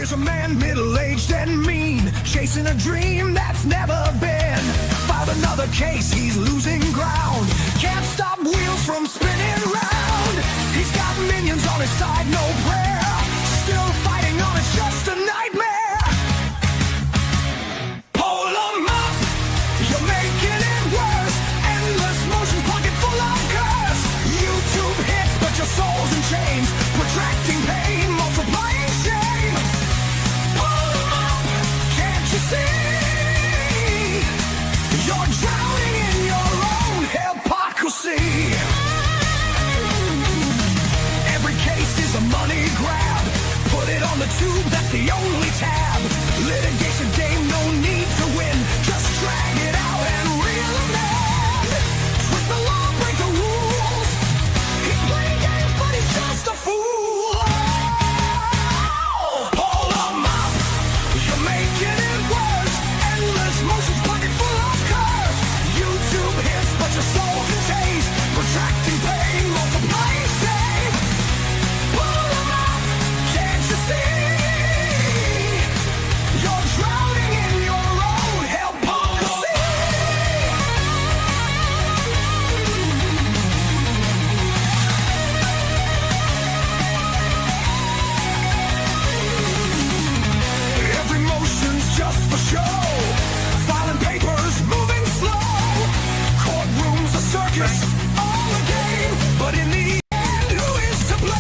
There's a man middle-aged and mean, chasing a dream that's never been. Filed another case, he's losing ground. Can't stop wheels from spinning round. He's got minions on his side, no prayer. Still fighting on, it's just a nightmare. Pull 'em up, you're making it worse. Endless motions, pocket full of curse. YouTube hits, but your soul's in chains. Protracting pain, multiplying shame. Pull 'em up, can't you see? You're drowning in your own hypocrisy. Every case is a money grab. Put it on the tube, that's the only tab. Litigation game, no need to win. Just drag it out and reel 'em in. Twist the law, break the rules. He's playing games, but he's just a fool. Pull 'em up, you're making it worse. Endless motions, pocket full of curse. YouTube hits, but your soul's in chains. Protracting pain, multiplying shame. Pull 'em up, can't you see? You're drowning in your own hypocrisy. Every motion's just for show. Filing papers, moving slow. Courtroom's a circus, all a game. But in the end, who is to blame?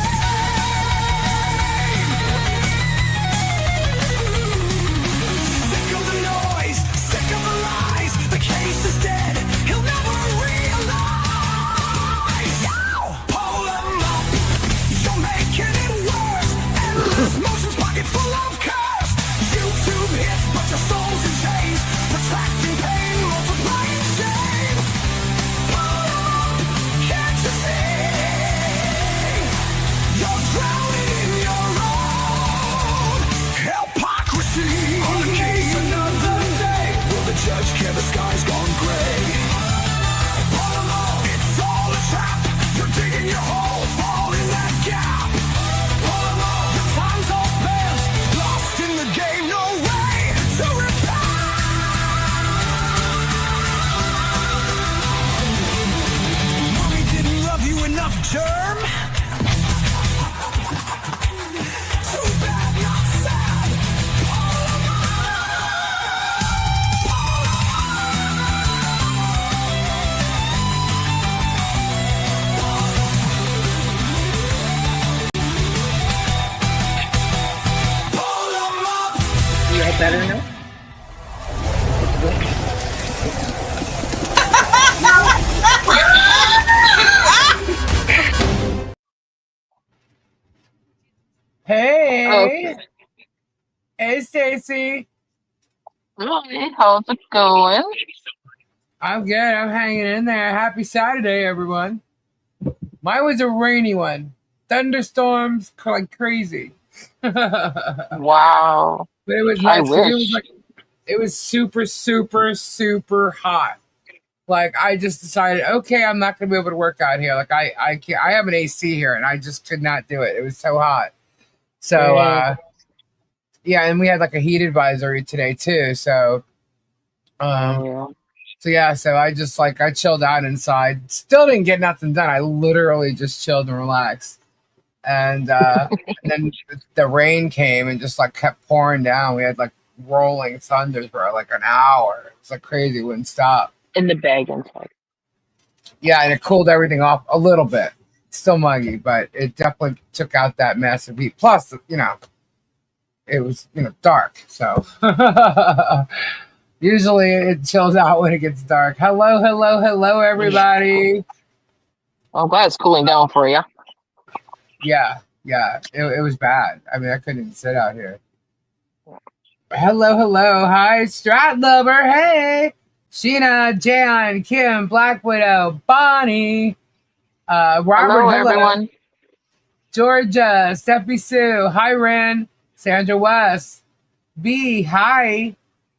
Sick of the noise, sick of the lies. The case is dead, he'll never realize. Pull 'em up, you're making it worse. Endless motions, pocket full of curse. YouTube hits, but your soul's in chains. Protracting pain, multiplying shame. Pull 'em up, can't you see? You're drowning in your own hypocrisy. On the case another day. Will the judge care the sky's gone gray? Pull 'em up, it's all a trap. You're digging your hole, fall in that gap. Pull 'em up, your time's all spent. Lost in the game, no way to repent. Mommy didn't love you enough, germ. Too bad, not sad. Pull 'em up. You had better now? Hey, Okay. hey, Stacy. Hi, how's it going? I'm good. I'm hanging in there. Happy Saturday, everyone. Mine was a rainy one. Thunderstorms like crazy. But Wow. it was I nice 'cause it was wish. like it was super, super, super hot. Like I just decided, okay, I'm not gonna be able to work out here. Like I can't. I have an AC here, and I just could not do it. It was so hot. So yeah, and we had like a heat advisory today too. So Yeah. so I just like I chilled out inside. Still didn't get nothing done. I literally just chilled and relaxed. And then the rain came and just like kept pouring down. We had like rolling thunders for like an hour. It's like crazy, wouldn't stop. In the bag inside. Yeah, and it cooled everything off a little bit. Still muggy, but it definitely took out that massive heat. Plus, it was dark. So usually it chills out when it gets dark. Hello, everybody. Well, I'm glad it's cooling down for you. Yeah, it was bad. I mean, I couldn't even sit out here. Hello. Hi, Strat Lover. Hey, Sheena, Jan, Kim, Black Widow, Bonnie, Robert. Hello, everyone. Georgia, Steffi Sue. Hi, Ren. Sandra West. B. Hi.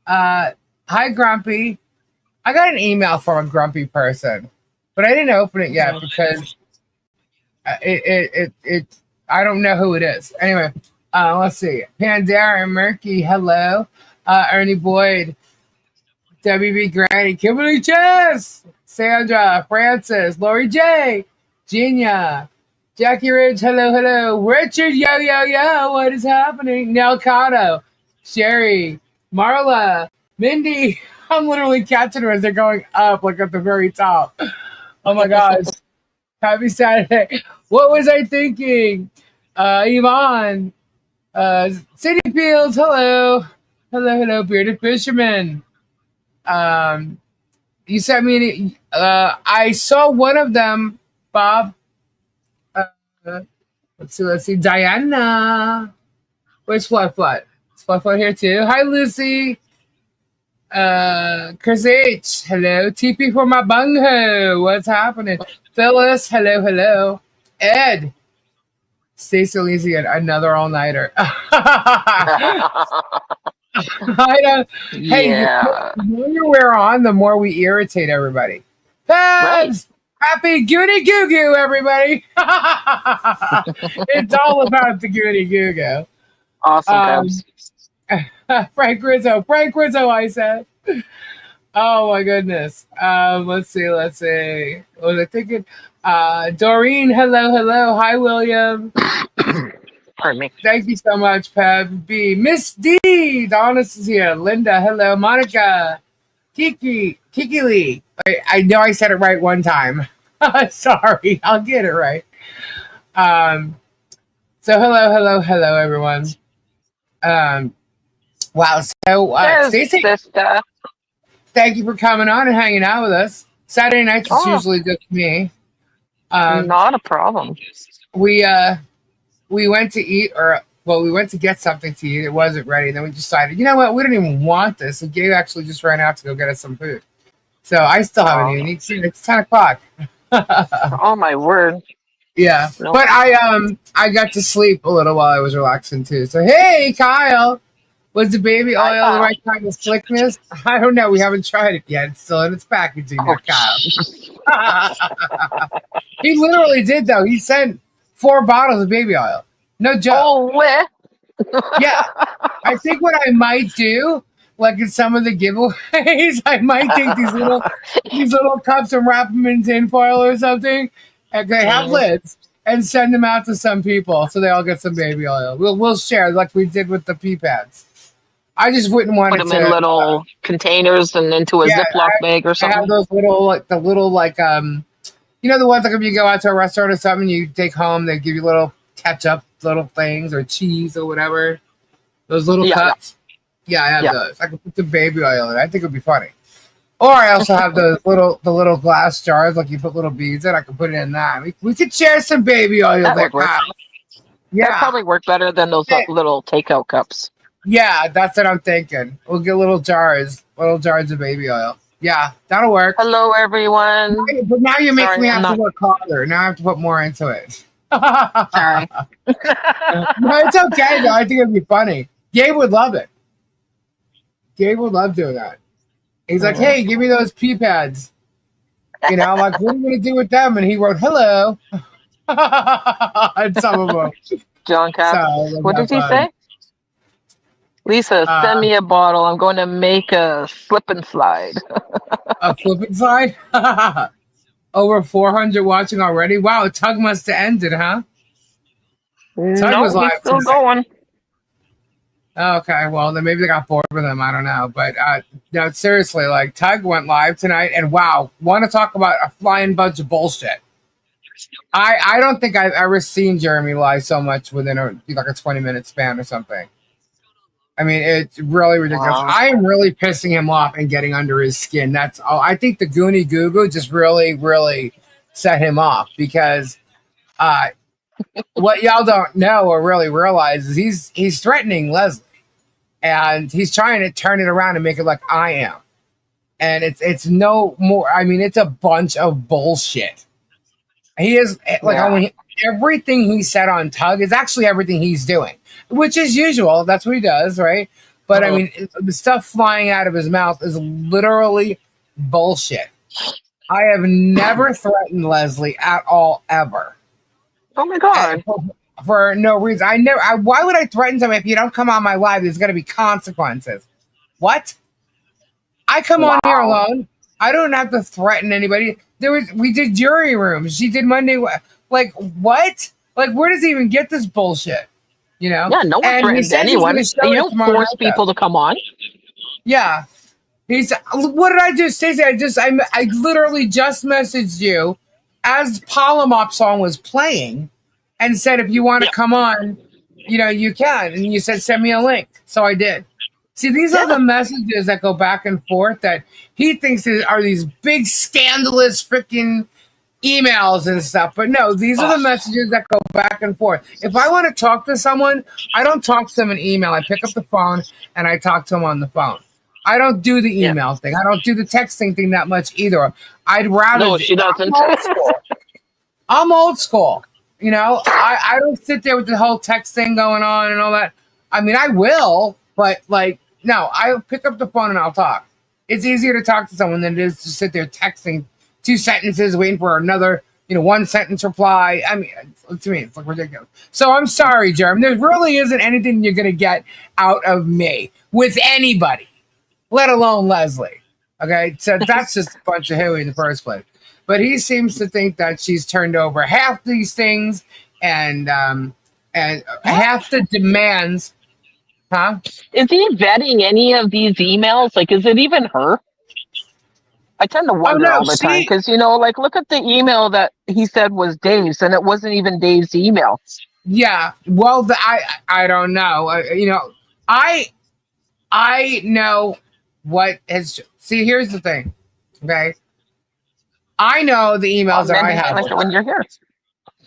Hi, Grumpy. I got an email from a grumpy person, but I didn't open it yet because it I don't know who it is. Anyway, Let's see. Pandara and Murky, hello. Ernie Boyd, WB Granny, Kimberly Chess, Sandra, Francis, Lori J, Genia, Jackie Ridge, hello, hello. Richard, yo, yo, yo, what is happening? Nel Cotto, Sherry, Marla, Mindy. I'm literally catching her as they're going up, like at the very top. Oh my gosh. Happy Saturday. What was I thinking? Yvonne, City Fields, hello. Hello, hello, Bearded Fisherman. You sent me, I saw one of them, Bob. Uh, let's see. Diana. Where's Fluff Fluff? Is Fluff Fluff here too? Hi, Lucy. Chris H. Hello. TP for my bungo. What's happening? Phyllis. Hello, hello. Ed. Stacey Elysian, another all-nighter. I don't, hey, Yeah. the more you wear on, the more we irritate everybody. Pabs! Happy Goonie Goo Goo, everybody! It's all about the Goonie Goo Goo. Awesome, Cubs. Frank Rizzo, I said. Oh my goodness. Let's see. What was I thinking? Doreen, hello, hello. Hi, William. Pardon me. Thank you so much, Peb B. Miss D, Donis is here. Linda, hello. Monica, Kiki Lee. I know I said it right one time. Sorry, I'll get it right. So hello, everyone. Wow. So, Stacey, Sister. thank you for coming on and hanging out with us. Saturday nights is Oh. usually just me. Not a problem. We went to eat, we went to get something to eat. It wasn't ready. Then we decided, you know what? We didn't even want this. And Gabe actually just ran out to go get us some food. So I still haven't even eaten. It's 10 o'clock. Oh my word. Yeah. Nope. But I got to sleep a little while I was relaxing too. So hey, Kyle. Was the baby oil Hi, the right kind of slickness? I don't know. We haven't tried it yet. It's still in its packaging there, Kyle. He literally did though. He sent 4 bottles of baby oil. No joke. Oh, where? Yeah. I think what I might do, like in some of the giveaways, I might take these little cups and wrap them in tin foil or something, and they have lids, and send them out to some people so they all get some baby oil. We'll share like we did with the pea pads. I just wouldn't want Put it them to in little containers and into a Yeah, Ziploc bag or I have something. those little you know the ones like if you go out to a restaurant or something, you take home, they give you little ketchup, little things or cheese or whatever. Those little cups. Yeah, I have those. I can put the baby oil in. I think it'd be funny. Or I also have the little glass jars, like you put little beads in. I can put it in that. We could share some baby oil That there, would work. Kyle. That Yeah, probably work better than those little takeout cups. yeah, that's what I'm thinking. We'll get little jars of baby oil. Yeah, that'll work. Hello, everyone. But now you're making Sorry, me I'm have to not- work harder. Now I have to put more into it. Sorry. No, it's okay though. I think it'd be funny. Gabe would love it. Gabe would love doing that. He's like, "Hey, give me those pea pads." You know, I'm like, "What are you gonna do with them?" And he wrote, "Hello." And some of them. John Cap. So, What did he say? Lisa, send me a bottle. I'm going to make a slip and slide. A flipping slide? Over 400 watching already. Wow, Tug must have ended, huh? No, was live he's still tonight. going. Okay, well then maybe they got bored with him. I don't know, but no, seriously, like Tug went live tonight, and wow, want to talk about a flying bunch of bullshit. I don't think I've ever seen Jeremy lie so much within a 20-minute span or something. I mean, it's really ridiculous. Wow. I am really pissing him off and getting under his skin. That's all. I think the Goonie Goo Goo just really set him off because what y'all don't know or really realize is he's threatening Leslie, and he's trying to turn it around and make it like I am, and it's no more. I mean, it's a bunch of bullshit. He is like everything he said on Tug is actually everything he's doing, which is usual. That's what he does, right? But I mean, the stuff flying out of his mouth is literally bullshit. I have never threatened Leslie at all, ever. Oh my God. for no reason. Why would I threaten somebody if you don't come on my live? There's going to be consequences. What? I come on here alone. I don't have to threaten anybody. We did jury rooms. She did Monday. Like what? Like where does he even get this bullshit? You know? Yeah, no one And he threatens says anyone. he's going You to show it don't tomorrow force night, though. people to come on. Yeah. What did I do, Stacey? I literally just messaged you as Polymop song was playing and said, if you want to come on, you know, you can. And you said, send me a link. So I did. See, these are the messages that go back and forth that he thinks are these big scandalous freaking emails and stuff. But no, these are the messages that go back and forth. If I want to talk to someone, I don't talk to them in email. I pick up the phone and I talk to them on the phone. I don't do the email thing. I don't do the texting thing that much either. I'd rather. No, she doesn't. I'm old school. You know, I don't sit there with the whole text thing going on and all that. I mean, I will, but like, no, I'll pick up the phone and I'll talk. It's easier to talk to someone than it is to sit there texting 2 sentences, waiting for another, 1 sentence reply. I mean, to me, it's like ridiculous. So I'm sorry, Jeremy. There really isn't anything you're going to get out of me with anybody, let alone Leslie. Okay, so that's just a bunch of hooey in the first place. But he seems to think that she's turned over half these things and half the demands. Huh? Is he vetting any of these emails? Like, is it even her? I tend to wonder all the time because, like, look at the email that he said was Dave's, and it wasn't even Dave's email. Yeah, well, I don't know. I know what has. See, here's the thing. Okay, I know the emails that I have when you're here,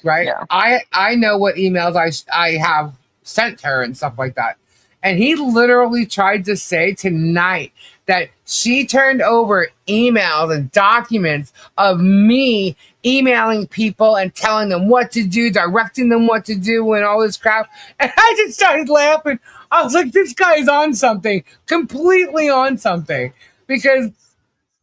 right? Yeah. I know what emails I have sent her and stuff like that. And he literally tried to say tonight that she turned over emails and documents of me emailing people and telling them what to do, directing them what to do, and all this crap. And I just started laughing. I was like, this guy is on something, completely on something. Because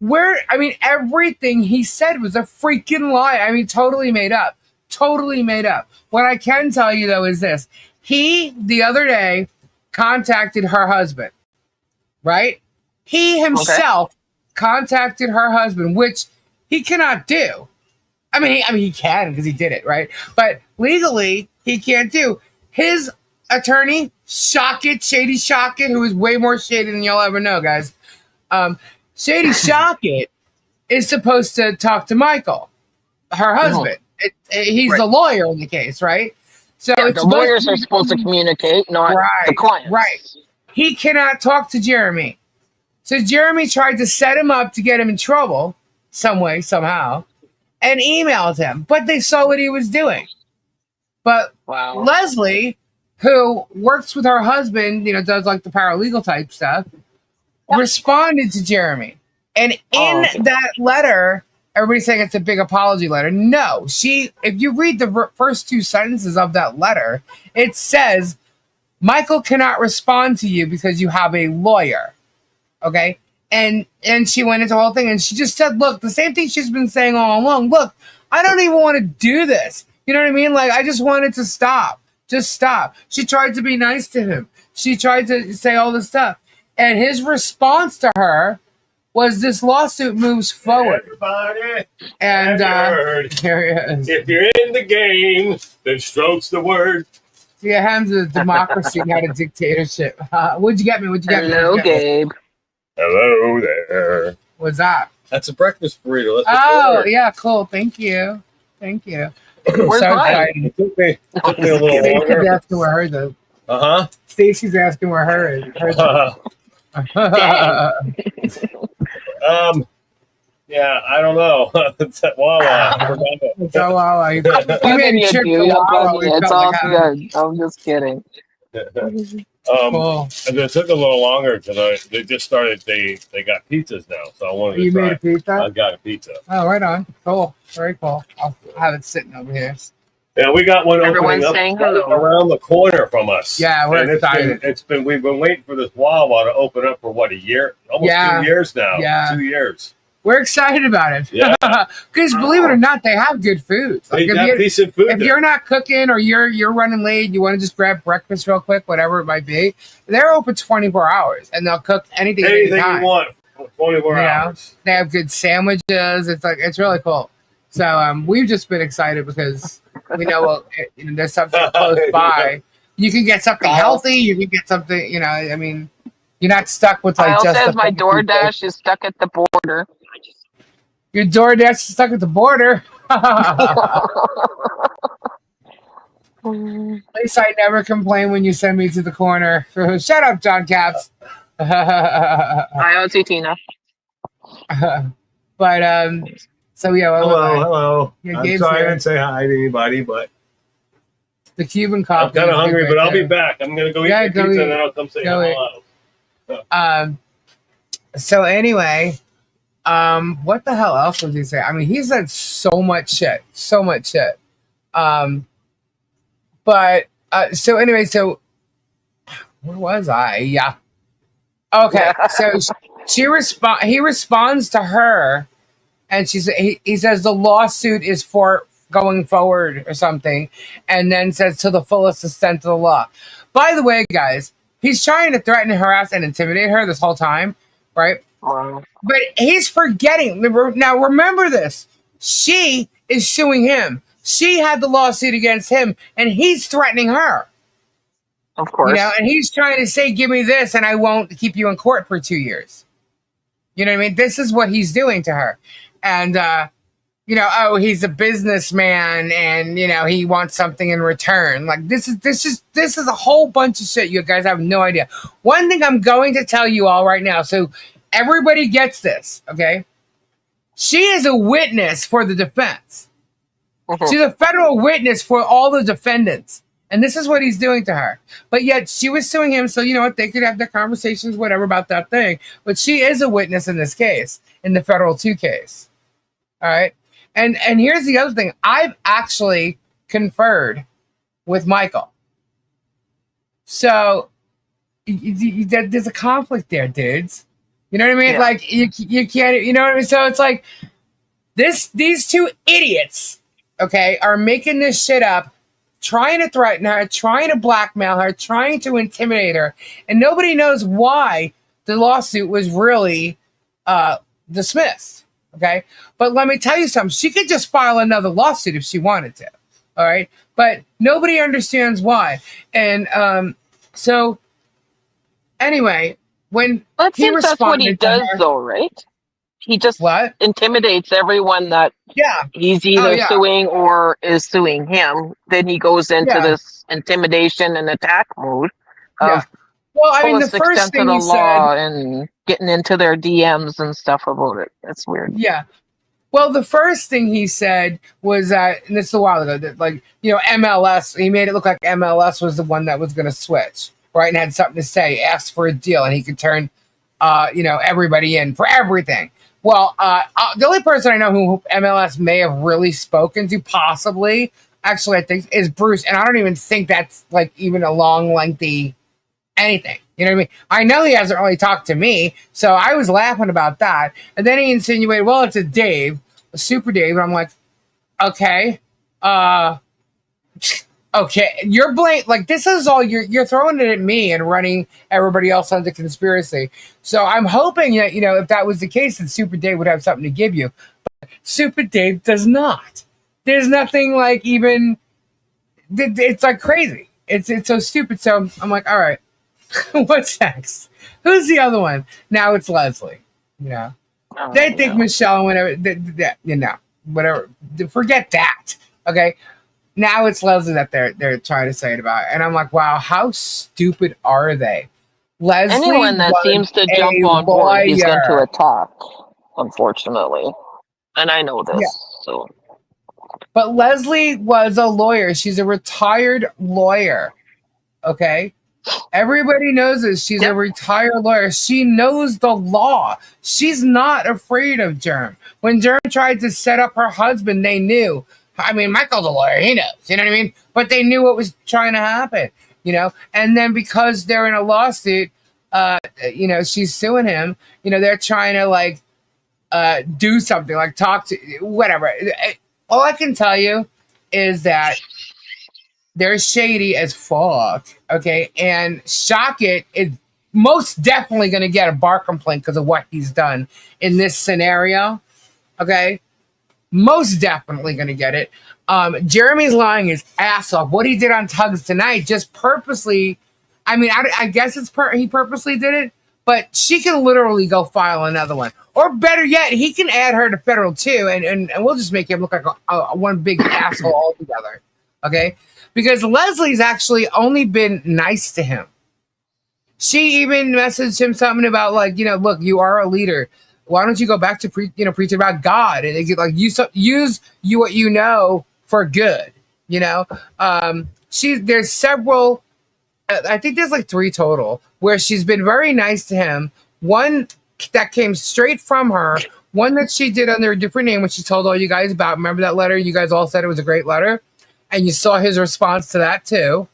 everything he said was a freaking lie. I mean, totally made up. Totally made up. What I can tell you, though, is this. He, the other day, contacted her husband, right? He himself contacted her husband, which he cannot do. I mean, he can because he did it, right? But legally, he can't do. His attorney, Shady Shockett, who is way more shady than you'll ever know, guys. Shady Shockett is supposed to talk to Michael, her husband. He's the lawyer in the case, right? So the lawyers are supposed to communicate, not the clients. Right. He cannot talk to Jeremy. So Jeremy tried to set him up to get him in trouble some way, somehow, and emailed him. But they saw what he was doing. But Leslie, who works with her husband, does like the paralegal type stuff, responded to Jeremy. And in that letter, everybody's saying it's a big apology letter. No, if you read the first 2 sentences of that letter, it says, Michael cannot respond to you because you have a lawyer. Okay? And she went into the whole thing and she just said, look, the same thing she's been saying all along. Look, I don't even want to do this. You know what I mean? Like, I just wanted to stop. Just stop. She tried to be nice to him. She tried to say all this stuff. And his response to her was this lawsuit moves forward. Everybody, and here it is. If you're in the game, then stroke's the word. Yeah, hands of democracy, not a dictatorship. What'd you get me? Hello, Gabe. Hello there. What's that? That's a breakfast burrito. That's yeah, cool. Thank you. Where's mine? It took me a little longer. Stacey's asking where hers is. Stacey's asking where hers is. Yeah, I don't know. It's at Wawa. It's at Wawa. You made a trip to Wawa. It's all good. I'm just kidding. Cool. And it took a little longer because they just started. They got pizzas now, so I wanted to You try. made a pizza? I got a pizza. Oh, right on. Cool. Very cool. I'll have it sitting over here. Yeah, we got one Everyone's opening up saying hello. around the corner from us. Yeah, we're excited. We've been waiting for this Wawa to open up for what, a year? Almost 2 years now. Yeah. 2 years. We're excited about it. Yeah. Because believe it or not, they have good food. They Like, got decent food. if you're not cooking or you're running late, you want to just grab breakfast real quick, whatever it might be, they're open 24 hours and they'll cook anything you anytime. want. 24 hours. They have good sandwiches. It's really cool. So we've just been excited because we know there's something close by. You can get something healthy. You can get something. I mean, you're not stuck with like. Kyle just says my DoorDash is stuck at the border. Your DoorDash is stuck at the border. At least I never complain when you send me to the corner. Shut up, John Caps. I owe Tina. But so yeah. Hello. Yeah, I'm Gabe's sorry I here. didn't say hi to anybody, but The Cuban I'm coffee. kind of is hungry. right But I'll be there. back. I'm gonna go eat Yeah, my go pizza eat. and then I'll come say Go hello. So anyway, what the hell else was he saying? I mean, he said so much shit. But so anyway, so where was I? Yeah. Okay. So he responds to her, and he says the lawsuit is for going forward or something, and then says to the fullest extent of the law. By the way, guys, he's trying to threaten, harass, and intimidate her this whole time, right? Wow. But he's forgetting. Now, remember this. She is suing him. She had the lawsuit against him, and he's threatening her. Of course. And he's trying to say, give me this, and I won't keep you in court for 2 years. You know what I mean? This is what he's doing to her. And, he's a businessman, and, he wants something in return. Like, this is a whole bunch of shit. You guys have no idea. One thing I'm going to tell you all right now, so everybody gets this, okay? She is a witness for the defense. She's a federal witness for all the defendants. And this is what he's doing to her. But yet she was suing him, so you know what? They could have their conversations, whatever, about that thing. But she is a witness in this case, in the federal 2 case. All right? And here's the other thing. I've actually conferred with Michael. So there's a conflict there, dudes. You know what I mean? Yeah. Like, you can't, you know what I mean? So it's like, these 2 idiots, okay, are making this shit up, trying to threaten her, trying to blackmail her, trying to intimidate her, and nobody knows why the lawsuit was really dismissed, okay? But let me tell you something. She could just file another lawsuit if she wanted to, all right? But nobody understands why. And so, anyway, when That he seems that's what he responded to does, her- though, right? He just What? intimidates everyone that Yeah. he's either yeah. suing or is suing him. Then he goes into Yeah. this intimidation and attack mode Yeah. of Well, I mean, the fullest first extent of thing the he law said, and getting into their DMs and stuff about it. That's weird. yeah. Well, the first thing he said was that, and this is a while ago, that MLS, he made it look like MLS was the one that was going to switch, right? And had something to say, asked for a deal, and he could turn, everybody in for everything. Well, the only person I know who MLS may have really spoken to, possibly, actually, I think, is Bruce. And I don't even think that's like even a long, lengthy anything. You know what I mean? I know he hasn't really talked to me, so I was laughing about that. And then he insinuated, well, it's a Super Dave. And I'm like, okay, okay, you're like, this is all you're throwing it at me and running everybody else under conspiracy. So I'm hoping that, if that was the case, that Super Dave would have something to give you. But Super Dave does not. There's nothing like even, it's like crazy. It's so stupid. So I'm like, all right, what's next? Who's the other one? Now it's Leslie. They think Michelle, whatever, whatever. Forget that. Okay. Now it's Leslie that they're trying to say it about. And I'm like, wow, how stupid are they? Leslie, anyone that seems to jump on board, he's going to attack, unfortunately. And I know this, so. But Leslie was a lawyer. She's a retired lawyer. Okay? Everybody knows this. She's a retired lawyer. She knows the law. She's not afraid of Germ. When Germ tried to set up her husband, they knew. I mean, Michael's a lawyer. He knows. You know what I mean? But they knew what was trying to happen. And then because they're in a lawsuit, she's suing him. They're trying to, like, do something, like talk to whatever. All I can tell you is that they're shady as fuck. Okay, and Shockett is most definitely going to get a bar complaint because of what he's done in this scenario. Okay, most definitely going to get it. Jeremy's lying his ass off. What he did on Tugs tonight, just purposely. I mean, I guess he purposely did it, but she can literally go file another one. Or better yet, he can add her to federal too, and we'll just make him look like a one big asshole altogether. Okay? Because Leslie's actually only been nice to him. She even messaged him something about, like, look, you are a leader. Why don't you go back to preaching about God and like use what you know for good. There's several. I think there's like 3 total where she's been very nice to him. One that came straight from her. One that she did under a different name, which she told all you guys about. Remember that letter? You guys all said it was a great letter, and you saw his response to that too.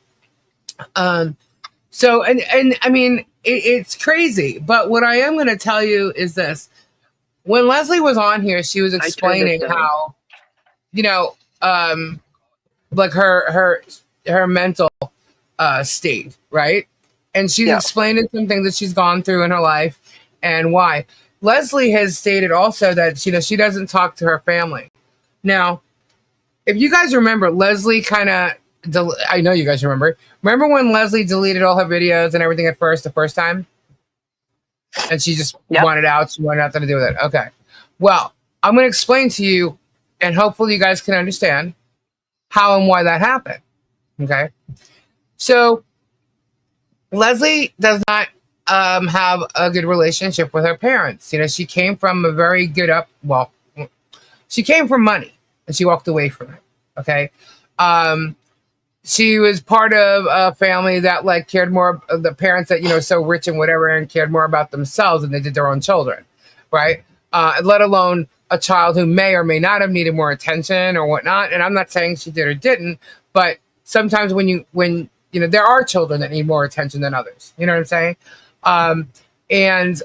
So I mean, it's crazy. But what I am going to tell you is this: when Leslie was on here, she was explaining how, like her mental state, right? And she's explaining some things that she's gone through in her life and why. Leslie has stated also that she doesn't talk to her family. Now, if you guys remember, Leslie kind of, I know you guys remember when Leslie deleted all her videos and everything the first time? And she just wanted out. She wanted nothing to do with it. Okay. Well, I'm going to explain to you, and hopefully you guys can understand how and why that happened. Okay. So Leslie does not have a good relationship with her parents. She came from a very good she came from money and she walked away from it. Okay. She was part of a family that like cared more of the parents that, so rich and whatever, and cared more about themselves than they did their own children. Right. Let alone a child who may or may not have needed more attention or whatnot. And I'm not saying she did or didn't, but sometimes when there are children that need more attention than others. You know what I'm saying? And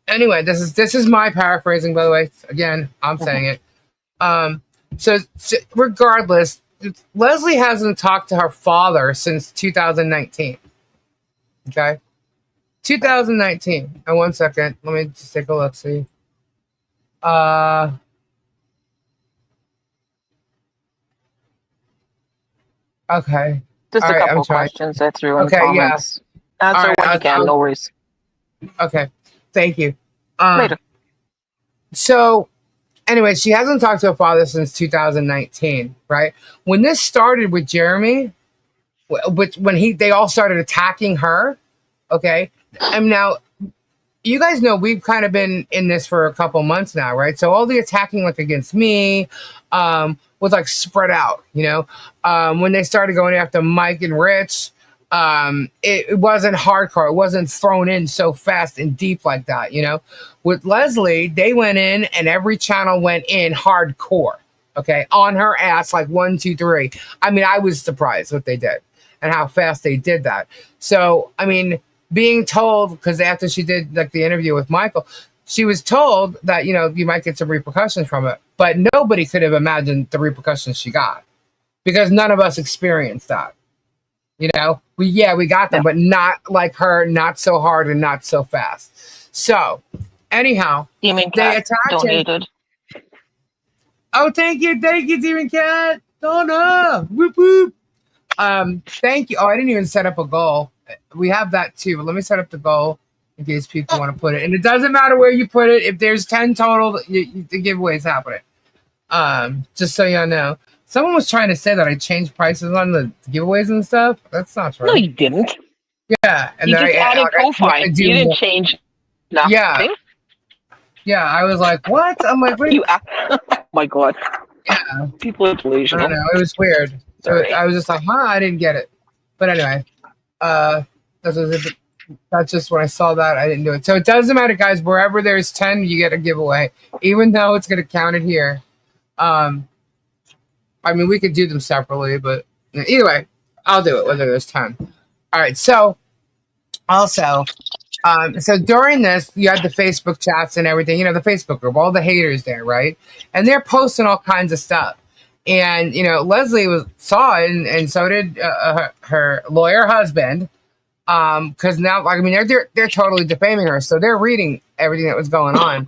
anyway, this is my paraphrasing, by the way. Again, I'm saying it. So regardless, Leslie hasn't talked to her father since 2019. Okay? 2019. And 1 second. Let me just take a look, see. Okay. Just a couple of questions I threw in comments. Yeah. Answer when you can, no worries. Okay. Thank you. Later. So, anyway, she hasn't talked to her father since 2019, right? When this started with Jeremy, when they all started attacking her, okay? And now, you guys know we've kind of been in this for a couple months now, right? So all the attacking, like against me, was like spread out, when they started going after Mike and Rich, it wasn't hardcore. It wasn't thrown in so fast and deep like that, With Leslie, they went in and every channel went in hardcore, okay? On her ass, like 1, 2, 3. I mean, I was surprised what they did and how fast they did that. So, I mean, being told, because after she did like the interview with Michael, she was told that, you might get some repercussions from it. But nobody could have imagined the repercussions she got because none of us experienced that. We got them, but not like her, not so hard and not so fast. So, anyhow, Demon they Cat attacked donated. her. Oh, thank you, Demon Cat. Oh no, whoop whoop. Thank you. Oh, I didn't even set up a goal. We have that too, but let me set up the goal in case people want to put it. And it doesn't matter where you put it. If there's 10 total, the giveaway is happening. Just so y'all know. Someone was trying to say that I changed prices on the giveaways and stuff. That's not true. No, you didn't. Yeah, and you then just added profile. You didn't change nothing. Yeah. I was like, what? I'm like, what? Oh my god. Yeah. People are delusional. I don't know. It was weird. I was just like, I didn't get it. But anyway, that's just when I saw that, I didn't do it. So it doesn't matter, guys. Wherever there's 10, you get a giveaway, even though it's going to count it here. I mean, we could do them separately, but either way, I'll do it whether there's 10. All right. So also, So during this, you had the Facebook chats and everything, the Facebook group, all the haters there, right? And they're posting all kinds of stuff. And, Leslie saw it, and so did her lawyer husband. Because now, they're totally defaming her. So they're reading everything that was going on.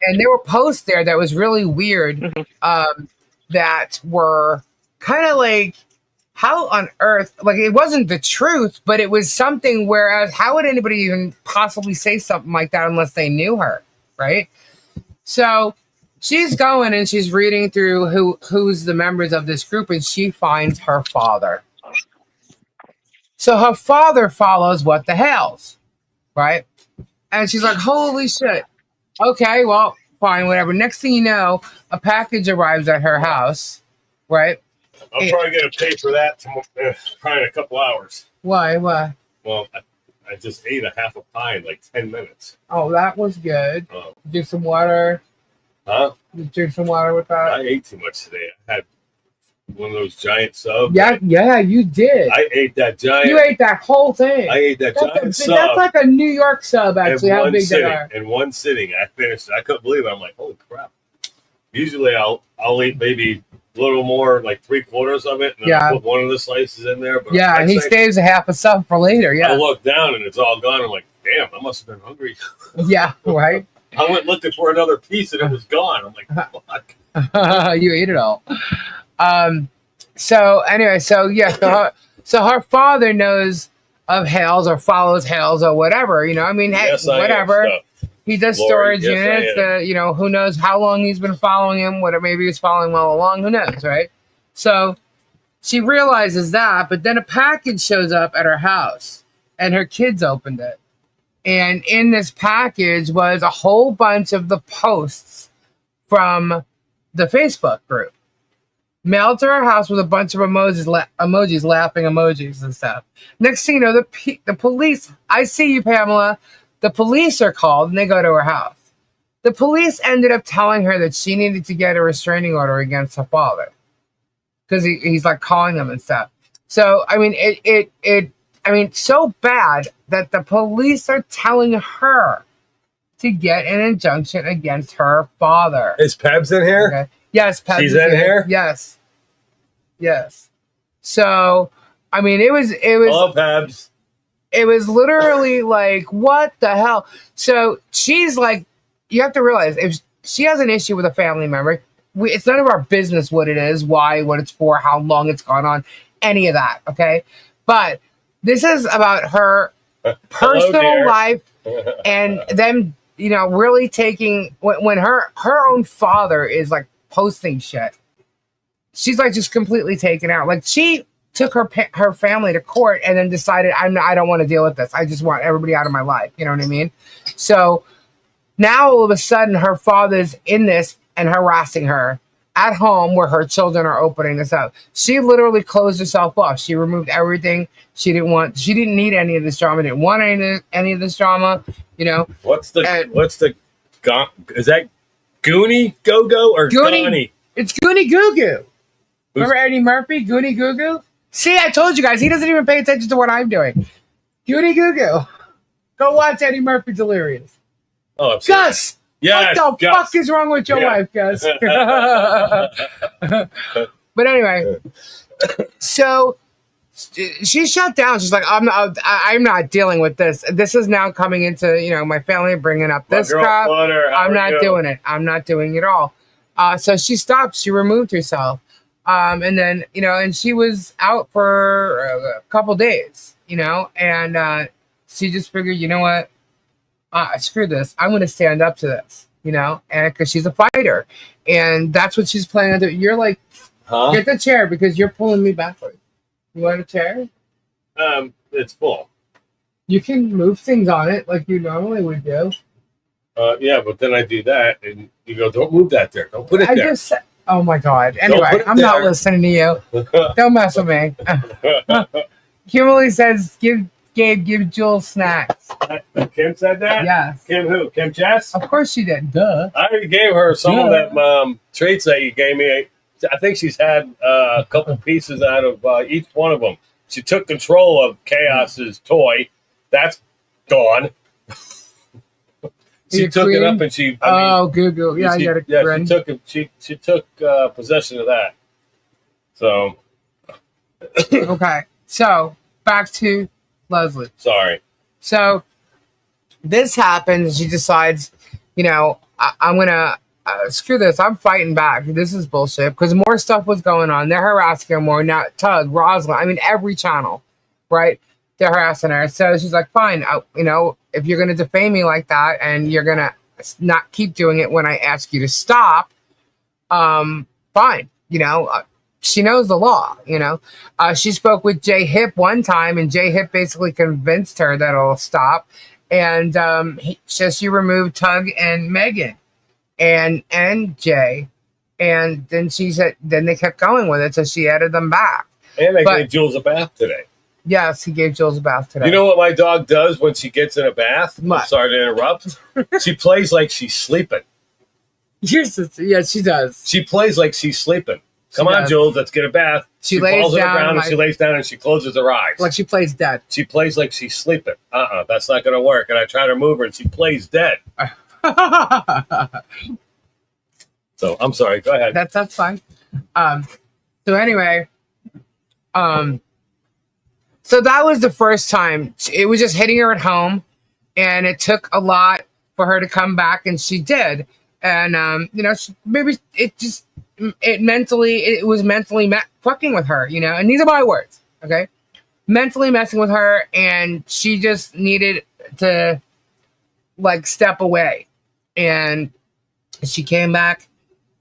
And there were posts there that was really weird that were kind of like, how on earth, like it wasn't the truth, but it was something, whereas how would anybody even possibly say something like that unless they knew her, right? So she's going and she's reading through who's the members of this group, and she finds her father. So her father follows what the Hales, right? And she's like, holy shit. Okay, well, fine, whatever. Next thing you know, a package arrives at her house, right? I'm probably going to pay for that probably in a couple hours. Why? Why? Well, I just ate a half a pie in like 10 minutes. Oh, that was good. Oh. Drink some water. Huh? You drink some water with that? I ate too much today. I had one of those giant subs. Yeah, you did. I ate that giant. You ate that whole thing. I ate that giant sub. That's like a New York sub, actually, how big they are. In one sitting, I finished it. I couldn't believe it. I'm like, holy crap. Usually I'll eat maybe a little more, like 3/4 of it, and then I'll put one of the slices in there. But yeah, he saves a half a sub for later, yeah. I look down and it's all gone. I'm like, damn, I must have been hungry. Yeah, right? I went looking for another piece and it was gone. I'm like, fuck. You ate it all. So anyway, so her father knows of Hales or follows Hales or whatever, Yes, whatever. He does storage Lori, units. Who knows how long he's been following him, whatever, maybe he's following all along, who knows, right? So she realizes that, but then a package shows up at her house and her kids opened it. And in this package was a whole bunch of the posts from the Facebook group. Mailed to her house with a bunch of emojis, laughing emojis and stuff. Next thing you know, the police, I see you, Pamela. The police are called and they go to her house. The police ended up telling her that she needed to get a restraining order against her father because he's like calling them and stuff. So, so bad that the police are telling her to get an injunction against her father. Is Pebs in here? Okay. Yes, Pebs She's in here? Yes. So, it was. Hello, Pebs. It was literally like, what the hell? So she's like, you have to realize, if she has an issue with a family member, it's none of our business what it is, why, what it's for, how long it's gone on, any of that, okay? But this is about her personal life and them, really taking, when her own father is like posting shit, she's like just completely taken out. Like she took her family to court and then decided, I don't want to deal with this. I just want everybody out of my life. You know what I mean? So now all of a sudden her father's in this and harassing her at home where her children are opening this up. She literally closed herself off. She removed everything. She didn't need any of this drama. Didn't want any of this drama. What's the is that Goonie Go-Go or Goonie? It's Goonie Goo-Goo. Remember Eddie Murphy? Goonie Goo-Goo? See, I told you guys, he doesn't even pay attention to what I'm doing. Goonie Goo-Goo. Go watch Eddie Murphy Delirious. Oh, Gus! Yes, what the fuck is wrong with your wife, Gus? But anyway, so she shut down. She's like, I'm not dealing with this. This is now coming into, my family bringing up this crap. I'm not doing it. I'm not doing it all. So she stopped. She removed herself. And then, and she was out for a couple days, and she just figured, you know what? Screw this. I'm going to stand up to this, and because she's a fighter. And that's what she's planning on doing. You're like, get the chair because you're pulling me backwards. You want a chair? It's full. You can move things on it like you normally would do. Yeah, but then I do that, and you go, don't move that there. Don't put it there. Just said, oh my God. Anyway, I'm not listening to you. Don't mess with me. Kimberly says, give Jules snacks. Kim said that? Yes. Kim who? Kim Jess? Of course she did. Duh. I already gave her some of that traits that you gave me. I think she's had a couple pieces out of each one of them. She took control of Chaos's toy. That's gone. She took it up and she. Google. Yeah, I got it. Yeah, she took possession of that. So. Okay, so back to Leslie. Sorry. So this happens. She decides, I'm gonna screw this. I'm fighting back. This is bullshit because more stuff was going on. They're harassing her more. Now, Tug, Rosalind. I mean, every channel, right? They're harassing her. So she's like, fine. If you're gonna defame me like that, and you're gonna not keep doing it when I ask you to stop, fine. She knows the law. She spoke with Jay Hip one time, and Jay Hip basically convinced her that it'll stop. And she removed Tug and Megan and Jay, and then she said, then they kept going with it, so she added them back. And they gave Jules a bath today. Yes, he gave Jules a bath today. You know what my dog does when she gets in a bath? What? I'm sorry to interrupt. She plays like she's sleeping. Yes, she does. She plays like she's sleeping. Come on, Jules, let's get a bath. She falls on the ground and she lays down and she closes her eyes. Like she plays dead. She plays like she's sleeping. That's not going to work. And I try to move her and she plays dead. So I'm sorry. Go ahead. That's fine. So anyway, so that was the first time. It was just hitting her at home, and it took a lot for her to come back, and she did. And maybe it was mentally fucking with her, and these are my words, okay? Mentally messing with her, and she just needed to step away. And she came back,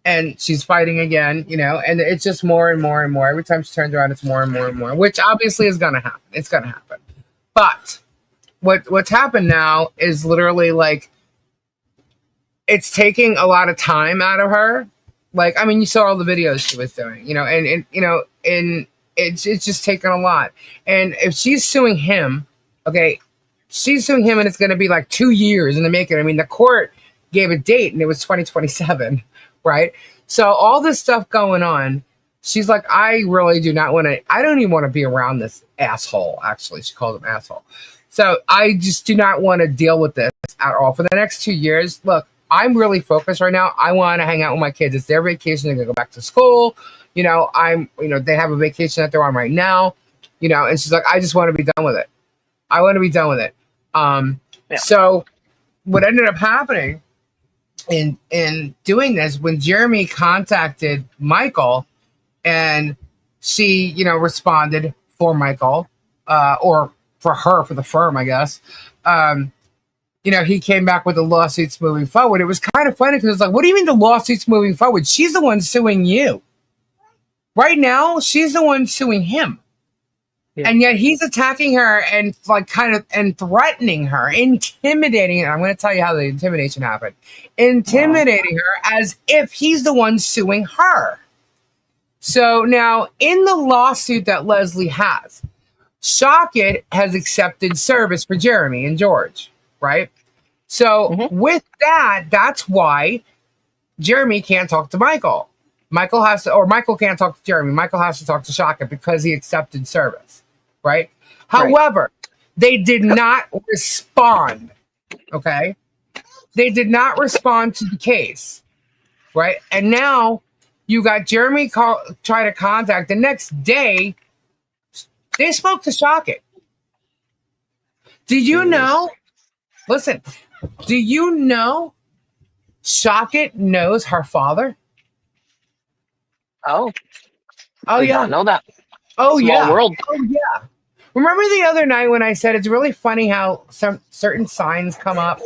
and she's fighting again, and it's just more and more and more. Every time she turns around, it's more and more and more, which obviously is going to happen. It's going to happen. But what's happened now is literally it's taking a lot of time out of her. You saw all the videos she was doing, and it's just taking a lot. And if she's suing him, okay, she's suing him, and it's going to be 2 years in the making. I mean, the court gave a date, and it was 2027, right? So all this stuff going on, she's like, I really do not want to. I don't even want to be around this asshole. Actually, she called him asshole. So I just do not want to deal with this at all for the next 2 years. Look, I'm really focused right now. I want to hang out with my kids. It's their vacation. They're going to go back to school. They have a vacation that they're on right now, and she's like, I just want to be done with it. I want to be done with it. So what ended up happening in doing this, when Jeremy contacted Michael and she, responded for Michael, or for her, for the firm, I guess, he came back with the lawsuits moving forward. It was kind of funny because it's like, what do you mean the lawsuits moving forward? She's the one suing you. Right now, she's the one suing him. Yeah. And yet he's attacking her and and threatening her, intimidating her. I'm going to tell you how the intimidation happened. Intimidating her as if he's the one suing her. So now in the lawsuit that Leslie has, Shockit has accepted service for Jeremy and George, right? So with that, that's why Jeremy can't talk to Michael. Michael can't talk to Jeremy. Michael has to talk to Shockit because he accepted service, right? However, they did not respond, okay? They did not respond to the case, right? And now you got Jeremy try to contact. The next day, they spoke to Shockit. Did you know? Listen, do you know Shockit knows her father? Oh yeah. Did not know that. Oh, Small yeah. world. Oh, yeah. Remember the other night when I said it's really funny how some certain signs come up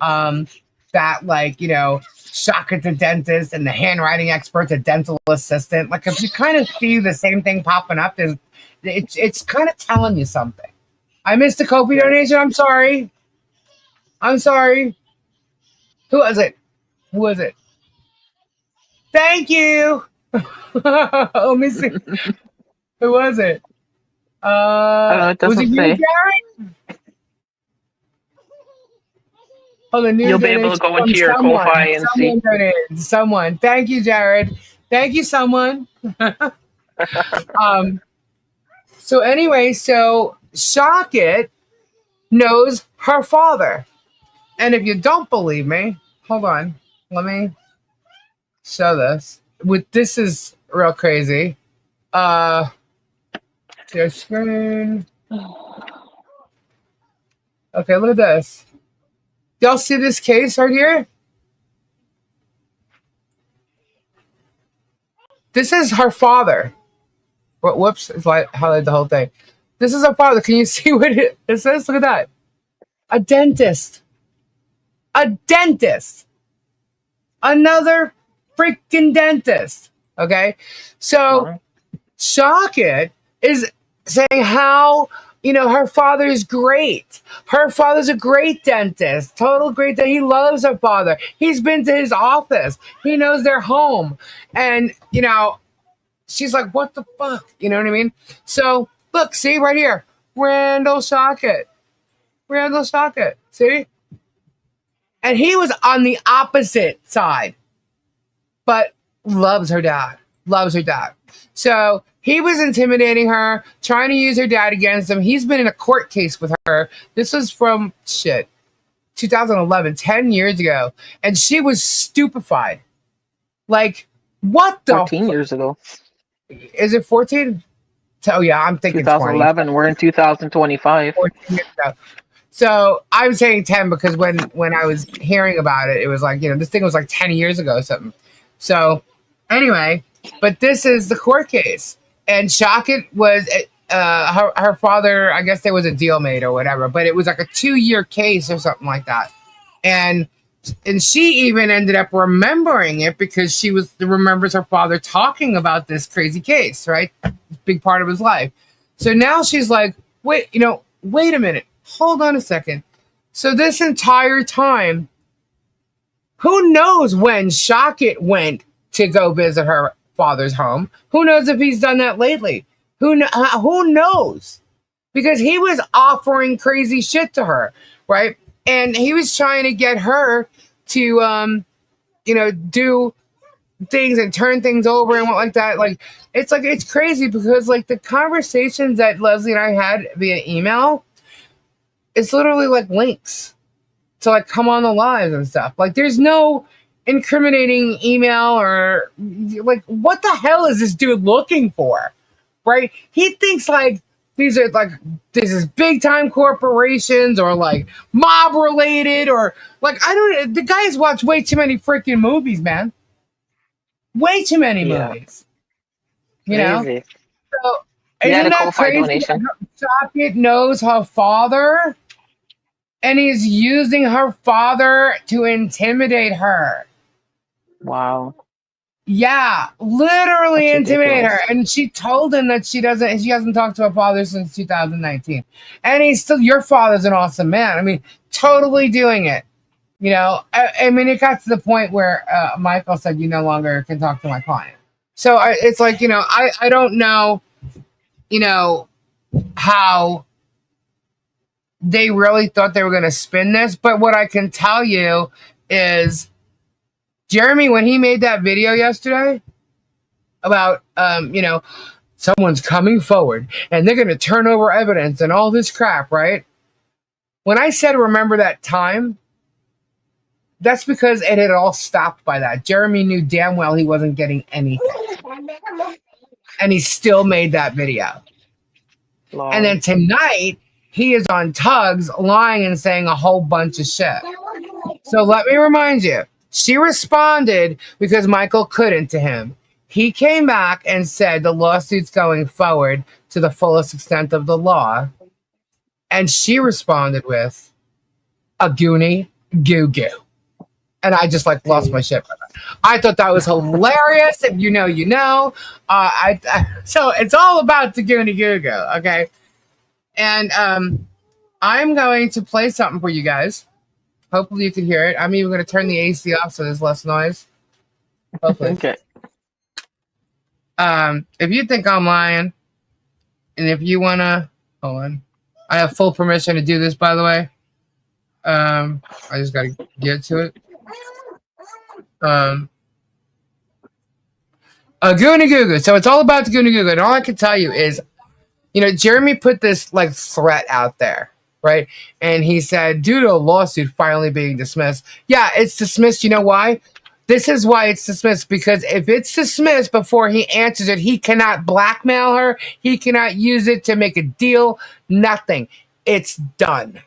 that, Shockit's a dentist and the handwriting expert's a dental assistant. If you kind of see the same thing popping up, it's kind of telling you something. I missed the Kofi donation. I'm sorry. Who was it? Thank you. Let me see. Who was it? It doesn't was it you, say. Jared? You'll be able to go into your Ko-Fi and see. Someone. Thank you, Jared. Thank you, someone. So anyway, so Shockit knows her father. And if you don't believe me, hold on. Let me show this. This is real crazy. Share screen. Okay, look at this. Y'all see this case right here? This is her father. Whoops, it's like highlight the whole thing. This is her father. Can you see what it says? Look at that. A dentist. A dentist. Another freaking dentist. Okay? So, Shockit is saying how, her father's great. Her father's a great dentist. Total great dentist. He loves her father. He's been to his office. He knows their home. And, she's like, what the fuck? You know what I mean? So, look, see right here. Randall Shockit. Randall Shockit. See? And he was on the opposite side. But loves her dad. Loves her dad. So he was intimidating her, trying to use her dad against him. He's been in a court case with her. This was from 2011, 10 years ago. And she was stupefied. Like, what the 14 years ago. Is it 14? Oh yeah, I'm thinking 2011. 20. We're in 2025. 14 years ago. So I'm saying 10 because when I was hearing about it, it was like, this thing was like 10 years ago or something. So anyway, but this is the court case. And Shockit was her father, I guess there was a deal made or whatever, but it was like a 2-year case or something like that. And she even ended up remembering it because she remembers her father talking about this crazy case, right? Big part of his life. So now she's like, wait a minute. Hold on a second. So this entire time, who knows when Shockit went to go visit her father's home? Who knows if he's done that lately? Who knows? Because he was offering crazy shit to her, right? And he was trying to get her to, do things and turn things over and what like that. It's crazy because like the conversations that Leslie and I had via email, it's literally like links to like come on the lives and stuff. Like there's no incriminating email or like what the hell is this dude looking for? Right? He thinks like these are like this is big time corporations or like mob related or like the guys watch way too many freaking movies, man. Way too many movies. You know? So isn't that crazy? Shockit knows her father. And he's using her father to intimidate her. Wow. Yeah, literally intimidate her. And she told him that she hasn't talked to her father since 2019. And he's still, your father's an awesome man. I mean, totally doing it. I mean, it got to the point where Michael said, you no longer can talk to my client. So it's like, I don't know, how they really thought they were going to spin this. But what I can tell you is Jeremy, when he made that video yesterday about, someone's coming forward and they're going to turn over evidence and all this crap, right? When I said, remember that time, that's because it had all stopped by that. Jeremy knew damn well he wasn't getting anything. And he still made that video. Wow. And then tonight, he is on Tugs lying and saying a whole bunch of shit. So let me remind you, she responded because Michael couldn't to him. He came back and said the lawsuit's going forward to the fullest extent of the law. And she responded with a Goonie goo-goo. And I just lost my shit. I thought that was hilarious. If you know, you know. So it's all about the Goonie goo-goo, okay? And I'm going to play something for you guys. Hopefully you can hear it. I'm even going to turn the AC off so there's less noise. Hopefully. Okay. If you think I'm lying, and if you want to... Hold on. I have full permission to do this, by the way. I just got to get to it. A Goonie Goo Goo. So it's all about the Goonie Goo Goo. And all I can tell you is, Jeremy put this threat out there. right? And he said, due to a lawsuit finally being dismissed. Yeah, it's dismissed. You know why? This is why it's dismissed, because if it's dismissed before he answers it, he cannot blackmail her. He cannot use it to make a deal. Nothing. It's done.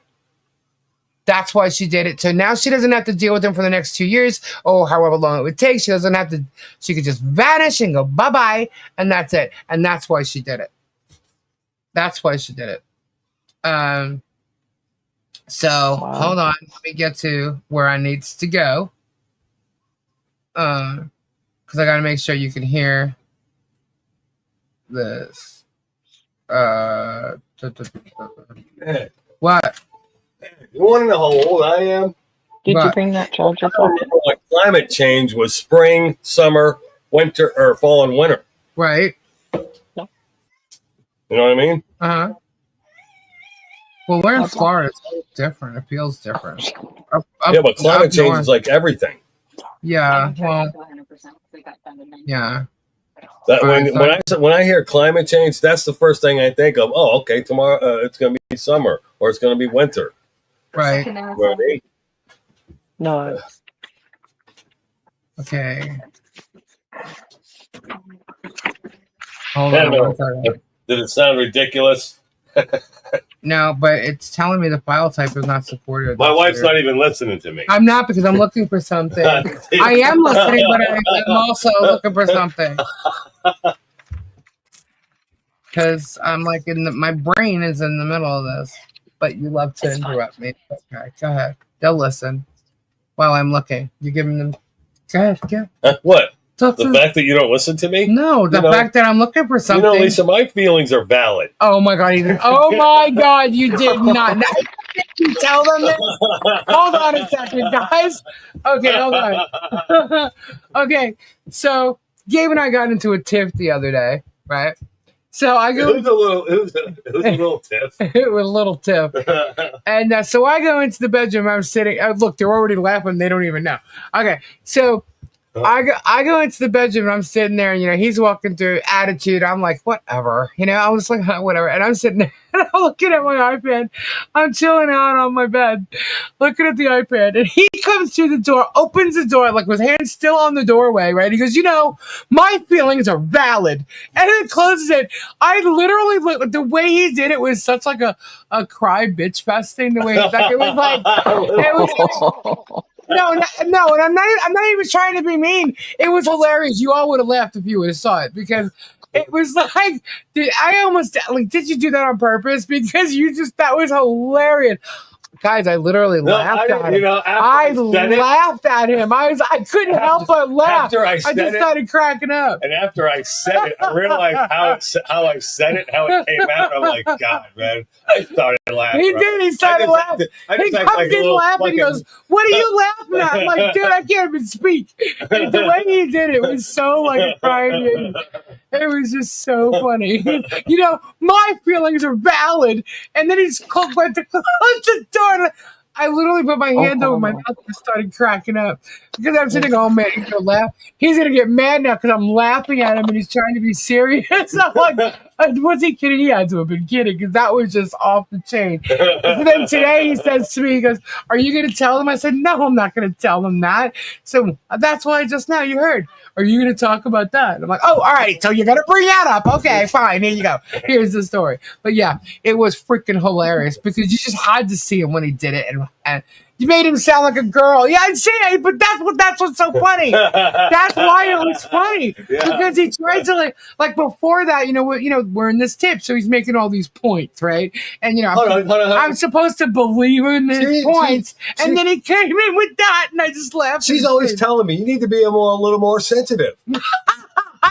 That's why she did it. So now she doesn't have to deal with him for the next 2 years or however long it would take. She doesn't have to. She could just vanish and go bye-bye, and that's it. And that's why she did it. That's why she did it. So hold on. Let me get to where I needs to go. Because I got to make sure you can hear this. What? You want to know how old I am? Did you bring that charger? Like climate change was spring, summer, winter, or fall and winter. Right. You know what I mean? Uh-huh. Well, we're in Florida. It's different. It feels different. Yeah, but climate change is like everything. Yeah, well, yeah. That when I hear climate change, that's the first thing I think of. Oh, okay, tomorrow it's going to be summer or it's going to be winter. Right. Right. No. Okay. Hold on. Did it sound ridiculous? No, but it's telling me the file type is not supported. My wife's not even listening to me. I'm not, because I'm looking for something. I am listening, but I'm also looking for something. Because I'm like my brain is in the middle of this, but you love to interrupt me. Okay, go ahead. They'll listen while I'm looking. You're giving them. Go ahead. Go. What? The fact that you don't listen to me? No, the fact that I'm looking for something. You know, Lisa, my feelings are valid. Oh my God! Oh my God! You did not. Now, did you tell them this? Hold on a second, guys. Okay, hold on. Okay, so Gabe and I got into a tiff the other day, right? So I go. It was a little tiff. It was a little tiff. And so I go into the bedroom. I'm sitting. Look, they're already laughing. They don't even know. Okay, so. I go into the bedroom and I'm sitting there, and he's walking through attitude. I'm like, whatever, I was like, whatever. And I'm sitting there and I'm looking at my iPad. I'm chilling out on my bed, looking at the iPad, and he comes through the door, opens the door, like with hands still on the doorway, right? He goes, my feelings are valid, and then closes it. I literally, the way he did it was such like a cry bitch fest thing. The way it was like, No, and I'm not even trying to be mean. It was hilarious. You all would have laughed if you would have saw it, because it was like, did you do that on purpose? Because that was hilarious. Guys, I literally laughed at him. I laughed at him. I couldn't help but laugh. I just started cracking up. And after I said it, I realized how I said it, how it came out. I'm like, God, man. I started laughing. He did. He started laughing. He comes in laughing. He goes, what are you laughing at? I'm like, dude, I can't even speak. And the way he did it was so like a crying. It was just so funny. My feelings are valid. And then he's went to close the door. I literally put my hand over my mouth and started cracking up, because I'm sitting, oh man, he's gonna laugh. He's gonna get mad now because I'm laughing at him and he's trying to be serious. I'm like, was he kidding? He had to have been kidding, because that was just off the chain. And then today he says to me, he goes, are you gonna tell them? I said, no, I'm not gonna tell them that. So that's why just now you heard. Are you gonna talk about that? And I'm like, oh, all right. So you're gonna bring that up? Okay, fine. Here you go. Here's the story. But yeah, it was freaking hilarious, because you just had to see him when he did it, and you made him sound like a girl. Yeah, I'd say it, but that's what's so funny. That's why it was funny. Yeah. Because he tried to like before that, we're in this tip, so he's making all these points, right? And hold on. I'm supposed to believe in his points, and then he came in with that, and I just laughed. She's always telling me you need to be a little more sensitive.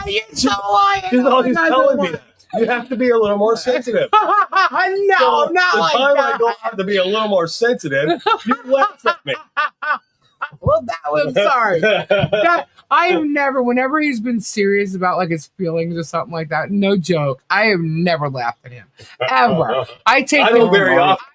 She's always telling me that. You have to be a little more sensitive. No, so not like that. The time I go out to be a little more sensitive, you laugh at me. Well, I'm sorry. I have never, whenever he's been serious about like his feelings or something like that, no joke, I have never laughed at him. Ever. I take I don't very often.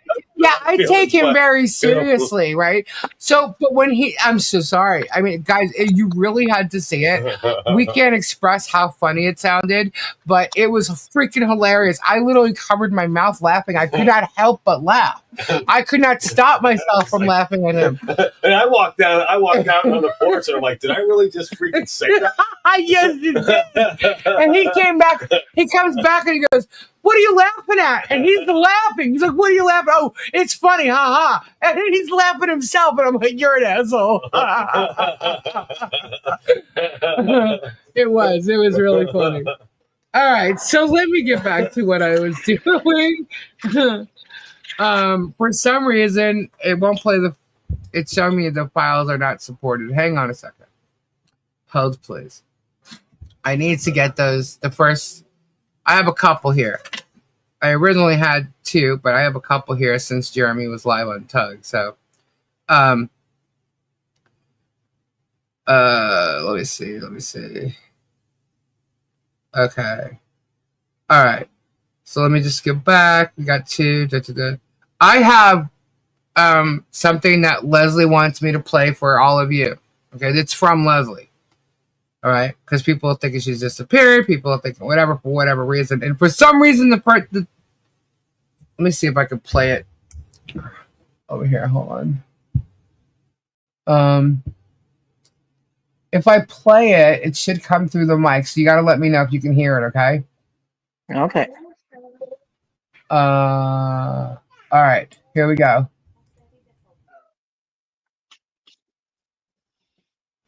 Yeah, I take him very seriously, right? So, but when I'm so sorry. I mean, guys, you really had to see it. We can't express how funny it sounded, but it was freaking hilarious. I literally covered my mouth laughing. I could not help but laugh. I could not stop myself from laughing at him. And I walked out on the porch and I'm like, did I really just freaking say that? Yes, you did. And he came back. He comes back and he goes, "What are you laughing at?" And he's laughing. He's like, "What are you laughing? Oh, it's funny, ha ha." And then he's laughing himself, and I'm like, "You're an asshole." It was really funny. All right, so let me get back to what I was doing. For some reason, it won't play the. It's showing me the files are not supported. Hang on a second. Hold, please. I need to get those. The first. I have a couple here. I originally had 2, but I have a couple here since Jeremy was live on Tug. So, let me see. Okay. All right. So let me just get back. We got 2. I have something that Leslie wants me to play for all of you. Okay, it's from Leslie. All right, because people are thinking she's disappeared. People are thinking whatever for whatever reason, and for some reason let me see if I can play it over here. Hold on. If I play it, it should come through the mic. So you got to let me know if you can hear it. Okay. Okay. All right. Here we go.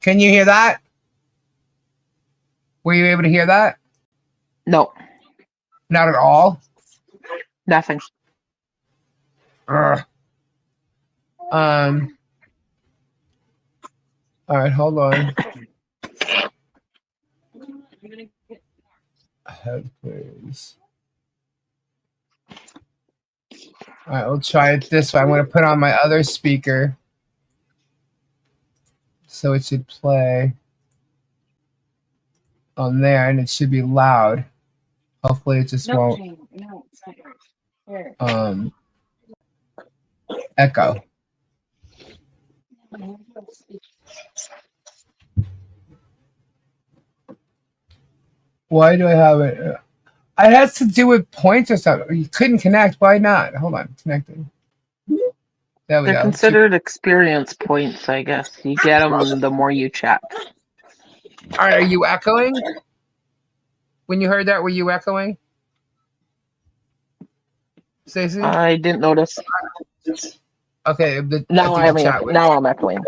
Can you hear that? Were you able to hear that? No. Not at all? Nothing. All right, hold on. Head, please. All right, we'll try it this way. I'm going to put on my other speaker. So it should play on there, and it should be loud. Hopefully it just won't echo. Why do I have it? It has to do with points or something. You couldn't connect. Why not? Hold on. Connecting. There we go. They're considered experience points, I guess. You get them the more you chat. All right. Are you echoing? When you heard that, were you echoing? Stacey? I didn't notice. Okay. Now I'm echoing.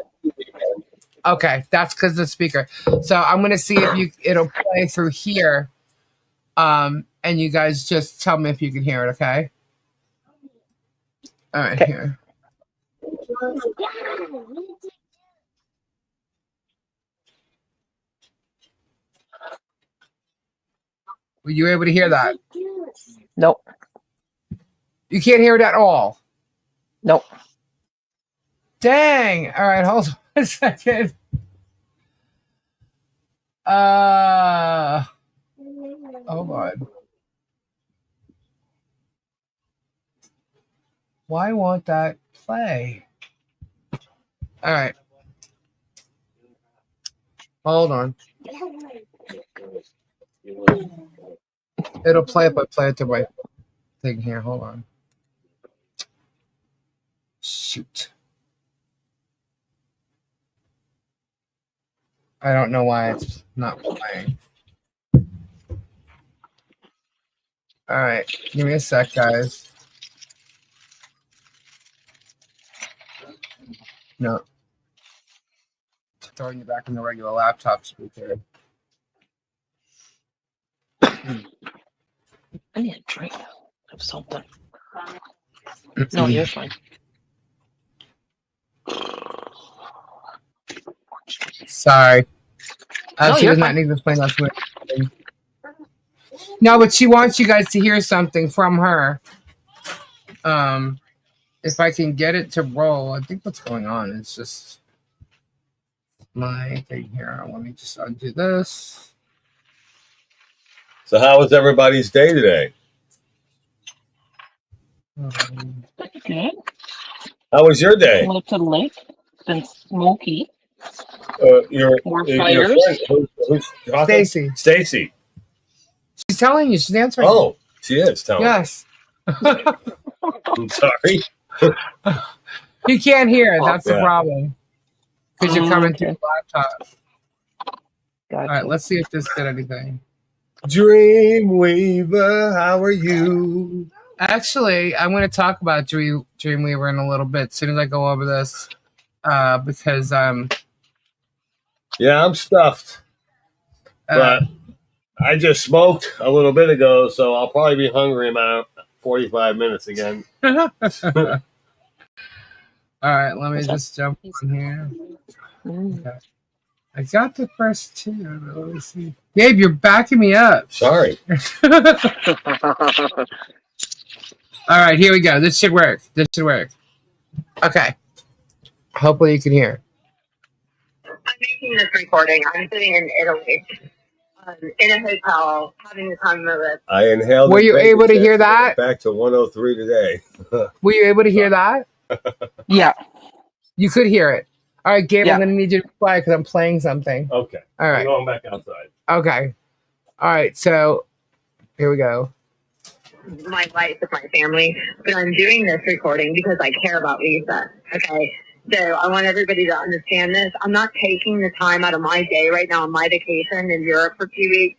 Okay, that's because the speaker. So I'm gonna see if it'll play through here. And you guys just tell me if you can hear it, okay? All right, here. Were you able to hear that? Nope. You can't hear it at all? Nope. Dang. All right, hold on a second. Hold on. Why won't that play? All right. Hold on. It'll play if I play it to my thing here. Hold on. Shoot. I don't know why it's not playing. All right. Give me a sec, guys. No. Throwing you back in the regular laptop speaker. I need a drink of something. No, you're fine. Sorry. No, she does not need to explain that to me. No, but she wants you guys to hear something from her. If I can get it to roll, I think what's going on is just my thing here. Let me just undo this. So how was everybody's day today? How was your day? Went to the lake. It's been smoky. Your fires. friend, who's talking? Stacy. Stacy. She's telling you. She's answering. Oh, she is telling. Yes. I'm sorry. You can't hear. That's the problem. Because you're coming Okay. through the laptop. Gotcha. All right, let's see if this did anything. Dreamweaver, how are you? Actually, I'm going to talk about Dreamweaver in a little bit as soon as I go over this. Because yeah, I'm stuffed. But I just smoked a little bit ago, so I'll probably be hungry in about 45 minutes again. All right, let me just jump on here. Okay. I got the first two. Let me see. Gabe, you're backing me up. Sorry. All right, here we go. This should work. Okay. Hopefully you can hear. I'm making this recording. I'm sitting in Italy, in a hotel, having the time of my life. I inhaled. Were you able to hear that? Back to 103 today. Were you able to hear that? Yeah. You could hear it. All right, Gabe, Yeah. I'm going to need you to be quiet because I'm playing something. Okay. All right. I'm going back outside. Okay. All right, so here we go. My life with my family, but I'm doing this recording because I care about Lisa. Okay. So I want everybody to understand this. I'm not taking the time out of my day right now on my vacation in Europe for 2 weeks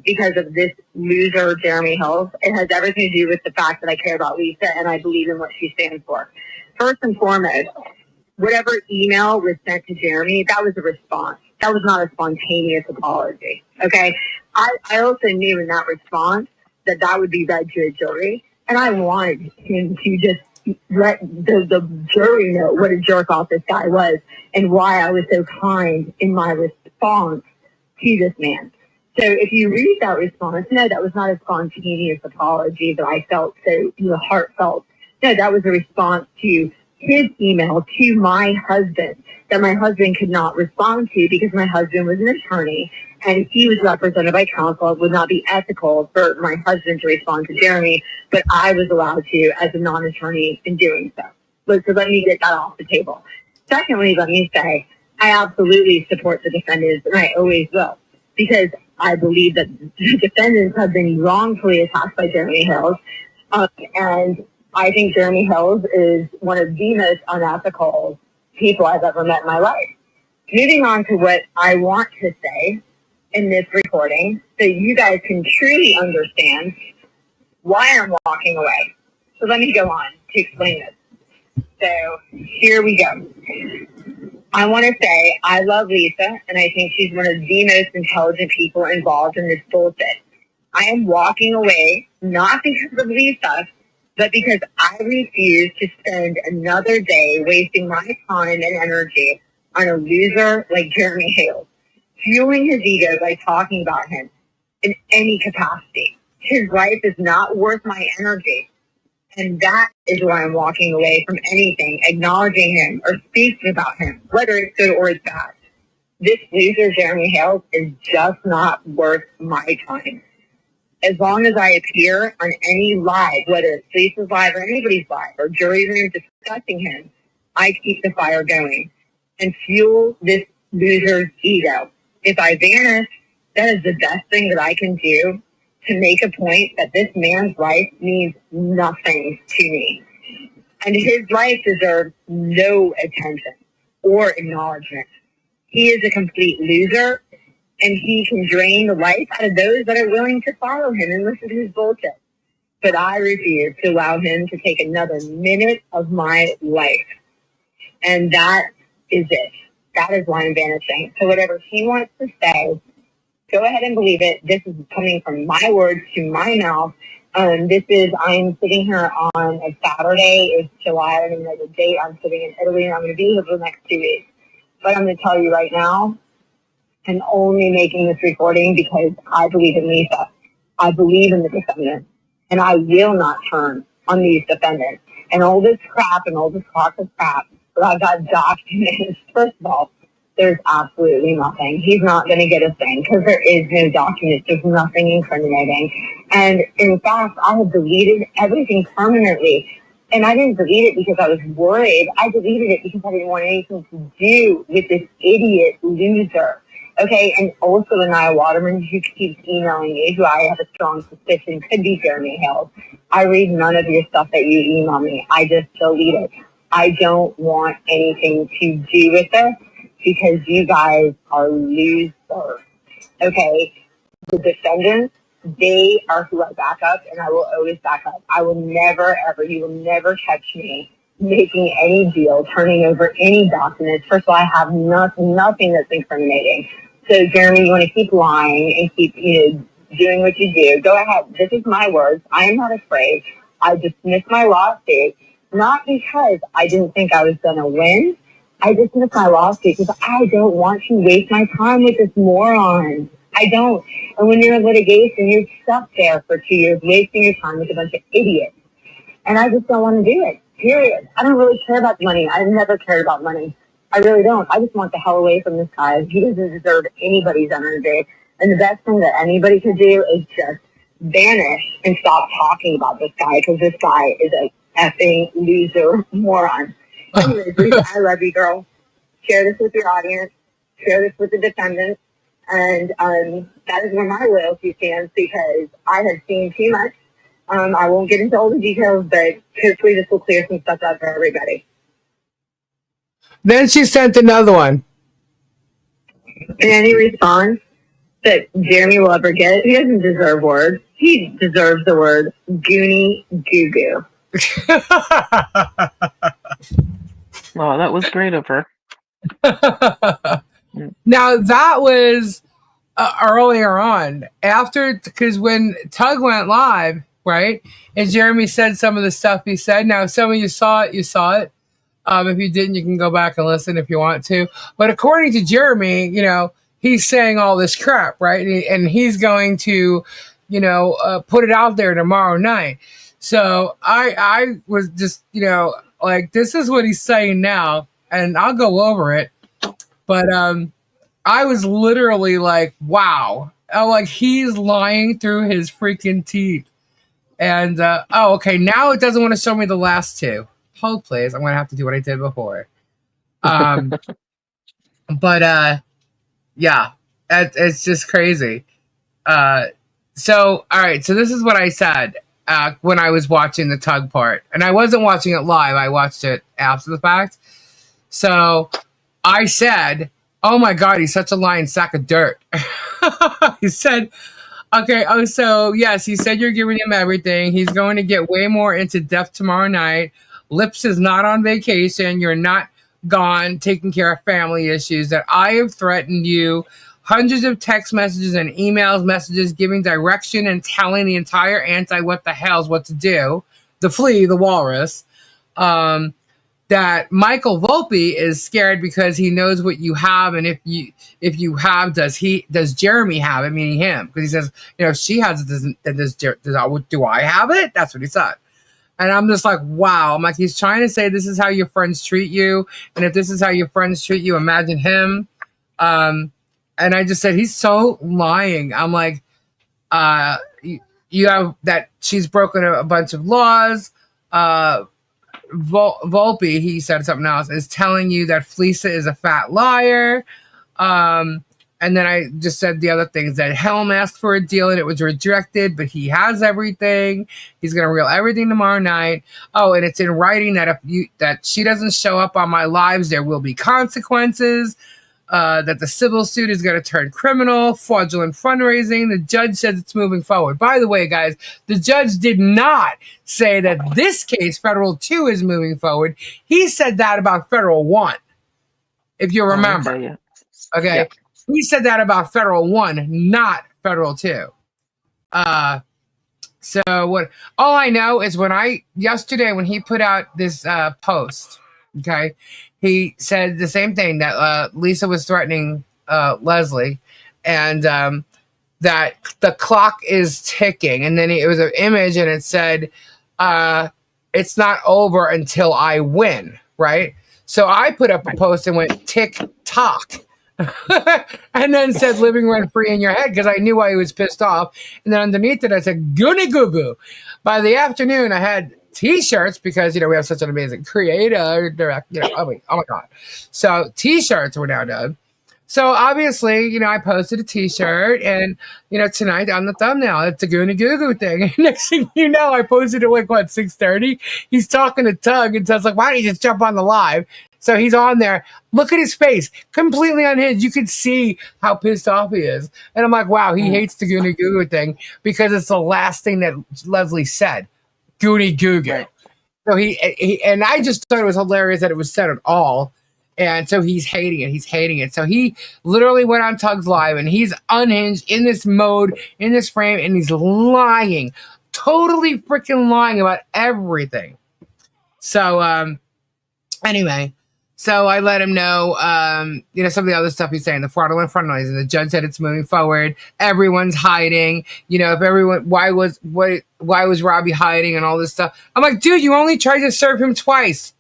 because of this loser, Jeremy Hales. It has everything to do with the fact that I care about Lisa and I believe in what she stands for. First and foremost, whatever email was sent to Jeremy, that was a response. That was not a spontaneous apology. Okay. I also knew in that response that would be read to a jury. And I wanted him to just let the jury know what a jerk off this guy was and why I was so kind in my response to this man. So if you read that response, no, that was not a spontaneous apology that I felt so heartfelt. No, that was a response to his email to my husband that my husband could not respond to because my husband was an attorney and he was represented by counsel. It would not be ethical for my husband to respond to Jeremy, but I was allowed to as a non-attorney in doing so. So let me get that off the table. Secondly, let me say, I absolutely support the defendants and I always will because I believe that the defendants have been wrongfully attacked by Jeremy Hales. And I think Jeremy Hales is one of the most unethical people I've ever met in my life. Moving on to what I want to say in this recording, so you guys can truly understand why I'm walking away. So let me go on to explain this. So here we go. I want to say I love Lisa, and I think she's one of the most intelligent people involved in this bullshit. I am walking away not because of Lisa, but because I refuse to spend another day wasting my time and energy on a loser like Jeremy Hales, fueling his ego by talking about him in any capacity. His life is not worth my energy. And that is why I'm walking away from anything, acknowledging him or speaking about him, whether it's good or it's bad. This loser, Jeremy Hales, is just not worth my time. As long as I appear on any live, whether it's Lisa's live or anybody's live or jury room discussing him, I keep the fire going and fuel this loser's ego. If I vanish, that is the best thing that I can do to make a point that this man's life means nothing to me. And his life deserves no attention or acknowledgement. He is a complete loser, and he can drain the life out of those that are willing to follow him and listen to his bullshit. But I refuse to allow him to take another minute of my life. And that is it. That is why I'm vanishing. So whatever he wants to say, go ahead and believe it. This is coming from my words to my mouth. I'm sitting here on a Saturday. It's July. I don't even know the date. I'm sitting in Italy, and I'm going to be here for the next 2 weeks. But I'm going to tell you right now, I'm only making this recording because I believe in Lisa. I believe in the defendants. And I will not turn on these defendants. And all this crap and all this talk of crap, but I've got documents. First of all, there's absolutely nothing. He's not going to get a thing because there is no documents. There's nothing incriminating. And in fact, I have deleted everything permanently. And I didn't delete it because I was worried. I deleted it because I didn't want anything to do with this idiot loser. Okay, and also Anaya Waterman, who keeps emailing me, who I have a strong suspicion could be Jeremy Hales. I read none of your stuff that you email me. I just delete it. I don't want anything to do with this because you guys are losers. Okay, the defendants, they are who I back up, and I will always back up. I will never, ever, you will never catch me making any deal, turning over any documents. First of all, I have nothing that's incriminating. So, Jeremy, you want to keep lying and keep, doing what you do, go ahead. This is my words. I am not afraid. I dismissed my lawsuit, not because I didn't think I was going to win. I dismissed my lawsuit because I don't want to waste my time with this moron. I don't. And when you're in litigation, you're stuck there for 2 years, wasting your time with a bunch of idiots. And I just don't want to do it, period. I don't really care about money. I've never cared about money. I really don't. I just want the hell away from this guy. He doesn't deserve anybody's energy. And the best thing that anybody could do is just vanish and stop talking about this guy, because this guy is a effing loser moron. Anyways, Lisa, I love you, girl. Share this with your audience. Share this with the defendants. And that is where my loyalty stands, because I have seen too much. I won't get into all the details, but hopefully this will clear some stuff out for everybody. Then she sent another one. And any response that Jeremy will ever get, he doesn't deserve words. He deserves the word Goonie goo goo. Oh, that was great of her. Now, that was earlier on, because when Tug went live, right, and Jeremy said some of the stuff he said. Now, if some of you saw it, you saw it. If you didn't, you can go back and listen if you want to. But according to Jeremy, he's saying all this crap, right? And he's going to, put it out there tomorrow night. So I was just, this is what he's saying now, and I'll go over it. But I was literally like, wow. He's lying through his freaking teeth. And, okay, now it doesn't want to show me the last two. Hold, please. I'm going to have to do what I did before. But, yeah, it's just crazy. So, all right, so this is what I said when I was watching the Tug part. And I wasn't watching it live. I watched it after the fact. So I said, oh, my God, he's such a lying sack of dirt. He said... Okay, so yes, he said you're giving him everything. He's going to get way more into depth tomorrow night. Lips is not on vacation. You're not gone taking care of family issues. That I have threatened you. Hundreds of text messages and messages giving direction and telling the entire anti what the hell's what to do. The flea, the walrus. That Michael Volpe is scared because he knows what you have, and if you have, does Jeremy have it? Meaning him, because he says, if she has it, do I have it? That's what he said, and I'm just like, wow. I'm like, he's trying to say this is how your friends treat you, and if this is how your friends treat you, imagine him. And I just said he's so lying. I'm like, you have that she's broken a bunch of laws. Volpe, he said something else, is telling you that Fleesa is a fat liar. And then I just said the other things, that Helm asked for a deal and it was rejected, but he has everything. He's going to reel everything tomorrow night. Oh, and it's in writing that that she doesn't show up on my lives, there will be consequences. That the civil suit is going to turn criminal, fraudulent fundraising. The judge says it's moving forward. By the way, guys, the judge did not say that this case, Federal 2, is moving forward. He said that about Federal 1, if you remember. Okay? Yeah. He said that about Federal 1, not Federal 2. So what? All I know is yesterday when he put out this post, okay, he said the same thing, that Lisa was threatening Leslie, and that the clock is ticking. And then it was an image, and it said, "It's not over until I win." Right? So I put up a post and went tick tock, and then said "living rent free in your head," because I knew why he was pissed off. And then underneath it, I said "Goonie goo goo." By the afternoon, I had t-shirts because, we have such an amazing creator, direct, oh my God. So t-shirts were now done. So obviously, I posted a t-shirt and, tonight on the thumbnail, it's a Goonie Goo Goo thing. And next thing you know, I posted it like, 6:30? He's talking to Tug and Tug's like, why don't you just jump on the live? So he's on there. Look at his face, completely unhinged. You can see how pissed off he is. And I'm like, wow, he hates the Goonie Goo Goo thing because it's the last thing that Leslie said, Goonie Goo Goo. Right. So he and I just thought it was hilarious that it was said at all. And so he's hating it. He's hating it. So he literally went on Tug's live and he's unhinged in this mode, in this frame, and he's lying, totally freaking lying about everything. So, anyway, so I let him know, some of the other stuff he's saying, the fraudulent fundraising. The judge said it's moving forward. Everyone's hiding. If everyone, why was Robbie hiding and all this stuff? I'm like, dude, you only tried to serve him twice.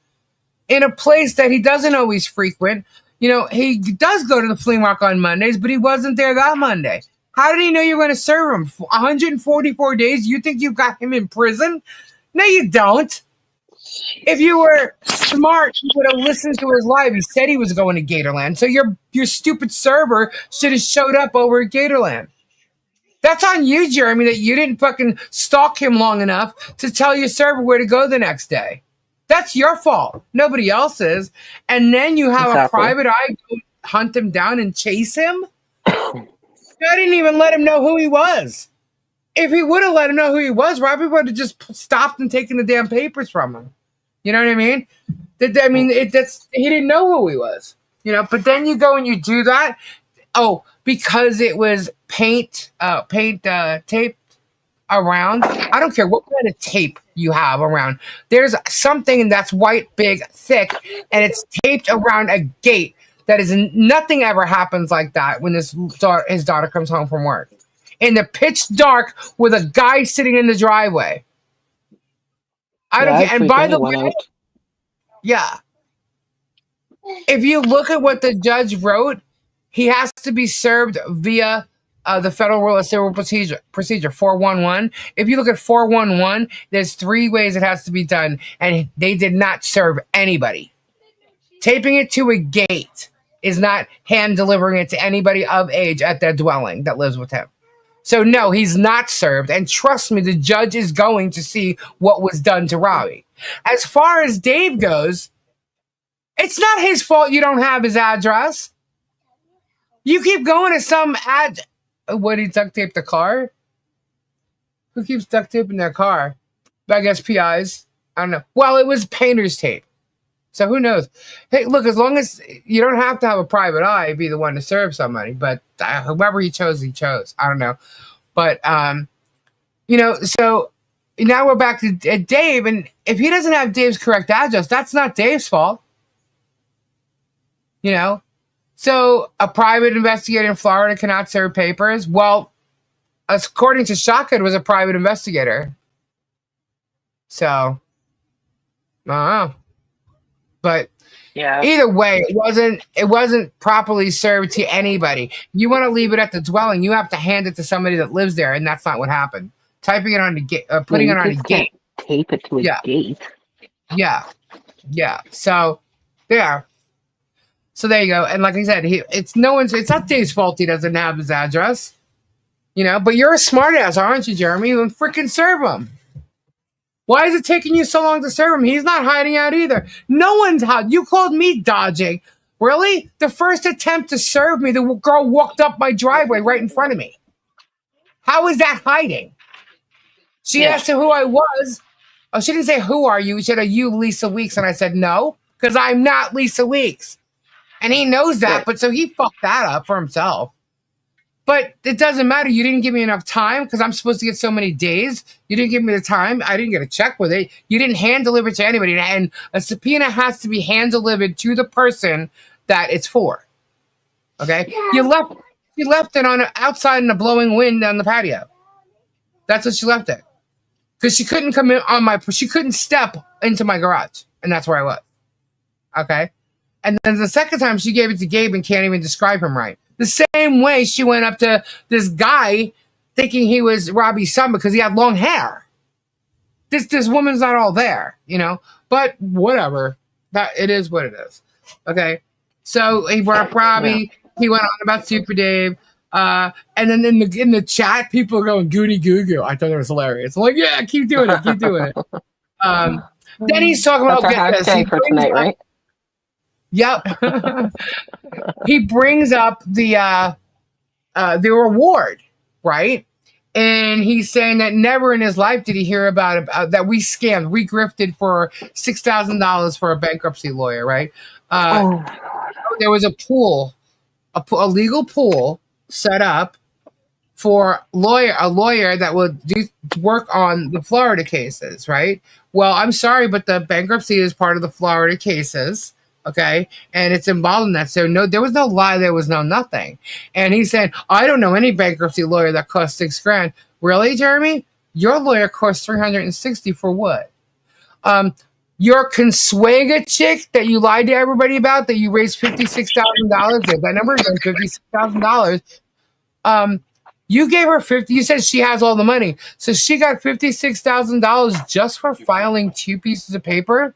In a place that he doesn't always frequent. He does go to the flea market on Mondays, but he wasn't there that Monday. How did he know you were going to serve him? 144 days? You think you got him in prison? No, you don't. If you were smart, you would have listened to his live. He said he was going to Gatorland. So your stupid server should have showed up over at Gatorland. That's on you, Jeremy, that you didn't fucking stalk him long enough to tell your server where to go the next day. That's your fault. Nobody else's. And then you have a private eye go hunt him down and chase him? I didn't even let him know who he was. If he would have let him know who he was, Robbie would have just stopped and taken the damn papers from him. You know what I mean? He didn't know who he was. But then you go and you do that. Oh, because it was paint tape around. I don't care what kind of tape you have around. There's something that's white, big, thick, and it's taped around a gate. That is nothing ever happens like that when his daughter comes home from work. In the pitch dark with a guy sitting in the driveway. I don't care. And by the way, yeah. If you look at what the judge wrote, he has to be served via the Federal Rule of Civil Procedure 411. If you look at 411, there's 3 ways it has to be done, and they did not serve anybody. Taping it to a gate is not hand delivering it to anybody of age at their dwelling that lives with him. So no, he's not served, and trust me, the judge is going to see what was done to Robbie. As far as Dave goes, it's not his fault you don't have his address. You keep going to some What, he duct taped the car? Who keeps duct taping their car? I guess PIs. I don't know. Well, it was painter's tape. So who knows? Hey, look, as long as you don't have to have a private eye, be the one to serve somebody. But whoever he chose, he chose. I don't know. But, so now we're back to Dave. And if he doesn't have Dave's correct address, that's not Dave's fault. So a private investigator in Florida cannot serve papers. Well, according to Shaka, it was a private investigator. So, I don't know. But yeah. Either way, it wasn't properly served to anybody. You want to leave it at the dwelling, you have to hand it to somebody that lives there, and that's not what happened. Typing it on the gate, putting it on a gate. Tape it to a gate. Yeah. So, yeah. So there you go. And like I said, it's not Dave's fault he doesn't have his address. But you're a smartass, aren't you, Jeremy? Then freaking serve him. Why is it taking you so long to serve him? He's not hiding out either. No one's hiding. You called me dodging. Really? The first attempt to serve me, the girl walked up my driveway right in front of me. How is that hiding? She asked her who I was. Oh, she didn't say, who are you? She said, are you Lisa Weeks? And I said, no, because I'm not Lisa Weeks. And he knows that, but so he fucked that up for himself. But it doesn't matter. You didn't give me enough time because I'm supposed to get so many days. You didn't give me the time. I didn't get a check with it. You didn't hand deliver it to anybody. And a subpoena has to be hand delivered to the person that it's for. Okay? Yeah. You left it outside in the blowing wind on the patio. That's what she left it. Because she couldn't come in she couldn't step into my garage. And that's where I was. Okay? And then the second time she gave it to Gabe and can't even describe him right. The same way she went up to this guy thinking he was Robbie's son because he had long hair. this woman's not all there, you know. But whatever, that it is what it is. Okay, so he brought up Robbie. He went on about Super Dave. And then in the chat, people are going Goonie Goo Goo. I thought it was hilarious. I'm like, yeah, keep doing it, keep doing it. Then he's talking about hashtag for tonight, right? Yep. He brings up the reward, right? And he's saying that never in his life did he hear about that we scammed, we grifted for $6,000 for a bankruptcy lawyer, right? There was a pool, a legal pool set up for a lawyer that would do work on the Florida cases, right? Well, I'm sorry, but the bankruptcy is part of the Florida cases, okay? And it's involved in that. So no, there was no lie, there was no nothing. And he said, I don't know any bankruptcy lawyer that costs $6,000. Really, Jeremy? Your lawyer costs $360 for what? Your Consuega chick that you lied to everybody about, that you raised $56,000, that number is $56,000. You gave her $50,000. You said she has all the money, so she got $56,000 just for filing 2 pieces of paper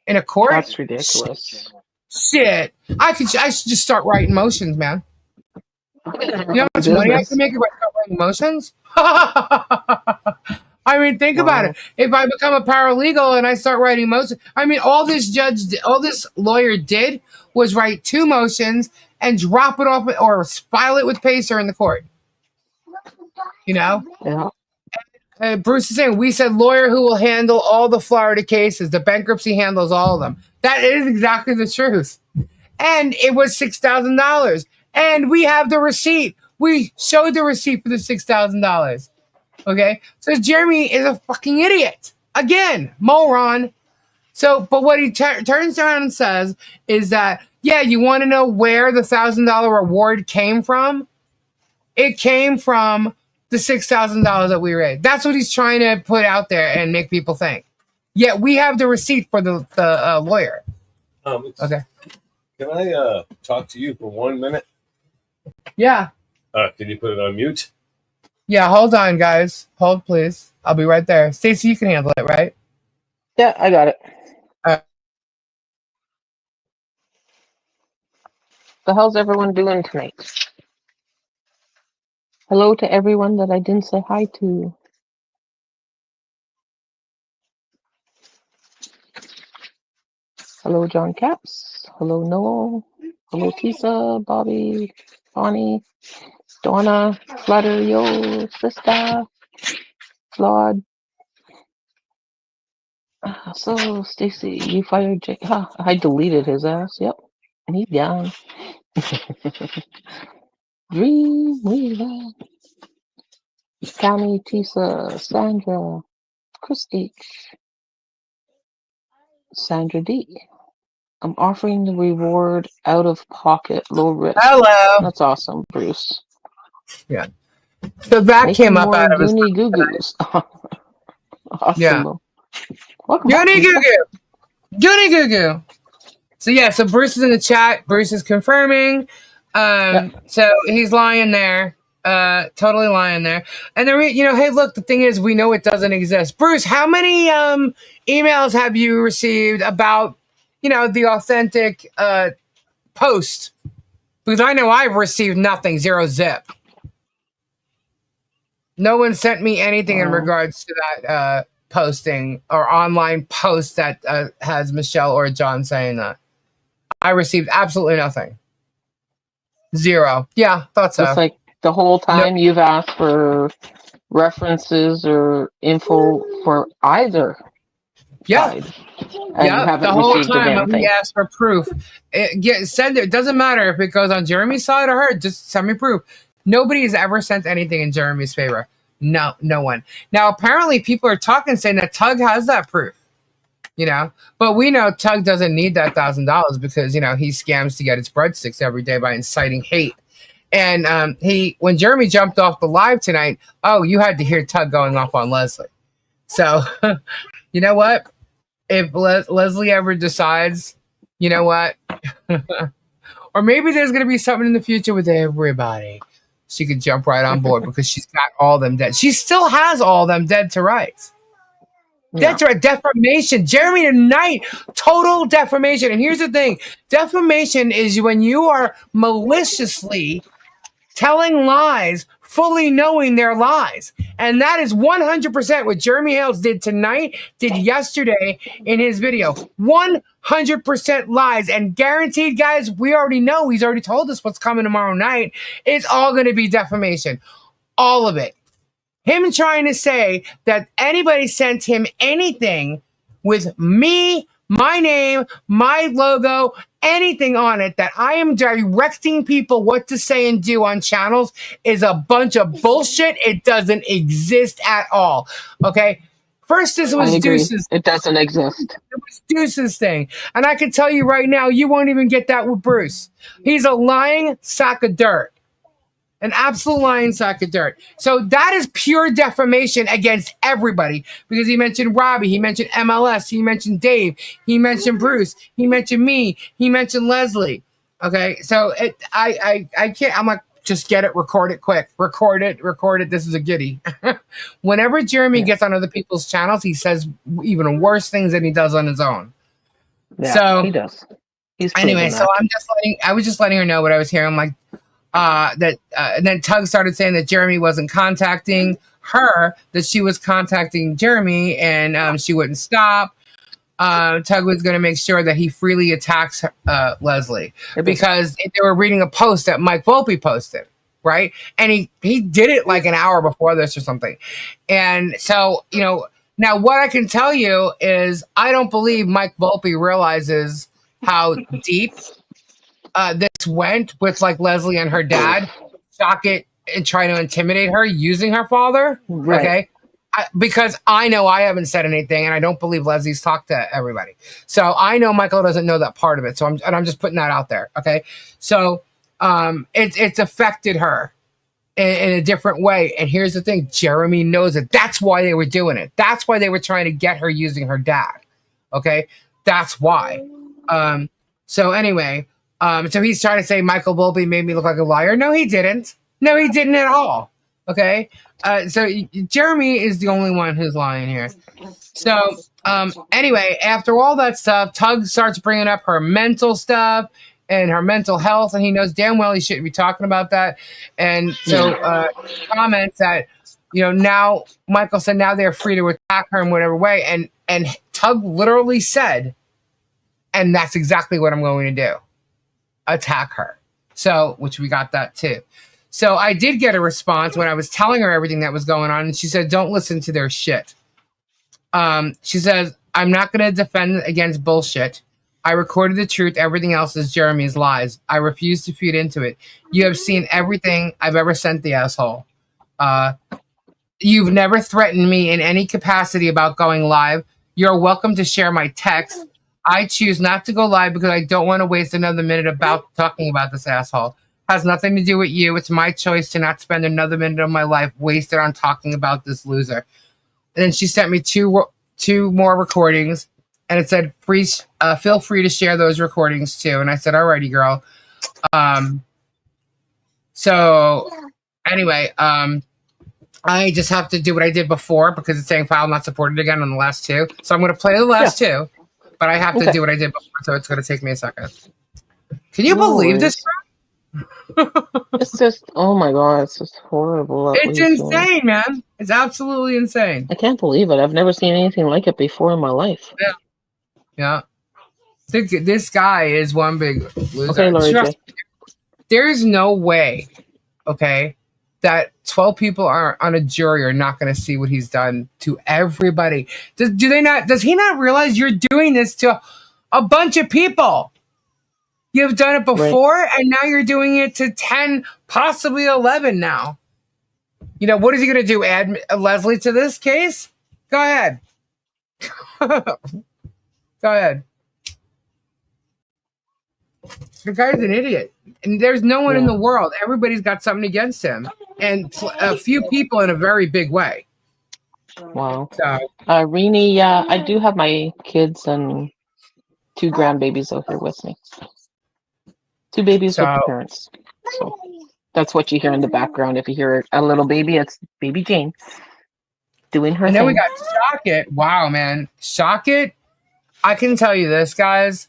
in a court. That's ridiculous. Shit, I should just start writing motions, man. You know how much money I can make if I start writing motions? I mean, think about it. If I become a paralegal and I start writing motions, I mean, all this lawyer did was write 2 motions and drop it off or file it with Pacer in the court. You know? Yeah. Bruce is saying, we said lawyer who will handle all the Florida cases. The bankruptcy handles all of them. That is exactly the truth. And it was $6,000. And we have the receipt. We showed the receipt for the $6,000. Okay? So Jeremy is a fucking idiot. Again, moron. So, but what he turns around and says is that, yeah, you want to know where the $1,000 reward came from? It came from the $6,000 that we raised. That's what he's trying to put out there and make people think. Yet we have the receipt for the lawyer. Okay. Can I talk to you for 1 minute? Yeah. Can you put it on mute? Yeah, hold on, guys. Hold, please. I'll be right there. Stacey, you can handle it, right? Yeah, I got it. The hell's everyone doing tonight? Hello to everyone that I didn't say hi to. Hello, John Caps. Hello, Noel. Hello, Tisa, Bobby, Bonnie, Donna, Flutter, Yo, Sister, Claude. So, Stacy, you fired Jake. Huh, I deleted his ass. Yep. And he's down. Dreamweaver. Tammy, Tisa, Sandra, Chris H. Sandra D. I'm offering the reward out of pocket, low risk. Hello. That's awesome, Bruce. Yeah. So that came up out of his Goonie Goo Goos. Awesome. Yeah. Goonie Goo Goo. Goonie Goo Goo. So yeah, so Bruce is in the chat. Bruce is confirming. So he's lying there. Totally lying there. And then hey, look, the thing is, we know it doesn't exist. Bruce, how many emails have you received about the authentic post? Because I know I've received nothing, 0 zip. No one sent me anything in regards to that posting or online post that has Michelle or John saying that. I received absolutely nothing. 0. Yeah, thought so. It's like the whole time you've asked for references or info for either side. Yeah, the whole time we asked for proof. Send it. Doesn't matter if it goes on Jeremy's side or her. Just send me proof. Nobody has ever sent anything in Jeremy's favor. No one. Now, apparently, people are talking, saying that Tug has that proof. But we know Tug doesn't need that $1,000 because he scams to get his breadsticks every day by inciting hate. And when Jeremy jumped off the live tonight, you had to hear Tug going off on Leslie. So, you know what? If Leslie ever decides, you know what? Or maybe there's going to be something in the future with everybody. She could jump right on board because she's got all them dead. She still has all them dead to rights. That's right, defamation. Jeremy tonight, total defamation. And here's the thing: defamation is when you are maliciously telling lies, fully knowing they're lies. And that is 100% what Jeremy Hales did tonight, did yesterday in his video. 100% lies. And guaranteed, guys, we already know, he's already told us what's coming tomorrow night. It's all going to be defamation. All of it. Him trying to say that anybody sent him anything with me, my name, my logo, anything on it, that I am directing people what to say and do on channels is a bunch of bullshit. It doesn't exist at all. Okay? First, this was Deuce's. It doesn't exist. It was Deuce's thing. And I can tell you right now, you won't even get that with Bruce. He's a lying sack of dirt. An absolute lying sack of dirt. So that is pure defamation against everybody, because he mentioned Robbie, he mentioned MLS, he mentioned Dave, he mentioned Bruce, he mentioned me, he mentioned Leslie. Okay, so I can't. I'm like, just get it, record it quick, record it. This is a goodie. Whenever Jeremy gets on other people's channels, he says even worse things than he does on his own. Yeah, so he does. He's anyway. So I was just letting her know what I was hearing. I'm like. And then Tug started saying that Jeremy wasn't contacting her, that she was contacting Jeremy, and she wouldn't stop. Tug was going to make sure that he freely attacks Leslie, because they were reading a post that Mike Volpe posted, right? And he did it like an hour before this or something. And so, now what I can tell you is I don't believe Mike Volpe realizes how deep this went with like Leslie and her dad, shock it and try to intimidate her using her father. Right. Okay. Because I know I haven't said anything, and I don't believe Leslie's talked to everybody. So I know Michael doesn't know that part of it. So I'm just putting that out there. Okay. So it's affected her in a different way. And here's the thing: Jeremy knows it. That's why they were doing it. That's why they were trying to get her using her dad. Okay. That's why. So anyway. So he's trying to say Michael Volpe made me look like a liar. No, he didn't. No, he didn't at all. Okay. So Jeremy is the only one who's lying here. So anyway, after all that stuff, Tug starts bringing up her mental stuff and her mental health, and he knows damn well he shouldn't be talking about that. And so comments that, now Michael said now they're free to attack her in whatever way. And Tug literally said, and that's exactly what I'm going to do. Attack her. So, which we got that too. So I did get a response when I was telling her everything that was going on, and she said, don't listen to their shit. She says, I'm not going to defend against bullshit. I recorded the truth. Everything else is Jeremy's lies. I refuse to feed into it. You have seen everything I've ever sent the asshole. You've never threatened me in any capacity about going live. You're welcome to share my text. I choose not to go live because I don't want to waste another minute about talking about this asshole. Has nothing to do with you. It's my choice to not spend another minute of my life wasted on talking about this loser. And then she sent me two more recordings, and it said, feel free to share those recordings too. And I said, alrighty, girl. So anyway, I just have to do what I did before because it's saying file not supported again on the last two. So I'm going to play the last two. But I have to do what I did before, so it's going to take me a second. Can you believe this? It's just, oh my God, it's just horrible. It's insane, man. It's absolutely insane. I can't believe it. I've never seen anything like it before in my life. Yeah. This guy is one big loser. Okay, Lori, there's no way, okay, that 12 people are on a jury are not going to see what he's done to everybody. Does he not realize you're doing this to a bunch of people? You've done it before, and now you're doing it to 10, possibly 11 now. What is he going to do? Add Leslie to this case? Go ahead. Go ahead. The guy's an idiot. And there's no one in the world. Everybody's got something against him. And a few people in a very big way. Wow. So, Rini, I do have my kids and 2 grandbabies out here with me. 2 babies with the parents. So that's what you hear in the background. If you hear a little baby, it's baby Jane. Doing her And then we thing. got Shock It. Wow, man. Shock It. I can tell you this, guys.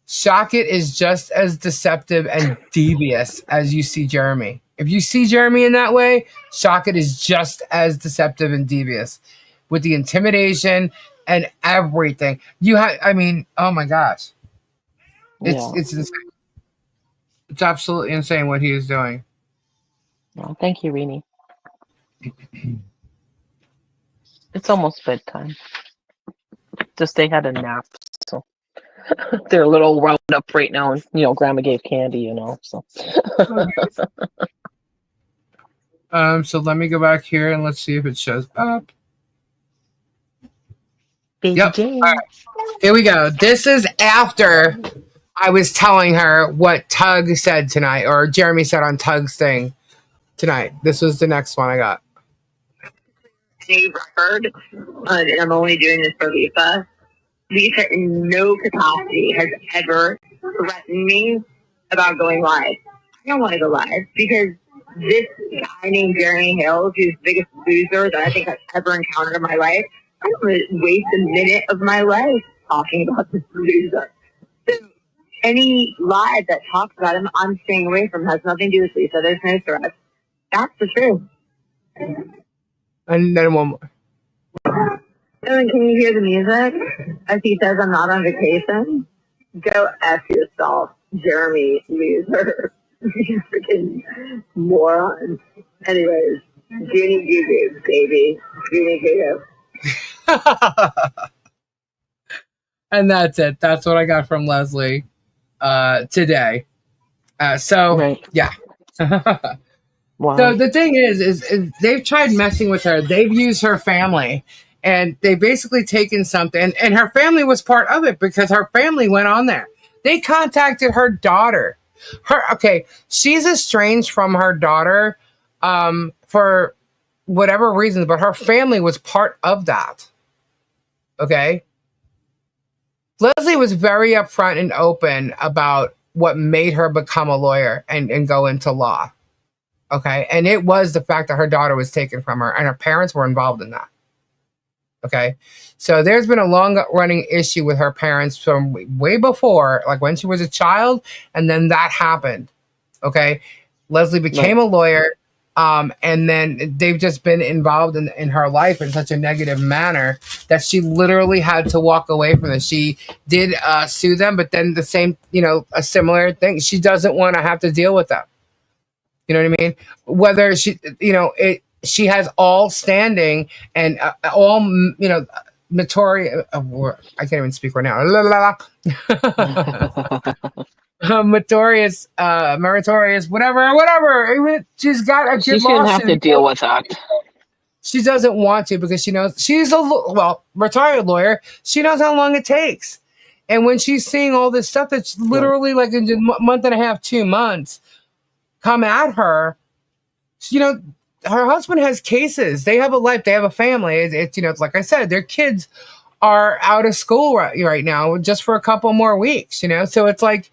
Shock It is just as deceptive and devious as you see Jeremy. If you see Jeremy in that way, Shock It is just as deceptive and devious with the intimidation and everything. I mean, oh my gosh. It's insane. It's absolutely insane what he is doing. Oh, thank you, Rini. It's almost bedtime. Just they had a nap, so they're a little wound up right now. And Grandma gave candy, so. So let me go back here and let's see if it shows up. Baby yep. Jane. All right. Here we go. This is after I was telling her what Tug said tonight, or Jeremy said on Tug's thing tonight. This was the next one I got. Record, and I'm only doing this for Lisa. Lisa, in no capacity, has ever threatened me about going live. I don't want to go live because this guy named Jeremy Hales, who's the biggest loser that I think I've ever encountered in my life, I don't want to waste a minute of my life talking about this loser. So any live that talks about him, I'm staying away from. Has nothing to do with Lisa. There's no threat. That's the truth. And then one more. And can you hear the music? As he says, I'm not on vacation. Go F yourself, Jeremy loser. You freaking moron. Anyways, Goonie goo baby. Goonie goo. And that's it. That's what I got from Leslie today. Yeah. Wow. So the thing is they've tried messing with her. They've used her family, and they basically taken something, and her family was part of it because her family went on there. They contacted her daughter. She's estranged from her daughter for whatever reasons, but her family was part of that. Okay. Leslie was very upfront and open about what made her become a lawyer and go into law. Okay. And it was the fact that her daughter was taken from her and her parents were involved in that. Okay. So there's been a long running issue with her parents from way before, like when she was a child. And then that happened. Okay. Leslie became a lawyer. And then they've just been involved in her life in such a negative manner that she literally had to walk away from this. She did sue them, but then the same, a similar thing. She doesn't want to have to deal with them. You know what I mean? Whether she, she has all standing and all, notorious. I can't even speak right now. Meritorious, whatever. She's got a good She shouldn't have to deal with that. She doesn't want to because she knows she's a retired lawyer. She knows how long it takes. And when she's seeing all this stuff that's literally like in a month and a half, 2 months, come at her, her husband has cases. They have a life. They have a family. It's like I said, their kids are out of school right now just for a couple more weeks, So it's like,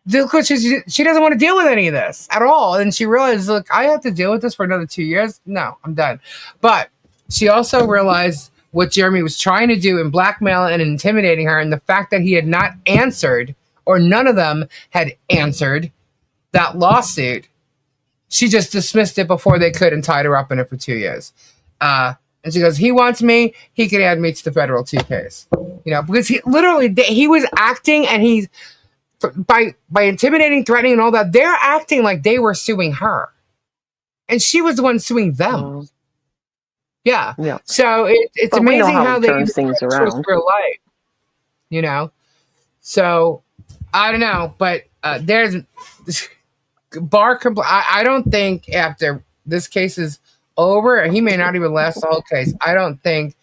because she doesn't want to deal with any of this at all. And she realized, look, I have to deal with this for another 2 years. No, I'm done. But she also realized what Jeremy was trying to do in blackmailing and intimidating her, and the fact that he had not answered, or none of them had answered that lawsuit. She just dismissed it before they could and tied her up in it for 2 years. And she goes, he wants me, he can add me to the federal 2 case. Because he was acting, and he's, by intimidating, threatening, and all that, they're acting like they were suing her. And she was the one suing them. Yeah. So it's amazing how they turn things around. Real life. So I don't know, but there's I don't think after this case is over, he may not even last the whole case. I don't think.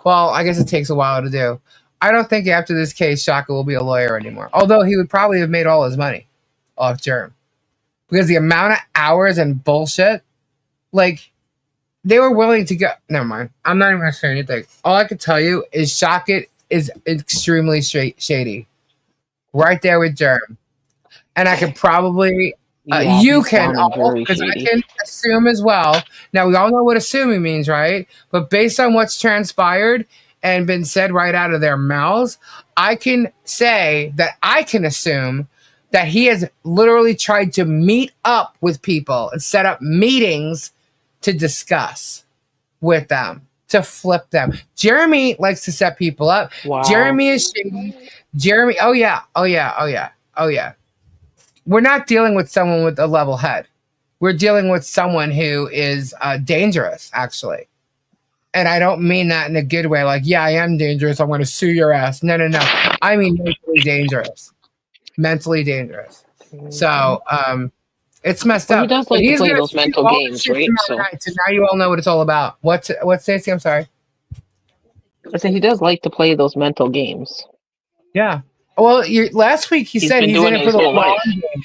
Well, I guess it takes a while to do. I don't think after this case, Shaka will be a lawyer anymore. Although he would probably have made all his money off Jerm. Because the amount of hours and bullshit, like, they were willing to go. Never mind. I'm not even going to say anything. All I can tell you is Shaka is extremely shady. Right there with Jerm. And I could probably Yeah, You he's can sounding all, very because I shady. can assume as well. Now, we all know what assuming means, right? But based on what's transpired and been said right out of their mouths, I can say that I can assume that he has literally tried to meet up with people and set up meetings to discuss with them, to flip them. Jeremy likes to set people up. Wow. Jeremy is shady. Jeremy, oh yeah, oh yeah, oh yeah, oh yeah. We're not dealing with someone with a level head. We're dealing with someone who is dangerous, actually. And I don't mean that in a good way. Like, yeah, I am dangerous. I'm going to sue your ass. No, no, no. I mean mentally dangerous. Mentally dangerous. So it's messed Well, he up. does But like to he's play going to those see mental all the games, shit right? tomorrow night. So now you all know what it's all about. What's Stacey? I'm sorry. I said he does like to play those mental games. Yeah. Well, last week he said been he's doing in it it for his the whole long life. game.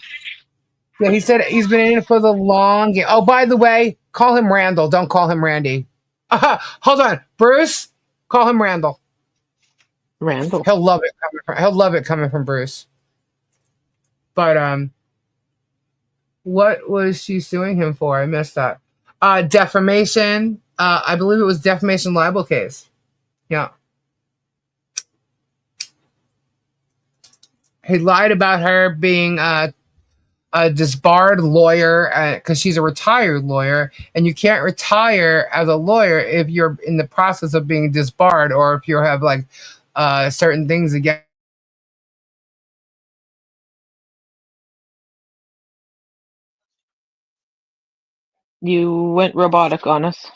Yeah, he said he's been in it for the long game. Oh, by the way, call him Randall. Don't call him Randy. Hold on, Bruce. Call him Randall. Randall. He'll love it coming from Bruce. But what was she suing him for? I missed that. Defamation. I believe it was defamation libel case. Yeah. He lied about her being a disbarred lawyer because she's a retired lawyer, and you can't retire as a lawyer if you're in the process of being disbarred or if you have like certain things against. You went robotic on us.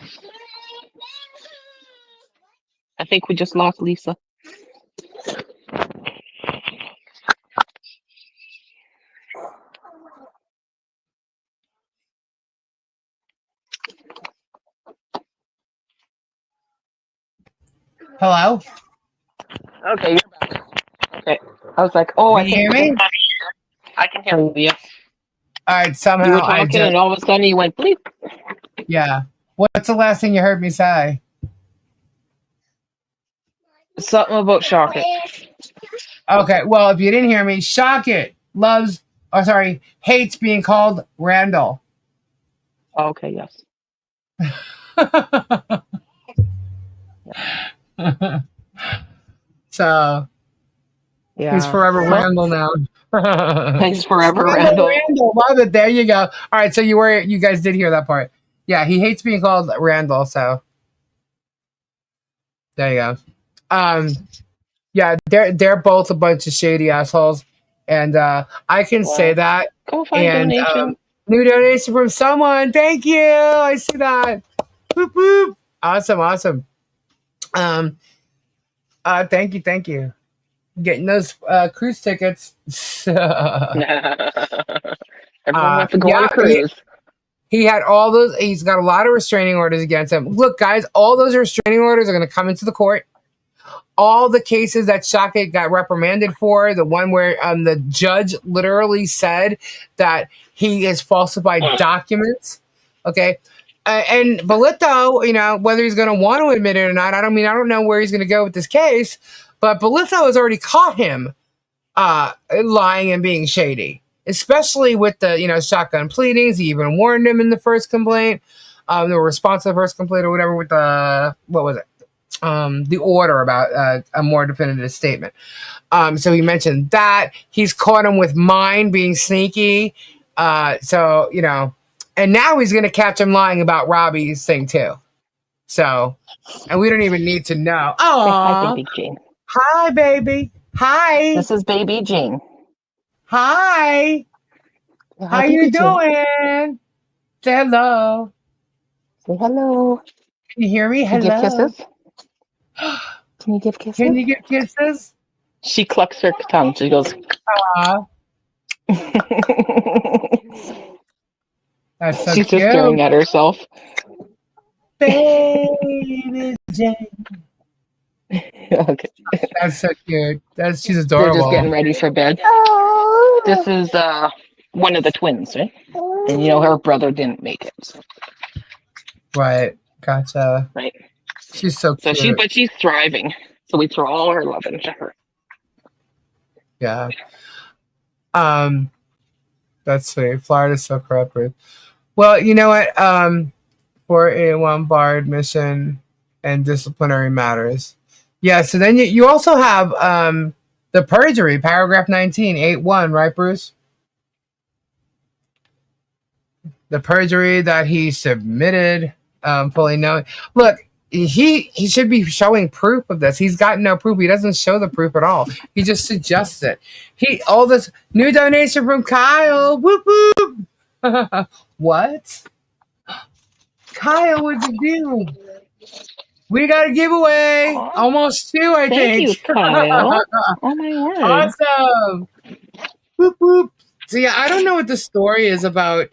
I think we just lost Lisa. Hello? Okay, you're back. Okay. I was like, oh, Can you hear me? I can hear you. Yeah. All right, You somehow were I talking, just, and all of a sudden you went bleep. yeah. What's the last thing you heard me say? Something about shocking. Okay, well, if you didn't hear me, Shockit hates being called Randall. Okay, yes. So Yeah. he's forever Randall now. He's forever Randall. Randall, love it. There you go. All right, so you guys did hear that part. Yeah, he hates being called Randall, so there you go. Yeah, they're both a bunch of shady assholes, and I can say that. Go find And donation. new donation from someone. Thank you. I see that. Boop boop. Awesome. Thank you. Getting those cruise tickets. Everyone wants to go on a cruise. He had all those. He's got a lot of restraining orders against him. Look, guys, all those restraining orders are going to come into the court. All the cases that Shockit got reprimanded for, the one where the judge literally said that he has falsified documents. Okay. And Bolito, whether he's going to want to admit it or not, I don't know where he's going to go with this case, but Bolito has already caught him lying and being shady, especially with the, shotgun pleadings. He even warned him in the first complaint, the response to the first complaint or whatever with what was it? The order about a more definitive statement. So he mentioned that he's caught him with mine being sneaky. And now he's going to catch him lying about Robbie's thing too. So, and we don't even need to know. Oh, hi, baby Jean. Hi, baby. Hi. This is baby Jean. Hi. How you doing? Say hello. Say hello. Can you hear me? Can you give kisses? Can you give kisses? Can you give kisses? She clucks her tongue. She goes, Aw. That's so she's cute. just staring at herself. Baby Jane. Okay. That's so cute. She's adorable. They're just getting ready for bed. This is one of the twins, right? And her brother didn't make it. So. Right. Gotcha. Right. She's so cute. But she's thriving. So we throw all our love into her. Yeah. That's sweet. Florida's so corrupt. Well, you know what? For a one-barred mission and disciplinary matters. Yeah, so then you also have the perjury, paragraph 19, 8-1, right, Bruce? The perjury that he submitted, fully knowing. Look, he should be showing proof of this. He's got no proof. He doesn't show the proof at all. He just suggests it. All this new donation from Kyle. Whoop whoop. What? Kyle, what'd you do? We got a giveaway. Aww. Almost 2, I think. Thank you, Kyle. Oh my word. Awesome. Whoop whoop. So yeah, I don't know what the story is about.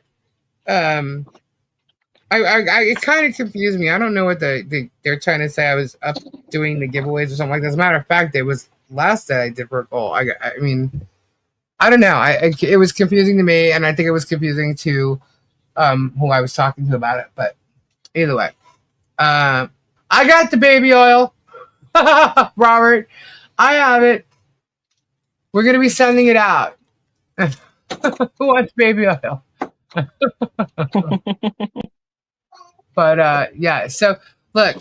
It kind of confused me. I don't know what they're trying to say. I was up doing the giveaways or something like that. As a matter of fact, it was last that I did for a goal. I mean, I don't know. It was confusing to me, and I think it was confusing to who I was talking to about it. But either way, I got the baby oil, Robert. I have it. We're gonna be sending it out. Who wants baby oil? But yeah, so look,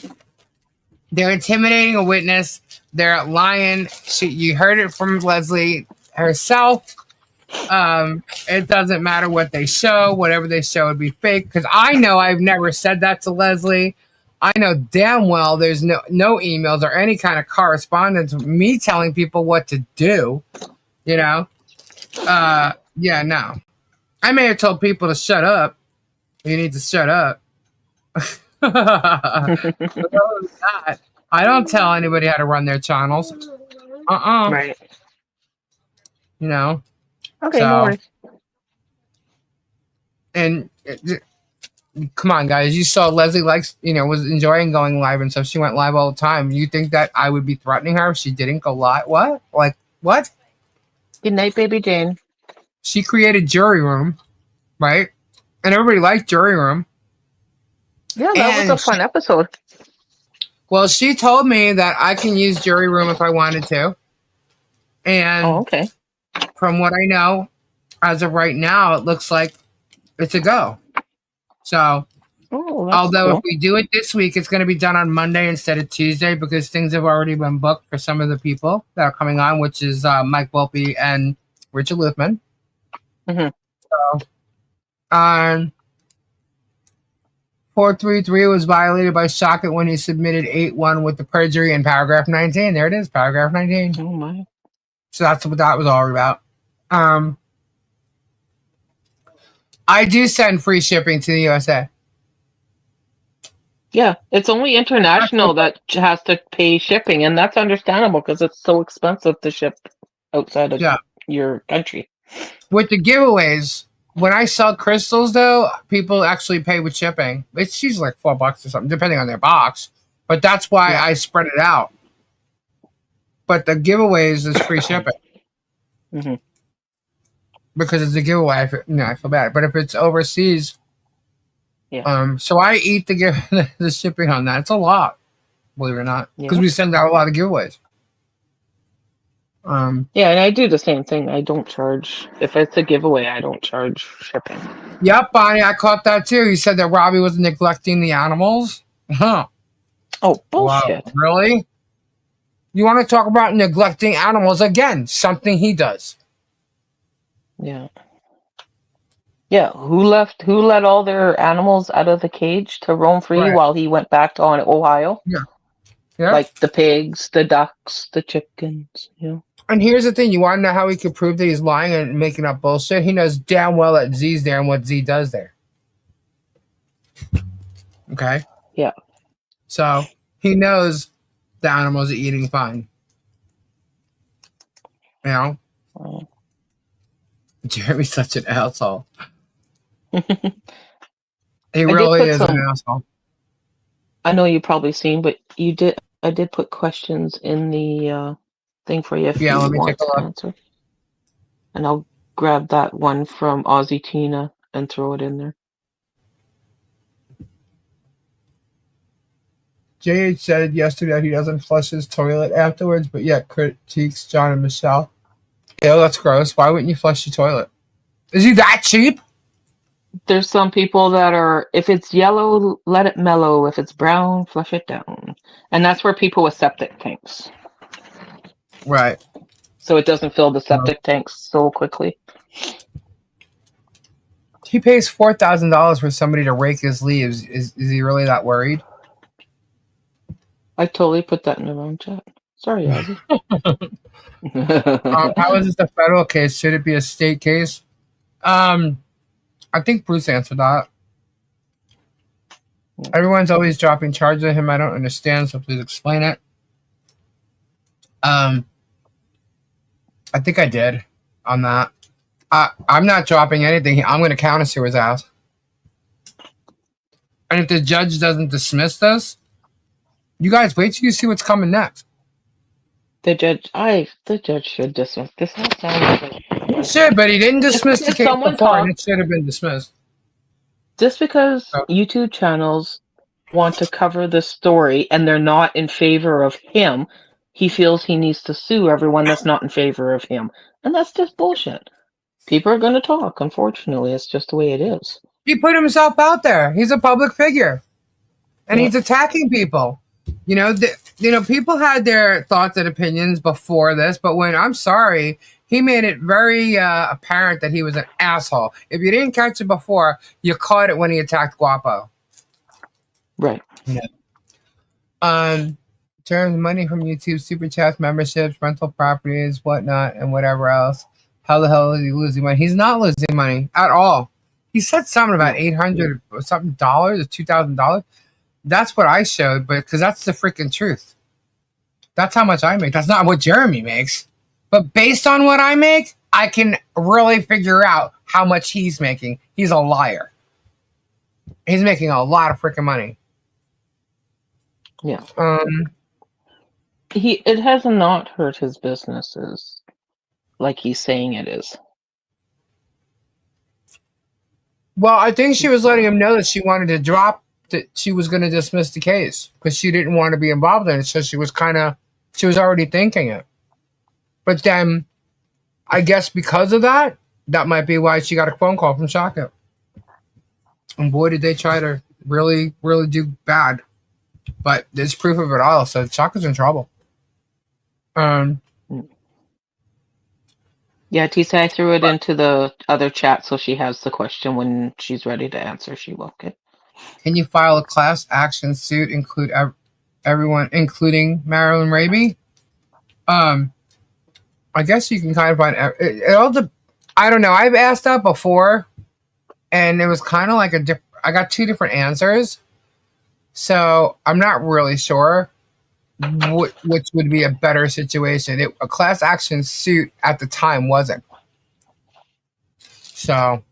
they're intimidating a witness. They're lying. You heard it from Leslie herself. It doesn't matter what they show. Whatever they show would be fake. Because I know I've never said that to Leslie. I know damn well there's no emails or any kind of correspondence with me telling people what to do. You know? Yeah, no. I may have told people to shut up. You need to shut up. I don't tell anybody how to run their channels. Right. You know? Okay, no worries. And come on, guys. You saw Leslie was enjoying going live and stuff. She went live all the time. You think that I would be threatening her if she didn't go live? What? Like, what? Good night, baby Jane. She created Jury Room, right? And everybody liked Jury Room. Yeah, that was a fun episode. Well, she told me that I can use Jury Room if I wanted to. And okay. From what I know, as of right now, it looks like it's a go. So, although cool. If we do it this week, it's going to be done on Monday instead of Tuesday because things have already been booked for some of the people that are coming on, which is Mike Volpe and Richard Luthman. Mm-hmm. So, 433 was violated by Socket when he submitted 8-1 with the perjury in paragraph 19. There it is, paragraph 19. Oh my! So that's what that was all about. I do send free shipping to the USA. Yeah, it's only international that has to pay shipping, and that's understandable because it's so expensive to ship outside of your country. With the giveaways, when I sell crystals, though, people actually pay with shipping. It's usually like $4 or something, depending on their box. But that's why I spread it out. But the giveaways is free shipping. Mm-hmm. Because it's a giveaway, I feel bad. But if it's overseas, so I eat the shipping on that. It's a lot, believe it or not, because we send out a lot of giveaways. Yeah, and I do the same thing. I don't charge if it's a giveaway. I don't charge shipping. Yep, Bonnie, I caught that too. He said that Robbie was neglecting the animals. Huh? Oh, bullshit! Wow, really? You want to talk about neglecting animals again? Something he does. Yeah. Yeah, who let all their animals out of the cage to roam free while he went back to Ohio? Yeah. Like the pigs, the ducks, the chickens, And here's the thing, you want to know how he could prove that he's lying and making up bullshit? He knows damn well that Z's there and what Z does there. Okay? Yeah. So, he knows the animals are eating fine. You know? Oh. Jeremy's such an asshole. He really is an asshole. I know you've probably seen, but I did put questions in the thing for you if you let me want take a to look. answer. And I'll grab that one from Aussie Tina and throw it in there. JH said yesterday he doesn't flush his toilet afterwards, but yet critiques John and Michelle. Ew, that's gross. Why wouldn't you flush your toilet? Is he that cheap? There's some people that are, if it's yellow, let it mellow. If it's brown, flush it down. And that's where people with septic tanks. Right. So it doesn't fill the septic tanks so quickly. He pays $4,000 for somebody to rake his leaves. Is he really that worried? I totally put that in the wrong chat. Sorry, Ozzy. How is this a federal case? Should it be a state case? I think Bruce answered that. Everyone's always dropping charges at him. I don't understand, so please explain it. I think I did on that. I'm not dropping anything. I'm going to countersue his ass. And if the judge doesn't dismiss this, you guys wait till you see what's coming next. The judge should dismiss this. Not sounds like He should, but he didn't dismiss the case before, and it should have been dismissed. Just because YouTube channels want to cover this story and they're not in favor of him, he feels he needs to sue everyone that's not in favor of him. And that's just bullshit. People are going to talk, unfortunately. It's just the way it is. He put himself out there. He's a public figure. And he's attacking people. You know, people had their thoughts and opinions before this, but I'm sorry, he made it very apparent that he was an asshole. If you didn't catch it before, you caught it when he attacked Guapo. Right. Yeah. Terms money from YouTube, super chats, memberships, rental properties, whatnot, and whatever else. How the hell is he losing money? He's not losing money at all. He said something about $800 or something dollars or $2,000. That's what I showed, but because that's the freaking truth. That's how much I make. That's not what Jeremy makes. But based on what I make, I can really figure out how much he's making. He's a liar. He's making a lot of freaking money. Yeah. It has not hurt his businesses like he's saying it is. Well, I think she was letting him know that she wanted to drop, that she was going to dismiss the case because she didn't want to be involved in it. So she was already thinking it. But then I guess because of that, that might be why she got a phone call from Shaka. And boy, did they try to really, really do bad. But there's proof of it all. So Shaka's in trouble. Yeah, Tisa, I threw it into the other chat so she has the question when she's ready to answer. She will. Okay. Can you file a class action suit, include everyone, including Marilyn Raby? I guess you can kind of find it. I don't know. I've asked that before, and it was kind of like I got two different answers, so I'm not really sure which would be a better situation. A class action suit at the time wasn't. So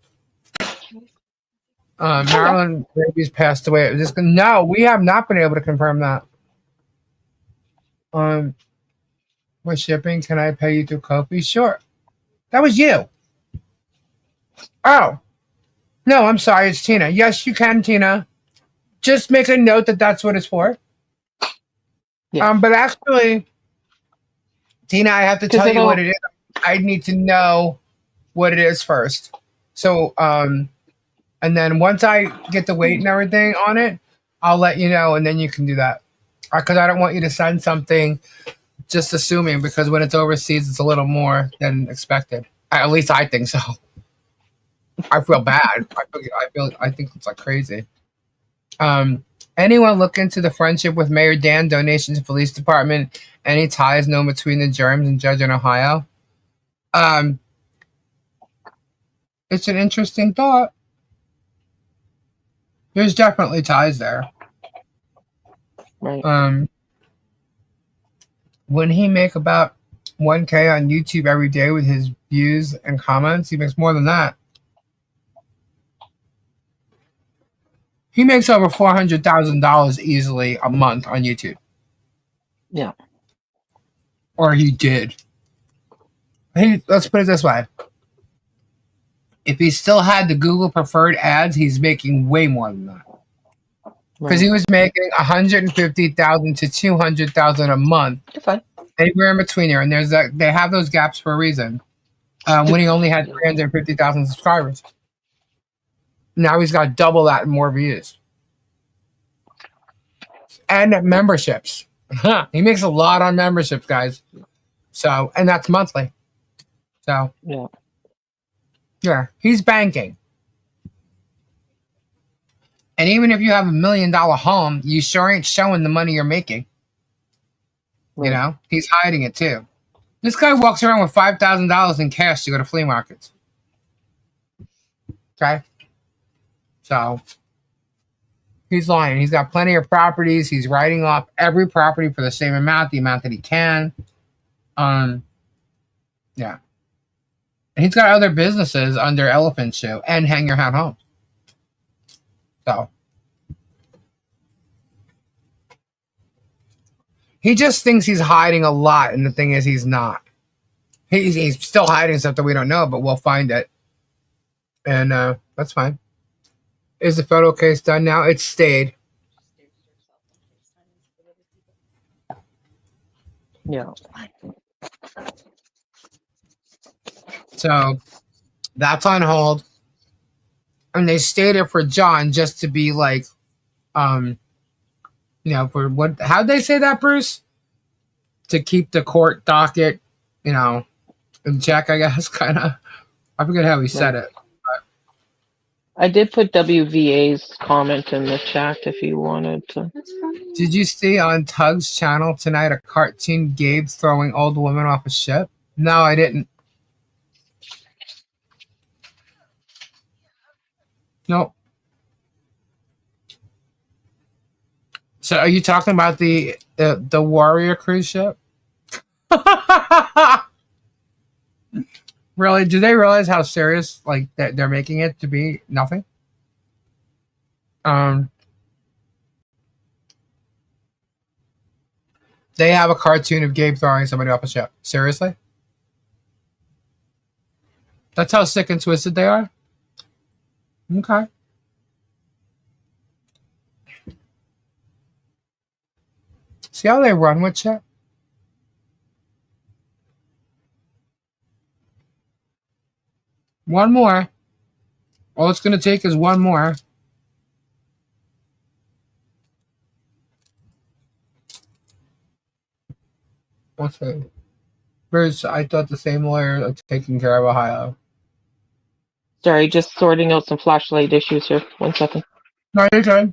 Marilyn Raby's passed away. No, we have not been able to confirm that. With shipping, can I pay you through Kofi? Sure. That was you. Oh. No, I'm sorry. It's Tina. Yes, you can, Tina. Just make a note that that's what it's for. Yeah. But actually, Tina, I have to tell you what it is. I need to know what it is first. So, and then once I get the weight and everything on it, I'll let you know, and then you can do that. Because I don't want you to send something just assuming, because when it's overseas, it's a little more than expected. At least I think so. I feel bad. I think it's like crazy. Anyone look into the friendship with Mayor Dan? Donation to police department. Any ties known between the germs and judge in Ohio? It's an interesting thought. There's definitely ties there. Right. Wouldn't he make about 1K on YouTube every day with his views and comments? He makes more than that. He makes over $400,000 easily a month on YouTube. Yeah. Or he did. Let's put it this way. If he still had the Google preferred ads, he's making way more than that. Because he was making $150,000 to $200,000 a month. You're fine. Anywhere in between here. And they have those gaps for a reason. when he only had 350,000 subscribers. Now he's got double that and more views. And memberships. He makes a lot on memberships, guys. So, and that's monthly. So, yeah, he's banking. And even if you have $1 million home, you sure ain't showing the money you're making. Right. You know, he's hiding it too. This guy walks around with $5,000 in cash to go to flea markets. Okay? So, he's lying. He's got plenty of properties. He's writing off every property for the same amount, the amount that he can. Yeah. And he's got other businesses under Elephant Shoe and Hang Your Hat Home. So, he just thinks he's hiding a lot, and the thing is, he's not. He's still hiding stuff that we don't know, but we'll find it. And that's fine. Is the photo case done now? It's stayed. Yeah. So that's on hold. And they stayed it for John just to be like, you know, for what? How'd they say that, Bruce? To keep the court docket, you know, in check, I guess, kind of. I forget how he said it. I did put WVA's comment in the chat if you wanted to. Did you see on Tug's channel tonight a cartoon Gabe throwing old woman off a ship? No, I didn't. Nope. So are you talking about the Warrior cruise ship? Really? Do they realize how serious like that they're making it to be nothing? They have a cartoon of Gabe throwing somebody off a ship. Seriously? That's how sick and twisted they are? Okay. See how they run with shit? One more. All it's going to take is one more. What's it? Bruce, I thought the same lawyer was taking care of Ohio. Sorry, just sorting out some flashlight issues here. 1 second. No, you're good.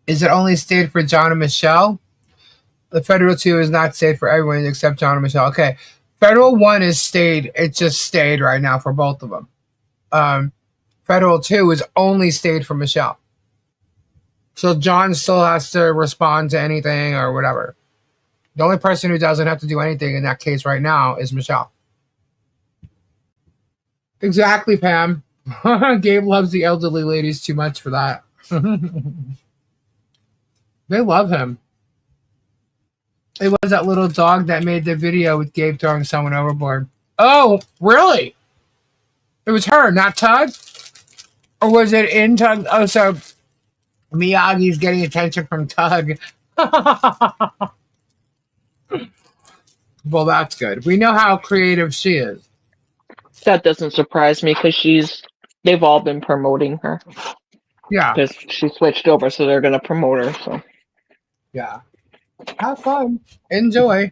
Is it only stayed for John and Michelle? The Federal 2 is not stayed for everyone except John and Michelle. Okay. Federal 1 is stayed. It just stayed right now for both of them. Federal 2 is only stayed for Michelle. So John still has to respond to anything or whatever. The only person who doesn't have to do anything in that case right now is Michelle. Exactly, Pam. Gabe loves the elderly ladies too much for that. They love him. It was that little dog that made the video with Gabe throwing someone overboard. Oh, really? It was her, not Tug? Or was it in Tug? Oh, so Miyagi's getting attention from Tug. Well, that's good. We know how creative she is. That doesn't surprise me because they've all been promoting her. Yeah. Because she switched over, so they're going to promote her. So. Yeah. Have fun. Enjoy.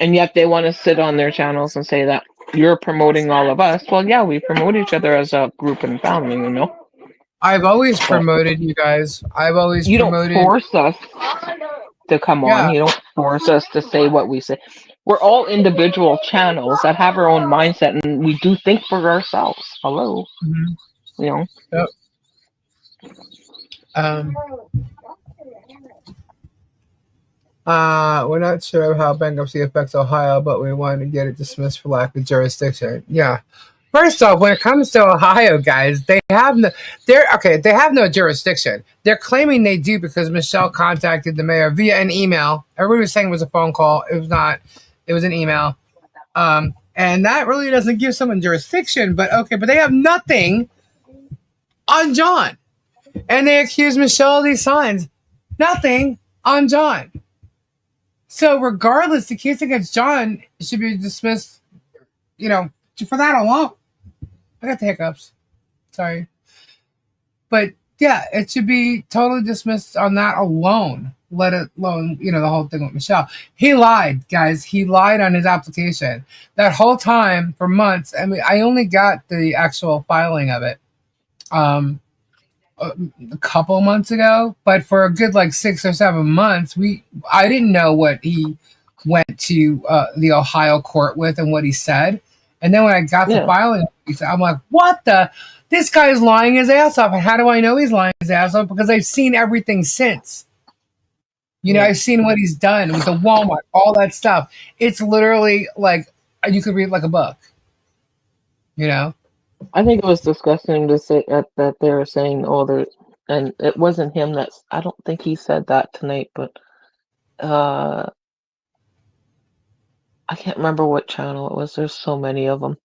And yet they want to sit on their channels and say that you're promoting all of us. Well, yeah, we promote each other as a group and family, you know? I've always promoted you guys. I've always promoted. You don't force us to come on. You don't force us to say what we say. We're all individual channels that have our own mindset, and we do think for ourselves. Hello. Mm-hmm. You know? Yep. We're not sure of how bankruptcy affects Ohio, but we want to get it dismissed for lack of jurisdiction. Yeah. First off, when it comes to Ohio, guys, they have no jurisdiction. They're claiming they do because Michelle contacted the mayor via an email. Everybody was saying it was a phone call. It was not. It was an email. And that really doesn't give someone jurisdiction, but they have nothing on John. And they accuse Michelle of these signs. Nothing on John. So regardless, the case against John should be dismissed, you know, for that alone. I got the hiccups. Sorry. But yeah, it should be totally dismissed on that alone. Let it alone, you know, the whole thing with Michelle. He lied, guys. He lied on his application. That whole time for months. I mean, I only got the actual filing of it a couple months ago, but for a good like 6 or 7 months, I didn't know what he went to the Ohio court with and what he said. And then when I got the filing, I'm like, what the? This guy is lying his ass off. And how do I know he's lying his ass off? Because I've seen everything since. You know, I've seen what he's done with the Walmart, all that stuff. It's literally like you could read like a book. You know? I think it was disgusting to say that they were saying, and it wasn't him I don't think he said that tonight, but I can't remember what channel it was. There's so many of them.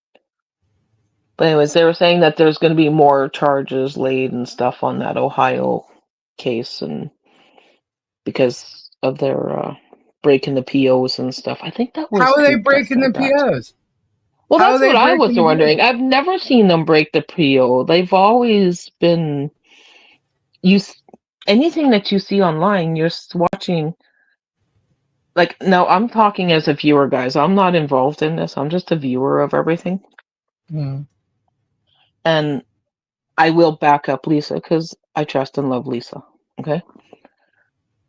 But anyways, they were saying that there's going to be more charges laid and stuff on that Ohio case, and because of their breaking the POs and stuff. I think that was how are they Scoop breaking the that said that. POs? Well, How that's what I was wondering. I've never seen them break the PO. They've always been anything that you see online, you're watching. Like, now I'm talking as a viewer, guys. I'm not involved in this. I'm just a viewer of everything. And I will back up Lisa because I trust and love Lisa. Okay.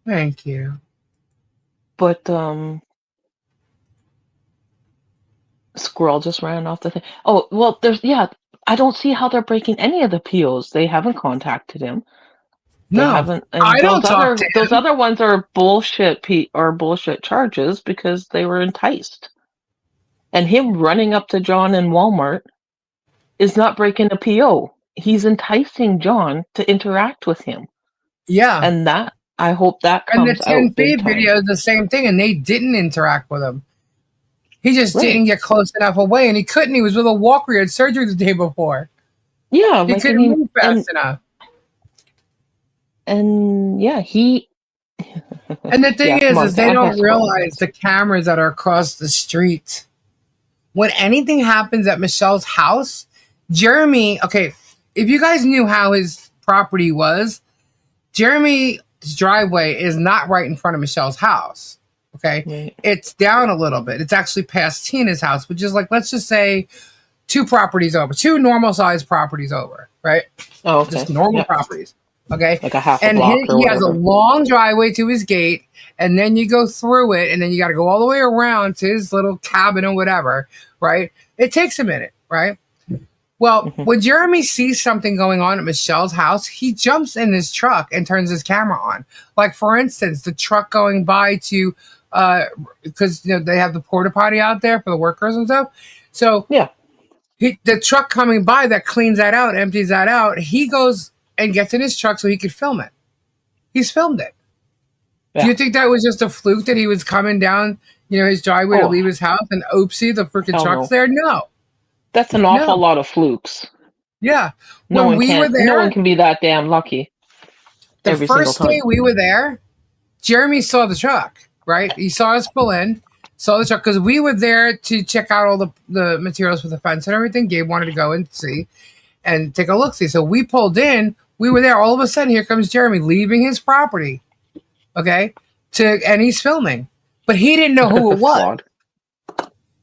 Thank you. But Squirrel just ran off the thing. Oh, well, I don't see how they're breaking any of the POs. They haven't contacted him. They haven't, and I don't talk to him. those other ones are bullshit bullshit charges because they were enticed. And him running up to John in Walmart is not breaking a PO. He's enticing John to interact with him. Yeah. And that, I hope that comes out. And the 10 feed video is the same thing, and they didn't interact with him. He just didn't get close enough away, and he couldn't. He was with a walker. He had surgery the day before. Yeah. He couldn't move fast enough. And yeah, he... And the thing is they don't realize the cameras that are across the street. When anything happens at Michelle's house, Jeremy, okay, if you guys knew how his property was, Jeremy's driveway is not right in front of Michelle's house. Okay. Right. It's down a little bit. It's actually past Tina's house, which is like, let's just say 2 properties over, 2 normal sized properties over, right? Oh, okay. Just normal properties. Okay. Like a half a block he has a long driveway to his gate, and then you go through it, and then you got to go all the way around to his little cabin or whatever, right? It takes a minute, right? Well, when Jeremy sees something going on at Michelle's house, he jumps in his truck and turns his camera on. Like, for instance, the truck going by to, because they have the porta potty out there for the workers and stuff. So the truck coming by that cleans that out, empties that out, he goes and gets in his truck so he could film it. He's filmed it. Yeah. Do you think that was just a fluke that he was coming down, his driveway to leave his house and oopsie, the freaking truck's there? No. That's an awful lot of flukes. Yeah. No one can be that damn lucky. The first day we were there, Jeremy saw the truck, right? He saw us pull in, saw the truck, because we were there to check out all the materials for the fence and everything. Gabe wanted to go and see and take a look-see. So we pulled in. We were there. All of a sudden, here comes Jeremy leaving his property. Okay? And he's filming. But he didn't know who it was.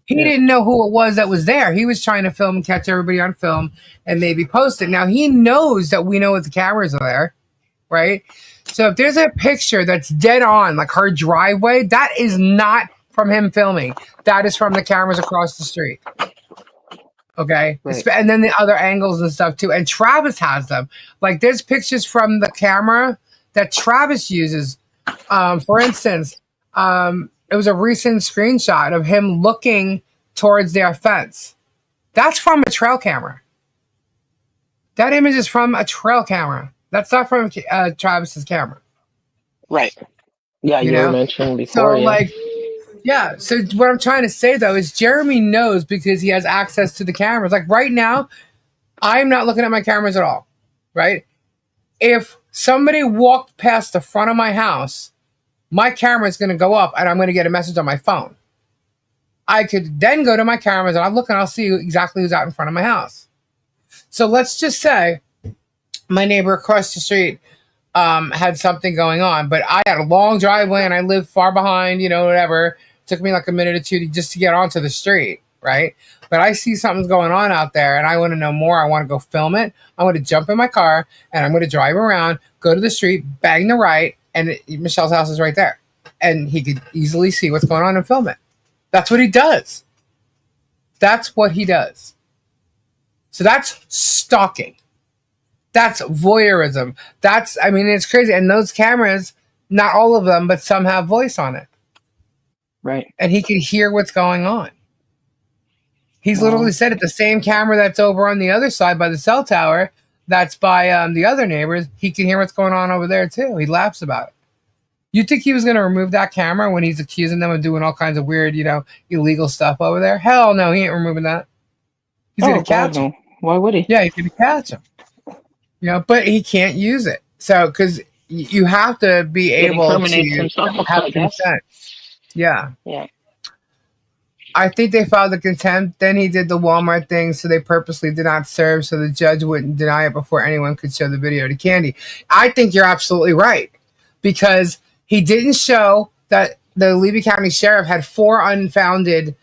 He didn't know who it was that was there. He was trying to film and catch everybody on film and maybe post it. Now, he knows that we know what the cameras are there, right? So if there's a picture that's dead on, like her driveway, that is not from him filming. That is from the cameras across the street. Okay. Right. And then the other angles and stuff too. And Travis has them. Like, there's pictures from the camera that Travis uses. For instance, it was a recent screenshot of him looking towards their fence. That's from a trail camera. That image is from a trail camera. That's not from Travis's camera. Right. Yeah, you were mentioning before. So so what I'm trying to say, though, is Jeremy knows because he has access to the cameras. Like, right now, I'm not looking at my cameras at all, right? If somebody walked past the front of my house my camera is going to go up and I'm going to get a message on my phone. I could then go to my cameras and I'll look and I'll see exactly who's out in front of my house. So let's just say my neighbor across the street had something going on, but I had a long driveway and I lived far behind, whatever. It took me like a minute or two just to get onto the street, right? But I see something's going on out there and I want to know more. I want to go film it. I want to jump in my car and I'm going to drive around, go to the street, bang the right, and Michelle's house is right there. And he could easily see what's going on and film it. That's what he does. That's what he does. So that's stalking. That's voyeurism. It's crazy. And those cameras, not all of them, but some have voice on it. Right. And he can hear what's going on. He's literally said it. The same camera that's over on the other side by the cell tower, that's by the other neighbors, he can hear what's going on over there too. He laughs about it. You think he was going to remove that camera when he's accusing them of doing all kinds of weird, illegal stuff over there? Hell no, he ain't removing that. He's going to catch him. Why would he? Yeah, he's going to catch him. But he can't use it. So, because you have to be able to have consent. Yeah. Yeah. I think they filed the contempt. Then he did the Walmart thing, so they purposely did not serve, so the judge wouldn't deny it before anyone could show the video to Candy. I think you're absolutely right, because he didn't show that the Levy County Sheriff had 4 unfounded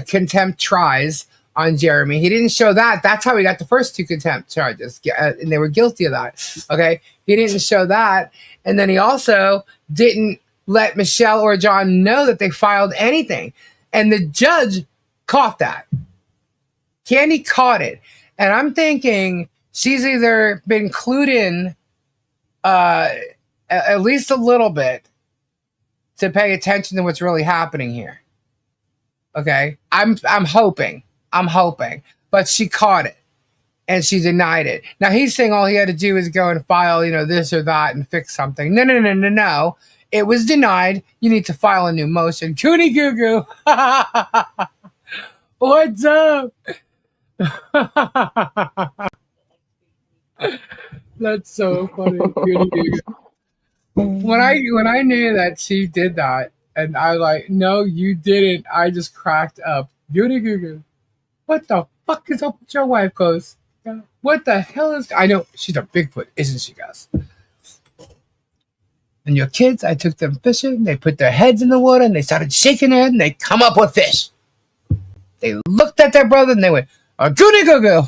contempt tries on Jeremy. He didn't show that. That's how he got the first 2 contempt charges, and they were guilty of that. Okay? He didn't show that. And then he also didn't let Michelle or John know that they filed anything. And the judge caught that. Candy caught it. And I'm thinking she's either been clued in at least a little bit to pay attention to what's really happening here. Okay? I'm hoping. But she caught it. And she denied it. Now, he's saying all he had to do is go and file, this or that and fix something. No. It was denied. You need to file a new motion. Goonie Goo Goo. What's up? That's so funny. Goonie Goo Goo. When I knew that she did that, and I was like, no, you didn't. I just cracked up. Goonie Goo Goo. What the fuck is up with your wife, Ghost? What the hell is... I know, she's a Bigfoot, isn't she, guys? And your kids, I took them fishing. They put their heads in the water, and they started shaking their head, and they come up with fish. They looked at their brother, and they went, Goonie Goo Goo.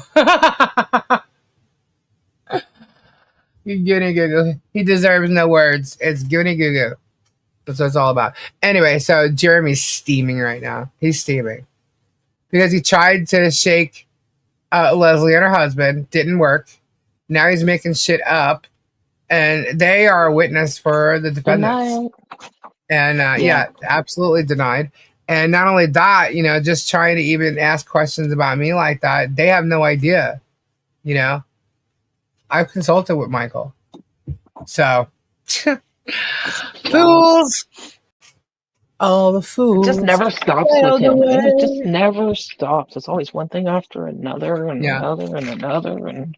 Goonie Goo Goo. He deserves no words. It's Goonie Goo Goo. That's what it's all about. Anyway, so Jeremy's steaming right now. He's steaming. Because he tried to shake Leslie and her husband. Didn't work. Now he's making shit up. And they are a witness for the defendants. And yeah, absolutely denied. And not only that, just trying to even ask questions about me like that, they have no idea. I've consulted with Michael. So, fools. All the fools. It just never stops with him. It just never stops. It's always one thing after another and another and another. And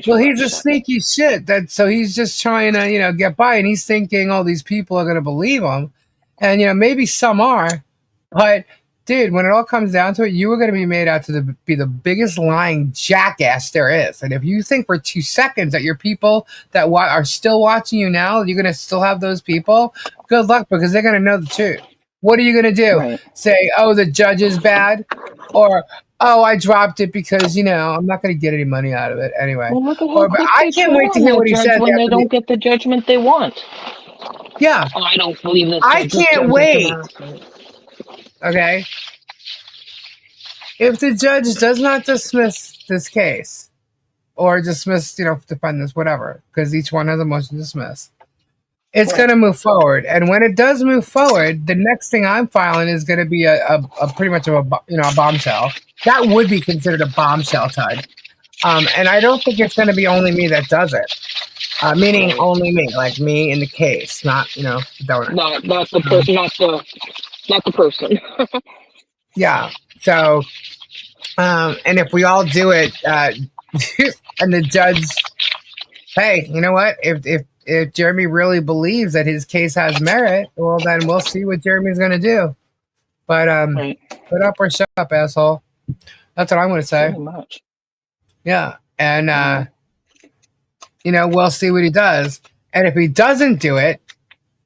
well, he's a sneaky shit. So he's just trying to, get by, and he's thinking all these people are going to believe him, and maybe some are, but dude, when it all comes down to it, you were going to be made out to be the biggest lying jackass there is. And if you think for 2 seconds that your people that are still watching you now, you're going to still have those people, good luck, because they're going to know the truth. What are you going to do? Right. Say, oh, the judge is bad, or oh, I dropped it because, I'm not going to get any money out of it anyway. Well, look at but I can't wait to hear what he said. When they don't get the judgment they want. Yeah. Oh, I don't believe this. I can't wait. Okay. If the judge does not dismiss this case, or dismiss, defendants, whatever, because each one has a motion to dismiss, it's going to move forward. And when it does move forward, the next thing I'm filing is going to be a pretty much of a bombshell. That would be considered a bombshell type. And I don't think it's going to be only me that does it. Meaning only me, like me in the case, not, the donor. Not the person, not the person. Yeah. So, and if we all do it, and the judge, hey, you know what? If if Jeremy really believes that his case has merit, well, then we'll see what Jeremy's going to do. But put up or shut up, asshole. That's what I'm going to say. Pretty much. Yeah. And, we'll see what he does. And if he doesn't do it,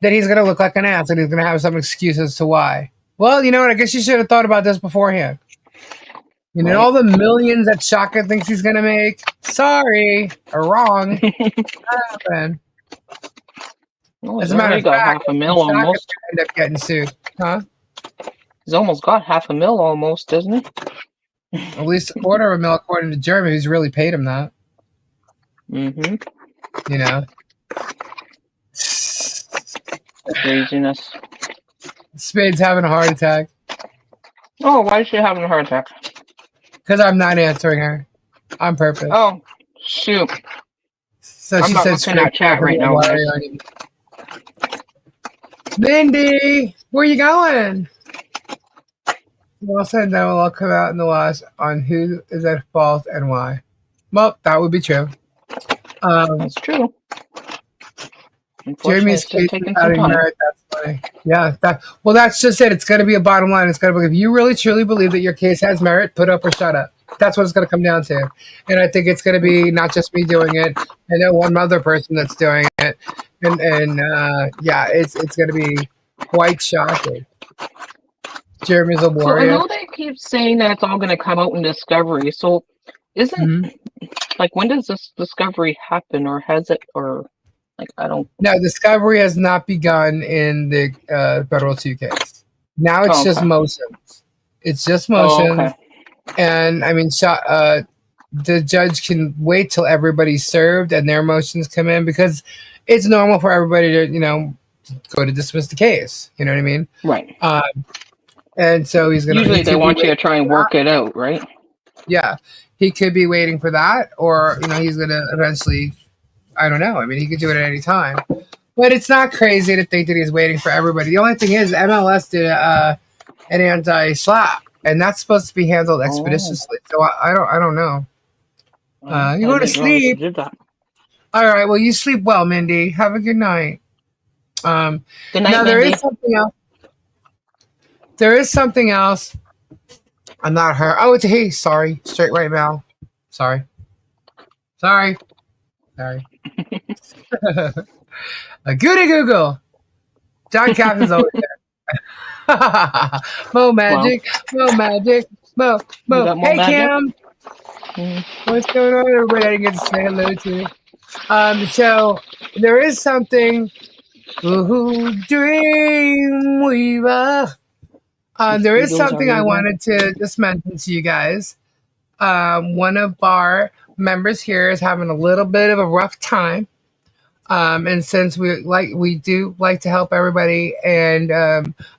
then he's going to look like an ass and he's going to have some excuse as to why. Well, you know what? I guess you should have thought about this beforehand. All the millions that Shaka thinks he's going to make, sorry, are wrong. Happen. Well, As a matter of fact, $500,000 almost. End up getting sued, huh? He's almost got $500,000 almost, doesn't he? At least $250,000 according to Jeremy, who's really paid him that. Mm-hmm. Craziness. Spade's having a heart attack. Oh, why is she having a heart attack? Because I'm not answering her on purpose. Oh, shoot. So I'm she not says, looking at chat right now. Mindy, where you going? Well said, that will all come out in the wash on who is at fault and why. Well, that would be true. That's true. Jeremy's case without merit, that's funny. Yeah, that's just it. It's going to be a bottom line. It's going to be, if you really truly believe that your case has merit, put up or shut up. That's what it's going to come down to. And I think it's going to be not just me doing it, and then one other person that's doing it. And it's going to be quite shocking. Jeremy's a warrior. So I know they keep saying that it's all going to come out in discovery. So isn't when does this discovery happen, or has it, or I don't. No, discovery has not begun in the federal 2 case. Now it's just motions. It's just motions. Okay. And I mean, the judge can wait till everybody's served and their motions come in, because it's normal for everybody to, go to dismiss the case. You know what I mean? Right. And so he's going to. Usually they want you to try and work it out, right? Yeah. He could be waiting for that, or, he's going to eventually, I don't know. I mean, he could do it at any time. But it's not crazy to think that he's waiting for everybody. The only thing is, MLS did an anti-slap, and that's supposed to be handled expeditiously. So I don't know. You go to sleep. All right. Well, you sleep well, Mindy. Have a good night. Good night, now, there is something else. There is something else. I'm not her. Oh, it's hey. Sorry. Straight right now. Sorry. A goody Google. John Captain's over there. MoMagic. Mo. Hey, Cam. What's going on, everybody? I didn't get to say hello to. So there is something. Dreamweaver. There is something I wanted to just mention to you guys. One of our members here is having a little bit of a rough time. And since we do like to help everybody, and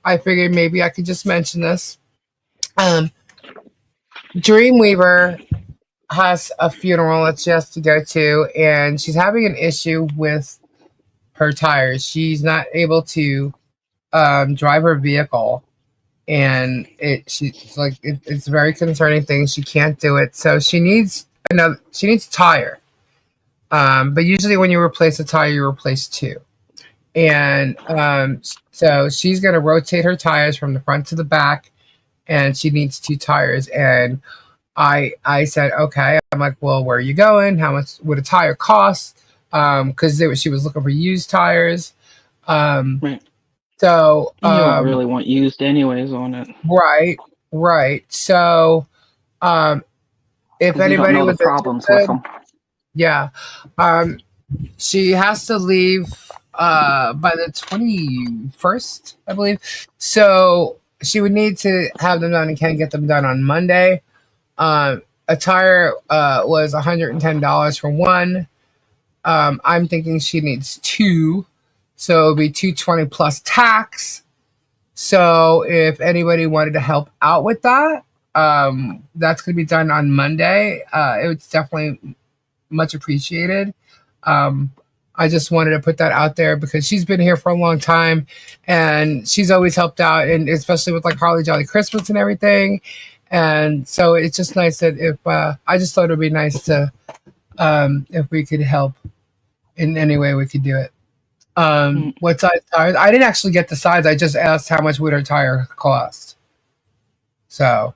I figured maybe I could just mention this. Dreamweaver has a funeral that she has to go to, and she's having an issue with her tires. She's not able to drive her vehicle, and it's a very concerning thing. She can't do it, so she needs a tire. But usually when you replace a tire, you replace 2. And so she's going to rotate her tires from the front to the back, and she needs 2 tires. And I said, okay. I'm like, well, where are you going? How much would a tire cost? Because she was looking for used tires. Right. So you don't really want used anyways on it. Right. So if anybody with problems with them. Yeah. She has to leave by the 21st, I believe. So she would need to have them done and can get them done on Monday. A tire was $110 for one. I'm thinking she needs 2. So it'll be $220 plus tax. So if anybody wanted to help out with that, that's going to be done on Monday. It's definitely much appreciated. I just wanted to put that out there because she's been here for a long time and she's always helped out, and especially with Harley Jolly Christmas and everything. And so it's just nice that if I just thought it would be nice to if we could help in any way we could do it. What size tires? I didn't actually get the size. I just asked how much would her tire cost. So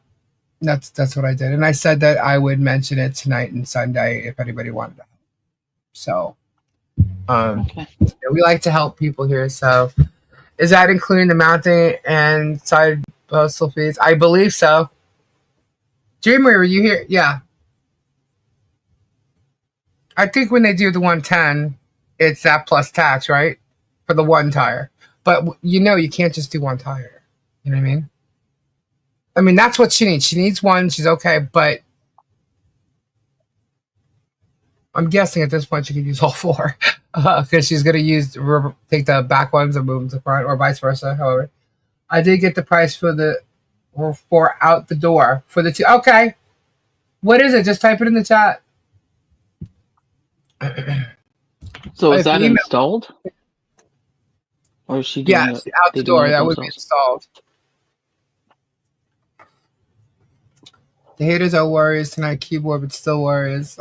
that's what I did, and I said that I would mention it tonight and Sunday if anybody wanted to. So, Okay. we like to help people here. So, is that including the mounting and side postal fees? I believe so. Dreamer, were you here? Yeah. I think when they do the 110, it's that plus tax, right? For the one tire. But you can't just do one tire. You know what I mean? I mean, that's what she needs. She needs one. She's okay. But I'm guessing at this point she could use all four. Because she's going to take the back ones and move them to the front, or vice versa. However, I did get the price for out the door for the two. Okay. What is it? Just type it in the chat. So is that installed? Or is she doing it? Out the door. That would be installed. The haters are warriors tonight. Keyboard, but still warriors.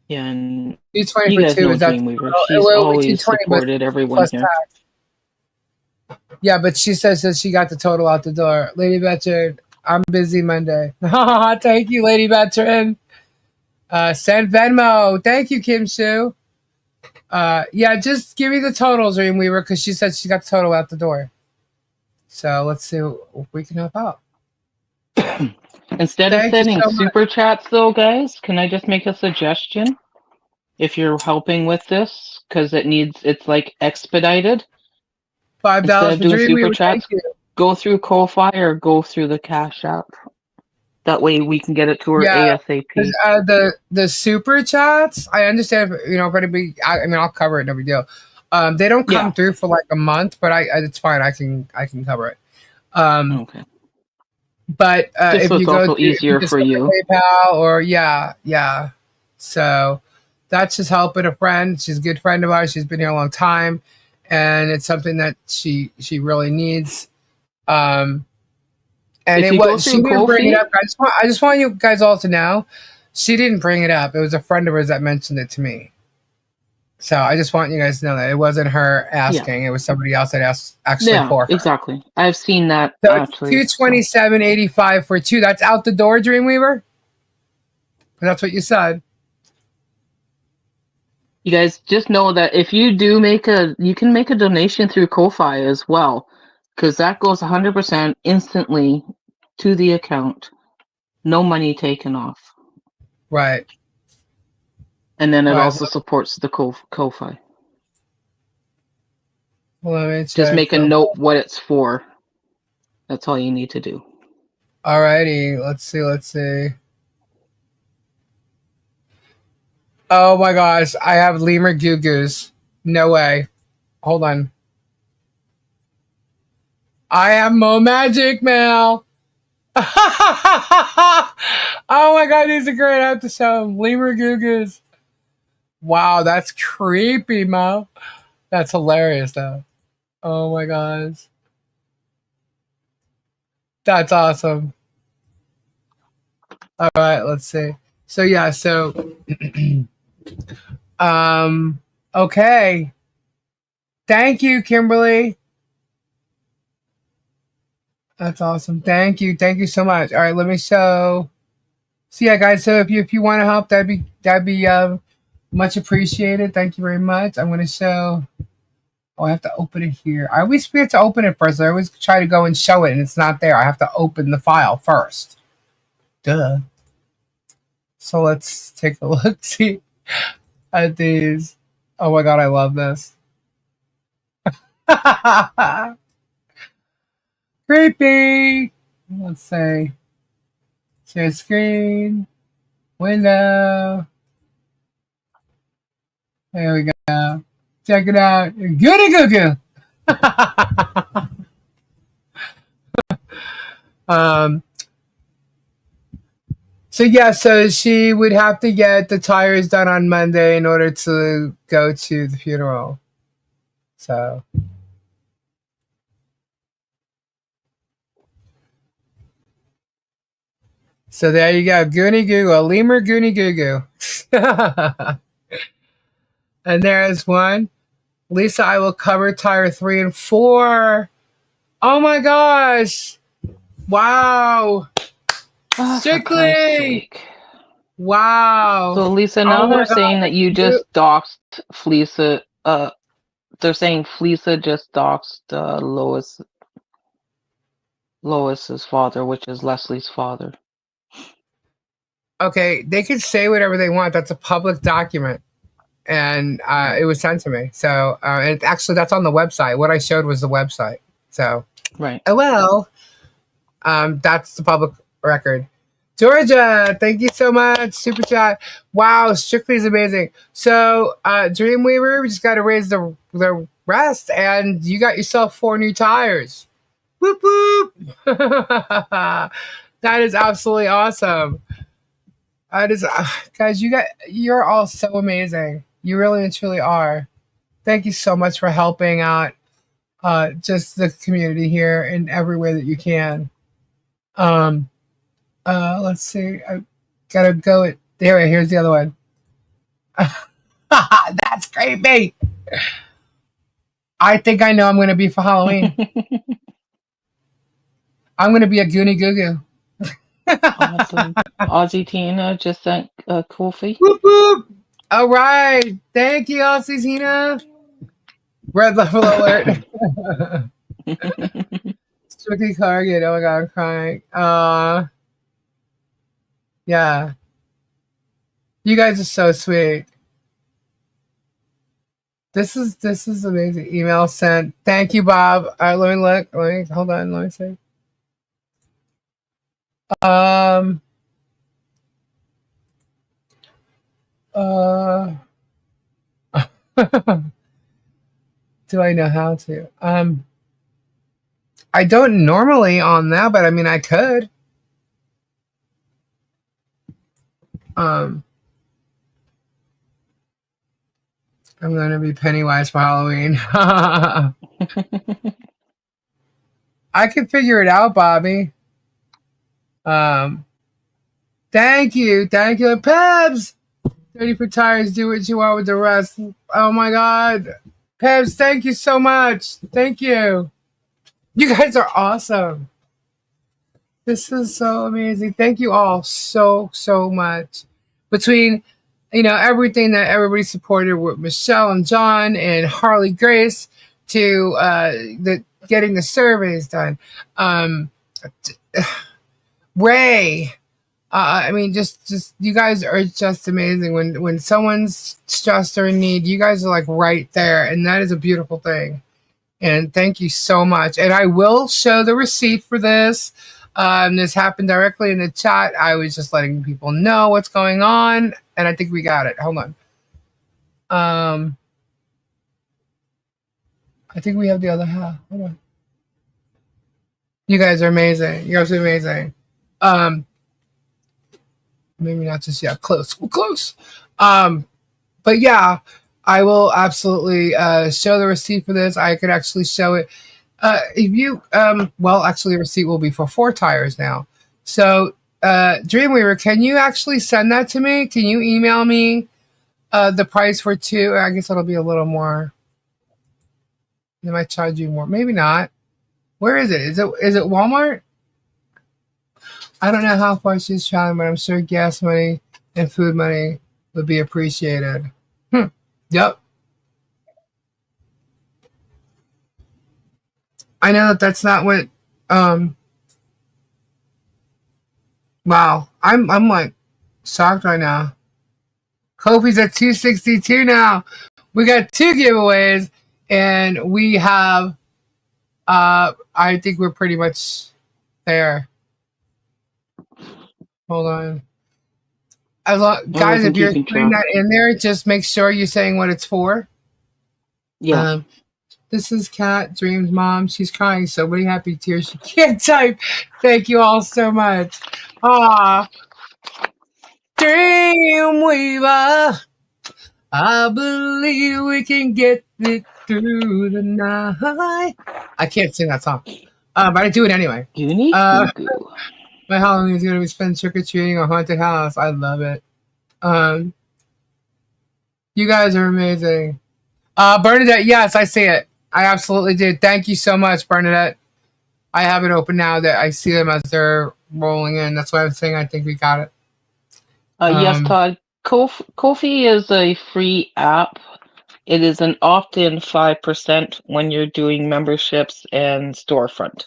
Yeah, and 220 for two. Is that she's always supported everyone here. Yeah, but she says that she got the total out the door. Lady Veteran, I'm busy Monday. Thank you, Lady Veteran. Send Venmo. Thank you, Kim Sue. Yeah, just give me the totals, Dreamweaver, because she said she got the total out the door. So let's see if we can help out. Instead of sending super chats, though, guys, can I just make a suggestion? If you're helping with this, because it's like expedited. $5 instead of doing super chats, go through Ko-Fi or go through the CashApp. That way we can get it to her ASAP. The super chats, I understand. If anybody, I'll cover it. No big deal. They don't come through for like a month, but it's fine. I can cover it. Okay. But if you go, easier for you. PayPal or so that's just helping a friend. She's a good friend of ours. She's been here a long time, and it's something that she really needs. And she didn't bring it up. I just want you guys all to know, she didn't bring it up. It was a friend of hers that mentioned it to me. So I just want you guys to know that it wasn't her asking; it was somebody else that asked for her. Exactly. I've seen that. So actually, $227.85 for two. That's out the door, Dreamweaver. That's what you said. You guys just know that if you do you can make a donation through Ko-Fi as well, because that goes 100% instantly to the account. No money taken off. Right. And then it also supports the Ko-Fi. Well, just make a note what it's for. That's all you need to do. Alrighty, let's see. Oh my gosh, I have lemur goo-goos. No way. Hold on. I have MoMagic mail. Oh my god, these are great. I have to show them. Lemur goo-goos. Wow, that's creepy, Mo. That's hilarious, though. Oh my gosh. That's awesome. All right, let's see. So okay. Thank you, Kimberly. That's awesome. Thank you so much. All right, let me show. So yeah, guys. So if you want to help, that'd be much appreciated. Thank you very much. I'm going to show. Oh, I have to open it here. I always forget to open it first. I always try to go and show it, and it's not there. I have to open the file first. Duh. So let's take a look. See at these. Oh my god, I love this. Creepy. Let's see. Share screen. Window. There we go. Check it out. Goody goo goo. So she would have to get the tires done on Monday in order to go to the funeral. So there you go. Goonie goo, a lemur Goonie goo goo. And there's one. Lisa, I will cover tire 3 and 4. Oh my gosh. Wow. Strictly. Wow. So Lisa, now they're saying that you just doxed Fleesa. They're saying Fleesa just doxed Lois's father, which is Leslie's father. Okay, they can say whatever they want. That's a public document, and it was sent to me. So, and actually, that's on the website. What I showed was the website. So, right. Oh well, that's the public record. Georgia, thank you so much. Super chat. Wow, Strictly is amazing. So, Dreamweaver, we just got to raise the rest, and you got yourself 4 new tires. Whoop whoop! That is absolutely awesome. Guys, you're all so amazing. You really and truly are. Thank you so much for helping out just the community here in every way that you can. Let's see. I gotta go it. Here's the other one. That's creepy. I think I know I'm gonna be for Halloween. I'm gonna be a Goonie Goo Goo. Awesome. Aussie Tina just sent a coffee. Whoop whoop. All right. Thank you, Aussie Tina. Red level alert. Strictly target. Oh my god, I'm crying. Yeah. You guys are so sweet. This is amazing. Email sent. Thank you, Bob. All right, let me look. Hold on. Let me see. Do I know how to? I don't normally on that, but I mean, I could. I'm going to be Pennywise for Halloween. I can figure it out, Bobby. Thank you. Pebs! 30 for tires, do what you want with the rest. Oh my god. Pebs, thank you so much. Thank you. You guys are awesome. This is so amazing. Thank you all so much. Between, everything that everybody supported with Michelle and John and Harley Grace to getting the surveys done. Ray. I mean, just you guys are just amazing. When someone's stressed or in need, you guys are like right there, and that is a beautiful thing. And thank you so much. And I will show the receipt for this. This happened directly in the chat. I was just letting people know what's going on, and I think we got it. Hold on. I think we have the other half. Hold on. You guys are amazing. You're absolutely amazing. Maybe not just yet. Close. We're close. But yeah, I will absolutely show the receipt for this. I could actually show it. If you actually, the receipt will be for 4 tires now. So, Dreamweaver, can you actually send that to me? Can you email me the price for 2? I guess it'll be a little more. They might charge you more. Maybe not. Where is it? Is it Walmart? I don't know how far she's traveling, but I'm sure gas money and food money would be appreciated. Yep. I know that's not what. Wow, I'm like shocked right now. Kofi's at 262 now. We got 2 giveaways, and we have. I think we're pretty much there. Hold on. Guys, if you're putting that in there, just make sure you're saying what it's for. Yeah. This is Kat, Dream's mom. She's crying so many happy tears she can't type. Thank you all so much. Dreamweaver, I believe we can get it through the night. I can't sing that song, but I do it anyway. Goonie? My Halloween is going to be spent trick-or-treating a haunted house. I love it. You guys are amazing. Bernadette, yes, I see it. I absolutely did. Thank you so much, Bernadette. I have it open now that I see them as they're rolling in. That's why I'm saying I think we got it. Yes, Todd. Ko-fi is a free app. It is an opt-in 5% when you're doing memberships and storefront.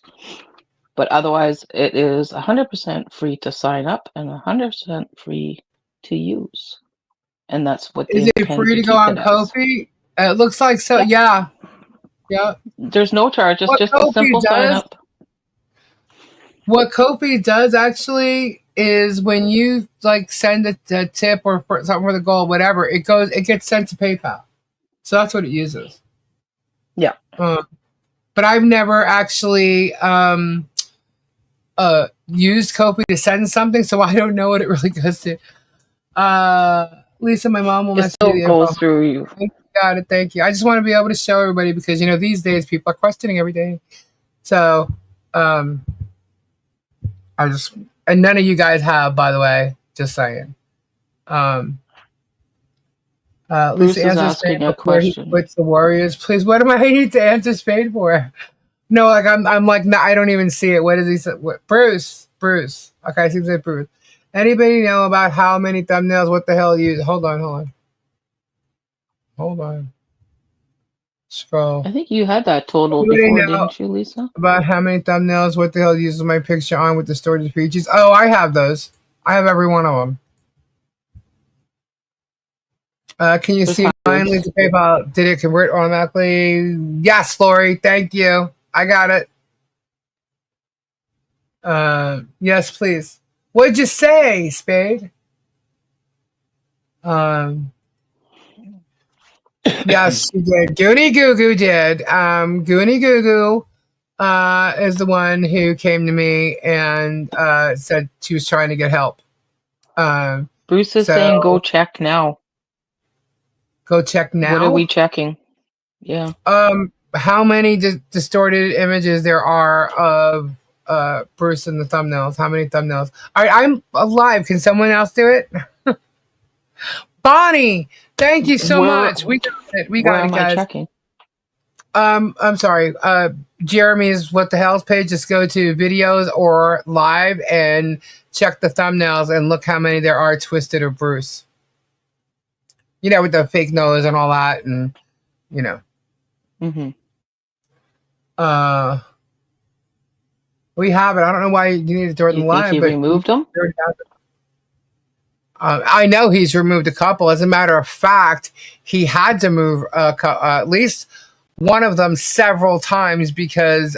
But otherwise, it is 100% free to sign up and 100% free to use. And that's what they Is it intend free to to go keep on it as. Ko-fi? It looks like so. Yeah. Yeah. There's no charge. It's What just a Ko-fi simple sign does, up. what Ko-fi does actually is when you like send a tip or something for the goal, whatever, it gets sent to PayPal. So that's what it uses. Yeah. But I've never actually used Ko-fi to send something, so I don't know what it really goes to. Lisa, my mom will It message you still the goes info. through you. Got it. Thank you. I just want to be able to show everybody because these days people are questioning everything. So I just, and none of you guys have, by the way. Just saying. Bruce Lisa is answers asking Spade a before he question. quits the Warriors. Please, what am I need to answer Spade for? No, like I'm like, no, I don't even see it. What does he say? What, Bruce. Okay, seems like Bruce. Anybody know about how many thumbnails? What the hell you? Hold on. Scroll. I think you had that total Anybody before, know didn't you, Lisa? about how many thumbnails? What the hell uses my picture on with the storage features? Oh, I have those. I have every one of them. Can you There's see mine? hundreds. Lisa PayPal. Did it convert automatically? Yes, Lori. Thank you. I got it. Yes, please. What'd you say, Spade? Yes, she did. Goonie Goo Goo did. Goonie Goo Goo is the one who came to me and said she was trying to get help. Bruce is saying go check now. Go check now. What are we checking? Yeah. How many distorted images there are of Bruce in the thumbnails? How many thumbnails? All right, I'm alive. Can someone else do it? Bonnie, thank you so much. We got it. We got it, guys. I checking? I'm sorry. Jeremy's What the Hell's page. Just go to videos or live and check the thumbnails and look how many there are twisted of Bruce. With the fake nose and all that, and Mm-hmm. we have it. I don't know why you need to do it You live, think he but removed them? I know he's removed a couple. As a matter of fact, he had to move at least one of them several times because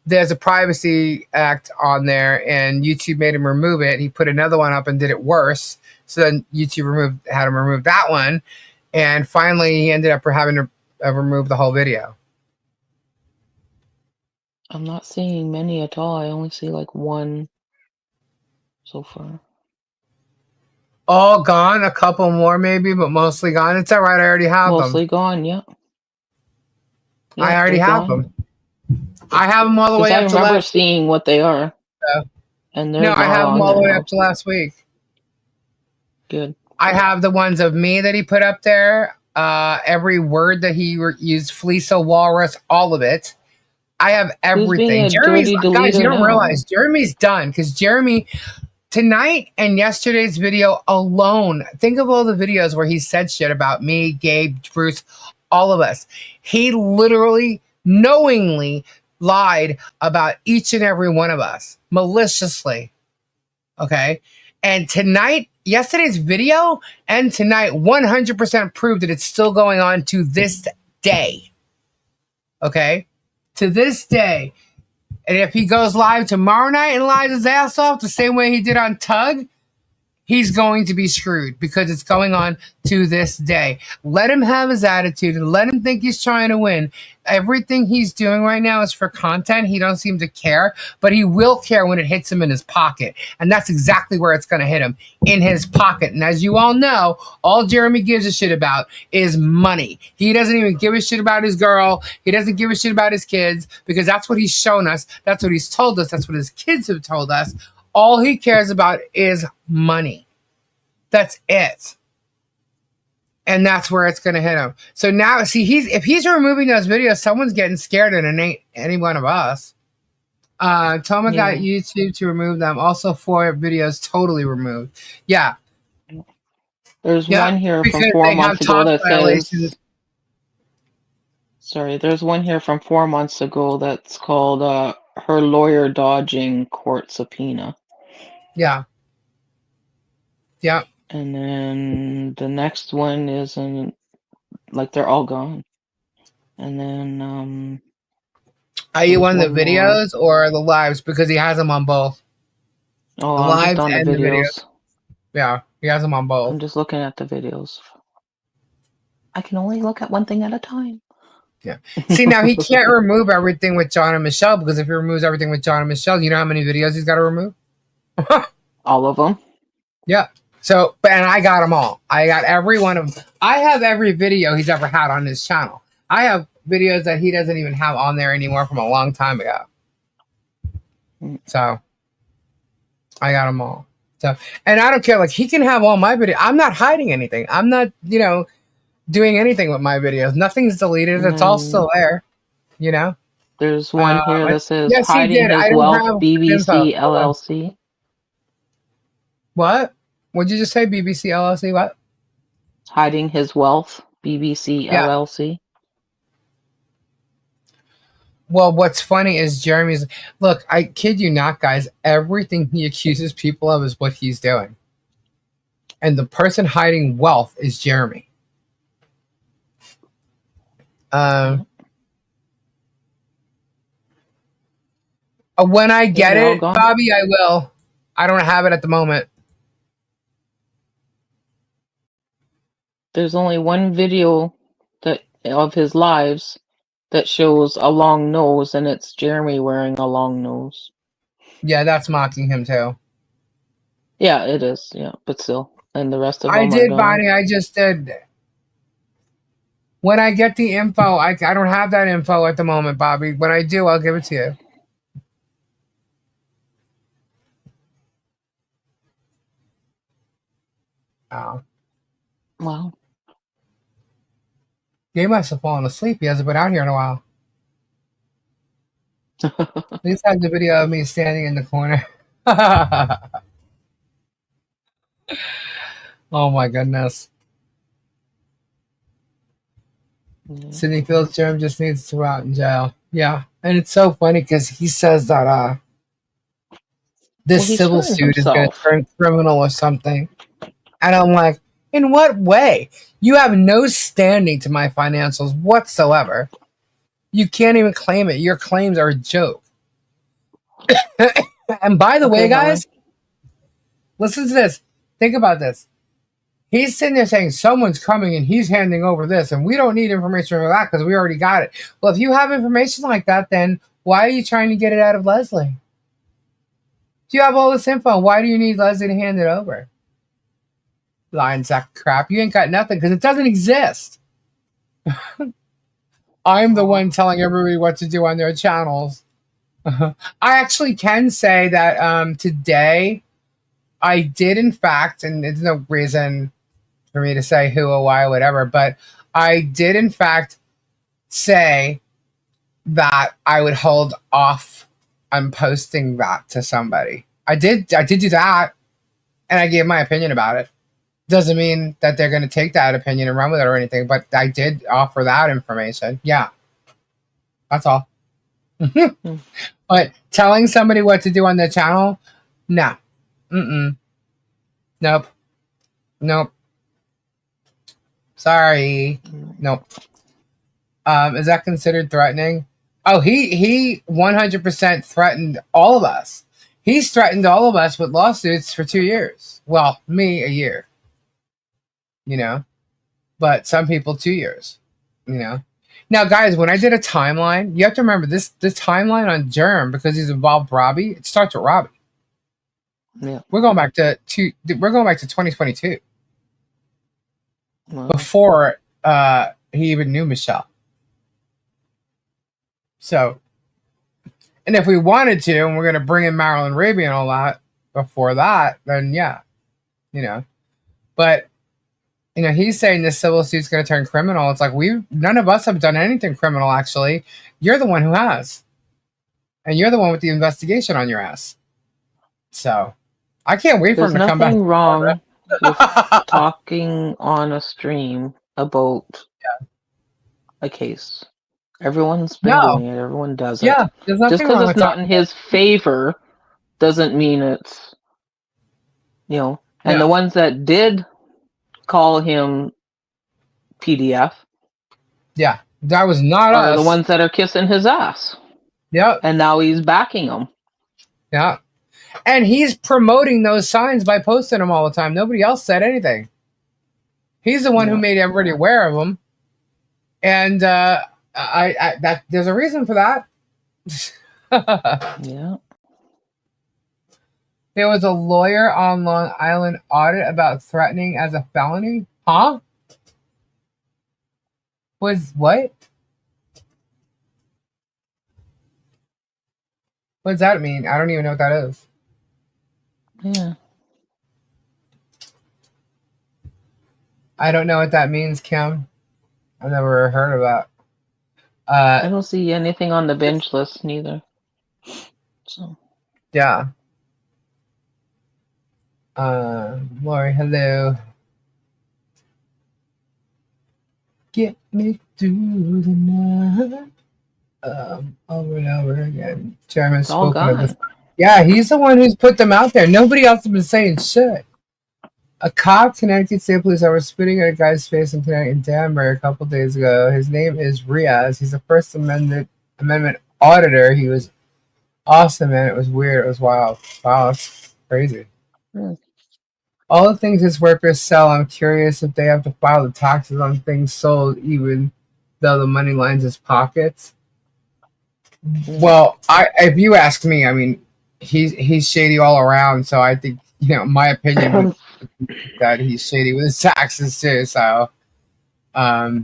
there's a privacy act on there, and YouTube made him remove it. He put another one up and did it worse. So then YouTube had him remove that one, and finally he ended up having to remove the whole video. I'm not seeing many at all. I only see like one so far. All gone, a couple more maybe, but mostly gone. It's all right. I already have them. Mostly gone, yeah. I already have them. I have them all the way up to last. I remember seeing what they are. And no, I have them all the way up to last week. Good. I have the ones of me that he put up there. Every word that he used, Fleeca, Walrus, all of it. I have everything. Jeremy's, guys, you don't realize Jeremy's done because Jeremy, tonight and yesterday's video alone, think of all the videos where he said shit about me, Gabe, Bruce, all of us. He literally, knowingly lied about each and every one of us, maliciously. Okay? And tonight, yesterday's video and tonight 100% proved that it's still going on to this day. Okay? To this day. And if he goes live tomorrow night and lies his ass off the same way he did on Tug, he's going to be screwed because it's going on to this day. Let him have his attitude and let him think he's trying to win. Everything he's doing right now is for content. He don't seem to care, but he will care when it hits him in his pocket. And that's exactly where it's going to hit him, in his pocket. And as you all know, all Jeremy gives a shit about is money. He doesn't even give a shit about his girl. He doesn't give a shit about his kids because that's what he's shown us. That's what he's told us. That's what his kids have told us. All he cares about is money. That's it. And that's where it's going to hit him. So now, see, if he's removing those videos, someone's getting scared, and it ain't any one of us. Toma got YouTube to remove them. Also, 4 videos totally removed. Yeah. There's one here from 4 months ago that says. Sorry, there's one here from 4 months ago that's called her lawyer dodging court subpoena. Yeah. Yeah. And then the next one is like they're all gone. And then are you on the videos or the lives? Because he has them on both. Oh, I'm just on the videos. Yeah, he has them on both. I'm just looking at the videos. I can only look at one thing at a time. Yeah. See, now he can't remove everything with John and Michelle, because if he removes everything with John and Michelle, you know how many videos he's got to remove? All of them? Yeah. So, and I got them all. I got every one of them. I have every video he's ever had on his channel. I have videos that he doesn't even have on there anymore from a long time ago. So, I got them all. So, and I don't care. Like, he can have all my videos. I'm not hiding anything. I'm not, doing anything with my videos. Nothing's deleted. It's all still there. There's one here that says yes, hiding his wealth, BBC LLC. What? What'd you just say? BBC LLC? What? Hiding his wealth, BBC LLC. Well, what's funny is Jeremy's. Look, I kid you not, guys. Everything he accuses people of is what he's doing. And the person hiding wealth is Jeremy. When I get it, Bobby, I will. I don't have it at the moment. There's only one video of his lives that shows a long nose, and it's Jeremy wearing a long nose. Yeah, that's mocking him too. Yeah, it is. Yeah, but still, and the rest of them I did, are Bonnie. I just did. When I get the info, I don't have that info at the moment, Bobby. When I do, I'll give it to you. Oh. Wow. He must have fallen asleep. He hasn't been out here in a while. Please have the video of me standing in the corner. Oh my goodness. Sydney feels Jeremy just needs to rot in jail. Yeah. And it's so funny because he says that this civil suit is going to turn criminal or something. And I'm like, in what way? You have no standing to my financials whatsoever. You can't even claim it. Your claims are a joke. And by the way, guys, listen to this. Think about this. He's sitting there saying someone's coming and he's handing over this, and we don't need information for that because we already got it. Well, if you have information like that, then why are you trying to get it out of Leslie? If you have all this info, why do you need Leslie to hand it over? Lying sack of crap. You ain't got nothing because it doesn't exist. I'm the one telling everybody what to do on their channels. I actually can say that today I did, in fact, and there's no reason for me to say who or why or whatever, but I did, in fact, say that I would hold off on posting that to somebody. I did do that, and I gave my opinion about it. Doesn't mean that they're going to take that opinion and run with it or anything, but I did offer that information. Yeah. That's all. But telling somebody what to do on their channel, no. Nope. Sorry. Nope. Is that considered threatening? Oh, he 100% threatened all of us. He's threatened all of us with lawsuits for 2 years. Well, me, a year. But some people 2 years. Now, guys, when I did a timeline, you have to remember this timeline on Germ, because he's involved Robbie. It starts with Robbie. Yeah. We're going back to 2022. Wow. Before he even knew Michelle. So, and if we wanted to, and we're going to bring in Marilyn Raby and all that before that, then yeah, But he's saying this civil suit's going to turn criminal. It's like none of us have done anything criminal. Actually, you're the one who has, and you're the one with the investigation on your ass. So, I can't wait for him to come back. There's nothing wrong with talking on a stream about a case. Everyone's been doing it. Everyone does it. Yeah, there's nothing just because wrong it's with not in his favor doesn't mean it's, and the ones that did call him PDF, that was not are us. the ones that are kissing his ass. Yep. And now he's backing them. Yeah. And he's promoting those signs by posting them all the time. Nobody else said anything. He's the one who made everybody aware of them. And there's a reason for that. Yeah. There was a lawyer on Long Island audit about threatening as a felony. Huh? Was what? What does that mean? I don't even know what that is. Yeah. I don't know what that means, Kim. I've never heard of that. I don't see anything on the bench list neither. So. Yeah. Lori, hello. Get me through the night. Over and over again. Chairman spoken of this. Yeah, he's the one who's put them out there. Nobody else has been saying shit. A cop, Connecticut State Police, I was spitting at a guy's face in Connecticut in Danbury a couple days ago. His name is Riaz. He's a First Amendment auditor. He was awesome, man. It was weird. It was wild. Wow, that's crazy. All the things his workers sell, I'm curious if they have to file the taxes on things sold, even though the money lines his pockets. Well, if you ask me, I mean, he's shady all around. So I think, my opinion would that he's shady with his taxes too. So, but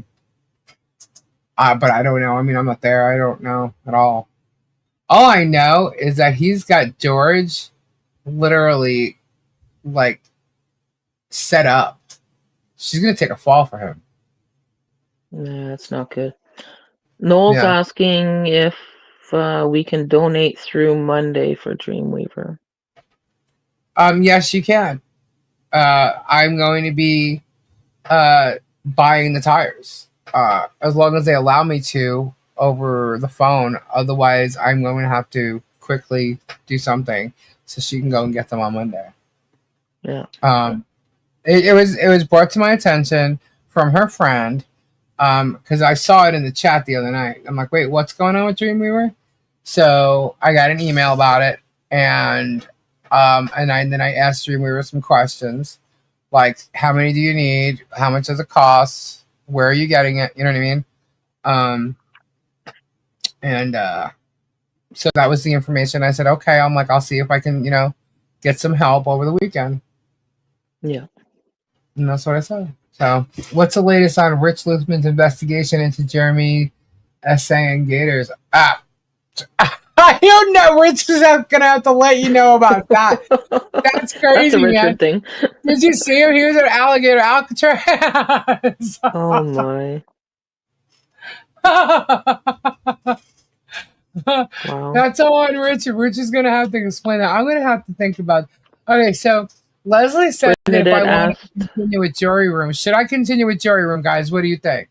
I don't know. I mean, I'm not there. I don't know at all. All I know is that he's got George literally like set up. She's gonna take a fall for him. Yeah, that's not good. Noel's asking if we can donate through Monday for Dreamweaver. Yes, you can. I'm going to be buying the tires as long as they allow me to over the phone. Otherwise, I'm going to have to quickly do something so she can go and get them on Monday. Yeah. It was brought to my attention from her friend because I saw it in the chat the other night. I'm like, wait, what's going on with Dreamweaver? So I got an email about it, and then I asked Dreamweaver some questions, like how many do you need, how much does it cost, where are you getting it, you know what I mean? So that was the information. I said, okay, I'm like, I'll see if I can, get some help over the weekend. Yeah. And that's what I said. So what's the latest on Rich Luthman's investigation into Jeremy S.A. and Gators? I don't know. Rich is going to have to let you know about that. That's crazy, That's a Richard man. thing. Did you see him? He was at Alligator Alcatraz. Oh, my. Wow. That's all on Richard. Rich is going to have to explain that. I'm going to have to think about. Okay, so Leslie said that if I want to continue with Jury Room, should I continue with Jury Room, guys? What do you think?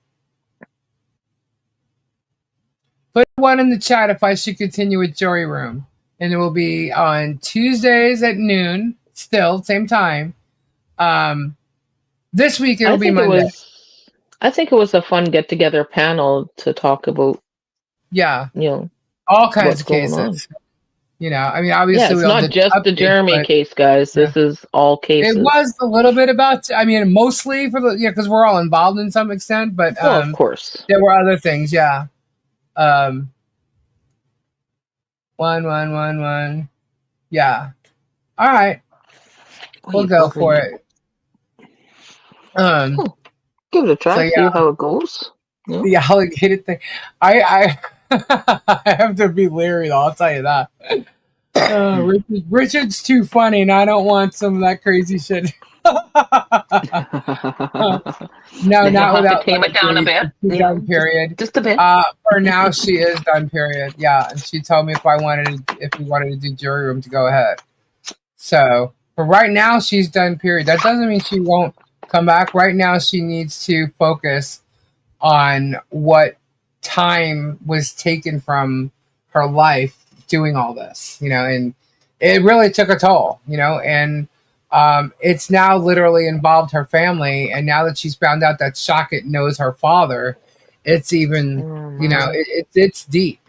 Put one in the chat if I should continue with Jury Room. And it will be on Tuesdays at noon, still, same time. This week it'll be Monday. I think it was a fun get-together panel to talk about, all kinds of cases. I mean, obviously, it's not just the Jeremy case, guys. This is all cases. It was a little bit about, mostly for because we're all involved in some extent, but of course, there were other things, One. Yeah. All right. We'll go for it. Give it a try. See how it goes. Yeah. The alligator thing. I have to be leery though. I'll tell you that. Richard's too funny, and I don't want some of that crazy shit. No, Then you'll not have to without tame it down a Leslie. bit. She's Yeah, done, period. just a bit. For now, she is done, period. Yeah, and she told me if we wanted to do jury room to go ahead. So, but right now she's done, period. That doesn't mean she won't come back. Right now, she needs to focus on what time was taken from her life doing all this, and it really took a toll, and it's now literally involved her family. And now that she's found out that Shockett knows her father, it's even, it's deep,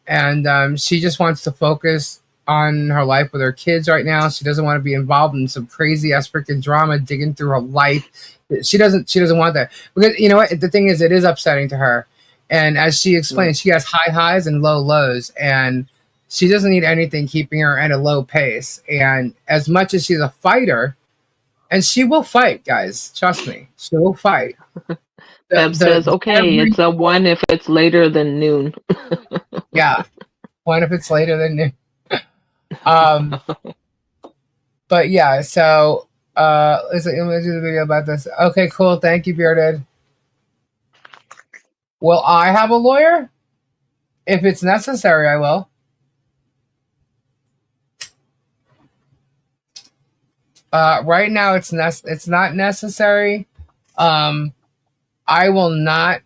and she just wants to focus on her life with her kids right now. She doesn't want to be involved in some crazy ass freaking drama digging through her life. She doesn't want that, because you know what, the thing is, it is upsetting to her. And as she explained, she has high highs and low lows, and she doesn't need anything keeping her at a low pace. And as much as she's a fighter, and she will fight, guys, trust me, she will fight. Bev says, okay, it's a 1 if it's later than noon. Yeah, 1 if it's later than noon. But yeah, so let's do the video about this. Okay, cool. Thank you, Bearded. Will I have a lawyer? If it's necessary, I will. Right now, it's not necessary. I will not.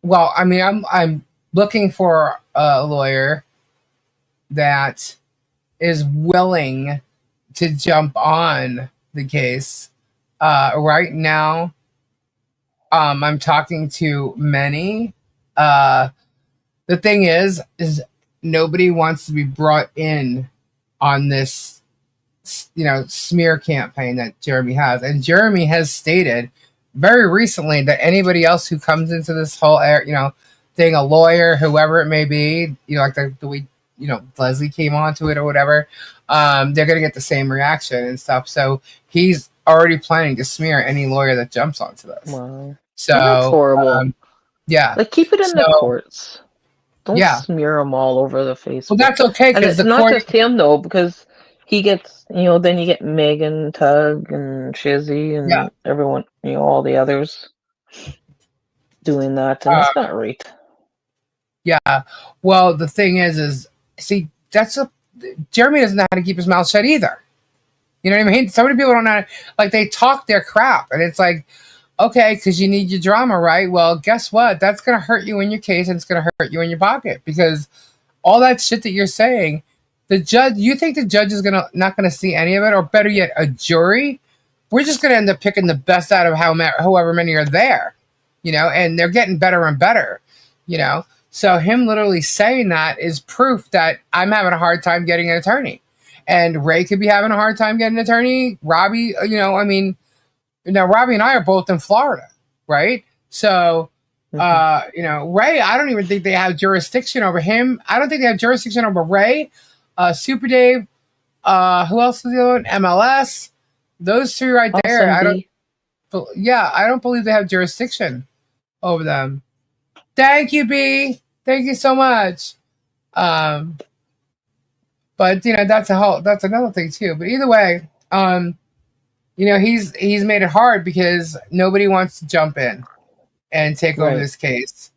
Well, I mean, I'm looking for a lawyer that is willing to jump on the case. Right now, I'm talking to many. The thing is nobody wants to be brought in on this, smear campaign that Jeremy has. And Jeremy has stated very recently that anybody else who comes into this whole thing, a lawyer, whoever it may be, like the way, Leslie came onto it or whatever, they're going to get the same reaction and stuff. So he's already planning to smear any lawyer that jumps onto this. Wow. So that's horrible. Yeah. Like, keep it in the courts. Don't smear them all over the Facebook. Well, that's okay, because it's not just him though, because he gets, then you get Megan, Tug, and Shizzy, and everyone, all the others doing that, and that's not right. Yeah. Well, the thing is see, Jeremy doesn't know how to keep his mouth shut either. You know what I mean? So many people don't know, like, they talk their crap, and it's like, okay, because you need your drama, right? Well, guess what? That's going to hurt you in your case, and it's going to hurt you in your pocket, because all that shit that you're saying, you think the judge is not going to see any of it, or better yet, a jury? We're just going to end up picking the best out of however many are there, and they're getting better and better, So him literally saying that is proof that I'm having a hard time getting an attorney. And Ray could be having a hard time getting an attorney. Robbie, now Robbie and I are both in Florida, right? So, Ray, I don't even think they have jurisdiction over him. I don't think they have jurisdiction over Ray. Super Dave, who else is the other one? MLS. Those 3 right there. I don't believe they have jurisdiction over them. Thank you, B. Thank you so much. But that's another thing too. But either way, he's made it hard because nobody wants to jump in and take over this case.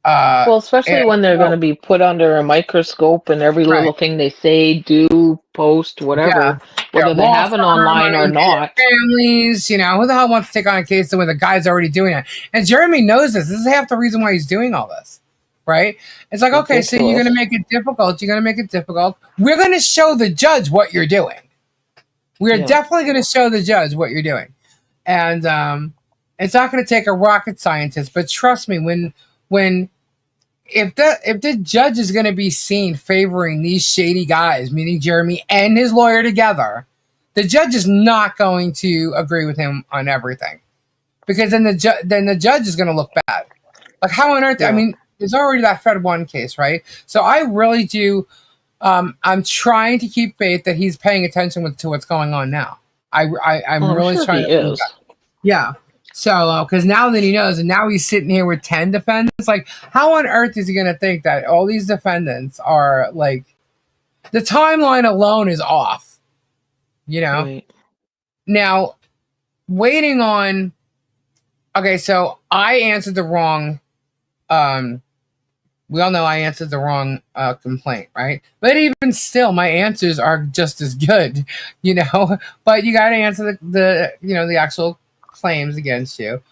Well, especially when they're going to be put under a microscope, and every little thing they say, do, post, whatever, whether they have it online or not. Families, who the hell wants to take on a case when the guy's already doing it? And Jeremy knows this. This is half the reason why he's doing all this, right? It's like, okay, so you're going to make it difficult. You're going to make it difficult. We're going to show the judge what you're doing. We're definitely going to show the judge what you're doing. And it's not going to take a rocket scientist, but trust me, if the judge is going to be seen favoring these shady guys, meaning Jeremy and his lawyer together, the judge is not going to agree with him on everything, because then the judge is going to look bad. Like, how on earth? I mean, there's already that Fed 1 case, right? So I really do. I'm trying to keep faith that he's paying attention to what's going on now. I'm really sure trying. He is. Yeah. So, because now that he knows, and now he's sitting here with 10 defendants, like, how on earth is he going to think that all these defendants are, like, the timeline alone is off, Right. Now, waiting on. Okay, so I answered the wrong. We all know I answered the wrong complaint, right? But even still, my answers are just as good, you know. But you got to answer the actual claims against you.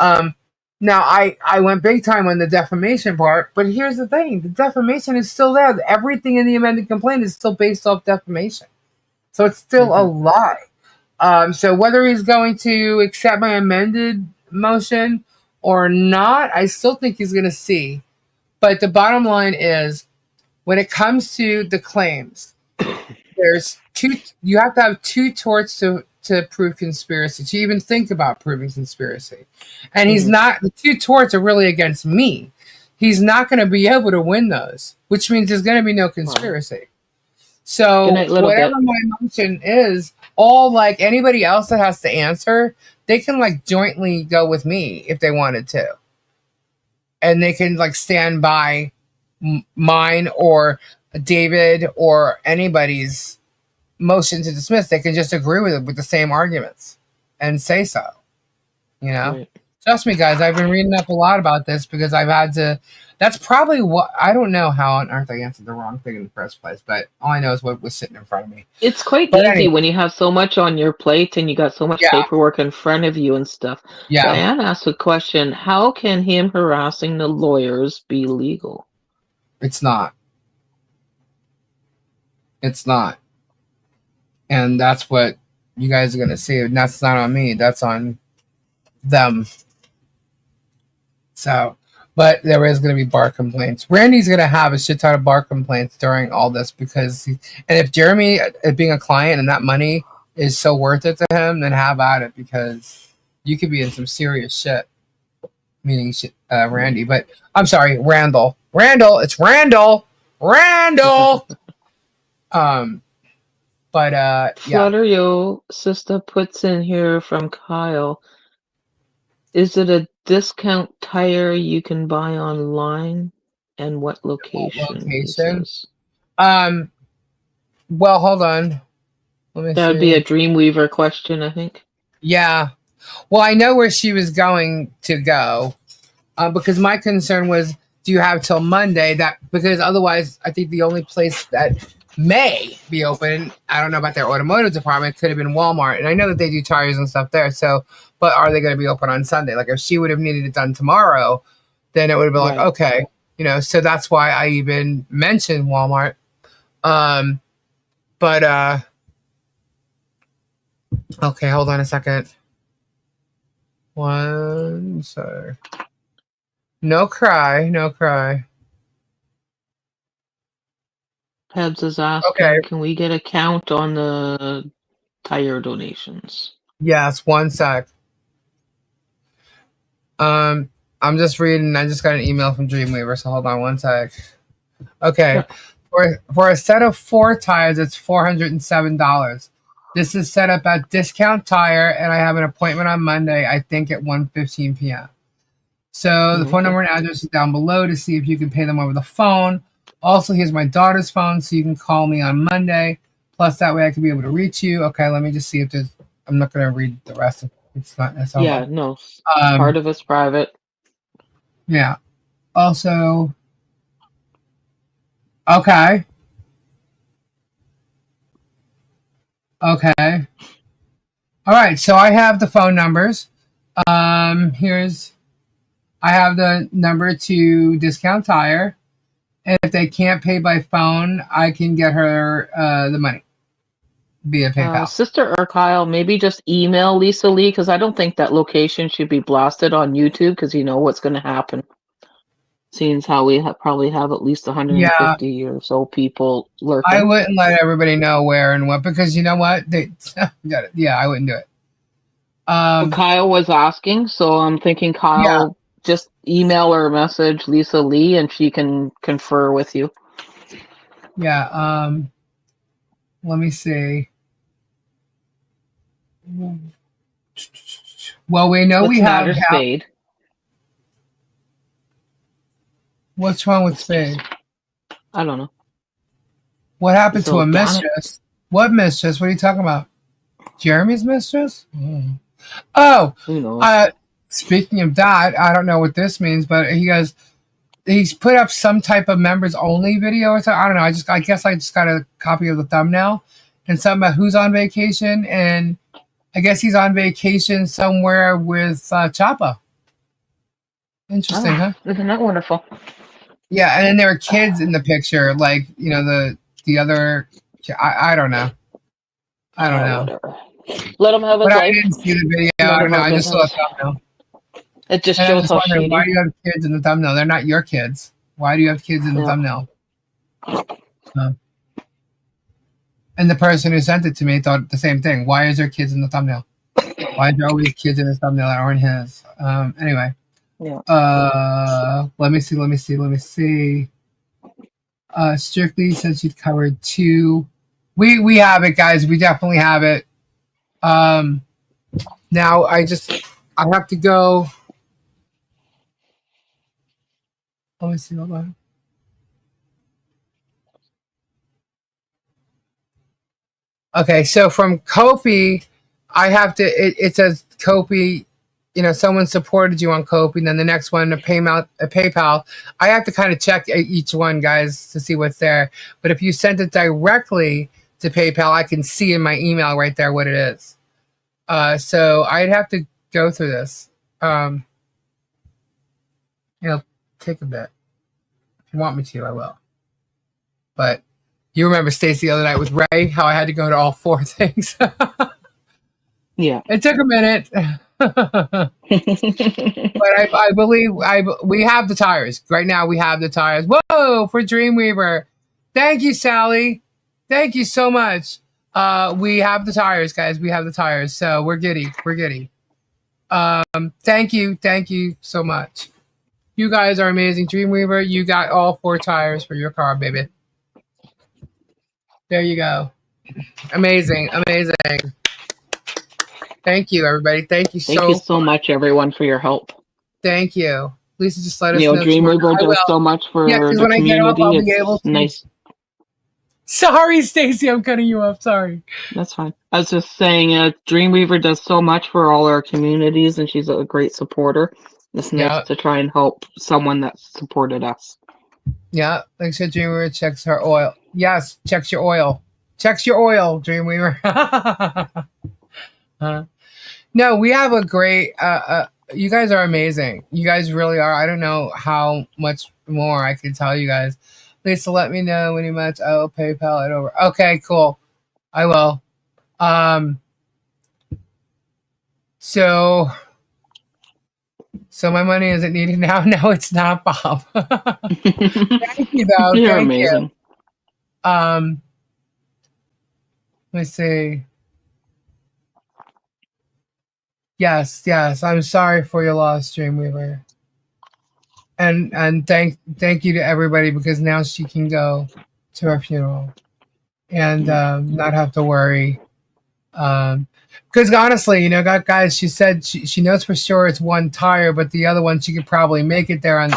Now I went big time on the defamation part, but here's the thing: the defamation is still there. Everything in the amended complaint is still based off defamation, so it's still a lie. So whether he's going to accept my amended motion or not, I still think he's going to see. But the bottom line is, when it comes to the claims, there's two. You have to have two torts to prove conspiracy, to even think about proving conspiracy. And he's not. The two torts are really against me. He's not going to be able to win those, which means there's going to be no conspiracy. So whatever my motion is, all like anybody else that has to answer, they can like jointly go with me if they wanted to. And they can like stand by mine or David or anybody's motion to dismiss. They can just agree with it with the same arguments and say so. You know, Right. Trust me, guys. I've been reading up a lot about this because I've had to. That's probably what I don't know how on earth I answered the wrong thing in the first place, but all I know is what was sitting in front of me. It's quite easy when you have so much on your plate and you got so much paperwork in front of you and stuff. Yeah. Diane asked a question: how can him harassing the lawyers be legal? It's not. It's not. And that's what you guys are going to see. And that's not on me. That's on them. So, but there is going to be bar complaints. Randy's going to have a shit ton of bar complaints during all this because, and if Jeremy, being a client and that money is so worth it to him, then have at it because you could be in some serious shit. Meaning Randy, but I'm sorry, Randall. It's Randall. But yeah. Flutterio sister puts in here from Kyle. Is it a discount tire you can buy online? And what location? Well, hold on. Let me that would be a Dreamweaver question, I think. Yeah. Well, I know where she was going to go because my concern was, do you have till Monday? Because otherwise, I think the only place that may be open, I don't know about their automotive department, could have been Walmart. And I know that they do tires and stuff there. So, but are they going to be open on Sunday? Like if she would have needed it done tomorrow, then it would have been like, okay, you know, so that's why I even mentioned Walmart. But okay, hold on a second. One, sorry. No cry. Pebs is asking, can we get a count on the tire donations? Yes, one sec. I'm just reading. I just got an email from Dreamweaver, so hold on one sec. Okay. Yeah. For a set of 4 tires, it's $407. This is set up at Discount Tire, and I have an appointment on Monday, I think at 1:15 p.m. So the phone number and address is down below to see if you can pay them over the phone. Also, here's my daughter's phone, so you can call me on Monday. Plus, that way I can be able to reach you. Okay, let me just see if there's... I'm not going to read the rest of it. It's not necessarily... Yeah, no. Part of it's private. Yeah. Also... Okay. All right, so I have the phone numbers. I have the number to Discount Tire. And if they can't pay by phone, I can get her the money via PayPal. Sister or Kyle, maybe just email Lisa Lee, because I don't think that location should be blasted on YouTube, because you know what's going to happen. Seeing how we probably have at least 150 or so people lurking. I wouldn't let everybody know where and what, because you know what? I wouldn't do it. Kyle was asking, so I'm thinking Kyle, just email or message Lisa Lee and she can confer with you. Yeah, let me see. Well, we know we have Spade. What's wrong with Spade? I don't know. What happened to a mistress? What mistress? What are you talking about? Jeremy's mistress? Mm. Oh, Who knows? Speaking of that, I don't know what this means, but he's put up some type of members only video or something. I don't know. I guess I just got a copy of the thumbnail and something about who's on vacation, and I guess he's on vacation somewhere with Chapa. Interesting, huh? Isn't that wonderful? Yeah, and then there are kids in the picture, like, you know, the other. I don't know. I don't know. Whatever. Let him have his But life. I didn't see the video. I don't know. I just saw a thumbnail. It just And shows I was how wondering, shady. why do you have kids in the thumbnail? They're not your kids. Why do you have kids in the thumbnail? And the person who sent it to me thought the same thing. Why is there kids in the thumbnail? Why are there always kids in his thumbnail that aren't his? Anyway. Yeah. Let me see. Strictly said she'd covered 2. We have it, guys. We definitely have it. Now I have to go. Let me see. Hold on. Okay, so from Kofi, I have to. It says Kofi. You know, someone supported you on Kofi, and then the next one, a PayPal. I have to kind of check each one, guys, to see what's there. But if you sent it directly to PayPal, I can see in my email right there what it is. So I'd have to go through this. It'll take a bit. If you want me to, I will. But you remember, Stacey, the other night with Ray, how I had to go to all 4 things. Yeah. It took a minute. But I believe we have the tires. Right now we have the tires. Whoa, for Dreamweaver. Thank you, Sally. Thank you so much. We have the tires, guys. We have the tires. So we're giddy. We're giddy. Thank you. Thank you so much. You guys are amazing. Dreamweaver, you got all 4 tires for your car, baby. There you go. Amazing. Amazing. Thank you, everybody. Thank you so much, everyone, for your help. Thank you. Lisa, just let us know. Dreamweaver does so much for the when community. I get off, I'll be able to. Nice. Sorry, Stacey, I'm cutting you off. Sorry. That's fine. I was just saying, Dreamweaver does so much for all our communities, and she's a great supporter. It's nice to try and help someone that supported us. Yeah, like said, Dreamweaver checks her oil. Yes, checks your oil. Checks your oil, Dreamweaver. No, we have a great. You guys are amazing. You guys really are. I don't know how much more I can tell you guys. Lisa, let me know when you match. I will PayPal it over. Okay, cool. I will. So my money isn't needed now. No, it's not, Bob. Thank you, though. You're amazing. You. Let's see. Yes. I'm sorry for your loss, Dreamweaver. And thank you to everybody, because now she can go to her funeral and not have to worry. Because honestly, guys, she said she knows for sure it's 1 tire, but the other one she could probably make it there on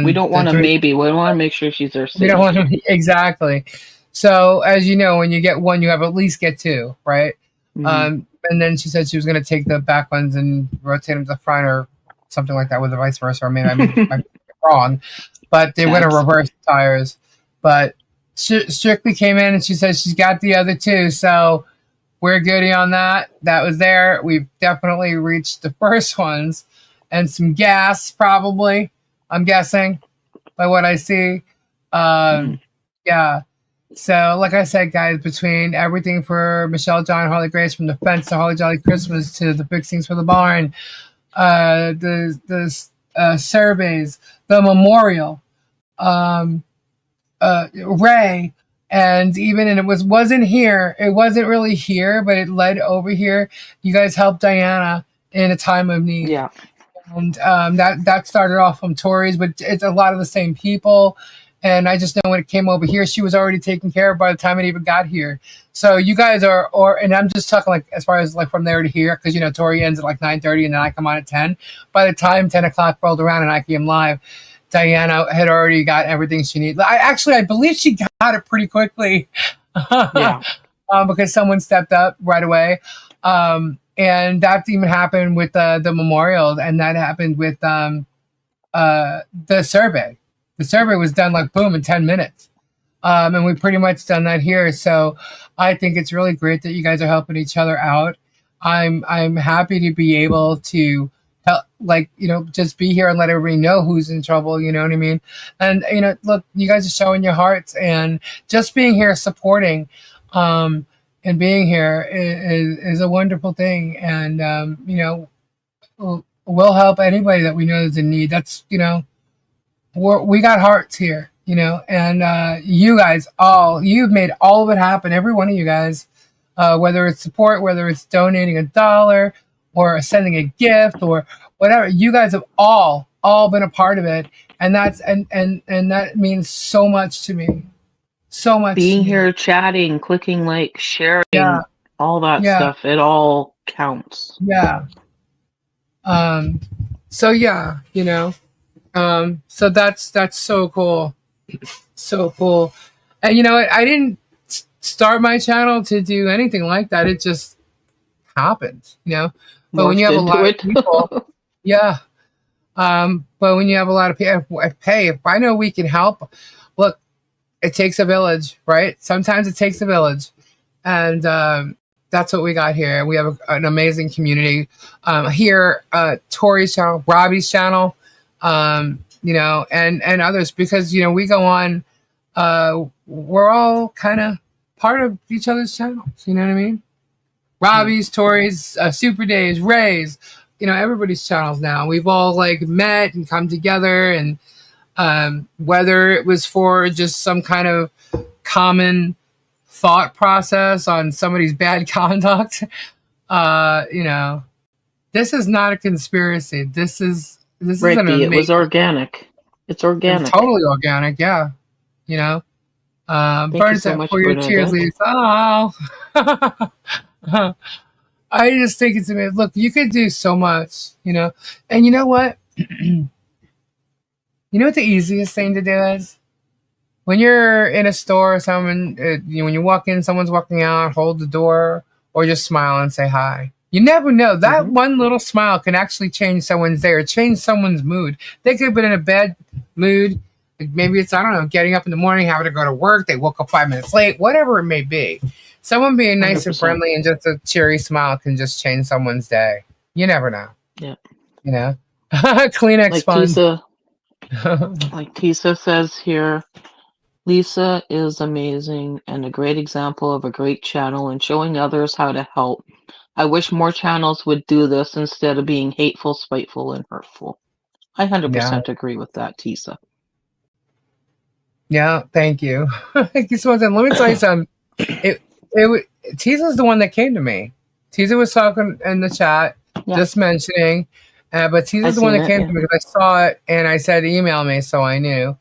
we don't want to maybe. We want to make sure she's there safe. We don't want to exactly. So as you know, when you get 1, you have at least get 2, right? Mm-hmm. And then she said she was going to take the back ones and rotate them to the front or something like that, with the vice versa. Or maybe I'm wrong, but they were going to reverse the tires. But Strictly came in and she said she's got the other 2, so we're goody on that. That was there. We've definitely reached the first ones, and some gas probably. I'm guessing by what I see. Yeah. So, like I said, guys, between everything for Michelle, John, Harley Grace, from the fence to Holly Jolly Christmas to the fixings for the barn, the surveys, the memorial, Ray, and even, and it wasn't here. It wasn't really here, but it led over here. You guys helped Diana in a time of need. Yeah. And that started off from Tori's, but it's a lot of the same people. And I just know when it came over here, she was already taken care of by the time it even got here. So you guys are, and I'm just talking like as far as like from there to here, because Tori ends at like 9:30 and then I come on at 10. By the time 10 o'clock rolled around and I came live, Diana had already got everything she needed. I believe she got it pretty quickly. Yeah. because someone stepped up right away. And that even happened with the memorial, and that happened with the survey. The survey was done like boom in 10 minutes. And we pretty much done that here. So I think it's really great that you guys are helping each other out. I'm happy to be able to help, like, just be here and let everybody know who's in trouble. You know what I mean? And look, you guys are showing your hearts, and just being here supporting, and being here is a wonderful thing. And we'll help anybody that we know is in need. That's we got hearts here, and you guys you've made all of it happen. Every one of you guys, whether it's support, whether it's donating $1 or sending a gift or whatever, you guys have all been a part of it. And that's, and that means so much to me. So much. Being here, chatting, clicking like, sharing, all that stuff, it all counts. Yeah. So yeah, so that's so cool. So cool. And I didn't start my channel to do anything like that. It just happened, but when you have a lot of people, but when you have a lot of people, hey, if I know we can help, look, it takes a village, right? Sometimes it takes a village. And that's what we got here. We have an amazing community here, Tori's channel, Robbie's channel, and others, because, we go on, we're all kind of part of each other's channels. You know what I mean? Robbie's, Tori's, Super Days, Ray's, everybody's channels now. We've all like met and come together, and whether it was for just some kind of common thought process on somebody's bad conduct, this is not a conspiracy. This is right, an amazing, it was organic. It's organic. It's totally organic. Yeah. Burns so much for your tears, Lisa. Oh. I just think it's amazing. Look, you could do so much, and you know what? You know what the easiest thing to do is? When you're in a store, when you walk in, someone's walking out, hold the door, or just smile and say hi. You never know. That one little smile can actually change someone's day or change someone's mood. They could have been in a bad mood. Maybe it's, I don't know, getting up in the morning, having to go to work. They woke up 5 minutes late, whatever it may be. Someone being nice 100%. And friendly and just a cheery smile can just change someone's day. You never know. Yeah. Kleenex fund. Like Tisa says here, Lisa is amazing and a great example of a great channel and showing others how to help. I wish more channels would do this instead of being hateful, spiteful, and hurtful. I 100% agree with that, Tisa. Yeah, thank you. Thank you so much. And let me tell you something. Tisa's the one that came to me. Tisa was talking in the chat, just mentioning, but Tisa's the one that came to me because I saw it and I said, email me, so I knew.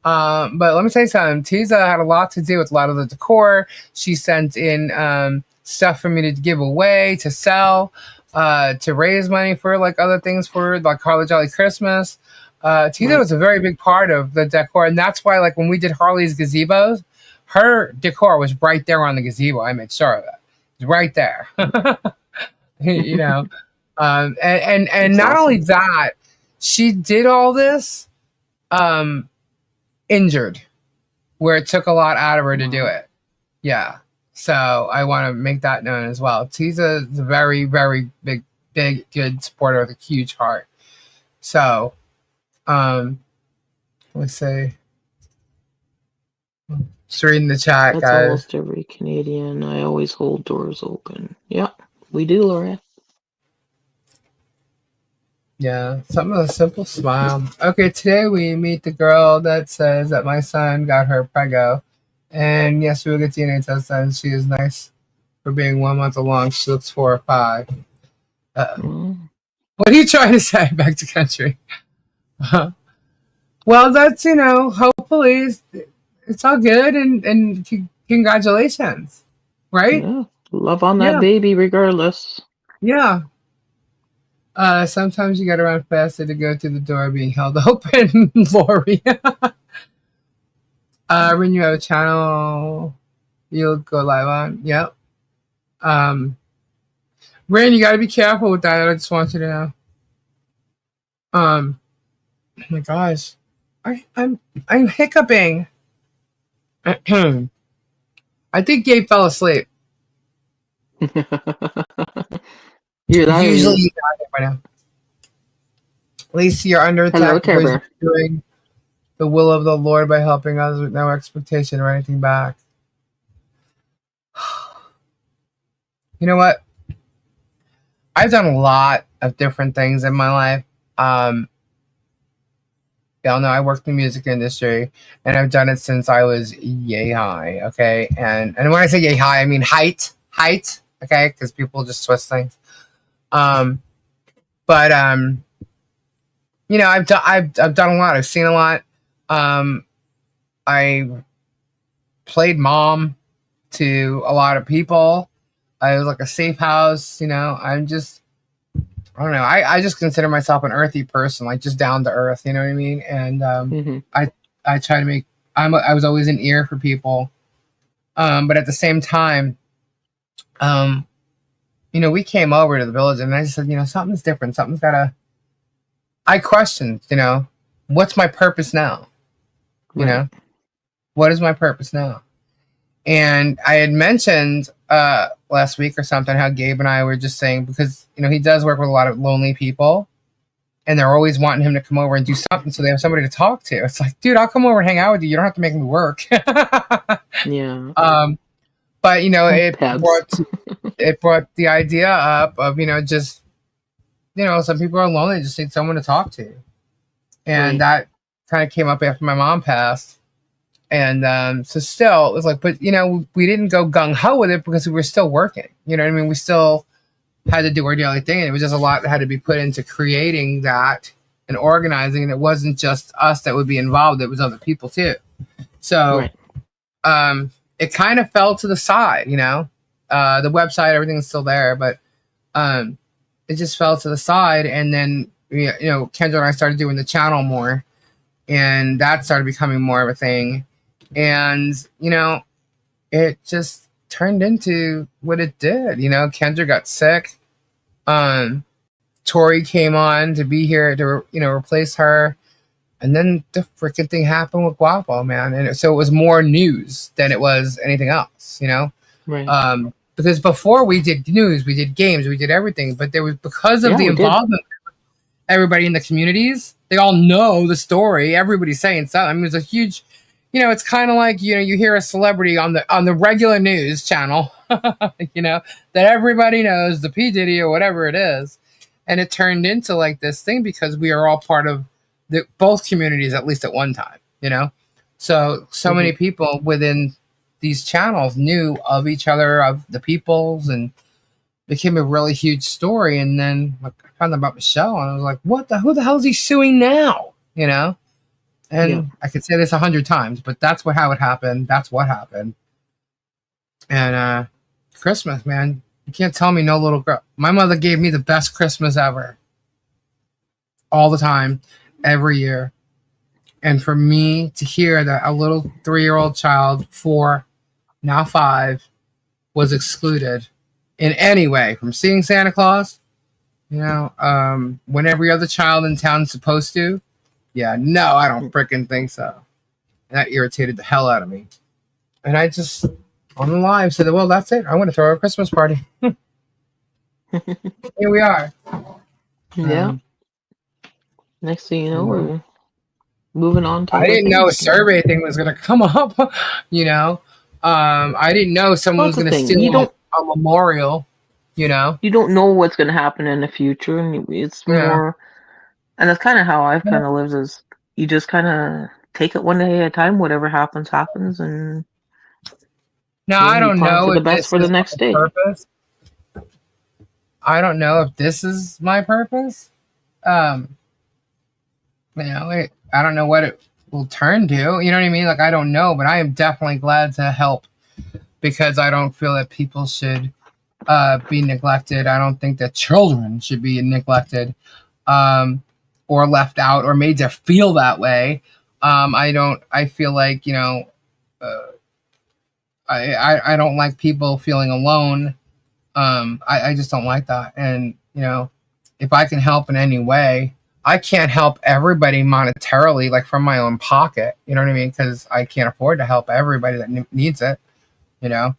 But let me tell you something. Tisa had a lot to do with a lot of the decor. She sent in stuff for me to give away, to sell, to raise money for like other things for like Harley Jolly Christmas. Tisa was a very big part of the decor, and that's why, like, when we did Harley's gazebos, her decor was right there on the gazebo. I made sure of that. It was right there. And not only that, she did all this injured, where it took a lot out of her to do it. Yeah. So I want to make that known as well. Tisa is a very, very big, good supporter with a huge heart. So, let's see. Just reading the chat, That's guys. Almost every Canadian. I always hold doors open. Yeah, we do, Laura. Yeah, something with a simple smile. Okay, today we meet the girl that says that my son got her prego. And yes, we will get DNA test done. She is nice for being 1 month along. She looks 4 or 5. What are you trying to say? Back to country. Well, that's, hopefully it's all good and congratulations. Right? Yeah. Love on that baby regardless. Yeah. Sometimes you gotta run faster to go through the door being held open, Lori. When you have a channel, You'll go live on. Yep. Ren, you got to be careful with that. I just want you to know. Oh my gosh, I'm hiccuping. I think Gabe fell asleep. Usually, by now. At least you're under attack because you're doing the will of the Lord by helping others with no expectation or anything back. You know what? I've done a lot of different things in my life. Y'all know I worked in the music industry, and I've done it since I was yay high. Okay, and when I say yay high, I mean height. Okay, because people just twist things. But you know, I've done a lot. I've seen a lot. I played mom to a lot of people. I was like a safe house. You know, I don't know. I just consider myself an earthy person, like just down to earth. You know what I mean? And I try to make. I was always an ear for people, but at the same time, you know, we came over to the village, and I just said, you know, something's different. Something's gotta. I questioned, you know, what's my purpose now? You know, what is my purpose now? And I had mentioned last week or something how Gabe and I were just saying, because, you know, he does work with a lot of lonely people, and they're always wanting him to come over and do something so they have somebody to talk to. It's like, dude, I'll come over and hang out with you. You don't have to make me work. Yeah. But, you know, it brought the idea up of, you know, just, you know, some people are lonely, just need someone to talk to. And that kind of came up after my mom passed. And so still, it was like, but, you know, we didn't go gung-ho with it because we were still working. You know what I mean? We still had to do our daily thing. And it was just a lot that had to be put into creating that and organizing. And it wasn't just us that would be involved. It was other people, too. So it kind of fell to the side, you know. The website, everything's still there. But it just fell to the side. And then, you know, Kendra and I started doing the channel more. And that started becoming more of a thing. And, you know, it just turned into what it did. You know, Kendra got sick. Tori came on to be here to, you know, replace her. And then the freaking thing happened with Guapo, man. And so it was more news than it was anything else, you know? Because before we did news, we did games, we did everything. But there was, because of the involvement of everybody in the communities, they all know the story. Everybody's saying something. I mean, it was a huge, you know, it's kind of like, you know, you hear a celebrity on the regular news channel, you know, that everybody knows, the P. Diddy or whatever it is. And it turned into like this thing because we are all part of both communities, at least at one time, you know? So many people within these channels knew of each other, of the peoples, and became a really huge story. And then like, I found out about Michelle, and I was like, who the hell is he suing now? You know? And I could say this 100 times, but that's how it happened. That's what happened. And Christmas, man, you can't tell me no little girl. My mother gave me the best Christmas ever. All the time, every year. And for me to hear that a little 3-year-old child, 4, now 5, was excluded in any way from seeing Santa Claus, you know, when every other child in town's supposed to. Yeah, no, I don't freaking think so. And that irritated the hell out of me. And I just, on the live, said, well, that's it. I'm going to throw a Christmas party. Here we are. Next thing you know, we're moving on to I didn't know a survey thing was going to come up, you know. I didn't know someone was going to steal a memorial, you know. You don't know what's going to happen in the future. And it's more... And that's kind of how I've kind of lived, is you just kind of take it one day at a time. Whatever happens, happens. And now I don't know the best for the next day. Purpose. I don't know if this is my purpose. You know, I don't know what it will turn to. You know what I mean? Like, I don't know, but I am definitely glad to help, because I don't feel that people should be neglected. I don't think that children should be neglected. Or left out, or made to feel that way. I feel like, you know, I don't like people feeling alone. I just don't like that. And, you know, if I can help in any way, I can't help everybody monetarily, like from my own pocket. You know what I mean? Because I can't afford to help everybody that needs it, you know.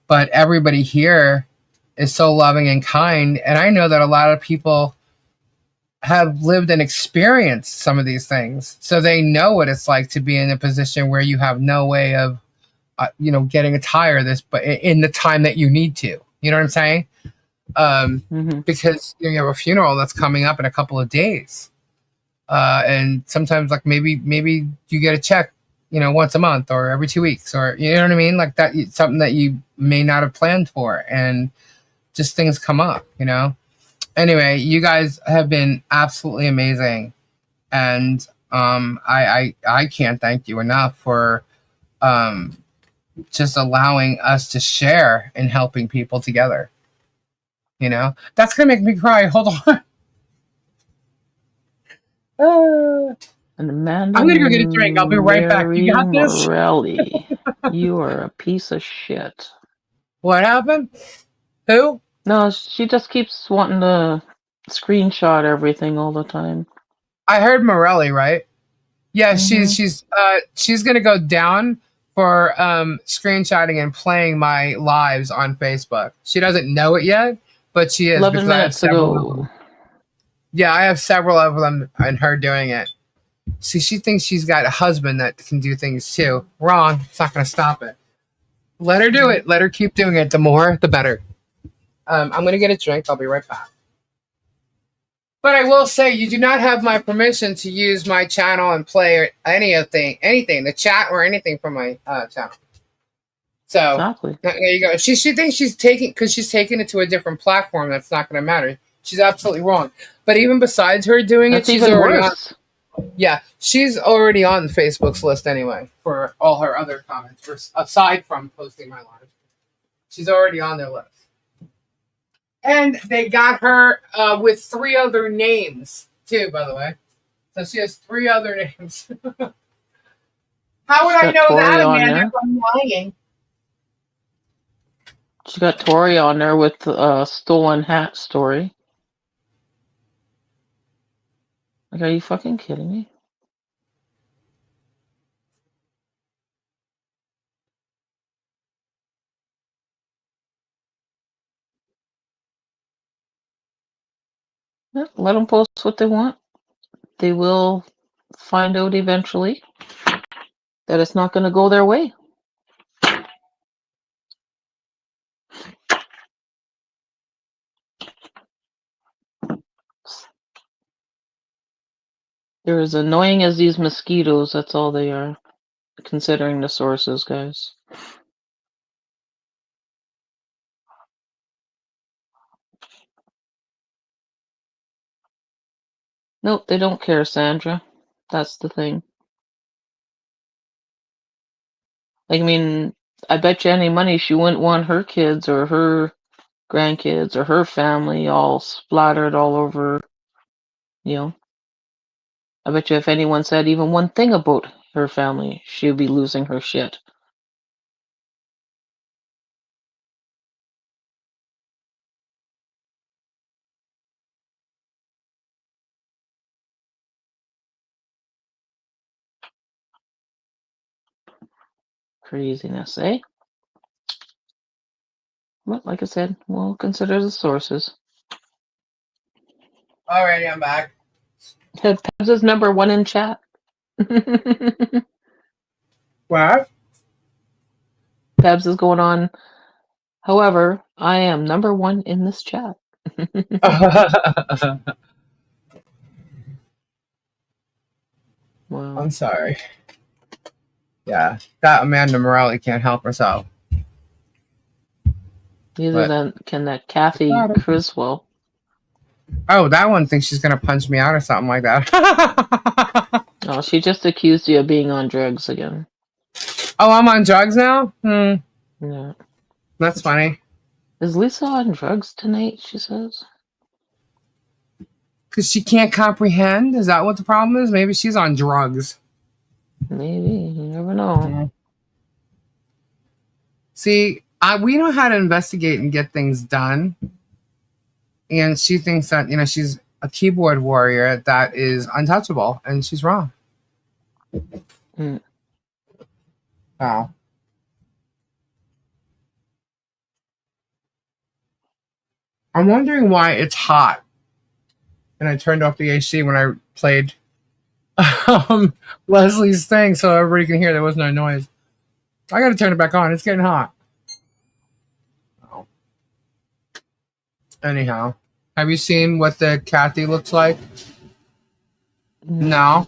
But everybody here is so loving and kind. And I know that a lot of people have lived and experienced some of these things. So they know what it's like to be in a position where you have no way of, you know, getting a tire this, but in the time that you need to. You know what I'm saying? Because you have a funeral that's coming up in a couple of days. And sometimes like maybe you get a check, you know, once a month or every 2 weeks, or you know what I mean? Like that, something that you may not have planned for, and just things come up, you know? Anyway, you guys have been absolutely amazing. And I can't thank you enough for just allowing us to share in helping people together. You know, that's gonna make me cry. Hold on. And Amanda, I'm gonna go get a drink. I'll be right back. You got this? Morelli, you are a piece of shit. What happened? Who? No, she just keeps wanting to screenshot everything all the time. I heard Morelli, right? Yeah, she's gonna go down for screenshotting and playing my lives on Facebook. She doesn't know it yet, but she is. 11 minutes ago. Yeah, I have several of them and her doing it. See, she thinks she's got a husband that can do things too. Wrong. It's not going to stop it. Let her do it. Let her keep doing it. The more, the better. I'm going to get a drink. I'll be right back. But I will say, you do not have my permission to use my channel and play anything, the chat or anything from my channel. So exactly. There you go. She thinks she's taking it to a different platform. That's not going to matter. She's absolutely wrong. But even besides her doing it, she's already worse. Yeah, she's already on Facebook's list anyway for all her other comments, aside from posting my live. She's already on their list. And they got her with 3 other names, too, by the way. So she has 3 other names. How would I know that, Amanda, if I'm lying? She got Tori on there with the stolen hat story. Like, are you fucking kidding me? Yeah, let them post what they want. They will find out eventually that it's not going to go their way. They're as annoying as these mosquitoes. That's all they are, considering the sources, guys. Nope, they don't care, Sandra. That's the thing. Like, I mean, I bet you any money she wouldn't want her kids or her grandkids or her family all splattered all over, you know. I bet you if anyone said even one thing about her family, she'd be losing her shit. Craziness, eh? But like I said, we'll consider the sources. Alrighty, I'm back. Pebs is #1 in chat. What? Pebs is going on. However, I am #1 in this chat. Wow. I'm sorry. Yeah, that Amanda Morelli can't help herself. Neither can that Kathy Criswell. Oh, that one thinks she's gonna punch me out or something like that. Oh, she just accused you of being on drugs again. Oh, I'm on drugs now? Yeah. That's funny. Is Lisa on drugs tonight, she says? Because she can't comprehend? Is that what the problem is? Maybe she's on drugs. Maybe. You never know. Yeah. See, we know how to investigate and get things done. And she thinks that, she's a keyboard warrior that is untouchable, and she's wrong. Mm. Oh. I'm wondering why it's hot. And I turned off the AC when I played Leslie's thing so everybody can hear there was no noise. I got to turn it back on. It's getting hot. Oh. Anyhow, have you seen what the Kathy looks like? No.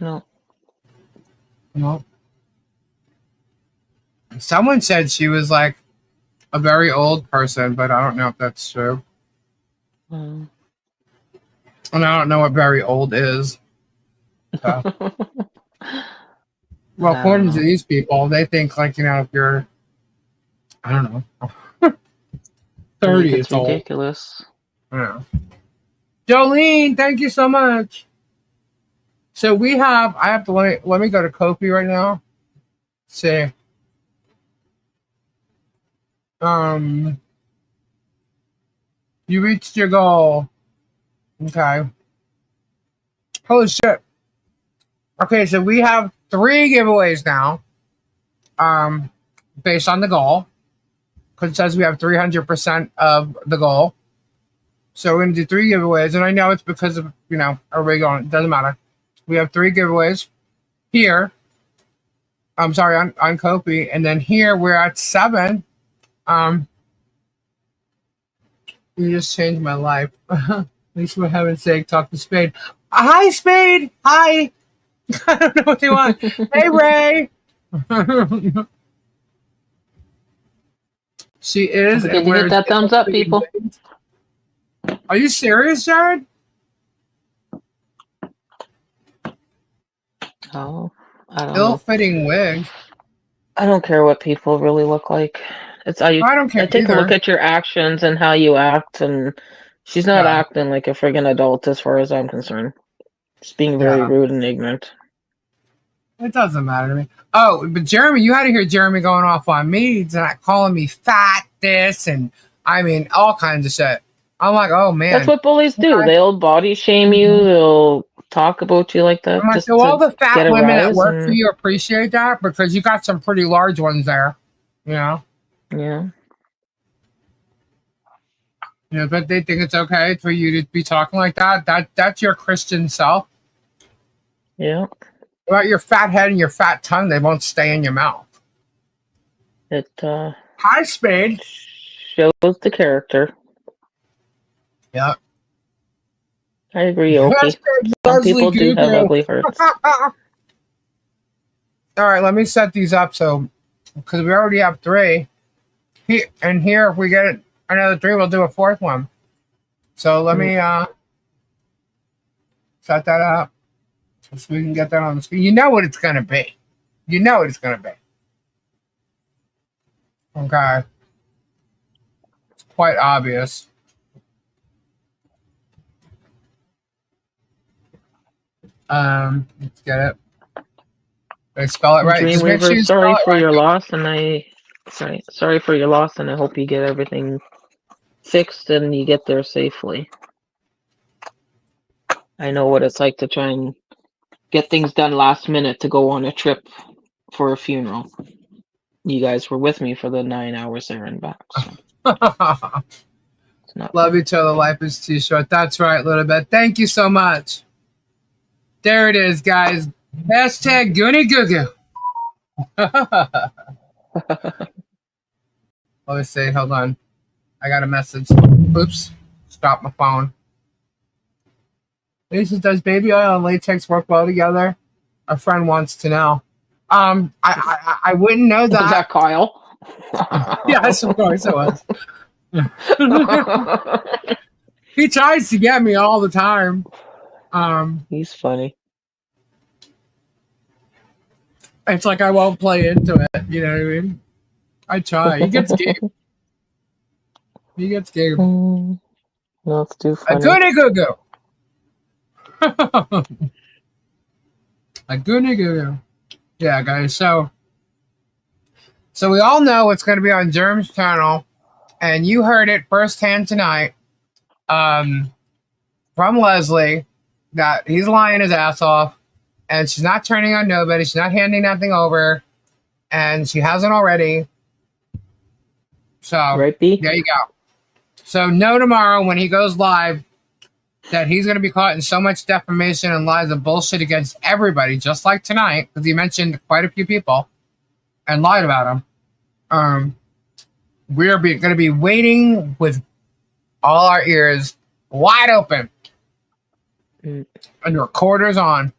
No. No. Someone said she was like a very old person, but I don't know if that's true. And I don't know what very old is. So. Well, according to these people, they think like, if you're, I don't know, 30 it's ridiculous. Yeah. Jolene, thank you so much. So I have to let me go to Kofi right now. See. You reached your goal. Okay. Holy shit. Okay, so we have 3 giveaways now. Based on the goal. Because it says we have 300% of the goal. So we're going to do 3 giveaways. And I know it's because of, everybody going. It doesn't matter. We have 3 giveaways here. I'm sorry, on Kofi. And then here we're at 7. You just changed my life. At least for heaven's sake, talk to Spade. Hi, Spade. Hi. I don't know what they want. Hey, Ray. She is. Don't forget to hit that thumbs up, people. Are you serious, Jared? Oh, I don't know. Ill-fitting wig. I don't care what people really look like. I don't care. I take a look at your actions and how you act, and she's not acting like a friggin' adult as far as I'm concerned. Just being very rude and ignorant. It doesn't matter to me. Oh, but Jeremy, you had to hear Jeremy going off on me, calling me fat, this, and I mean, all kinds of shit. I'm like, oh, man. That's what bullies do. Okay. They'll body shame you. They'll talk about you like that. I'm like, do all the fat women that work for you appreciate that? Because you got some pretty large ones there, Yeah. But they think it's okay for you to be talking like that. That's your Christian self. Yeah. About your fat head and your fat tongue, they won't stay in your mouth. Hi, Spade. Shows the character. Yep. I agree, Oki. Some people do have ugly hearts. All right, let me set these up because we already have 3. Here, if we get another 3, we'll do a 4th one. So let me set that up so we can get that on the screen. You know what it's going to be. Okay. It's quite obvious. Let's get it. Did I spell it right? Dreamweaver, sorry for your loss, and sorry for your loss, and I hope you get everything fixed and you get there safely. I know what it's like to try and get things done last minute to go on a trip for a funeral. You guys were with me for the 9 hours there and back. So. Love each other. Life is too short. That's right, little bit. Thank you so much. There it is, guys. Hashtag Goonie Goo Goo. Let me see. Hold on. I got a message. Oops. Stop my phone. Lisa, does baby oil and latex work well together? A friend wants to know. I wouldn't know that. Was that Kyle? Yes, of course it was. He tries to get me all the time. He's funny. It's like I won't play into it. You know what I mean? I try. He gets game. That's too funny. A Goonie Goo Goo. A Goonie Goo Goo. Yeah, guys. So So we all know it's going to be on Germ's channel, and you heard it firsthand tonight from Leslie that he's lying his ass off, and she's not turning on nobody. She's not handing nothing over, and she hasn't already. So Right, B? there you go. So know tomorrow when he goes live that he's going to be caught in so much defamation and lies and bullshit against everybody, just like tonight, because he mentioned quite a few people and lied about them. We're going to be waiting with all our ears wide open and recorders on.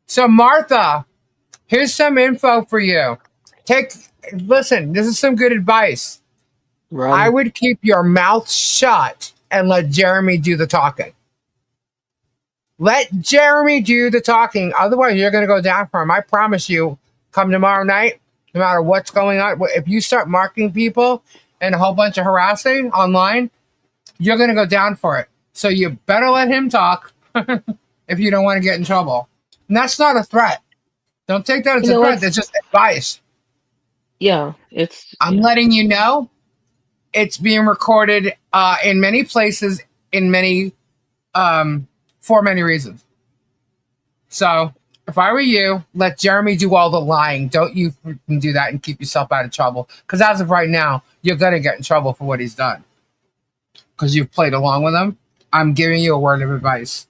So Martha, here's some info for you. Listen, this is some good advice. Run. I would keep your mouth shut and let Jeremy do the talking. Let Jeremy do the talking. Otherwise, you're going to go down for him. I promise you, come tomorrow night, no matter what's going on, if you start marking people and a whole bunch of harassing online, you're going to go down for it. So you better let him talk if you don't want to get in trouble. And that's not a threat. Don't take that as a threat. That's just advice. Yeah, I'm letting you know it's being recorded in many places, in many for many reasons. So if I were you, let Jeremy do all the lying. Don't you do that and keep yourself out of trouble. Because as of right now, you're going to get in trouble for what he's done. Because you've played along with him. I'm giving you a word of advice.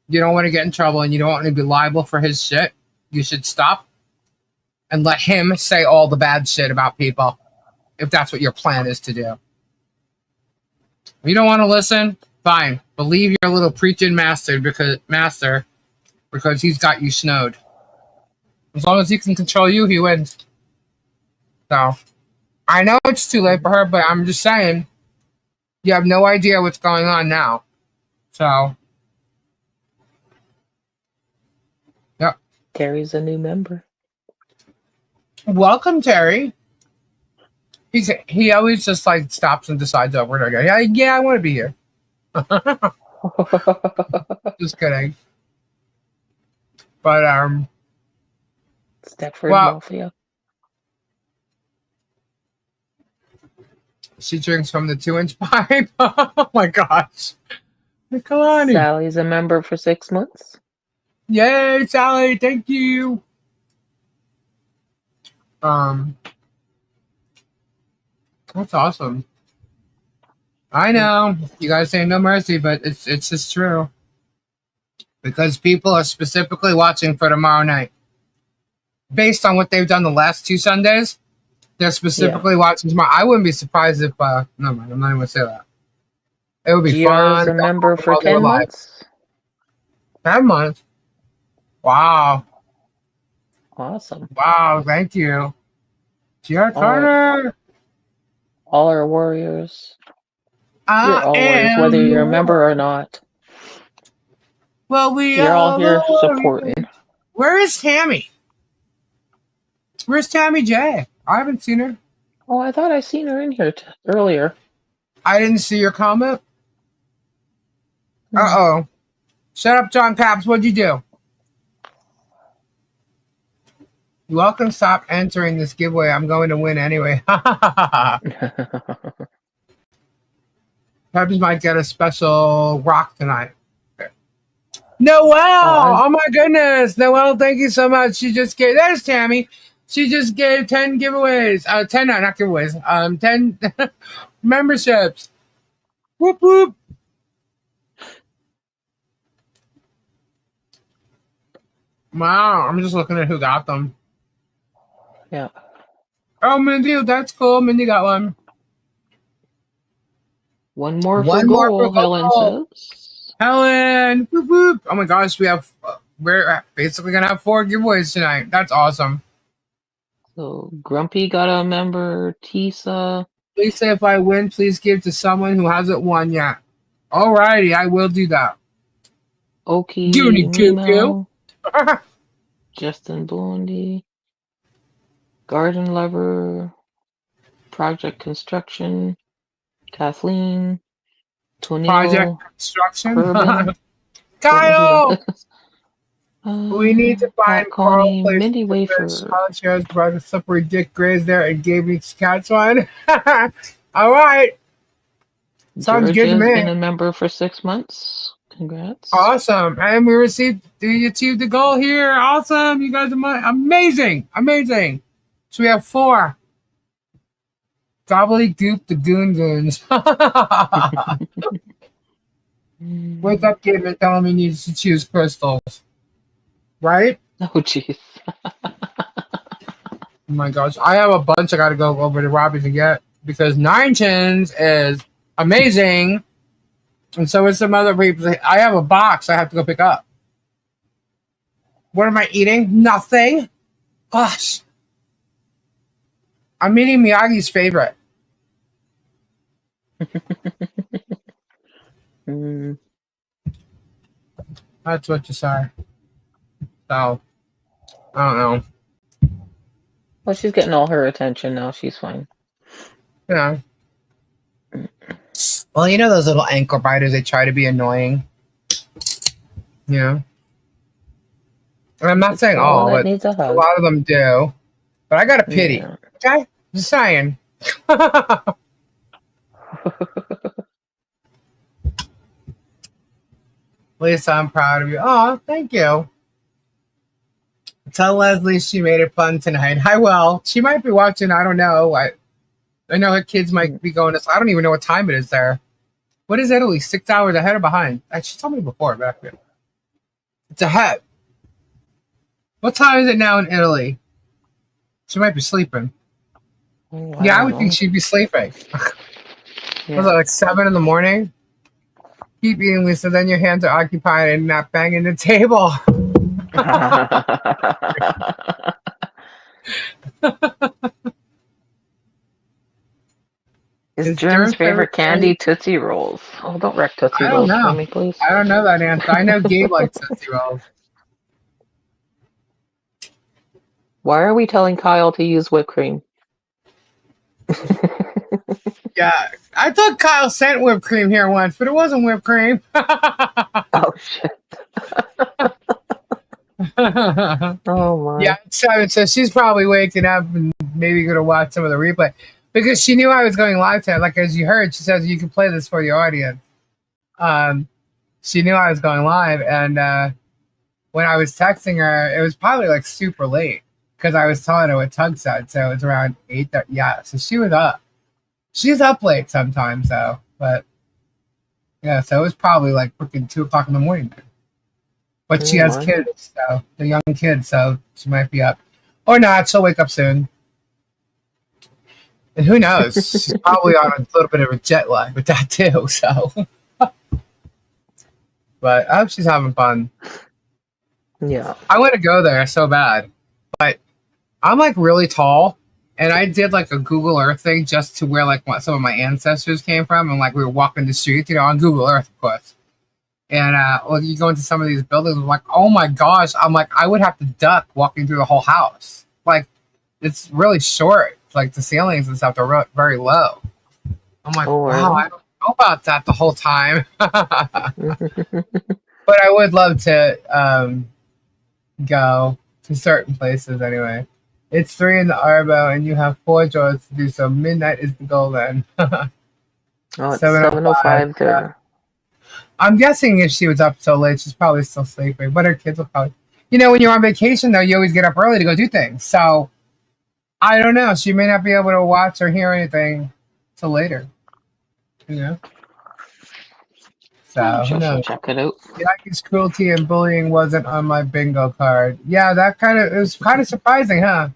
You don't want to get in trouble and you don't want to be liable for his shit. You should stop and let him say all the bad shit about people, if that's what your plan is to do. If you don't want to listen, fine. Believe your little preaching master because he's got you snowed. As long as he can control you, he wins. So I know it's too late for her, but I'm just saying you have no idea what's going on now. So yep. Terry's a new member. Welcome, Terry. He always just like stops and decides over and over. Yeah, I want to be here. Just kidding. But Stepford Mafia. She drinks from the 2-inch pipe. Oh my gosh. Nicolani. Sally's a member for 6 months. Yay, Sally, thank you. That's awesome. I know you guys say no mercy, but it's just true. Because people are specifically watching for tomorrow night. Based on what they've done the last 2 Sundays, they're specifically watching tomorrow. I wouldn't be surprised if no mind, I'm not even gonna say that. It would be fun. A member for 10 months. 10 months. Wow. Awesome. Wow, thank you. GR Turner. All our warriors. You're all warriors, whether you're a member or not. Well, you're all here supporting. Where is Tammy? Where's Tammy J? I haven't seen her. Oh, I thought I seen her in here earlier. I didn't see your comment. Uh-oh. Shut up, John Caps. What'd you do? You all can stop entering this giveaway. I'm going to win anyway. Peps might get a special rock tonight. Noelle! Oh my goodness. Noelle, thank you so much. There's Tammy. She just gave 10 giveaways. 10, no, not giveaways. 10 memberships. Whoop, whoop. Wow, I'm just looking at who got them. Yeah. Oh, Mindy, that's cool. Mindy got one. One more for goal, Helen says. Helen, whoop, whoop. Oh my gosh, we're basically gonna have 4 giveaways tonight. That's awesome. So Grumpy got a member. Tisa. Please say if I win, please give to someone who hasn't won yet. Alrighty, I will do that. Okie. Goonie Cuckoo. Justin Blondie. Garden Lover. Project Construction. Kathleen. Tonil. Project Construction. Kyle. We need to Pat find Carl Coney, place Mindy the fish. Wafer. Carl shares brought a slippery dick grazed there and gave me cats one. All right. Sounds good to Georgia's me. been a member for 6 months. Congrats. Awesome. And we achieved the goal here. Awesome. You guys are amazing. Amazing. So we have 4. Gobbledygook the Goons. Wake up, kid, and tell him he needs to choose crystals. Right? Oh, jeez. Oh my gosh. I have a bunch I got to go over to Robbie's to get because 9 Chins is amazing. And so is some other people. I have a box I have to go pick up. What am I eating? Nothing. Gosh. I'm eating Miyagi's favorite. That's what you say. So, I don't know. Well, she's getting all her attention now. She's fine. Yeah. Well, you know those little ankle biters, they try to be annoying. Yeah. And I'm not saying all, but needs a a hug. lot of them do. But I got a pity. Yeah. Okay? Just saying. Lisa, I'm proud of you. Oh, thank you. Tell Leslie she made it fun tonight. I will. She might be watching. I don't know. I know her kids might be going to. I don't even know what time it is there. What is Italy? 6 hours ahead or behind? She told me before back then. It's ahead. What time is it now in Italy? She might be sleeping. Oh, Yeah, I would think she'd be sleeping. Yeah. Was it like 7 in the morning? Keep eating, Lisa. Then your hands are occupied and not banging the table. Is Jern's favorite candy Tootsie Rolls? Oh, don't wreck Tootsie Rolls for me, please. I don't know that answer. I know Gabe likes Tootsie Rolls. Why are we telling Kyle to use whipped cream? Yeah, I thought Kyle sent whipped cream here once, but it wasn't whipped cream. Oh, shit. Oh, my. Yeah, so she's probably waking up and maybe going to watch some of the replay because she knew I was going live tonight. Like, as you heard, she says, you can play this for the audience. She knew I was going live, and when I was texting her, it was probably like super late because I was telling her what Tug said. So it was around 8. Yeah, so she was up. She's up late sometimes, though. But yeah, so it was probably like freaking 2 o'clock in the morning. But she has kids, so the young kids, so she might be up. Or not, she'll wake up soon. And who knows? She's probably on a little bit of a jet lag with that too, so. But I hope she's having fun. Yeah. I want to go there so bad. But I'm like really tall. And I did like a Google Earth thing just to where like what some of my ancestors came from. And like we were walking the streets, on Google Earth, of course. And well, you go into some of these buildings, I'm like, oh my gosh. I'm like, I would have to duck walking through the whole house. Like, it's really short. Like the ceilings and stuff are very low. I'm like, wow, I don't know about that the whole time. But I would love to go to certain places anyway. It's 3 in the Arbo, and you have 4 drawers to do so. Midnight is the goal then. Oh, it's 7:05 there. I'm guessing if she was up so late, she's probably still sleeping. But her kids will probably... when you're on vacation, though, you always get up early to go do things. So, I don't know. She may not be able to watch or hear anything till later. So, who knows? Check it out. Yaki's cruelty and bullying wasn't on my bingo card. Yeah, it was kind of surprising, huh?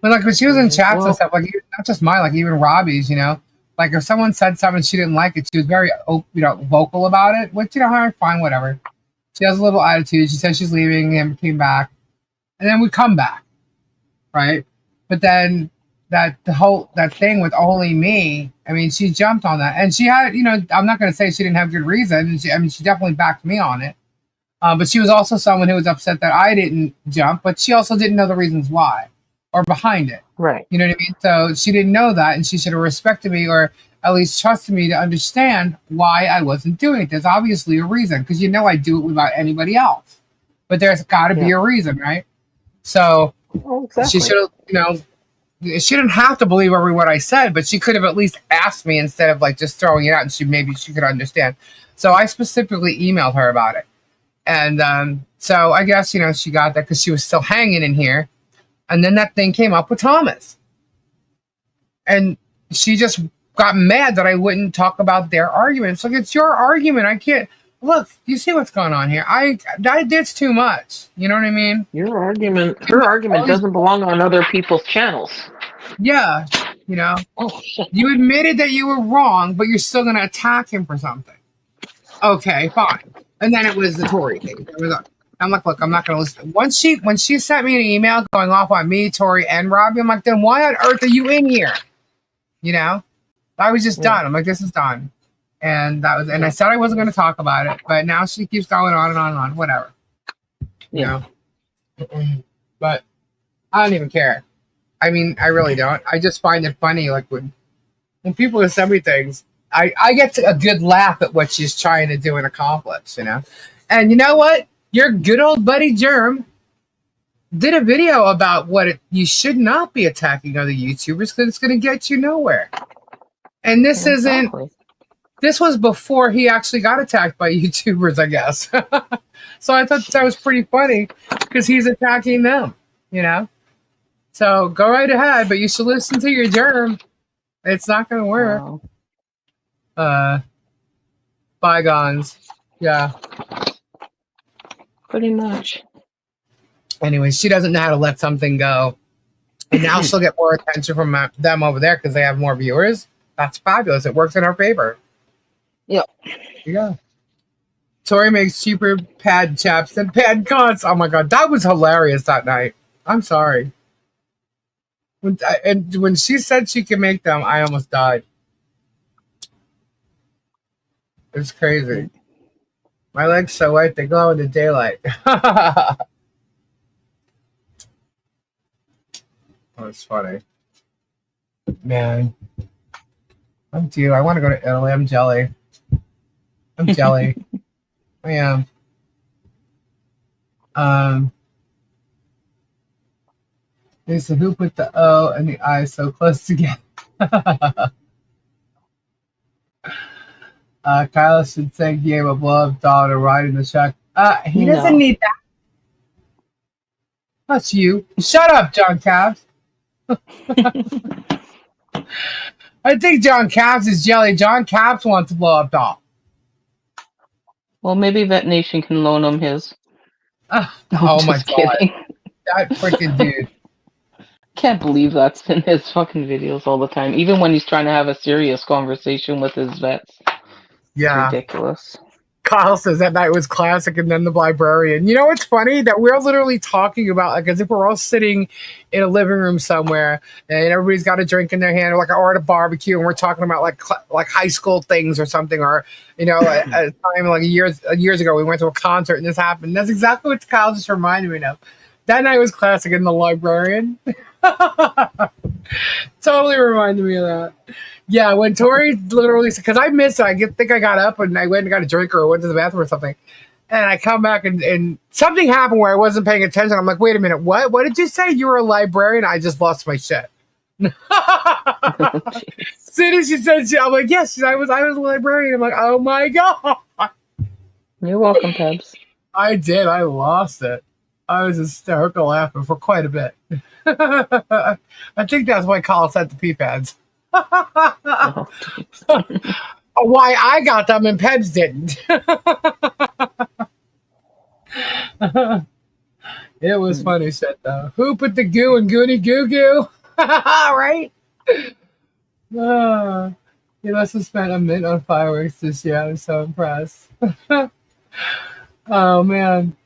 But like when she was in chats and stuff, like not just mine, like even Robbie's, like if someone said something she didn't like it, she was very vocal about it. Which fine, whatever. She has a little attitude. She said she's leaving and came back, and then we come back, right? But then that thing with only me, I mean, she jumped on that, and she had, I'm not going to say she didn't have good reason. She definitely backed me on it. But she was also someone who was upset that I didn't jump, but she also didn't know the reasons why or behind it. Right. You know what I mean? So she didn't know that, and she should have respected me or at least trusted me to understand why I wasn't doing it. There's obviously a reason, because I do it without anybody else. But there's got to be a reason, right? So she should have, she didn't have to believe every word I said, but she could have at least asked me instead of like just throwing it out, and she could understand. So I specifically emailed her about it. And so I guess, she got that because she was still hanging in here. And then that thing came up with Thomas. And she just got mad that I wouldn't talk about their arguments. Like, it's your argument. I can't. Look, you see what's going on here. I did too much. You know what I mean? Her argument doesn't belong on other people's channels. Yeah. Oh, shit. You admitted that you were wrong, but you're still going to attack him for something. Okay, fine. And then it was the Tory thing. I'm like, look, I'm not going to listen. When she sent me an email going off on me, Tory, and Robbie, I'm like, then why on earth are you in here? I was just done. I'm like, this is done. And I said I wasn't going to talk about it, but now she keeps going on and on and on. Whatever. But I don't even care. I mean, I really don't. I just find it funny, like when people send me things, I get a good laugh at what she's trying to do and accomplish, And you know what? Your good old buddy Germ did a video about you should not be attacking other YouTubers because it's going to get you nowhere. And this this was before he actually got attacked by YouTubers, I guess. So I thought that was pretty funny because he's attacking them, So go right ahead, but you should listen to your Germ. It's not going to work. Wow. Bygones. Yeah. Pretty much. Anyway, she doesn't know how to let something go. And now she'll get more attention from them over there because they have more viewers. That's fabulous. It works in our favor. Yep. Yeah. Tori makes cheaper pad chaps than pad cons. Oh my God. That was hilarious that night. I'm sorry. When she said she could make them, I almost died. It's crazy. My legs so white they glow in the daylight. Oh, it's funny. Man. I'm due. I want to go to Italy. I'm jelly. I'm jelly. I am. There's a who put the O and the I so close together. Kyle should thank you a blow up doll to ride in the truck. He doesn't need that. That's you. Shut up, John Cabs. I think John Cabs is jelly. John Cabs wants a blow up doll. Well, maybe Vet Nation can loan him his. Oh my God. That freaking dude. Can't believe that's in his fucking videos all the time. Even when he's trying to have a serious conversation with his vets. Yeah. It's ridiculous. Kyle says that night was classic, and then the librarian. You know what's funny? That we're literally talking about, like, as if we're all sitting in a living room somewhere, and everybody's got a drink in their hand, or at a barbecue, and we're talking about like high school things or something, or at a time like years ago, we went to a concert and this happened. That's exactly what Kyle just reminded me of. That night was classic in the librarian. Totally reminded me of that. Yeah, when Tori literally, because I missed it, I think I got up and I went and got a drink or went to the bathroom or something. And I come back and something happened where I wasn't paying attention. I'm like, wait a minute, what? What did you say? You were a librarian? I just lost my shit. As soon as she said I'm like, yes, I was a librarian. I'm like, oh my God. You're welcome, Pebs. I did. I lost it. I was hysterical laughing for quite a bit. I think that's why Kyle sent the pee pads. Why I got them and Pebs didn't. It was funny shit though. Who put the goo in Goonie Goo Goo? Right? He must have spent a minute on fireworks this year. I'm so impressed. Oh man.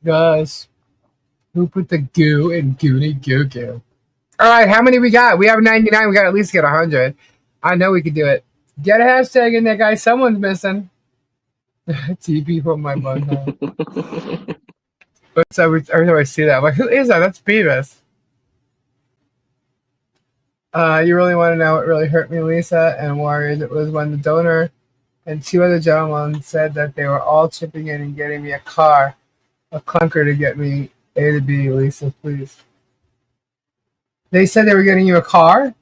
Gosh. Who put the goo in Goonie Goo Goo? All right, how many we got? We have 99. We got to at least get 100. I know we could do it. Get a hashtag in there, guys. Someone's missing. TP from my butthole. But every time I see that, I'm like, who is that? That's Beavis. You really want to know what really hurt me, Lisa and Warriors? It was when the donor and two other gentlemen said that they were all chipping in and getting me a car, a clunker to get me A to B. Lisa, please. They said they were getting you a car?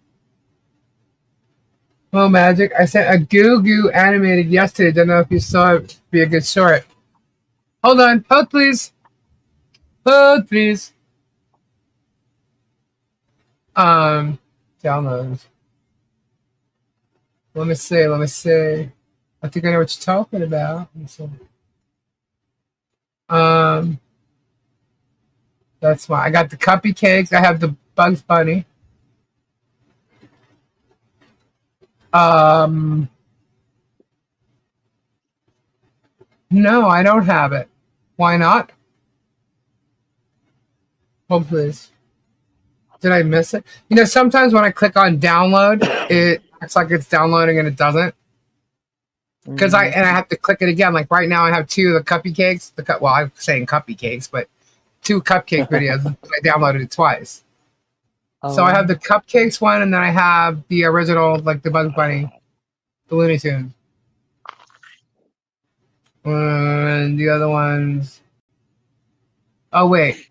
MoMagic. I sent a Goo Goo animated yesterday. Don't know if you saw it. Be a good short. Hold on. Hold, please. Hold, please. Downloads. Let me see. I think I know what you're talking about. That's why I got the cuppy cakes. I have the Bugs Bunny. No, I don't have it. Why not? Oh, please. Did I miss it? You know, sometimes when I click on download, it acts like it's downloading and it doesn't. Because I have to click it again. Like right now, I have two of the cuppy cakes. Well, I'm saying cuppy cakes, but two cupcake videos. I downloaded it twice. So I have the cupcakes one, and then I have the original, like the Bugs Bunny, the Looney Tunes. And the other ones. Oh, wait.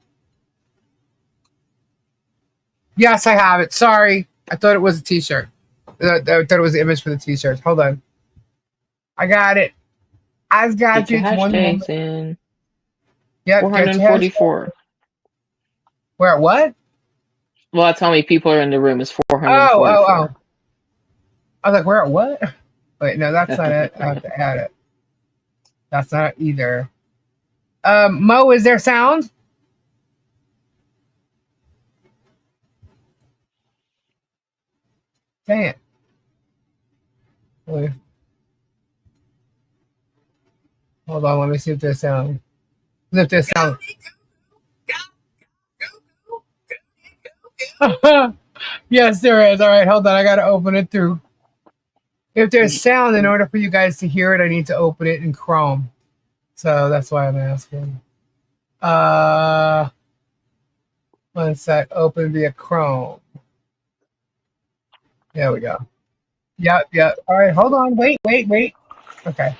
Yes, I have it. Sorry. I thought it was a t-shirt. I thought it was the image for the t-shirt. Hold on. I got it. I've got you. Hashtags in. Yep, 444. Where, what? Well, that's how many people are in the room. Is 444. Oh. I was like, where, what? Wait, no, that's not it. I have to add it. That's not it either. Mo, is there sound? Dang it. Wait. Hold on, let me see if there's sound. If there's sound. Yes, there is. All right, hold on. I got to open it through. If there's sound, in order for you guys to hear it, I need to open it in Chrome. So that's why I'm asking. One sec. Open via Chrome. There we go. Yep. All right, hold on. Wait. Okay.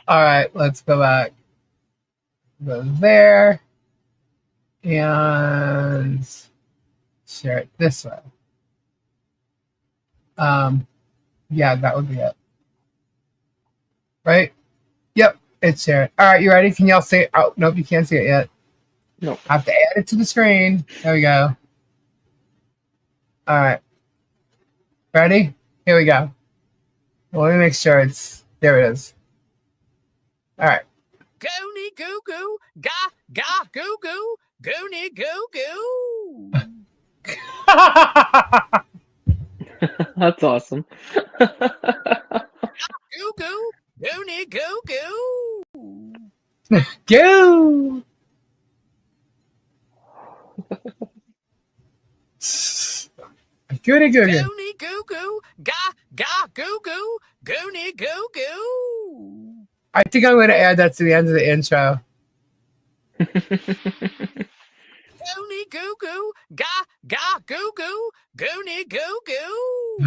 All right, let's go back. Go there. And share it this way. Yeah, that would be it. Right? Yep, it's shared. All right, you ready? Can y'all see it? Oh, nope, you can't see it yet. Nope. I have to add it to the screen. There we go. All right. Ready? Here we go. Let me make sure it's there. It is. All right. Goonie goo goo, ga goo goo, goonie goo goo. That's awesome. Goo goo, goonie goo goo. Go. Goody goo goo. Goonie goo goo, ga goo goo, goonie goo goo. I think I'm going to add that to the end of the intro. Goonie goo goo, ga goo goo, goonie goo goo.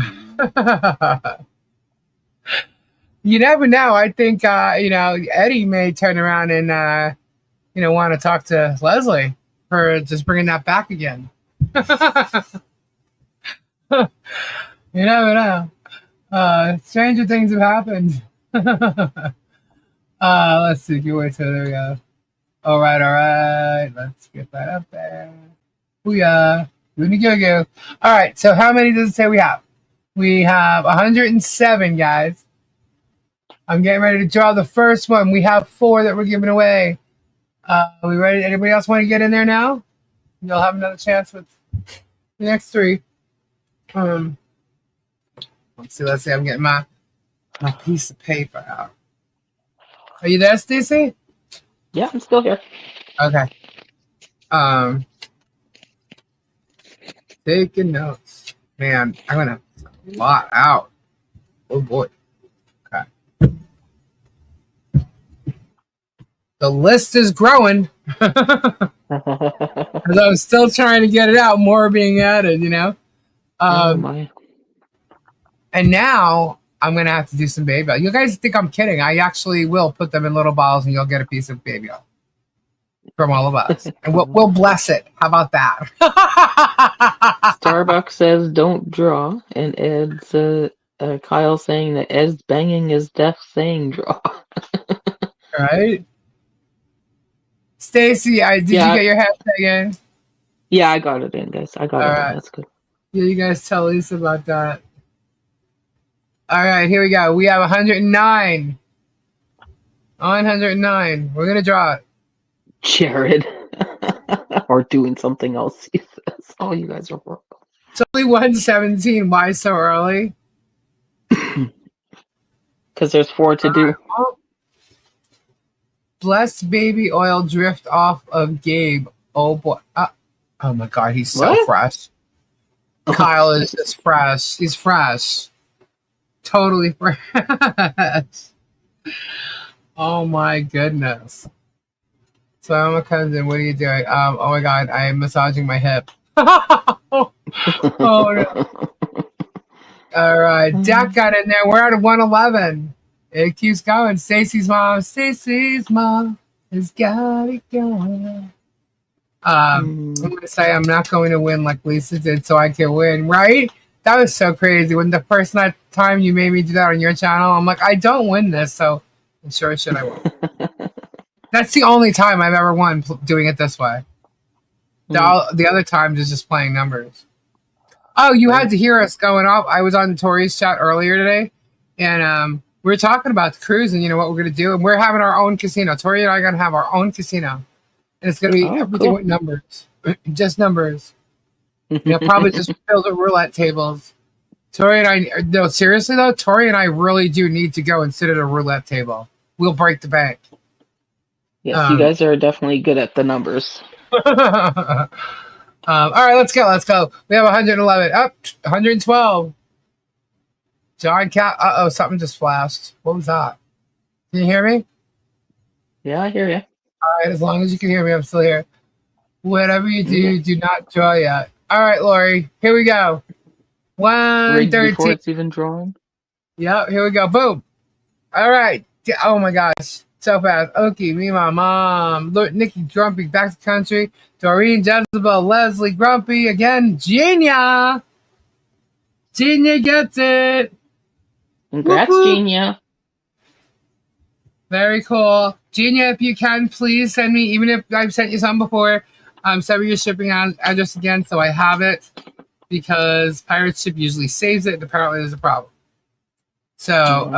You never know. I think Eddie may turn around and want to talk to Leslie for just bringing that back again. You never know. Stranger things have happened. Let's see. Wait till there we go. All right. Let's get that up there. Booyah. Go. All right. So how many does it say we have? We have 107, guys. I'm getting ready to draw the first one. We have 4 that we're giving away. We ready? Anybody else want to get in there now? You'll have another chance with the next 3. Let's see. I'm getting my piece of paper out. Are you there, Stacey? Yeah, I'm still here. Okay. Taking notes. Man, I'm gonna have a lot out. Oh boy. Okay. The list is growing. Because I'm still trying to get it out. More being added, you know. Oh my. And now I'm gonna have to do some baby oil. You guys think I'm kidding? I actually will put them in little bottles, and you'll get a piece of baby oil from all of us, and we'll bless it. How about that? Starbucks says don't draw, and Ed's Kyle saying that Ed's banging is deaf saying draw. Right? Stacy, did you get your hashtag in? Yeah, I got it in, guys. I got it in. That's good. Yeah, you guys tell Lisa about that. All right, here we go. We have 109. 109. We're gonna draw it. Jared. Or doing something else, he says. Oh, you guys are horrible. It's only 117. Why so early? Because there's 4 to do. Blessed baby oil drift off of Gabe. Oh boy. Oh my god, he's so fresh. Kyle is just fresh. He's fresh. Totally fresh. Oh my goodness. So Emma comes in. What are you doing? Oh my god, I am massaging my hip. Oh no. All right, Jack got in there. We're at 111. It keeps going. Stacy's mom has got it going. I'm gonna say I'm not going to win like Lisa did, so I can win, right? That was so crazy. When the first time you made me do that on your channel, I'm like, I don't win this, so sure should I win. That's the only time I've ever won doing it this way. The other times is just playing numbers. Oh, you had to hear us going off. I was on Tori's chat earlier today, and we were talking about the cruise and what we're gonna do, and we're having our own casino. Tori and I are gonna have our own casino, and it's gonna be everything with numbers, just numbers. Probably just filled with roulette tables. Tori and I, no, seriously though, Tori and I really do need to go and sit at a roulette table. We'll break the bank. Yes, you guys are definitely good at the numbers. All right, let's go. We have 111. Up 112. John Cat. Something just flashed. What was that? Can you hear me? Yeah, I hear you. All right, as long as you can hear me, I'm still here. Whatever you do, do not draw yet. All right, Lori, here we go. 113. Before it's even drawn. Yep, here we go. Boom. All right. Oh my gosh. So fast. Okie, me, my mom. Look, Nikki Grumpy back to country. Doreen, Jezebel, Leslie Grumpy again. Genia. Genia gets it. Congrats, Woo-hoo. Genia. Very cool. Genia, if you can, please send me, even if I've sent you some before, send me your shipping address again so I have it, because Pirate Ship usually saves it, and apparently there's a problem. So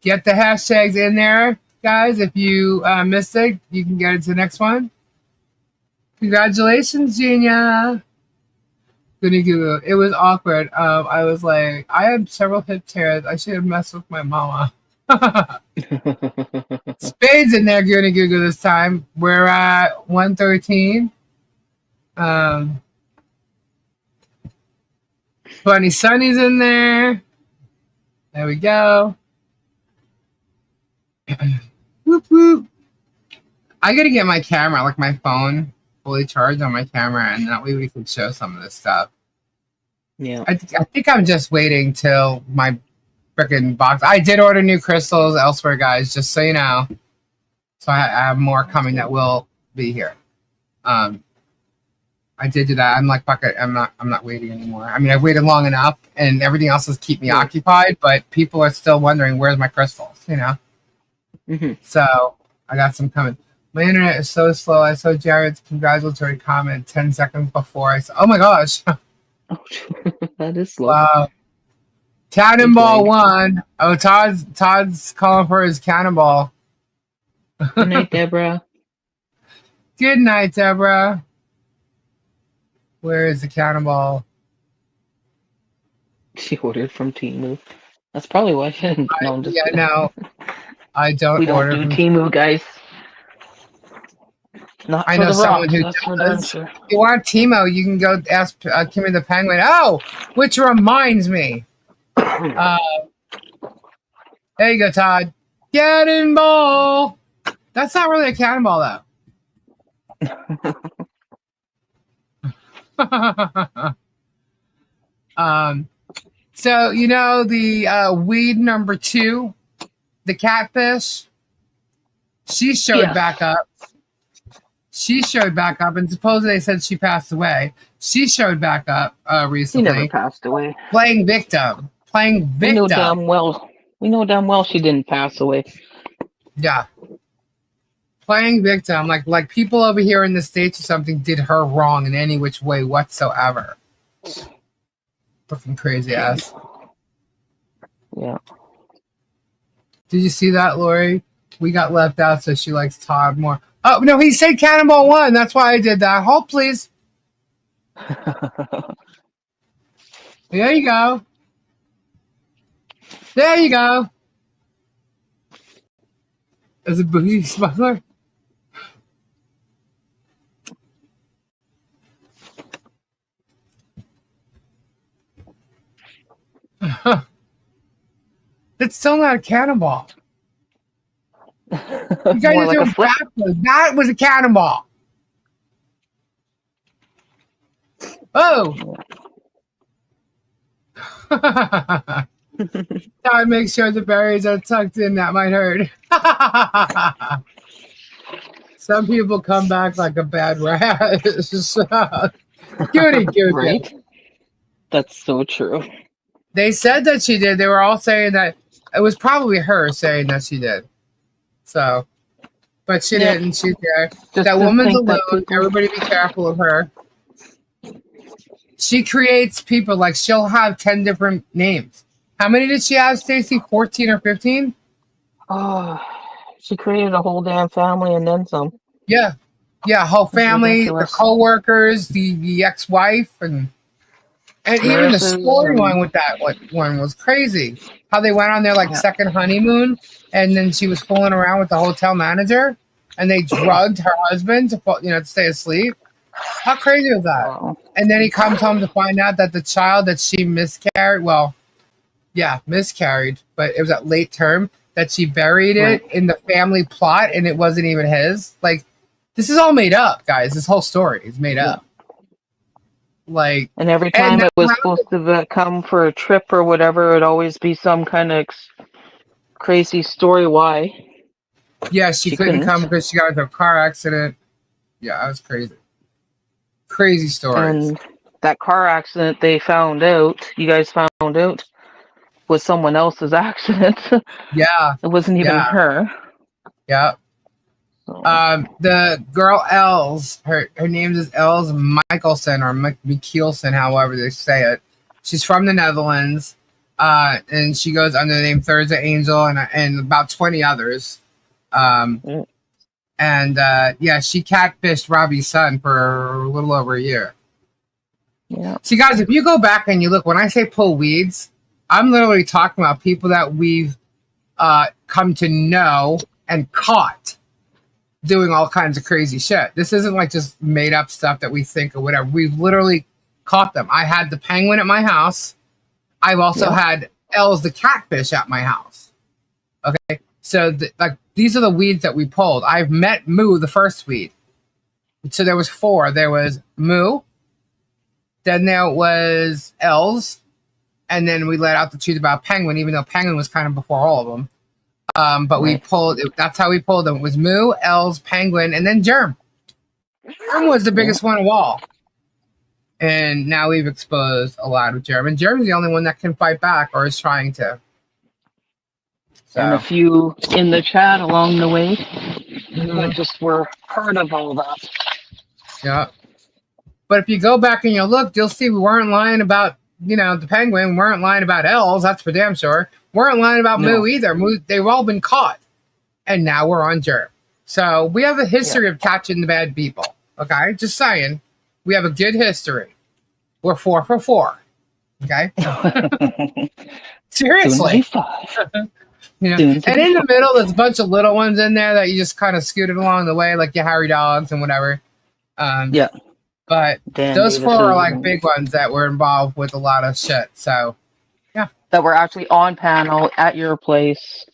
get the hashtags in there, guys. If you missed it, you can get it to the next one. Congratulations, Genia. Goody Google. It was awkward. I was like, I had several hip tears. I should have messed with my mama. Spades in there, Goody Google this time. We're at 113. Funny Sunny's in there. There we go. Whoop, whoop. I gotta get my camera, like my phone, fully charged on my camera, and that way we can show some of this stuff. Yeah. I think I'm just waiting till my freaking box. I did order new crystals elsewhere, guys, just so you know. So I have more coming that will be here. I did do that. I'm like, fuck it. I'm not waiting anymore. I mean, I've waited long enough, and everything else has keep me occupied. But people are still wondering, where's my crystals? So I got some coming. My internet is so slow. I saw Jared's congratulatory comment 10 seconds before I saw. Oh my gosh. That is slow. Wow. Cannonball 1. Oh, Todd's calling for his cannonball. Good night, Deborah. Good night, Deborah. Where is the cannonball? She ordered from Temu. That's probably why she didn't. No, I'm just kidding. No. I don't We order don't do from Temu, guys. Not I for know the someone rocks, who that's for does. sure. If you want Timo, you can go ask Kimmy the Penguin. Oh, which reminds me. There you go, Todd. Cannonball. That's not really a cannonball, though. So you know the weed number 2, the catfish. She showed back up. She showed back up, and supposedly they said she passed away. She showed back up She never recently, passed away. playing victim. Playing We know victim. damn well. We know damn well she didn't pass away. Yeah. Playing victim, like people over here in the States or something did her wrong in any which way whatsoever. Fucking crazy ass. Yeah. Did you see that, Lori? We got left out, so she likes Todd more. Oh no, he said Cannonball 1. That's why I did that. Hold, please. There you go. There you go. As a booty smuggler. It's still not a cannonball. You guys More are like a doing flip. backwards. That was a cannonball. Oh. I make sure the berries are tucked in. That might hurt. Some people come back like a bad rash. Cutie. Right? That's so true. They said that she did. They were all saying that it was probably her saying that she did. So, but she didn't. She's there. Just That to woman's think that alone. people- Everybody be careful of her. She creates people. Like she'll have 10 different names. How many did she have, Stacy? 14 or 15? Oh, she created a whole damn family and then some. Yeah. Yeah, whole family, the ridiculous. co-workers, the ex-wife, and even the Nurses storyline and- with that one was crazy. How they went on their second honeymoon, and then she was fooling around with the hotel manager, and they drugged her husband to stay asleep. How crazy was that? Wow. And then he comes home to find out that the child that she miscarried, miscarried, but it was at late term, that she buried it in the family plot, and it wasn't even his. Like, this is all made up, guys. This whole story is made up. Like, and every time it was supposed to come for a trip or whatever, it'd always be some kind of crazy story why. Yeah, she couldn't come because she got into a car accident. Yeah, that was crazy. Crazy stories. And that car accident they found out, you guys found out, was someone else's accident. Yeah. It wasn't even her. Yeah. The girl Els, her name is Els Michelson or Michelson, however they say it. She's from the Netherlands, and she goes under the name Thursday Angel and about 20 others. And she catfished Robbie's son for a little over a year. Yeah. See, guys, if you go back and you look, when I say pull weeds, I'm literally talking about people that we've come to know and caught doing all kinds of crazy shit. This isn't like just made up stuff that we think or whatever. We've literally caught them. I had the penguin at my house. I've also had Els the catfish at my house. Okay, so these are the weeds that we pulled. I've met Moo, the first weed. So there was 4. There was Moo, then there was Els, and then we let out the truth about Penguin, even though Penguin was kind of before all of them. But we pulled, that's how we pulled them. It was Moo, Els, Penguin, and then Germ. Germ was the biggest one of all. And now we've exposed a lot of Germ. And Germ's the only one that can fight back or is trying to. So. And a few in the chat along the way that just were part of all that. Yeah. But if you go back and you look, you'll see we weren't lying about, the Penguin. We weren't lying about Els. That's for damn sure. We weren't lying about Moo either. Moo, they've all been caught. And now we're on Germ. So we have a history of catching the bad people. Okay? Just saying. We have a good history. We're 4 for 4. Okay? Seriously. And in the middle, there's a bunch of little ones in there that you just kind of scooted along the way, like your Harry Dogs and whatever. But those 4 are like big ones that were involved with a lot of shit. So, yeah. That were actually on panel at your place,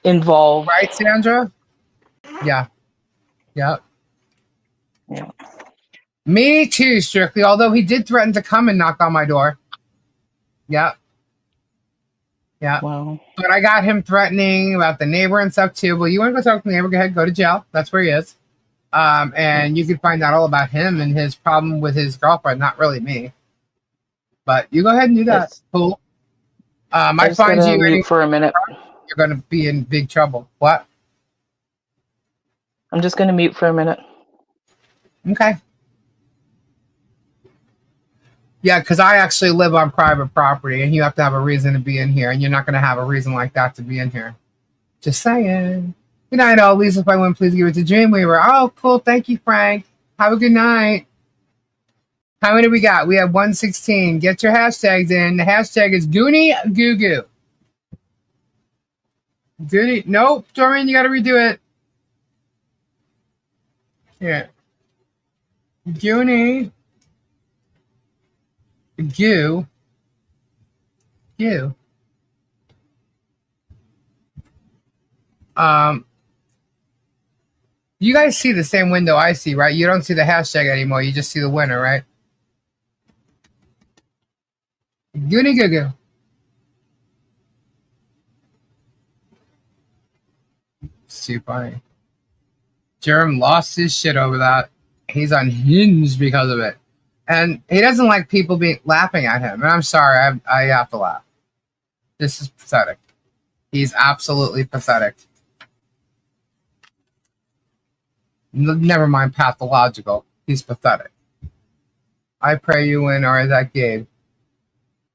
involved. Right, Sandra? Yeah. Yep. Yeah. Me too, Strictly. Although he did threaten to come and knock on my door. Yep. Yeah. Wow. But I got him threatening about the neighbor and stuff too. Well, you want to go talk to the neighbor? Go ahead, go to jail. That's where he is. And you can find out all about him and his problem with his girlfriend. Not really me. But you go ahead and do that. Cool. I find you mute for a minute. You're going to be in big trouble. What? I'm just going to mute for a minute. Okay. Yeah, because I actually live on private property, and you have to have a reason to be in here, and you're not going to have a reason like that to be in here. Just saying. Good night, all. Lisa, if I win, please give it to Dreamweaver. Oh, cool. Thank you, Frank. Have a good night. How many we got? We have 116. Get your hashtags in. The hashtag is Goonie Goo Goo. Goonie. Nope, Doreen, you got to redo it. Here. Goonie Goo Goo. You guys see the same window I see, right? You don't see the hashtag anymore. You just see the winner, right? Goonie Goo Goo. Super funny. Jerem lost his shit over that. He's unhinged because of it. And he doesn't like people laughing at him. And I'm sorry, I have to laugh. This is pathetic. He's absolutely pathetic. Never mind pathological. He's pathetic. I pray you win, or is that Gabe?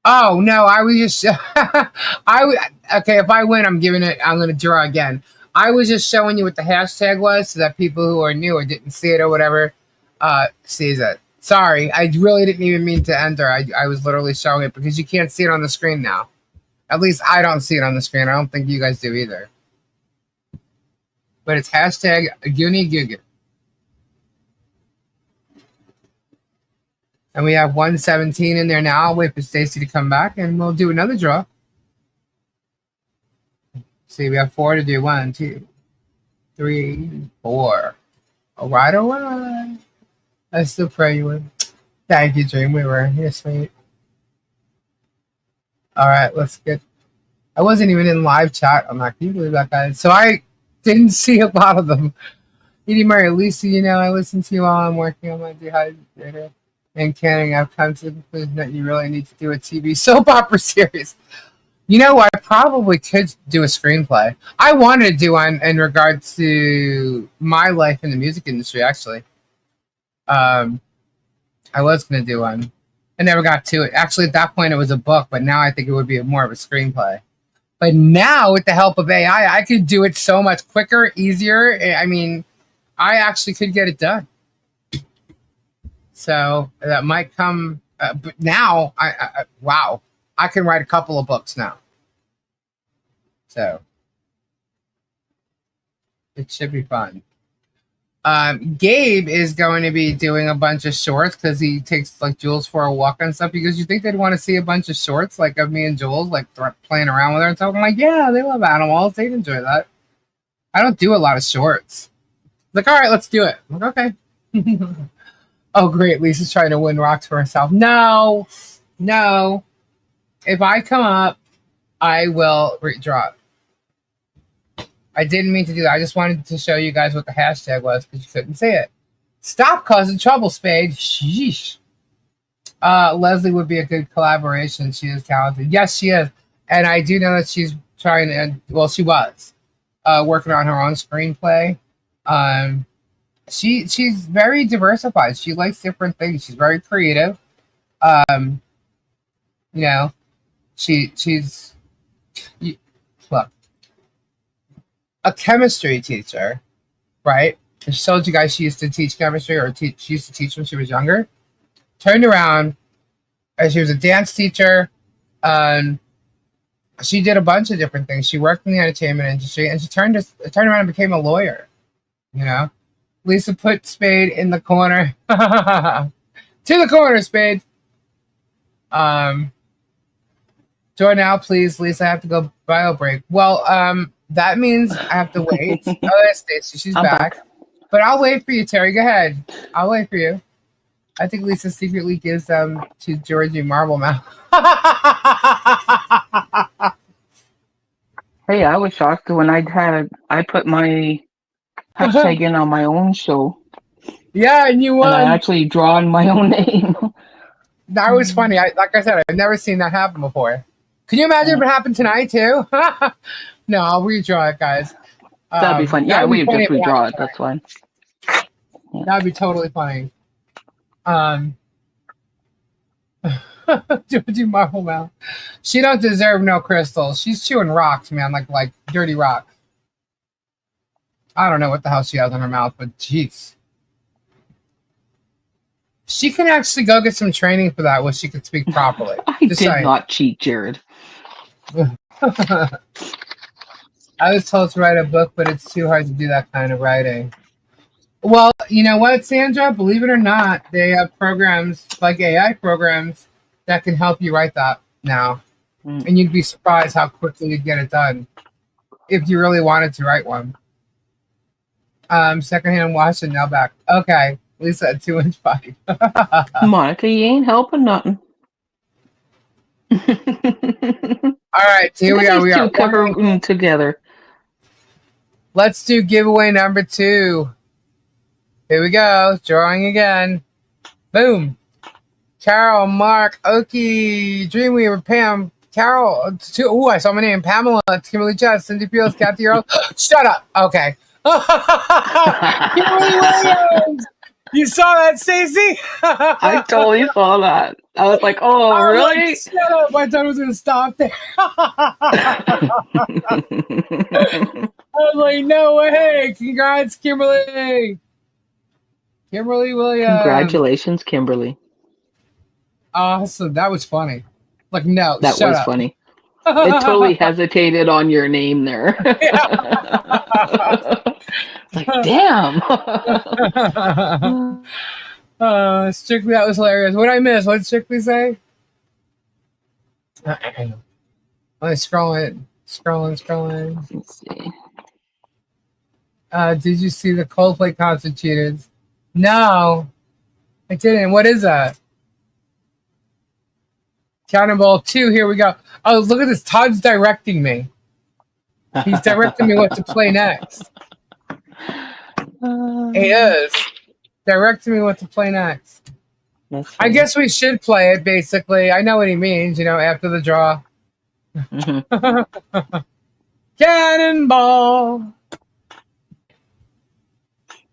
Oh no, I was just okay, if I win, I'm gonna draw again. I was just showing you what the hashtag was so that people who are new or didn't see it or whatever sees it. Sorry, I really didn't even mean to enter. I was literally showing it because you can't see it on the screen now. At least I don't see it on the screen. I don't think you guys do either. But it's hashtag Goonie Goo Goo. And we have 117 in there now. I'll wait for Stacy to come back and we'll do another draw. See, we have 4 to do. 1, 2, 3, 4. All right, all right. I still pray you win. Thank you, Dreamweaver. You're sweet. All right, let's get. I wasn't even in live chat. I'm not. Can you believe that, guys? So I didn't see a lot of them. Edie Murray, Lisa, I listen to you while I'm working on my dehydrator. And canning, I've come to the conclusion that you really need to do a TV soap opera series. I probably could do a screenplay. I wanted to do one in regards to my life in the music industry, actually. I was going to do one. I never got to it. Actually, at that point, it was a book, but now I think it would be more of a screenplay. But now, with the help of AI, I could do it so much quicker, easier. I mean, I actually could get it done. So that might come. But now, wow, I can write a couple of books now. So it should be fun. Gabe is going to be doing a bunch of shorts because he takes like Jules for a walk and stuff. Because you think they'd want to see a bunch of shorts like of me and Jules like playing around with her and stuff. I'm like, yeah, they love animals. They'd enjoy that. I don't do a lot of shorts. Like, all right, let's do it. I'm like, okay. Oh, great. Lisa's trying to win rocks for herself. No. If I come up, I will redraw it. I didn't mean to do that. I just wanted to show you guys what the hashtag was because you couldn't see it. Stop causing trouble, Spade. Sheesh. Leslie would be a good collaboration. She is talented. Yes, she is. And I do know that she's trying to, well, she was working on her own screenplay. She's very diversified. She likes different things. She's very creative. She's look, a chemistry teacher, right? She told you guys she used to teach chemistry, or she used to teach when she was younger. Turned around, and she was a dance teacher. She did a bunch of different things. She worked in the entertainment industry, and she turned around and became a lawyer. Lisa put Spade in the corner. To the corner, Spade. Join now, please. Lisa, I have to go bio break. Well, that means I have to wait. Oh, that's Stacy. She's back. But I'll wait for you, Terry. Go ahead. I'll wait for you. I think Lisa secretly gives them to Georgie Marblemouth. Hey, I was shocked when I put my hashtag in on my own show. Yeah, and you won. And I actually drawn my own name. That was funny. Like I said, I've never seen that happen before. Can you imagine if it happened tonight too? No, I'll redraw it, guys. That'd be fun. Yeah, we just redraw it. That's fine. Yeah. That'd be totally funny. Georgie Marblemouth. She don't deserve no crystals. She's chewing rocks, man, like dirty rocks. I don't know what the hell she has in her mouth, but jeez. She can actually go get some training for that where she can speak properly. I did not cheat, Jared. I was told to write a book, but it's too hard to do that kind of writing. Well, you know what, Sandra? Believe it or not, they have programs like AI programs that can help you write that now. And you'd be surprised how quickly you'd get it done if you really wanted to write one. Secondhand wash and now back. Okay. Lisa at 2-inch body. Monica, you ain't helping nothing. All right, here we are. We are covering together. Let's do giveaway number 2. Here we go. Drawing again. Boom. Carol, Mark, Okie, Dreamweaver, Pam, Carol. I saw my name. Pamela, Kimberly Jess, Cindy Fields, Kathy Earl. Shut up. Okay. Kimberly Williams. You saw that, Stacey? I totally saw that. I was like, oh, really? Like, shut up. I thought I was going to stop there. I was like, no way. Congrats, Kimberly. Kimberly Williams. Congratulations, Kimberly. Awesome. That was funny. Like, no, that was up. Funny. It totally hesitated on your name there. Like, damn. Strictly, that was hilarious. What did I miss? What did Strictly say? I'm scrolling. Let's see. Did you see the Coldplay concert cheaters? No, I didn't. What is that? Cannonball 2, here we go. Oh, look at this. Todd's directing me. He's directing me what to play next. He is. Directing me what to play next. I guess we should play it, basically. I know what he means, after the draw. Cannonball.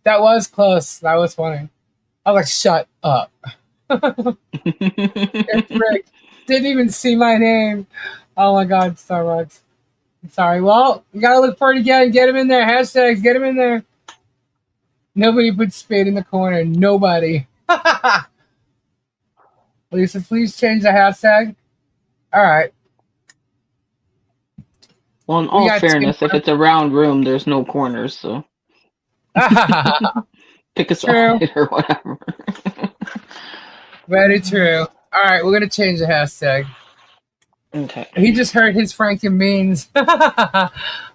That was close. That was funny. I was like, shut up. It's rigged. Didn't even see my name. Oh my God, Starbucks. I'm sorry. Well, you gotta look for it again. Get him in there. Hashtags, get him in there. Nobody put Spade in the corner. Nobody. Lisa, please change the hashtag. All right. Well, in all fairness, if it's a round room, there's no corners, so pick a side or whatever. Very true. All right, we're gonna change the hashtag. Okay. He just heard his Franken beans. All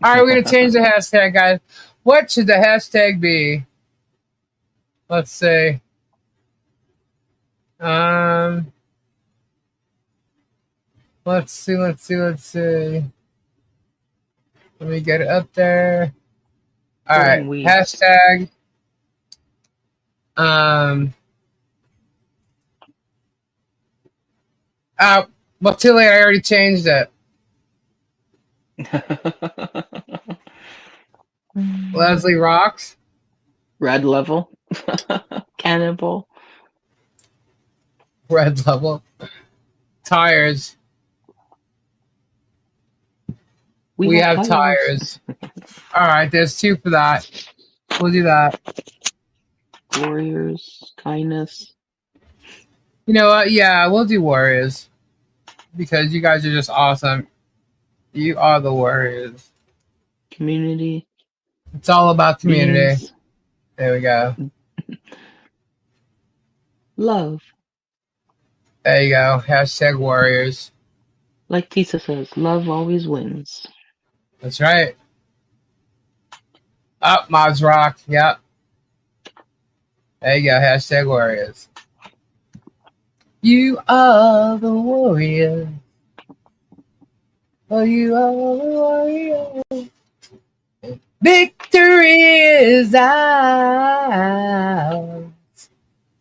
right, we're gonna change the hashtag, guys. What should the hashtag be? Let's see. Let's see. Let me get it up there. All right, hashtag. Well, too late. I already changed it. Leslie rocks. Red level. Cannonball. Red level. Tires. We have tires. All right, there's 2 for that. We'll do that. Warriors. Kindness. You know what? Yeah, we'll do Warriors. Because you guys are just awesome. You are the Warriors. Community. It's all about community. Yes. There we go. Love. There you go. Hashtag Warriors. Like Tisa says, love always wins. That's right. Mods rock. Yep. There you go. Hashtag Warriors. You are the warrior. Oh, you are the warrior. Victory is ours.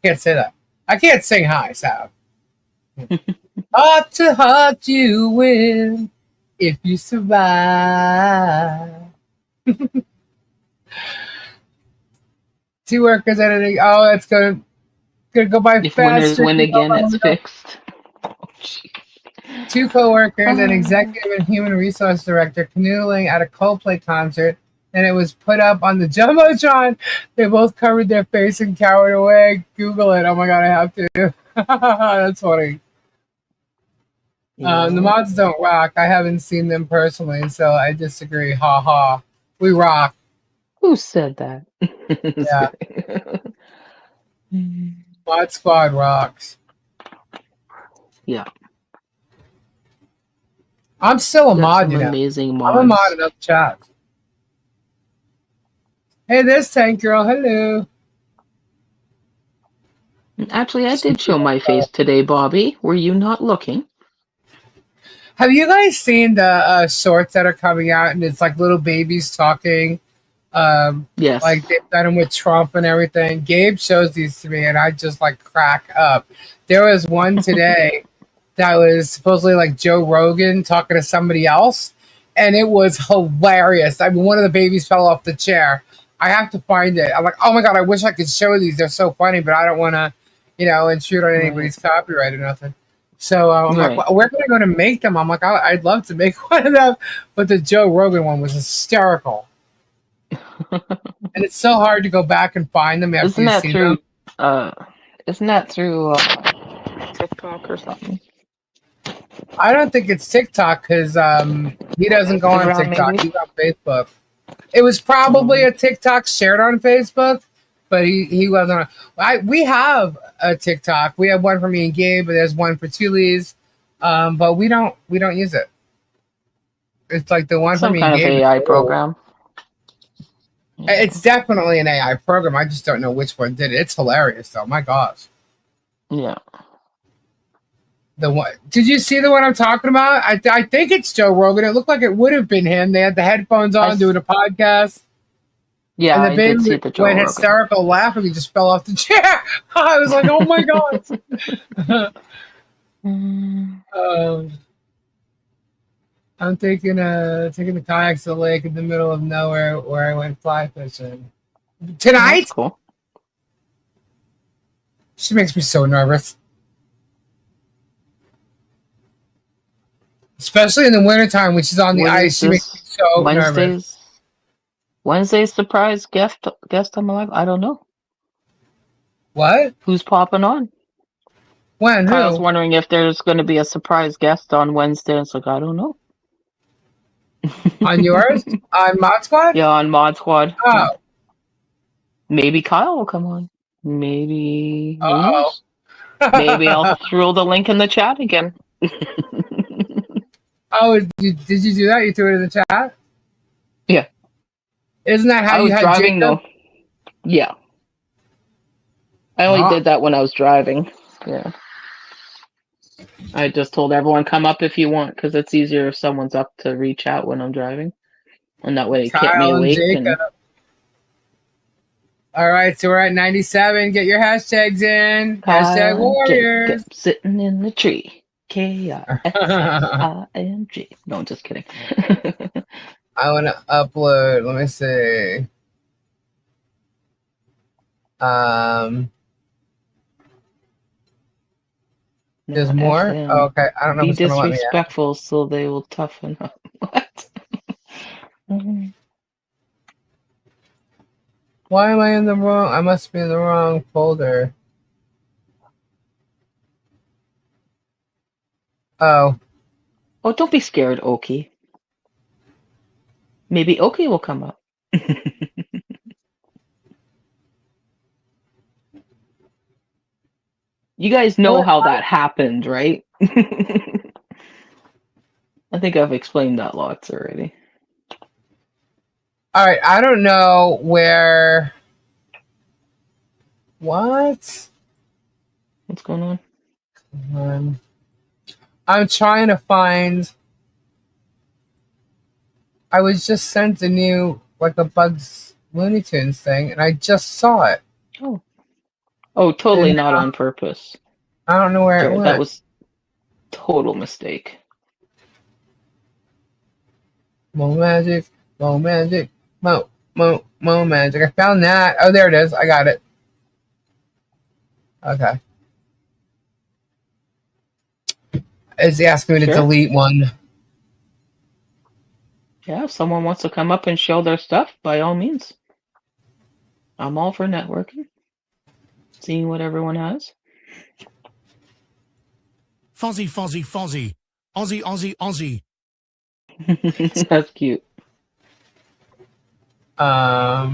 Can't say that. I can't sing high, Sal. Heart to heart you win if you survive. Two workers editing. Oh, that's gonna go by If winners faster. win again, it's fixed. Oh, Two co-workers, an executive and human resource director, canoodling at a Coldplay concert, and it was put up on the Jumbotron. They both covered their face and cowered away. Google it. Oh my god, I have to. That's funny. yeah. The mods don't rock. I haven't seen them personally, so I disagree. Ha ha. We rock. Who said that? Yeah. Mod Squad rocks. Yeah. I'm still a mod, you know. Amazing mods. I'm a mod in other chats. Hey, there's Tank Girl. Hello. Actually, I did show my face today, Bobby. Were you not looking? Have you guys seen the shorts that are coming out, and it's like little babies talking? Yes. Like they've done them with Trump and everything. Gabe shows these to me, and I just like crack up. There was one today that was supposedly like Joe Rogan talking to somebody else, and it was hilarious. I mean, one of the babies fell off the chair. I have to find it. I'm like, oh my god, I wish I could show these. They're so funny, but I don't want to, intrude on anybody's copyright or nothing. So I'm like, well, where can I go to make them? I'm like, I'd love to make one of them, but the Joe Rogan one was hysterical. And it's so hard to go back and find them after you see them. Isn't that through TikTok or something? I don't think it's TikTok because he doesn't go on TikTok. Maybe? He's on Facebook. It was probably a TikTok shared on Facebook, but he wasn't on. We have a TikTok. We have one for me and Gabe, but there's one for Tulees, but we don't use it. It's like the one for me and Gabe. Some kind of AI program. It's definitely an AI program. I just don't know which one did it. It's hilarious though. My gosh. Yeah. The one, did you see the one I'm talking about? I think it's Joe Rogan. It looked like it would have been him. They had the headphones on doing a podcast. Yeah, and the baby went hysterical laughing. He just fell off the chair. I was like, oh my god. I'm taking the kayaks to the lake in the middle of nowhere where I went fly fishing tonight. That's cool. She makes me so nervous, especially in the wintertime when she's on the ice. She makes me so nervous. Wednesday's surprise guest on my live. I don't know. What? Who's popping on? When? Kyle's who? wondering if there's going to be a surprise guest on Wednesday. It's like, I don't know. On yours? On Mod Squad? Yeah, on Mod Squad. Oh. Yeah. Maybe Kyle will come on. Maybe. Maybe I'll throw the link in the chat again. Oh, did you do that? You threw it in the chat? Yeah. Isn't that how you had driving Jacob? though? Yeah. I only did that when I was driving. Yeah. I just told everyone come up if you want, because it's easier if someone's up to reach out when I'm driving, and that way they kept me awake. All right, so we're at 97. Get your hashtags in. Hashtag Warriors. Sitting in the tree. KISSING. No, just kidding. I want to upload. Let me see. There's more? Oh, okay. I don't know if it's going to let me. Be disrespectful so they will toughen up. What? Why am I in the wrong? I must be in the wrong folder. Oh. Oh, don't be scared, Oki. Maybe Oki will come up. You guys know how that happened, right? I think I've explained that lots already. All right, I don't know where. What? What's going on? I'm trying to find. I was just sent a new, like a Bugs Looney Tunes thing, and I just saw it. Oh, totally And not on purpose. I don't know where it Jared, went. that was total mistake. MoMagic, MoMagic, MoMagic. I found that. Oh, there it is. I got it. Okay. It's asking me to delete one. Yeah, if someone wants to come up and show their stuff, by all means. I'm all for networking. Seeing what everyone has. Fozzie, Fozzie, Fozzie. Aussie, Aussie, Aussie. That's cute. I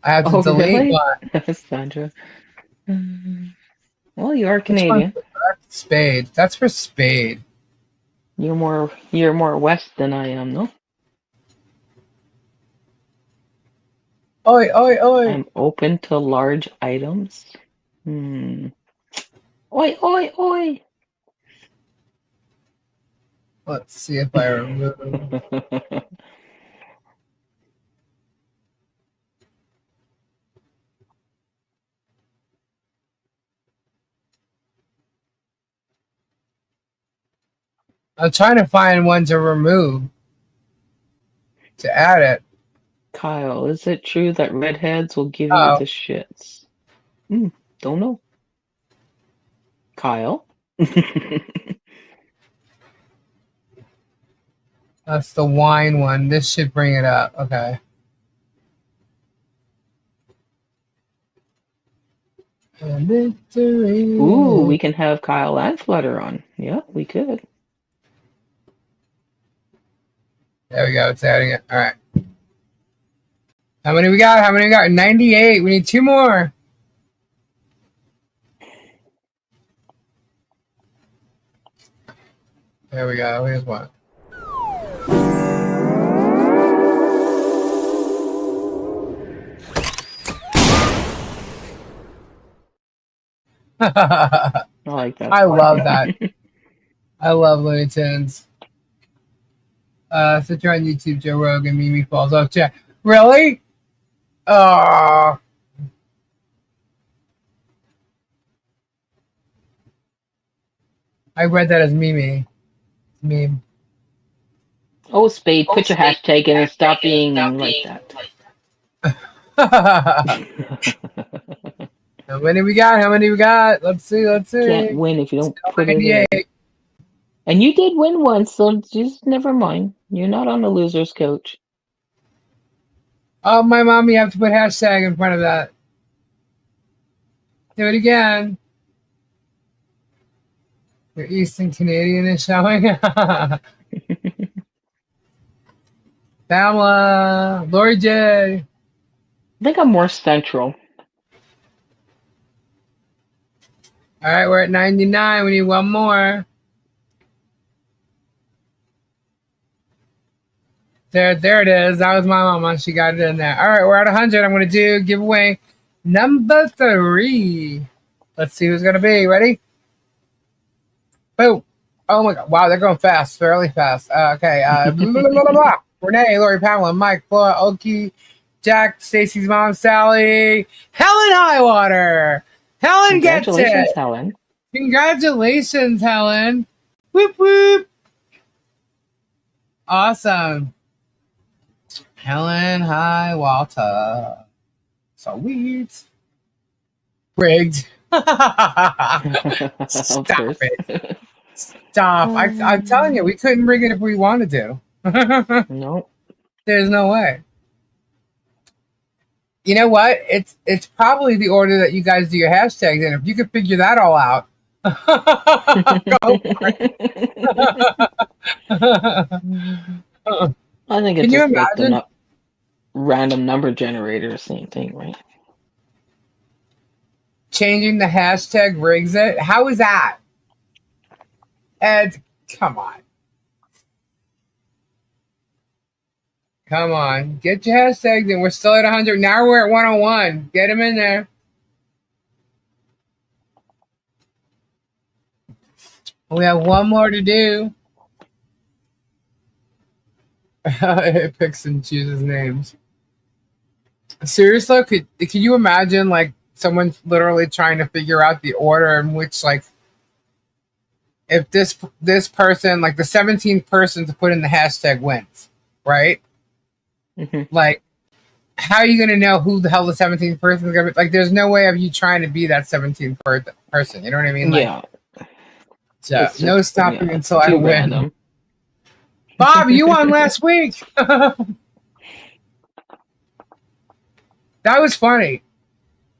have to delete one. Sandra. Well, you are Canadian. That's Spade. That's for Spade. You're more west than I am, no? Oi, oi, oi. I'm open to large items. Oi, oi, oi. Let's see if I remove. I'm trying to find one to remove. To add it. Kyle, is it true that redheads will give you the shits? Don't know. Kyle? That's the wine one. This should bring it up. Okay. Ooh, we can have Kyle and Flutter on. Yeah, we could. There we go. It's adding it. All right. How many we got? 98. We need 2 more. There we go. Here's one. I like that. I love that. I love Looney Tunes. So you're on YouTube, Joe Rogan, Mimi falls off chat. Really? Oh. I read that as Mimi. Meme. Oh, Spade, put your hashtag in and stop being like that. How many we got? Let's see. Can't win if you don't put it in. And you did win once, so just never mind. You're not on the loser's coach. Oh, my mom, you have to put hashtag in front of that. Do it again. Your Eastern Canadian is showing. Pamela, Lori J. I think I'm more central. All right, we're at 99. We need one more. There it is. That was my mama. She got it in there. All right, we're at 100. I'm going to do giveaway number 3. Let's see who's going to be. Ready? Boom. Oh, my God. Wow, they're going fast. Fairly fast. Okay. Blah, blah, blah, blah. Renee, Lori, Pamela, Mike, Flora, Oki, Jack, Stacy's mom, Sally, Helen Highwater. Helen gets it. Congratulations, Helen. Congratulations, Helen. Whoop, whoop. Awesome. Helen Highwater. Sweet. Rigged. Stop it. Stop. I'm telling you, we couldn't rig it if we wanted to. Nope. There's no way. You know what? It's probably the order that you guys do your hashtags in. If you could figure that all out. Go for it. I think it's just like the random number generator, same thing, right? Changing the hashtag rigs it? How is that? Ed, come on. Come on. Get your hashtags in. We're still at 100. Now we're at 101. Get them in there. We have one more to do. It picks and chooses names. Seriously, could you imagine like someone literally trying to figure out the order in which like if this person like the 17th person to put in the hashtag wins, right? Mm-hmm. Like, how are you gonna know who the hell the 17th person is gonna be? Like, there's no way of you trying to be that 17th person. You know what I mean? Like, Yeah. so It's no just, stopping yeah, until I too win. random. Bob, you won last week. That was funny.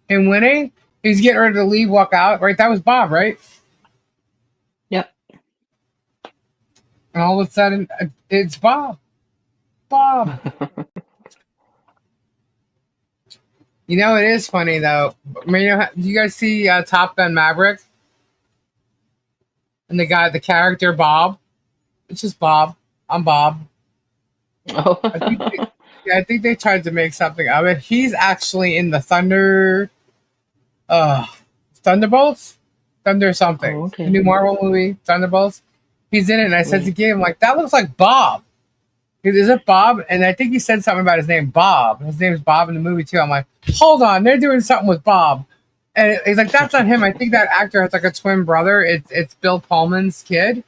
Him winning, he's getting ready to leave, walk out. Right, that was Bob, right? Yep. And all of a sudden, it's Bob. Bob. You know, it is funny though. I mean, do you guys see Top Gun Maverick? And the character Bob. It's just Bob. I'm Bob. Oh. I think they tried to make something of it. He's actually in the Thunderbolts, Thunder something. Oh, The okay. new Marvel movie, Thunderbolts. He's in it, and I said to Right. Gabe, like, that looks like Bob. Is it Bob? And I think he said something about his name, Bob. His name's Bob in the movie too. I'm like, hold on, they're doing something with Bob. And he's like, that's not him. I think that actor has like a twin brother. It's Bill Pullman's kid.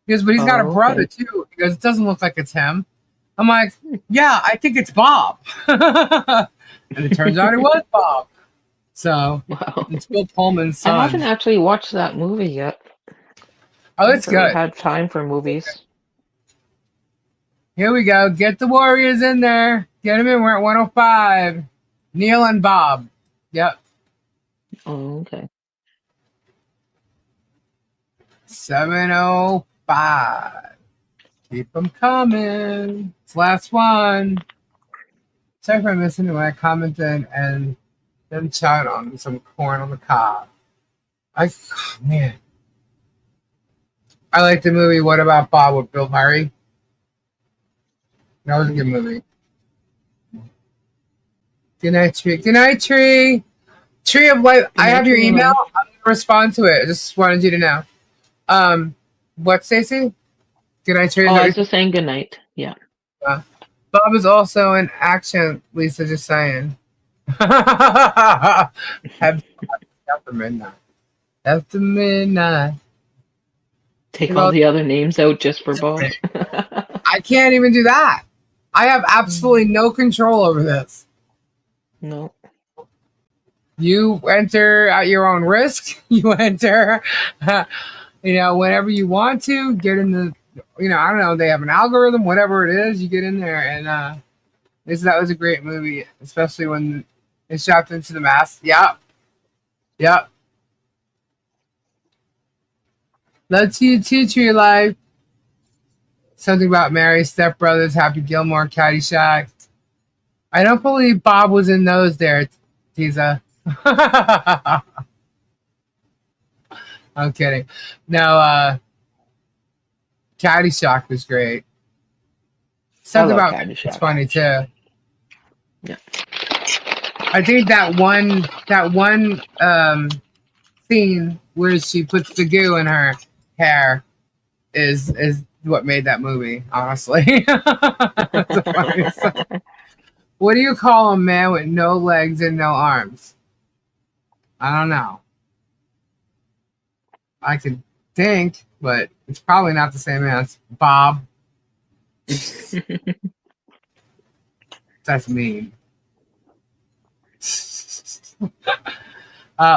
He goes, but he's got a Oh, brother okay. too. He goes, it doesn't look like it's him. I'm like, yeah, I think it's Bob. And it turns out it was Bob. So Wow. it's Bill Pullman's I haven't son. actually watched that movie yet. Oh, it's Never good. had time for movies. Here we go. Get the Warriors in there. Get them in. We're at 105. Neil and Bob. Yep. Oh, okay. 705. Keep them coming. It's last one. Sorry for missing it when I commented and then chat on some corn on the cob. Man. I like the movie What About Bob with Bill Murray. That was a good movie. Good night, Tree. Good night, Tree. Tree of Life. Good I night, have your Tree of email. Life. I'm gonna respond to it. I just wanted you to know. What, Stacey? Good night, Tree. Oh, I was just saying good night. Yeah. Bob is also in action. Lisa, just saying. After midnight. After midnight. Take all the other names out just for Bob. I can't even do that. I have absolutely no control over this. No. You enter at your own risk. You enter, whenever you want to. Get in the, I don't know. They have an algorithm, whatever it is. You get in there, and that was a great movie, especially when it's dropped into the mass. Yep. Let's you teach your life. Something about Mary, Step Brothers, Happy Gilmore, Caddyshack. I don't believe Bob was in those there, Tiza. I'm kidding. No, Caddyshack was great. Something about Caddyshack. it's funny too. Yeah. I think that one scene where she puts the goo in her hair is what made that movie, honestly. What do you call a man with no legs and no arms? I don't know. I could think, but it's probably not the same as Bob. That's mean.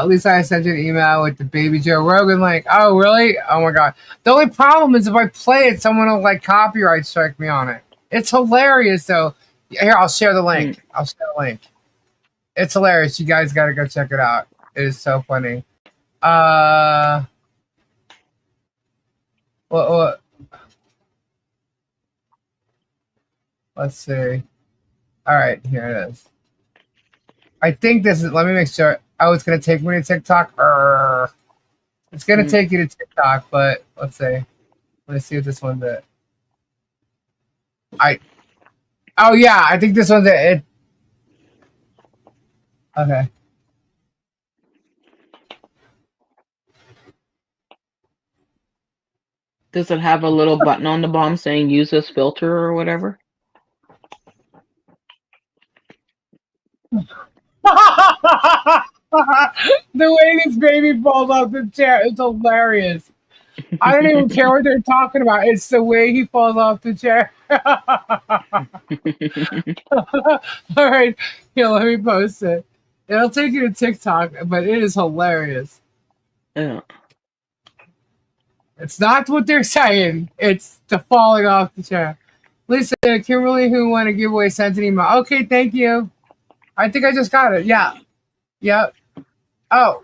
Lisa, I sent you an email with the Baby Joe Rogan link. Oh, really? Oh my god. The only problem is if I play it, someone will like copyright strike me on it. It's hilarious though. Here, I'll share the link. It's hilarious. You guys got to go check it out. It is so funny. What? Let's see. All right, here it is. I think this is. Let me make sure. Oh, it's gonna take me to TikTok. It's gonna take you to TikTok, but let's see. Let's see if this one's it. Oh yeah, I think this one's it. Okay. Does it have a little button on the bottom saying use this filter or whatever? The way this baby falls off the chair is hilarious. I don't even care what they're talking about. It's the way he falls off the chair. All right, here, let me post it. It'll take you to TikTok, but it is hilarious. Yeah. It's not what they're saying. It's the falling off the chair. Lisa, Kimberly, who want to give away sent an email. Okay, thank you. I think I just got it. Yeah. Yep. Oh.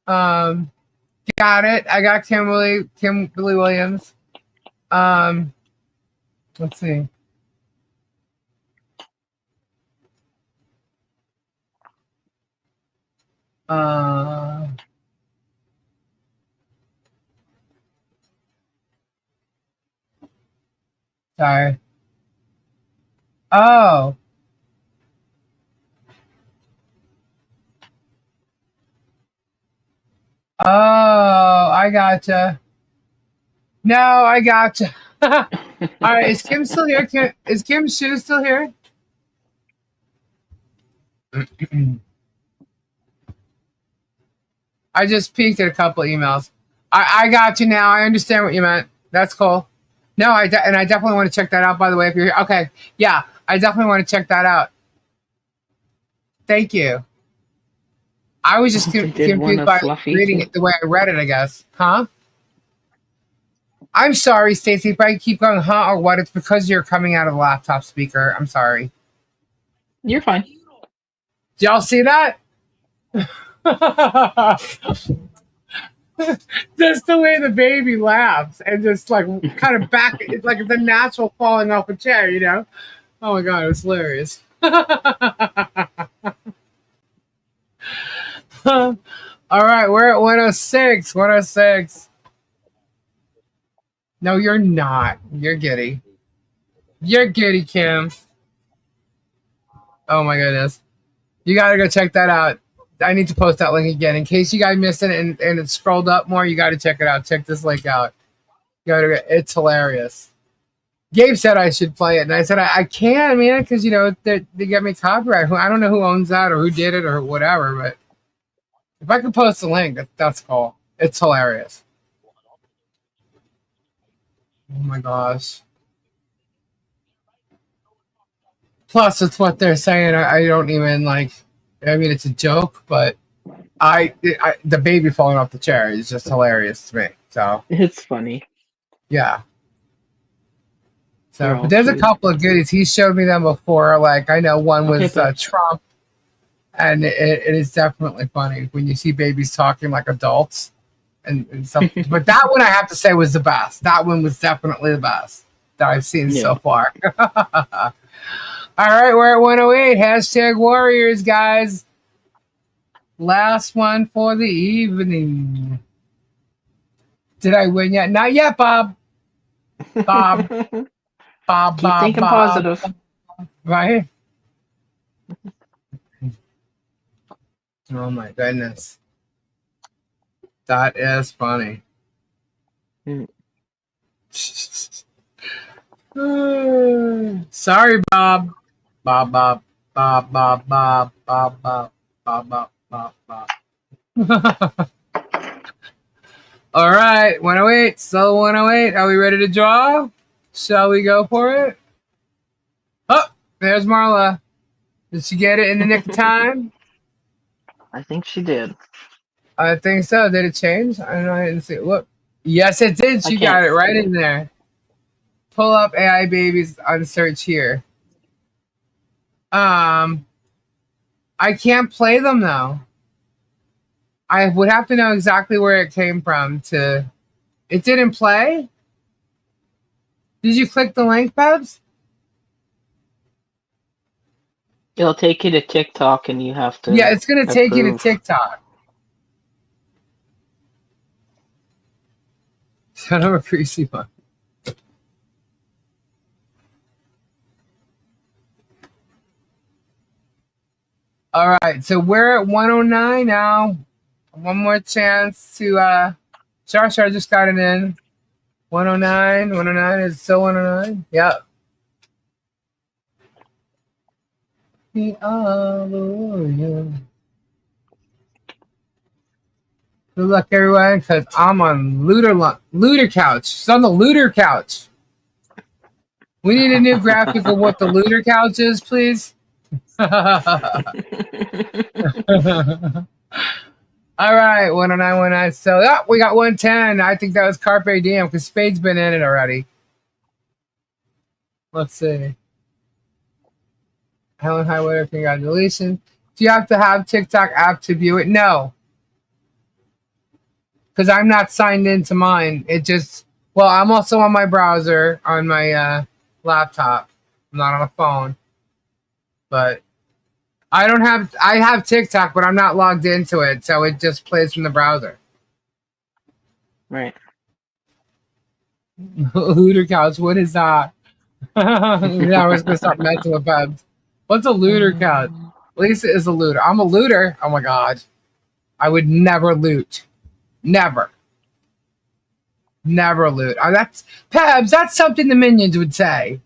Got it. I got Kimberly Williams. Let's see. Sorry. Oh. Oh, I gotcha. No, I gotcha. All right, is Kim still here? Is Kim's shoe still here? I just peeked at a couple of emails. I got you now. I understand what you meant. That's cool. No, I definitely want to check that out, by the way, if you're here. Okay, yeah, I definitely want to check that out. Thank you. I was just confused by reading it the way I read it, I guess. Huh? I'm sorry, Stacey, if I keep going, huh, or what, it's because you're coming out of the laptop speaker. I'm sorry. You're fine. Did y'all see that? Just the way the baby laughs and just like kind of back, it's like the natural falling off a chair, you know? Oh my God, it was hilarious. All right, we're at 106. 106. No, you're not. You're giddy. You're giddy, Kim. Oh my goodness. You gotta go check that out. I need to post that link again. In case you guys missed it and it scrolled up more, you gotta check it out. Check this link out. It's hilarious. Gabe said I should play it, and I said I can, man, because you know they get me copyright. I don't know who owns that or who did it or whatever, but if I could post the link, that's cool. It's hilarious. Oh my gosh. Plus, it's what they're saying. I don't even like. I mean, it's a joke, but the baby falling off the chair is just hilarious to me. So it's funny. Yeah. So, but there's a couple of goodies. He showed me them before. Like I know one was Trump, and it is definitely funny when you see babies talking like adults, and stuff. But that one I have to say was the best. That one was definitely the best that I've seen so far. All right, we're at 108. Hashtag Warriors, guys. Last one for the evening. Did I win yet? Not yet, Bob. Bob. Keep thinking positive. Right? Oh my goodness. That is funny. Sorry, Bob. Bob. All right, 108. So 108. Are we ready to draw? Shall we go for it? Oh, there's Marla. Did she get it in the nick of time? I think she did. I think so. Did it change? I don't know. I didn't see it. Look. Yes, it did. She got it right in there. Pull up AI babies on search here. I can't play them though. I would have to know exactly where it came from to. It didn't play? Did you click the link, Babs? It'll take you to TikTok and you have to. Yeah, it's going to take you to TikTok. Son of a greasy one. All right, so we're at 109 now. One more chance to Joshua, I just got it in. 109. 109 is still 109. Yep. Hallelujah. Good luck, everyone, because I'm on looter couch. It's on the looter couch. We need a new graphic of what the looter couch is, please. All right, 10919. So, we got 110. I think that was Carpe Diem because Spade's been in it already. Let's see. Helen Highwater, congratulations. Do you have to have TikTok app to view it? No. Because I'm not signed into mine. It just, well, I'm also on my browser on my laptop. I'm not on a phone. But I have TikTok, but I'm not logged into it. So it just plays from the browser. Right. Looter couch, what is that? I was going to start messing with Bebs. What's a looter couch? Lisa is a looter. I'm a looter. Oh my God. I would never loot. Never loot. That's Pebs. That's something the minions would say.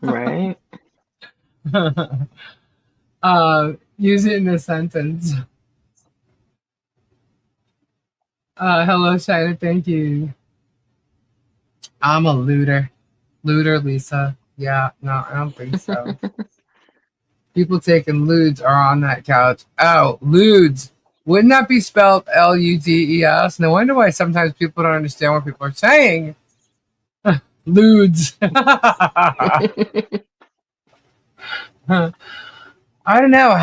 Right. Use it in a sentence. Hello, Shina. Thank you. I'm a looter. Looter, Lisa. Yeah, no, I don't think so. People taking lewds are on that couch. Oh, lewds. Wouldn't that be spelled Ludes? No wonder why sometimes people don't understand what people are saying. Lewds. I don't know.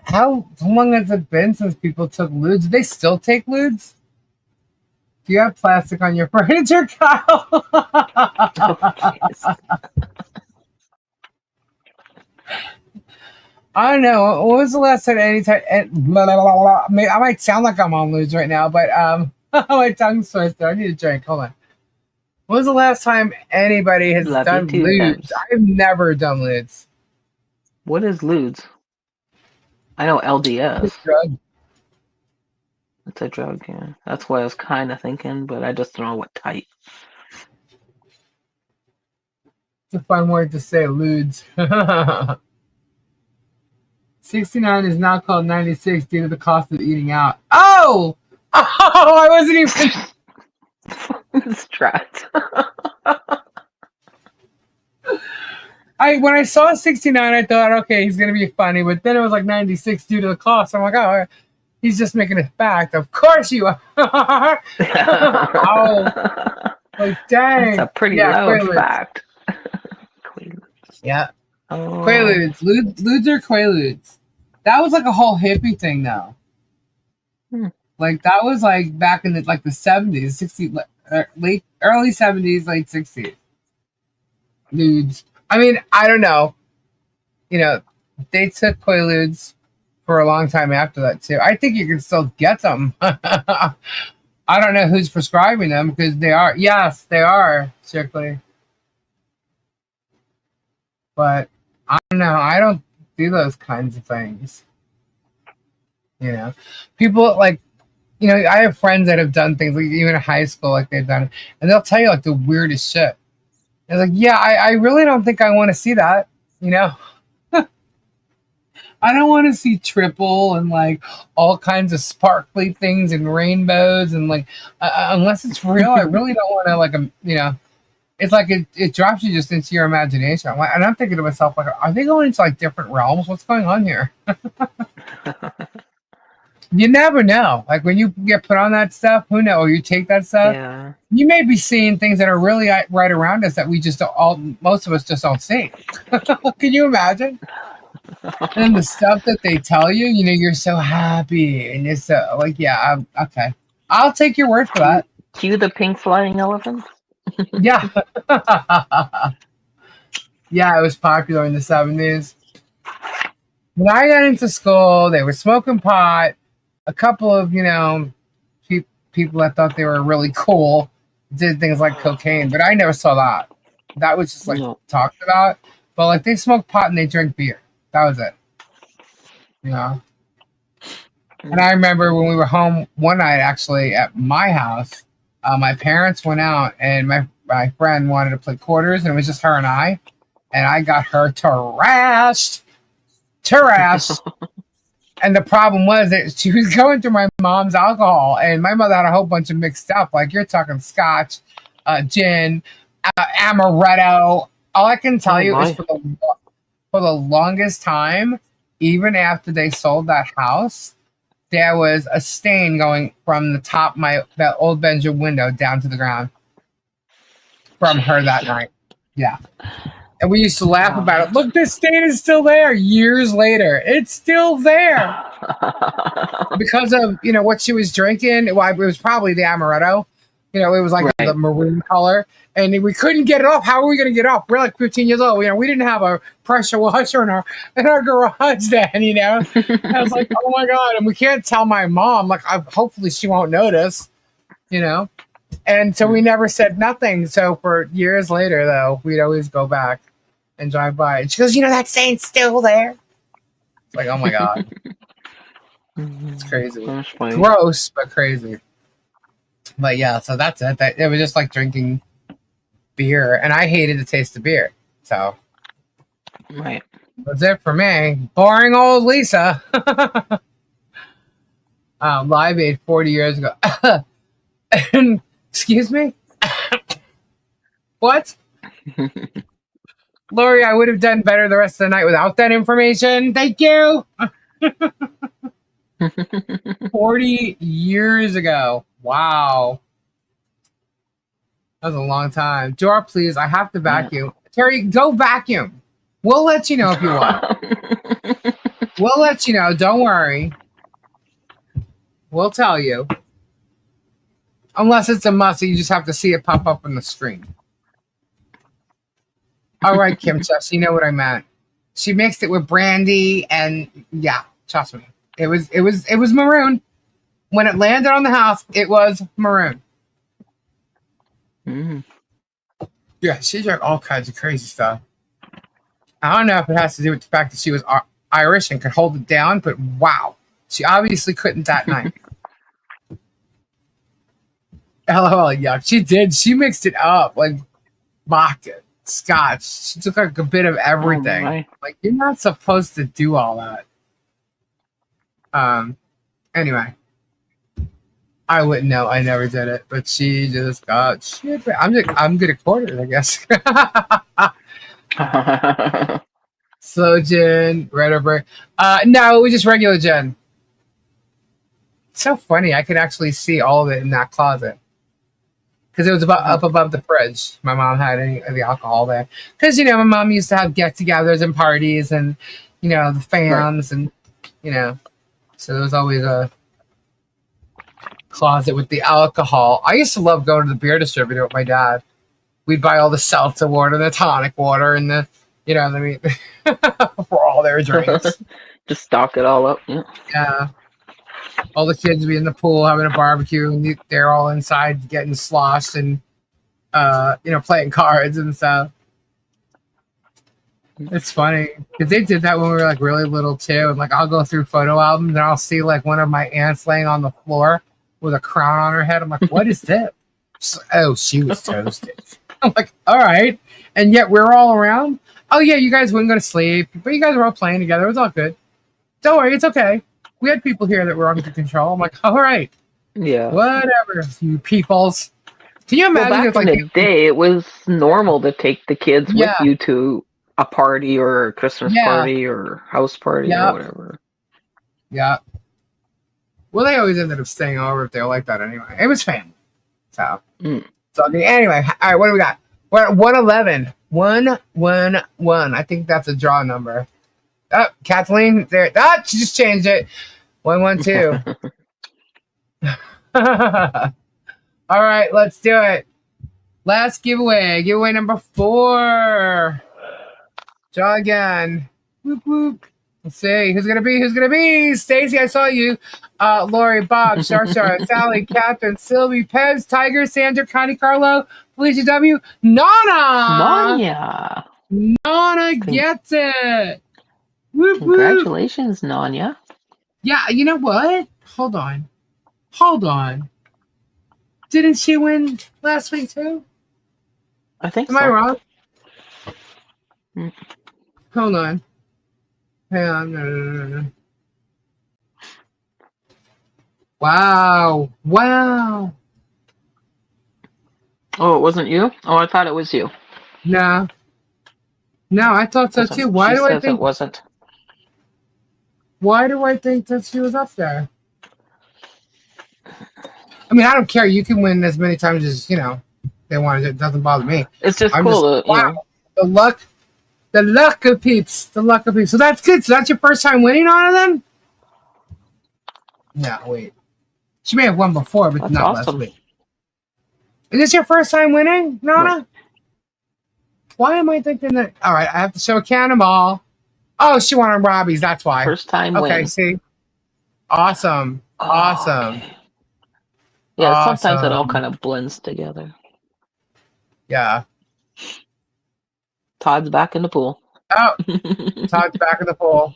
How long has it been since people took lewds? Do they still take lewds? Do you have plastic on your furniture, Kyle? I don't know. When was the last time I might sound like I'm on lewds right now, but my tongue's twisted. I need a drink. Hold on. When was the last time anybody has done lewds? I've never done lewds. What is lewds? I know LDS. It's a drug. It's a drug, yeah. That's what I was kind of thinking, but I just don't know what type. It's a fun word to say, lewds. 69 is now called 96 due to the cost of eating out. Oh! I wasn't even... Strat. When I saw 69, I thought, okay, he's going to be funny, but then it was like 96 due to the cost. I'm like, oh, he's just making a fact. Of course you are. Oh, like, dang. That's a pretty loud fact. Yeah. Oh. Quaaludes. Lewds are Quaaludes. That was like a whole hippie thing, though. Like, that was like back in the 70s, 60s, early 70s, late 60s. Lewds. I mean, I don't know. You know, they took Quaaludes for a long time after that, too. I think you can still get them. I don't know who's prescribing them because they are. Yes, they are, strictly. But I don't know. I don't do those kinds of things. You know, people like, you know, I have friends that have done things like even in high school, like they've done, and they'll tell you like the weirdest shit. It's like, yeah, I really don't think I want to see that. You know, I don't want to see triple and like all kinds of sparkly things and rainbows and like unless it's real, I really don't want to like you know. It's like it drops you just into your imagination. And I'm thinking to myself, like, are they going into like different realms? What's going on here? You never know. Like when you get put on that stuff, who knows? Or you take that stuff, yeah. You may be seeing things that are really right around us that we just most of us just don't see. Can you imagine? And the stuff that they tell you, you know, you're so happy and you're so like, yeah, okay. I'll take your word for that. Cue the pink flying elephant. Yeah. Yeah, it was popular in the 70s. When I got into school, they were smoking pot. A couple of, you know, people that thought they were really cool did things like cocaine, but I never saw that. That was just like talked about. But like they smoked pot and they drank beer. That was it. You know? And I remember when we were home one night, actually at my house, my parents went out, and my friend wanted to play quarters, and it was just her and I got her trashed. And the problem was that she was going through my mom's alcohol, and my mother had a whole bunch of mixed stuff. Like, you're talking scotch, gin, amaretto. All I can tell you is for the longest time, even after they sold that house, there was a stain going from the top of that old bedroom window down to the ground from her that night. Yeah. And we used to laugh about it. Look, this stain is still there years later. It's still there. Because of, what she was drinking. Well, it was probably the amaretto. It was like the maroon color. And we couldn't get it off. How are we going to get it off? We're like 15 years old. We didn't have a pressure washer in our garage then, I was like, oh my God. And we can't tell my mom. Like, hopefully she won't notice, And so we never said nothing. So for years later, though, we'd always go back and drive by. And she goes, that stain's still there. It's like, oh my God. It's crazy. Gross, but crazy. But yeah, so that's it. It was just like drinking beer. And I hated the taste of beer. So that's it for me. Boring old Lisa. Live Aid 40 years ago. Excuse me? What? Lori, I would have done better the rest of the night without that information. Thank you. 40 years ago. Wow. That was a long time. Jar, please, I have to vacuum. Terry, go vacuum. We'll let you know if you want. We'll let you know. Don't worry. We'll tell you. Unless it's a must, you just have to see it pop up on the screen. All right, Kim Chess, you know what I meant. She mixed it with brandy, and yeah, trust me, it was maroon. When it landed on the house, it was maroon. Yeah, she drank all kinds of crazy stuff. I don't know if it has to do with the fact that she was Irish and could hold it down, but wow, she obviously couldn't that night. LOL, yuck. She did. She mixed it up like vodka, scotch. She took like a bit of everything. Like, you're not supposed to do all that. Anyway, I wouldn't know. I never did it, but she just got shit. I'm good at quarters, I guess. Slow gin, red over. No, it was just regular gin. It's so funny. I could actually see all of it in that closet. Because it was up above the fridge. My mom had any of the alcohol there. Because, my mom used to have get-togethers and parties and, the fans and, So there was always a closet with the alcohol. I used to love going to the beer distributor with my dad. We'd buy all the seltzer water, the tonic water, and the, for all their drinks. Just stock it all up. Yeah. All the kids would be in the pool having a barbecue, and they're all inside getting sloshed and, playing cards and stuff. It's funny because they did that when we were like really little too. And like, I'll go through photo albums and I'll see like one of my aunts laying on the floor with a crown on her head. I'm like, what is this? She's like, oh, she was toasted. I'm like, all right. And yet we're all around. Oh yeah, you guys wouldn't go to sleep, but you guys were all playing together. It was all good. Don't worry, it's okay. We had people here that were under control. I'm like, all right. Yeah. Whatever, you peoples. Can you imagine? Well, back in the day, it was normal to take the kids with you to a party or a Christmas party or house party or whatever. Yeah. Well, they always ended up staying over if they were like that anyway. It was family. So, anyway, all right, what do we got? We're at 111. 111. I think that's a draw number. Oh, Kathleen, there. She just changed it. 112. All right, let's do it. Last giveaway. Giveaway number 4. Draw again. Whoop, whoop. Let's see. Who's going to be? Stacy, I saw you. Lori, Bob, Shar, Sally, Catherine, Sylvie, Pez, Tiger, Sandra, Connie, Carlo, Felicia W. Nana gets it. Whoop, Congratulations, Nanya. Yeah, you know what? hold on. Hold on. Didn't she win last week too? I think Am so. I wrong? Mm. Hold on. Hang on. No. Wow. Wow. Oh, it wasn't you? Oh, I thought it was you. No. No, I thought so too. She says it wasn't. Why do I think that she was up there? I mean, I don't care. You can win as many times as, they want. It doesn't bother me. It's just I'm cool just, wow. The luck of peeps. The luck of peeps. So that's good. So that's your first time winning on it then? No, wait. She may have won before, but that's not awesome. last week. Is this your first time winning, Nana? Right. Why am I thinking that? All right, I have to show a cannonball. Oh, she won on Robbie's. That's why. First time okay, win. See? Awesome. Oh, awesome. Okay. Yeah, awesome. Sometimes it all kind of blends together. Yeah. Todd's back in the pool. Oh, Todd's back in the pool.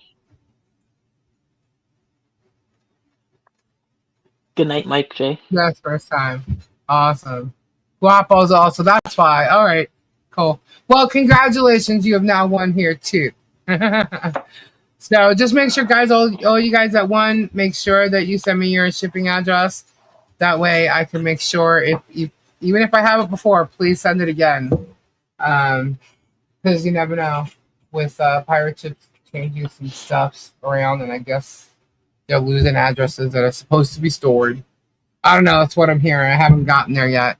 Good night, Mike J. That's first time. Awesome. Guapo's also. That's why. All right. Cool. Well, congratulations. You have now won here too. So just make sure, guys, all you guys that won, make sure that you send me your shipping address. That way I can make sure even if I have it before, please send it again. Because you never know with pirate ships changing some stuff around, and I guess they're losing addresses that are supposed to be stored. I don't know. That's what I'm hearing. I haven't gotten there yet.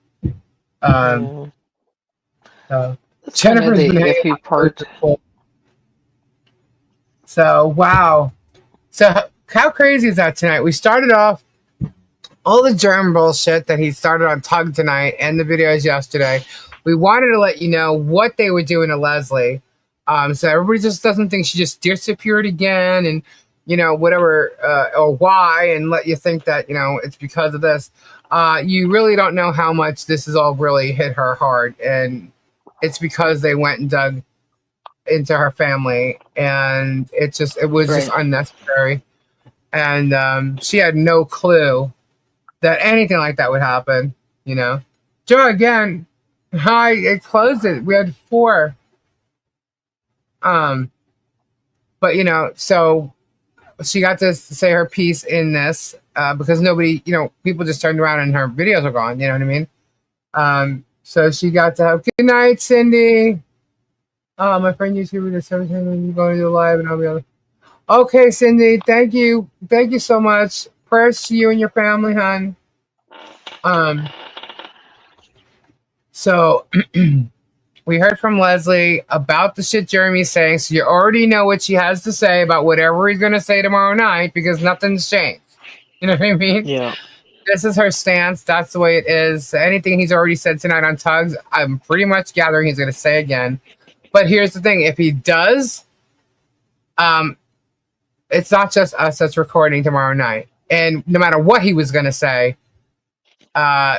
Jennifer's been hanging out. So, wow. So, how crazy is that tonight? We started off all the germ bullshit that he started on Tug tonight and the videos yesterday. We wanted to let you know what they were doing to Leslie. So everybody just doesn't think she just disappeared again and, whatever, or why, and let you think that, it's because of this. You really don't know how much this has all really hit her hard. And it's because they went and dug into her family, and it was just unnecessary. And she had no clue that anything like that would happen, Joe, again, hi, it closed it. We had 4. But, so she got to say her piece in this because nobody, people just turned around and her videos are gone, you know what I mean? So she got to have, good night, Cindy. My friend used to do this every time when you go to the live, and I'll be able to. Okay, Cindy, thank you. Thank you so much. Prayers to you and your family, hon. So we heard from Leslie about the shit Jeremy's saying, so you already know what she has to say about whatever he's going to say tomorrow night, because nothing's changed. You know what I mean? Yeah. This is her stance. That's the way it is. Anything he's already said tonight on Tugs, I'm pretty much gathering he's going to say again. But here's the thing. If he does, it's not just us that's recording tomorrow night. And no matter what he was going to say,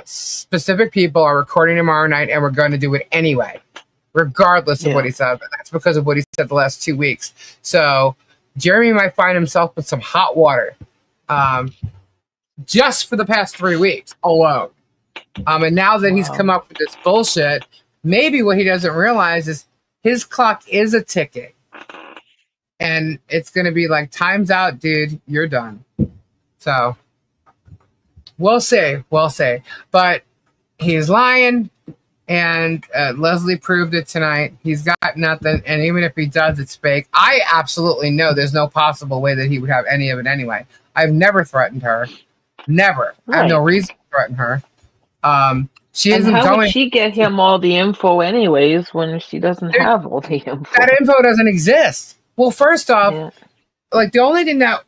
specific people are recording tomorrow night, and we're going to do it anyway, regardless of what he said. But that's because of what he said the last 2 weeks. So Jeremy might find himself with some hot water just for the past 3 weeks alone. And now that he's come up with this bullshit, maybe what he doesn't realize is his clock is a ticking. And it's going to be like, time's out, dude. You're done. So we'll see. We'll see. But he's lying. And Leslie proved it tonight. He's got nothing. And even if he does, it's fake. I absolutely know there's no possible way that he would have any of it anyway. I've never threatened her. Never. Right. I have no reason to threaten her. She isn't how going. Would she get him all the info anyways when she doesn't have all the info? That info doesn't exist. Well, first off, like the only thing that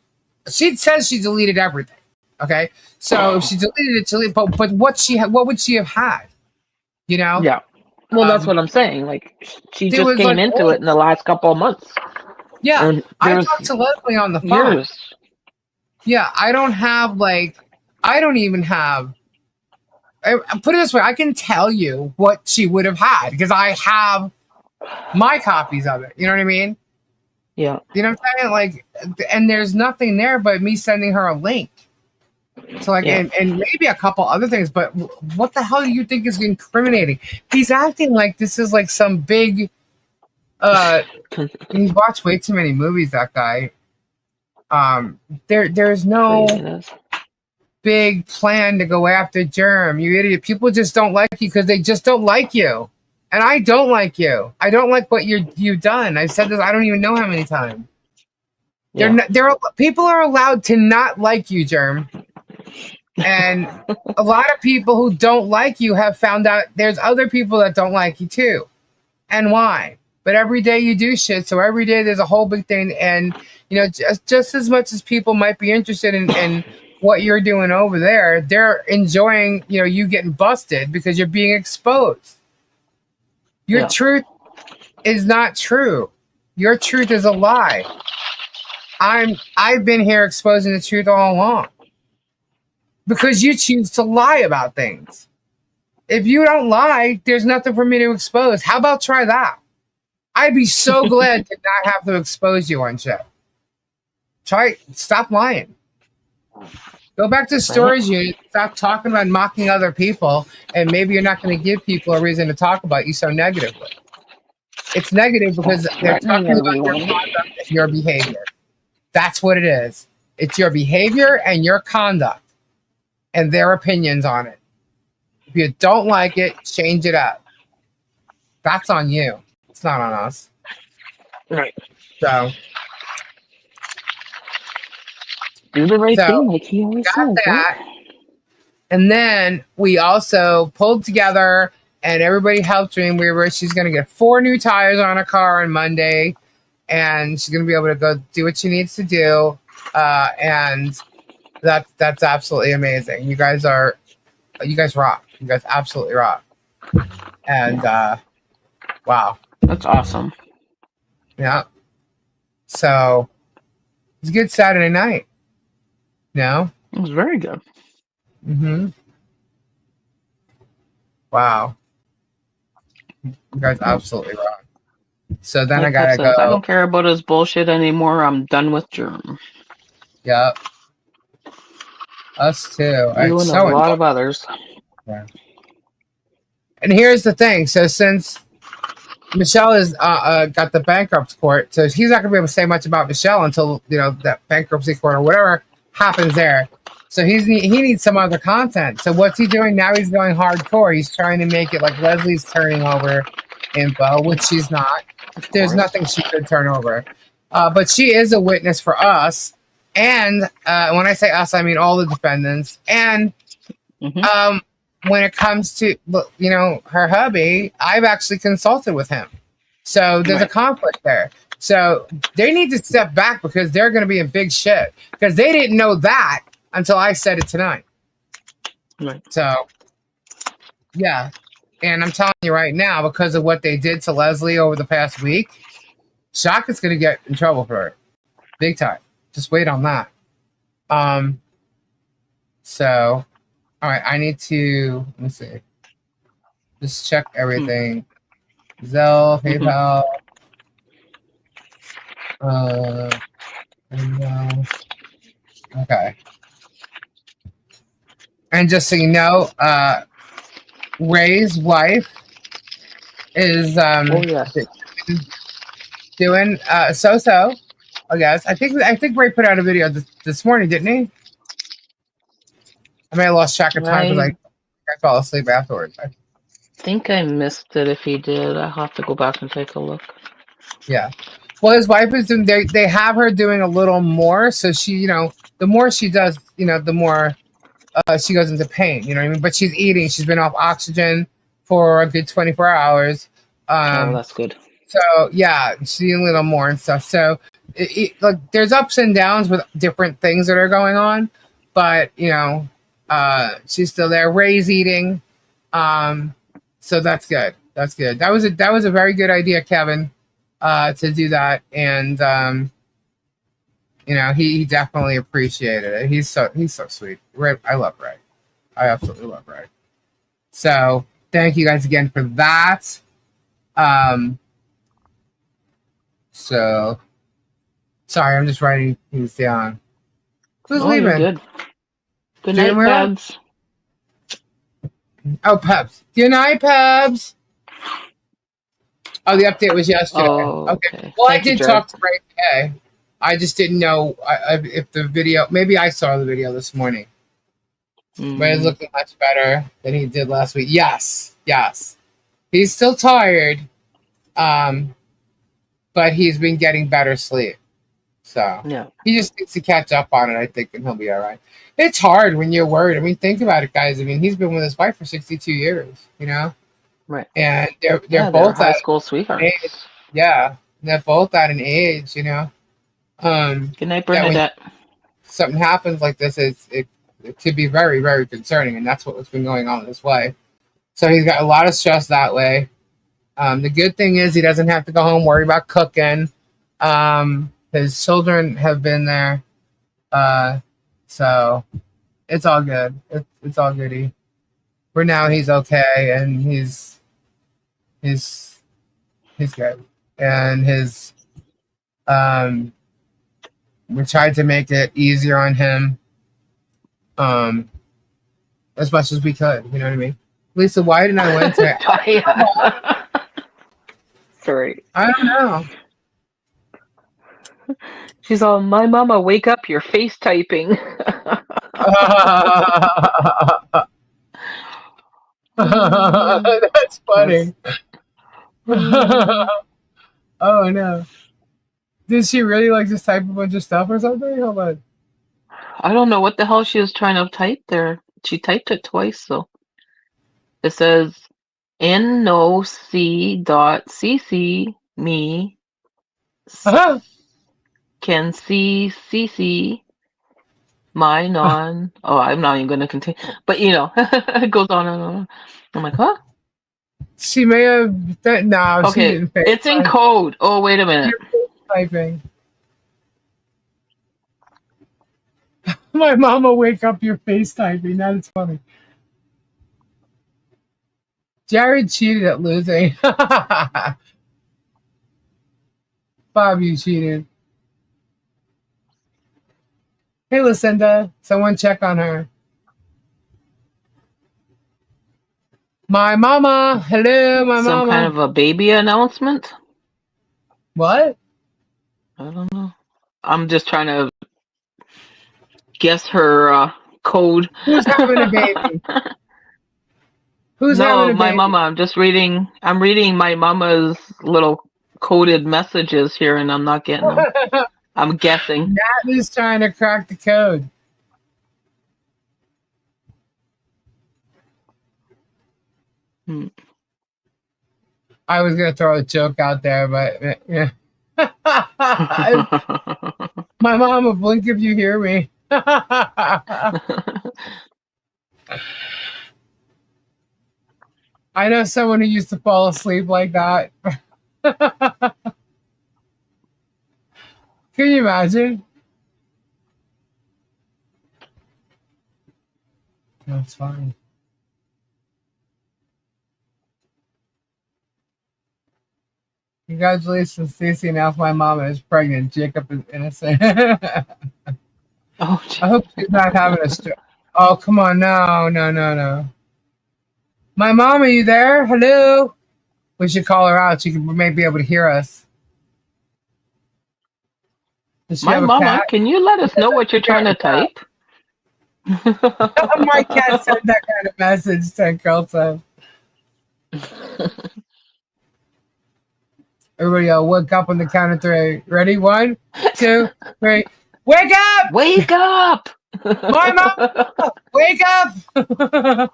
she says she deleted everything. Okay, so if she deleted it, but what would she have had? Yeah. Well, that's what I'm saying. Like she just came into it in the last couple of months. Yeah, I talked to Leslie on the phone. Years. Yeah, I don't even have. I put it this way, I can tell you what she would have had because I have my copies of it. You know what I mean? Yeah. You know what I'm saying? Like, and there's nothing there but me sending her a link. So like, Yeah. and maybe a couple other things, but what the hell do you think is incriminating? He's acting like this is like some big. He's watched way too many movies. That guy. There's no Craziness. big plan to go after Germ. You idiot! People just don't like you because they just don't like you, and I don't like you. I don't like what you've done. I've said this. I don't even know how many times. Yeah. People are allowed to not like you, Germ. And a lot of people who don't like you have found out there's other people that don't like you too. And why? But every day you do shit, so every day there's a whole big thing. And you know, just as much as people might be interested in what you're doing over there, they're enjoying, you know, you getting busted because you're being exposed. Your truth is not true. Your truth is a lie. I've been here exposing the truth all along. Because you choose to lie about things. If you don't lie, there's nothing for me to expose. How about try that? I'd be so glad to not have to expose you on shit. Stop lying. Go back to storage unit. Stop talking about mocking other people, and maybe you're not going to give people a reason to talk about you so negatively. It's negative because they're talking about your conduct and your behavior. That's what it is. It's your behavior and your conduct and their opinions on it. If you don't like it, change it up. That's on you. It's not on us. Right. So do the right thing, like he always says. That. Right? And then we also pulled together, and everybody helped me. She's going to get 4 new tires on her car on Monday, and she's going to be able to go do what she needs to do. And that's absolutely amazing. You guys rock. You guys absolutely rock. And wow, that's awesome. Yeah. So it's a good Saturday night. No, it was very good. Wow, you guys absolutely rock. So then like I gotta go. I don't care about his bullshit anymore. I'm done with Germ. Yep. Us too. You and a lot of others. Yeah. And here's the thing. So since Michelle has got the bankruptcy court, so he's not gonna be able to say much about Michelle until, you know, that bankruptcy court or whatever happens there. So he needs some other content. So what's he doing now? He's going hardcore. He's trying to make it like Leslie's turning over info, which she's not. There's nothing she could turn over. But she is a witness for us. And when I say us, I mean all the defendants. And when it comes to, you know, her hubby, I've actually consulted with him. So there's a conflict there. So they need to step back because they're going to be in big shit. Because they didn't know that until I said it tonight. Right. So, yeah. And I'm telling you right now, because of what they did to Leslie over the past week, Shaka's going to get in trouble for it. Big time. Just wait on that. So, all right, I need to, let me see. Just check everything. Zelle, PayPal. Okay. And just so you know, Ray's wife is doing so-so, I guess. I think Ray put out a video this morning, didn't he? I may have lost track of time because I fell asleep afterwards. I think I missed it. If he did, I'll have to go back and take a look. Yeah. Well, his wife is doing. They have her doing a little more. So she, you know, the more she does, you know, the more she goes into pain. You know what I mean? But she's eating. She's been off oxygen for a good 24 hours. Oh, that's good. So yeah, she's eating a little more and stuff. So like, there's ups and downs with different things that are going on, but you know, she's still there. Ray's eating. So that's good. That's good. That was a very good idea, Kevin, to do that. And you know, he definitely appreciated it. He's so sweet. Ray, I love Ray. I absolutely love Ray. So thank you guys again for that. So sorry, I'm just writing things down. Who's leaving? Good. Good Doing night, well? Pebs. Oh, Pebs. Good night, Pebs. Oh, the update was yesterday. Oh, Okay. Well, I Thank you, did Jared. talk to Ray today. I just didn't know if the video. Maybe I saw the video this morning, but it's looking much better than he did last week. Yes, yes. He's still tired, but he's been getting better sleep. So Yeah. he just needs to catch up on it, I think, and he'll be all right. It's hard when you're worried. I mean, think about it, guys. I mean, he's been with his wife for 62 years, you know, Right. and they're They're both high at school an sweethearts. age. Yeah, they're both at an age, you know. Good night, That when Bernadette. something happens like this, it could be very, very concerning, and that's what's been going on with his wife. So he's got a lot of stress that way. The good thing is he doesn't have to go home worry about cooking. His children have been there, so it's all good. It's all goody. For now, he's okay, and he's good. And his we tried to make it easier on him, as much as we could. You know what I mean? Lisa, why didn't I win today? Sorry. I don't know. She's all, my mama, wake up, you're face typing. That's funny. Oh no. Did she really like just type a bunch of stuff or something? Hold on. I don't know what the hell she was trying to type there. She typed it twice, so it says noc.cc me can see cc my non. Oh, I'm not even going to continue. But it goes on and on. I'm like, huh? She may have. No, she Okay, didn't. it's in code. Oh, wait a minute. Typing. My mom will wake up your face typing. That is funny. Jared cheated at losing. Bob, you cheated. Hey, Lucinda. Someone check on her. My mama. Hello, my Some mama. kind of a baby announcement? What? I don't know. I'm just trying to guess her code. Who's having a baby? Who's having a baby? My mama. I'm reading my mama's little coded messages here, and I'm not getting them. I'm guessing. Nat is trying to crack the code. I was gonna throw a joke out there, but yeah. My mom will blink if you hear me. I know someone who used to fall asleep like that. Can you imagine? That's fine. Congratulations, Stacey announced my mama is pregnant. Jacob is innocent. Oh, I hope she's not having a stroke. Oh, come on. No. My mom, are you there? Hello? We should call her out. She may be able to hear us. Does she my have a mama, cat? can you let us know what you're trying to type? My cat sent that kind of message to Girl Time. Everybody wake up on the count of three. Ready? 1, 2, 3. Wake up! Wake up! My mom! Wake up!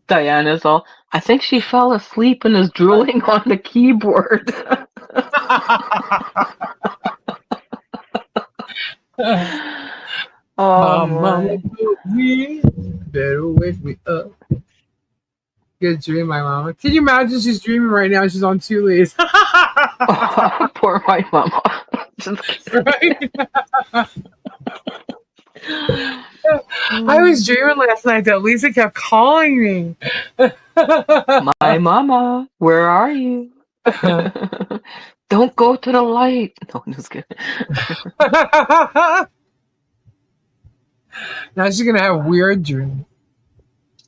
Diana's all, I think she fell asleep and is drooling on the keyboard. Oh, Mama, me better wake me up. Good dream, my mama. Can you imagine she's dreaming right now? She's on 2 leaves. Poor my mama. Right? I was dreaming last night that Lisa kept calling me. My mama, where are you? Don't go to the light. No, I'm just kidding. Now she's gonna have weird dreams.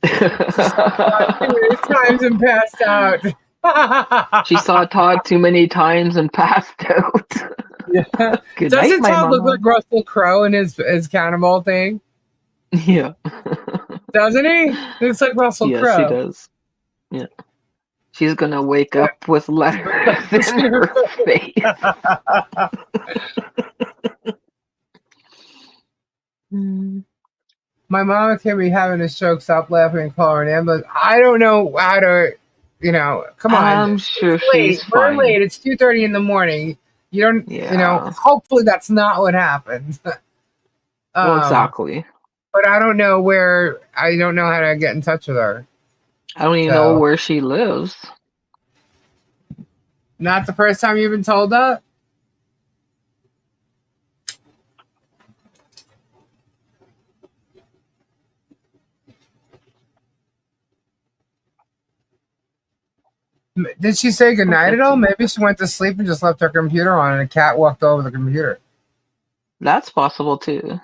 She saw Todd too many times and passed out. She saw Todd too many times and passed out. Yeah. Good night, Doesn't my Todd look mama. like Russell Crowe in his cannibal thing? Yeah. Doesn't he? It's like Russell Yes, he Crowe. does. Yeah. She's gonna wake up with letters in her face. My mama can be having a stroke, stop laughing and call her an ambulance. I don't know how to, come on. I'm sure It's late. she's We're fine. late. It's 2:30 in the morning. You don't, Yeah. hopefully that's not what happens. Well, exactly. But I don't know I don't know how to get in touch with her. I don't even know where she lives. Not the first time you've been told that? Did she say goodnight at all? Maybe she went to sleep and just left her computer on and a cat walked over the computer. That's possible too.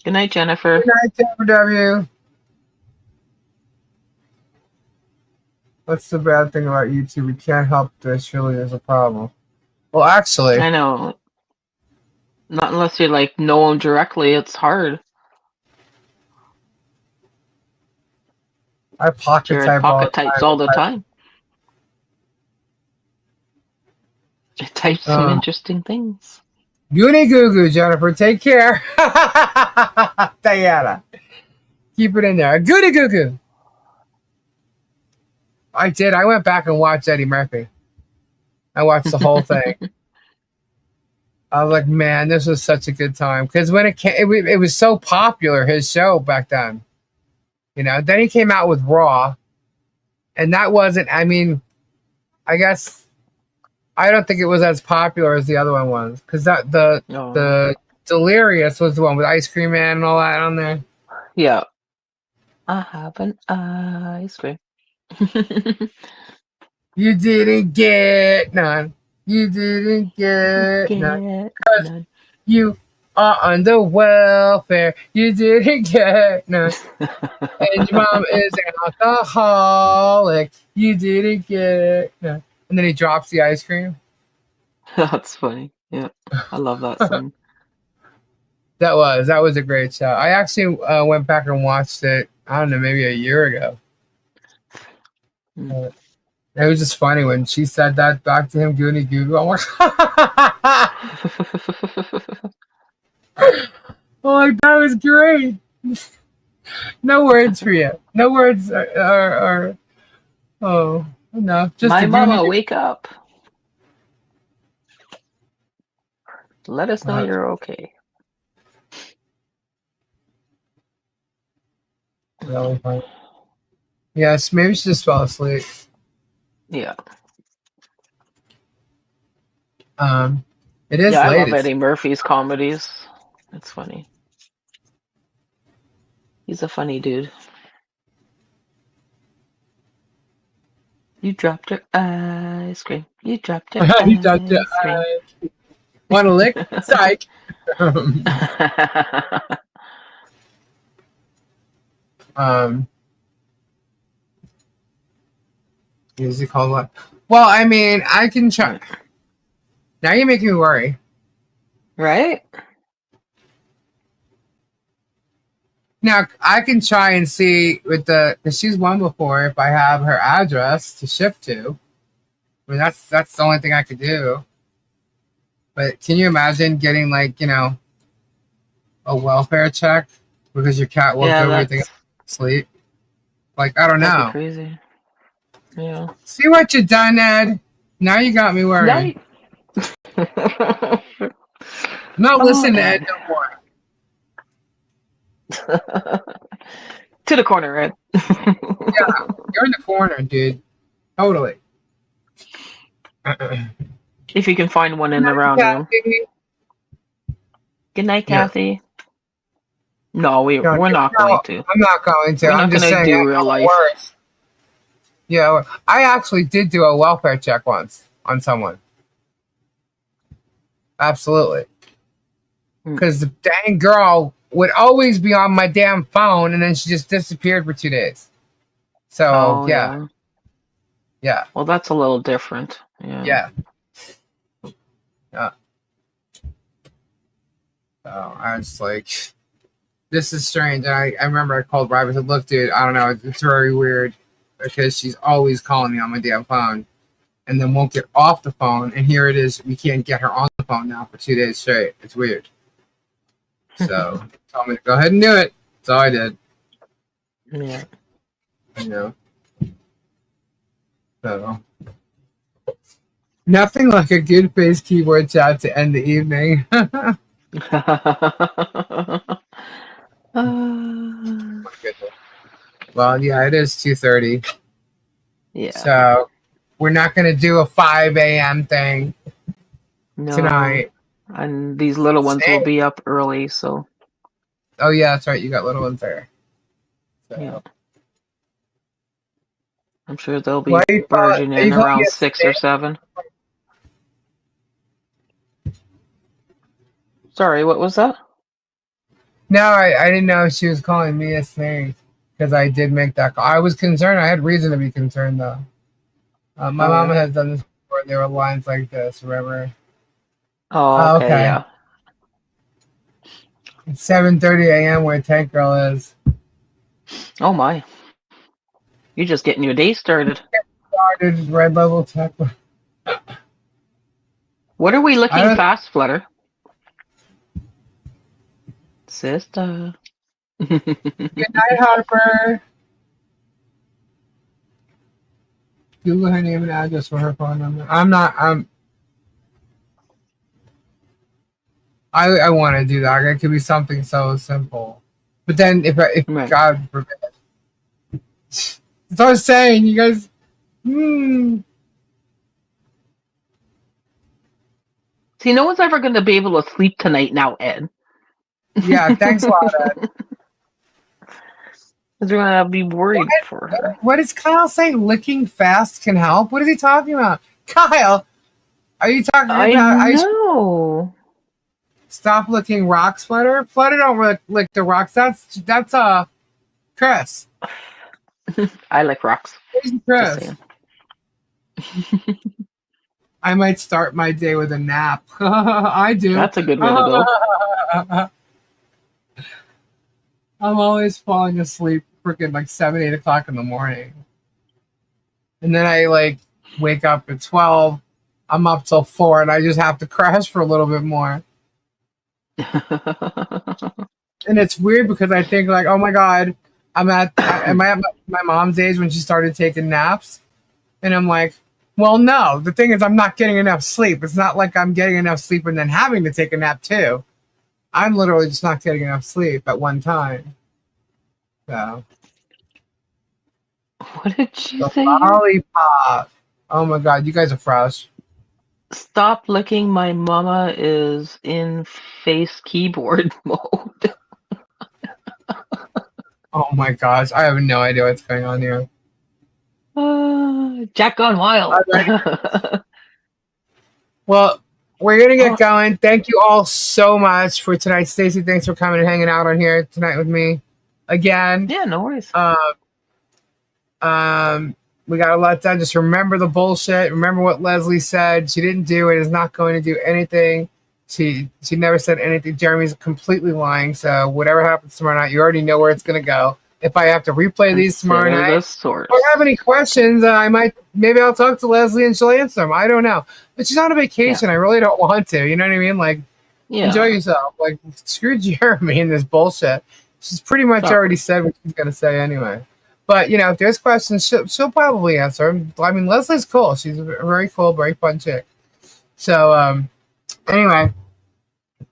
Good night, Jennifer. Good night, Jennifer W. What's the bad thing about YouTube? We can't help this. Surely there's a problem. Well, actually, I know. Not unless you know them directly. It's hard. I pocket type all the time. It types some interesting things. Goonie goo goo, Jennifer. Take care. Diana. Keep it in there. Goonie goo goo. I did. I went back and watched Eddie Murphy. I watched the whole thing. I was like, man, this was such a good time. Because when it was so popular, his show back then. Then he came out with Raw. And that wasn't, I guess, I don't think it was as popular as the other one was. Because the Delirious was the one with Ice Cream Man and all that on there. Yeah. I have an ice cream. You didn't get none. You didn't get none. 'Cause you are under welfare. You didn't get none. And your mom is an alcoholic. You didn't get none. And then he drops the ice cream. That's funny. Yeah. I love that song. That was a great show. I actually went back and watched it, I don't know, maybe a year ago. It was just funny when she said that back to him, Goonie Goo Goo. I'm like, that was great. No words for you. No words are oh, no. Just my mama, wake up. Let us know you're okay. Really funny. Yes, maybe she just fell asleep. Yeah. It is late. I love Eddie Murphy's comedies. It's funny. He's a funny dude. You dropped your ice cream. You dropped your You dropped your ice cream. Want to lick? Psych. Music called what? Well, I can try. Now you're making me worry. Right? Now I can try and see because she's won before. If I have her address to ship to, that's the only thing I could do. But can you imagine getting a welfare check because your cat woke everything up to sleep? I don't know. Crazy. Yeah. See what you done, Ed? Now you got me worried. I'm not listening to Ed no more. To the corner, Ed. Yeah, you're in the corner, dude. Totally. If you can find one in the round room. Good night, Kathy. No, we're not going to. I'm not going to. I'm just saying. Do real life. Worse. Yeah, I actually did do a welfare check once on someone. Absolutely. because the dang girl would always be on my damn phone, and then she just disappeared for 2 days. So yeah. Well, that's a little different. Yeah. So I was like, this is strange. And I remember I called Rob and said, look, dude, I don't know, it's very weird because she's always calling me on my damn phone and then won't get off the phone. And here it is, we can't get her on the phone now for 2 days straight. It's weird. So told me to go ahead and do it. So I did. Yeah. You know. So nothing like a good face keyboard chat to end the evening. Well, yeah, it is 2:30. Yeah. So we're not going to do a 5 a.m. thing tonight. And these little ones will be up early, so. Oh, yeah, that's right. You got little ones there. So. Yeah. I'm sure they'll be barging in around 6 or 7. Sorry, what was that? No, I didn't know she was calling me a snake because I did make that call. I was concerned. I had reason to be concerned, though. My mama has done this before. There were lines like this, remember? Oh, okay. Yeah. It's 7:30 a.m. where Tank Girl is. Oh, my. You're just getting your day started. Red level tech. What are we looking fast, Flutter? Sister. Good night, Harper. Google her name and address for her phone number. I want to do that. It could be something so simple. But then if right. God forbid. That's what I was saying. You guys. See, no one's ever going to be able to sleep tonight now, Ed. Yeah, thanks a lot, Ed. Because we're going to be worried for her. What is Kyle saying? Licking fast can help? What is he talking about? Kyle, are you talking about... I know. Stop licking rocks, Flutter. Flutter don't lick the rocks. That's Chris. I like rocks. Chris. I might start my day with a nap. I do. That's a good way to go. I'm always falling asleep freaking like 7, 8 o'clock in the morning. And then I like wake up at 12. I'm up till 4 and I just have to crash for a little bit more. And it's weird because I think like, oh my God, am I at my mom's age when she started taking naps? And I'm like, well, no. The thing is, I'm not getting enough sleep. It's not like I'm getting enough sleep and then having to take a nap too. I'm literally just not getting enough sleep at one time. So. What did she say? Lollipop. Oh my God, you guys are fresh. Stop licking my mama is in face keyboard mode. Oh my gosh, I have no idea what's going on here. Jack gone wild. Well, we're going to get going. Thank you all so much for tonight. Stacey, thanks for coming and hanging out on here tonight with me again. Yeah, no worries. We got a lot done. Just remember the bullshit. Remember what Leslie said. She didn't do it. Is not going to do anything. She never said anything. Jeremy's completely lying. So whatever happens tomorrow night, you already know where it's going to go. If I have to replay these tomorrow night or have any questions, maybe I'll talk to Leslie and she'll answer them. I don't know. But she's on a vacation. Yeah. I really don't want to. You know what I mean? Like, enjoy yourself. Like, screw Jeremy and this bullshit. She's pretty much already said what she's going to say anyway. But, you know, if there's questions, she'll probably answer. I mean, Leslie's cool. She's a very cool, very fun chick. So, anyway,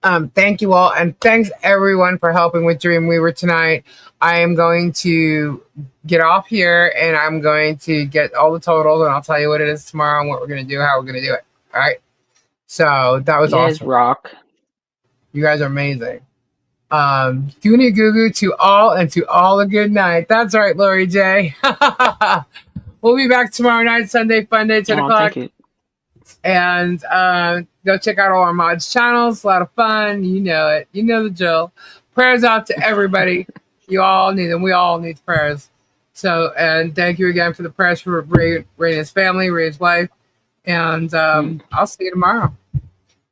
thank you all. And thanks, everyone, for helping with Dreamweaver tonight. I am going to get off here, and I'm going to get all the totals, and I'll tell you what it is tomorrow and what we're going to do, how we're going to do it. All right? So, that was awesome. Rock. You guys are amazing. Goonie Goo Goo to all, and to all a good night. That's right, Lori J. We'll be back tomorrow night, Sunday Fun Day, 10 o'clock. And go check out all our mods channels. A lot of fun. You know it. You know the drill. Prayers out to everybody. You all need them. We all need prayers. So, and thank you again for the prayers for Raina's family, Raina's wife. And I'll see you tomorrow.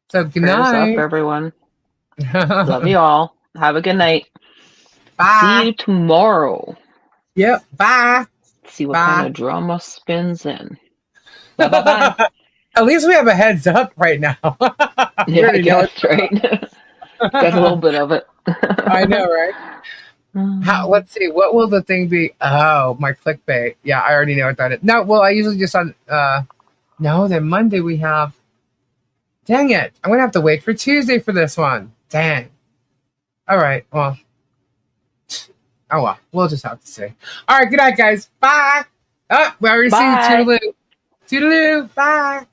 So good Prayers night. up, everyone. Love you all. Have a good night. Bye. See you tomorrow. Yep. Bye. See what kind of drama spins in. Bye bye bye. At least we have a heads up right now. Yeah, I guess, right? Got a little bit of it. I know, right? Let's see. What will the thing be? Oh, my clickbait. Yeah, I already know what that is. No, well, I usually just on. No, then Monday we have. Dang it! I'm gonna have to wait for Tuesday for this one. Dang. All right. Well. Oh well. We'll just have to see. All right. Good night, guys. Bye. Oh, we already see you. Toodaloo. Toodaloo. Bye.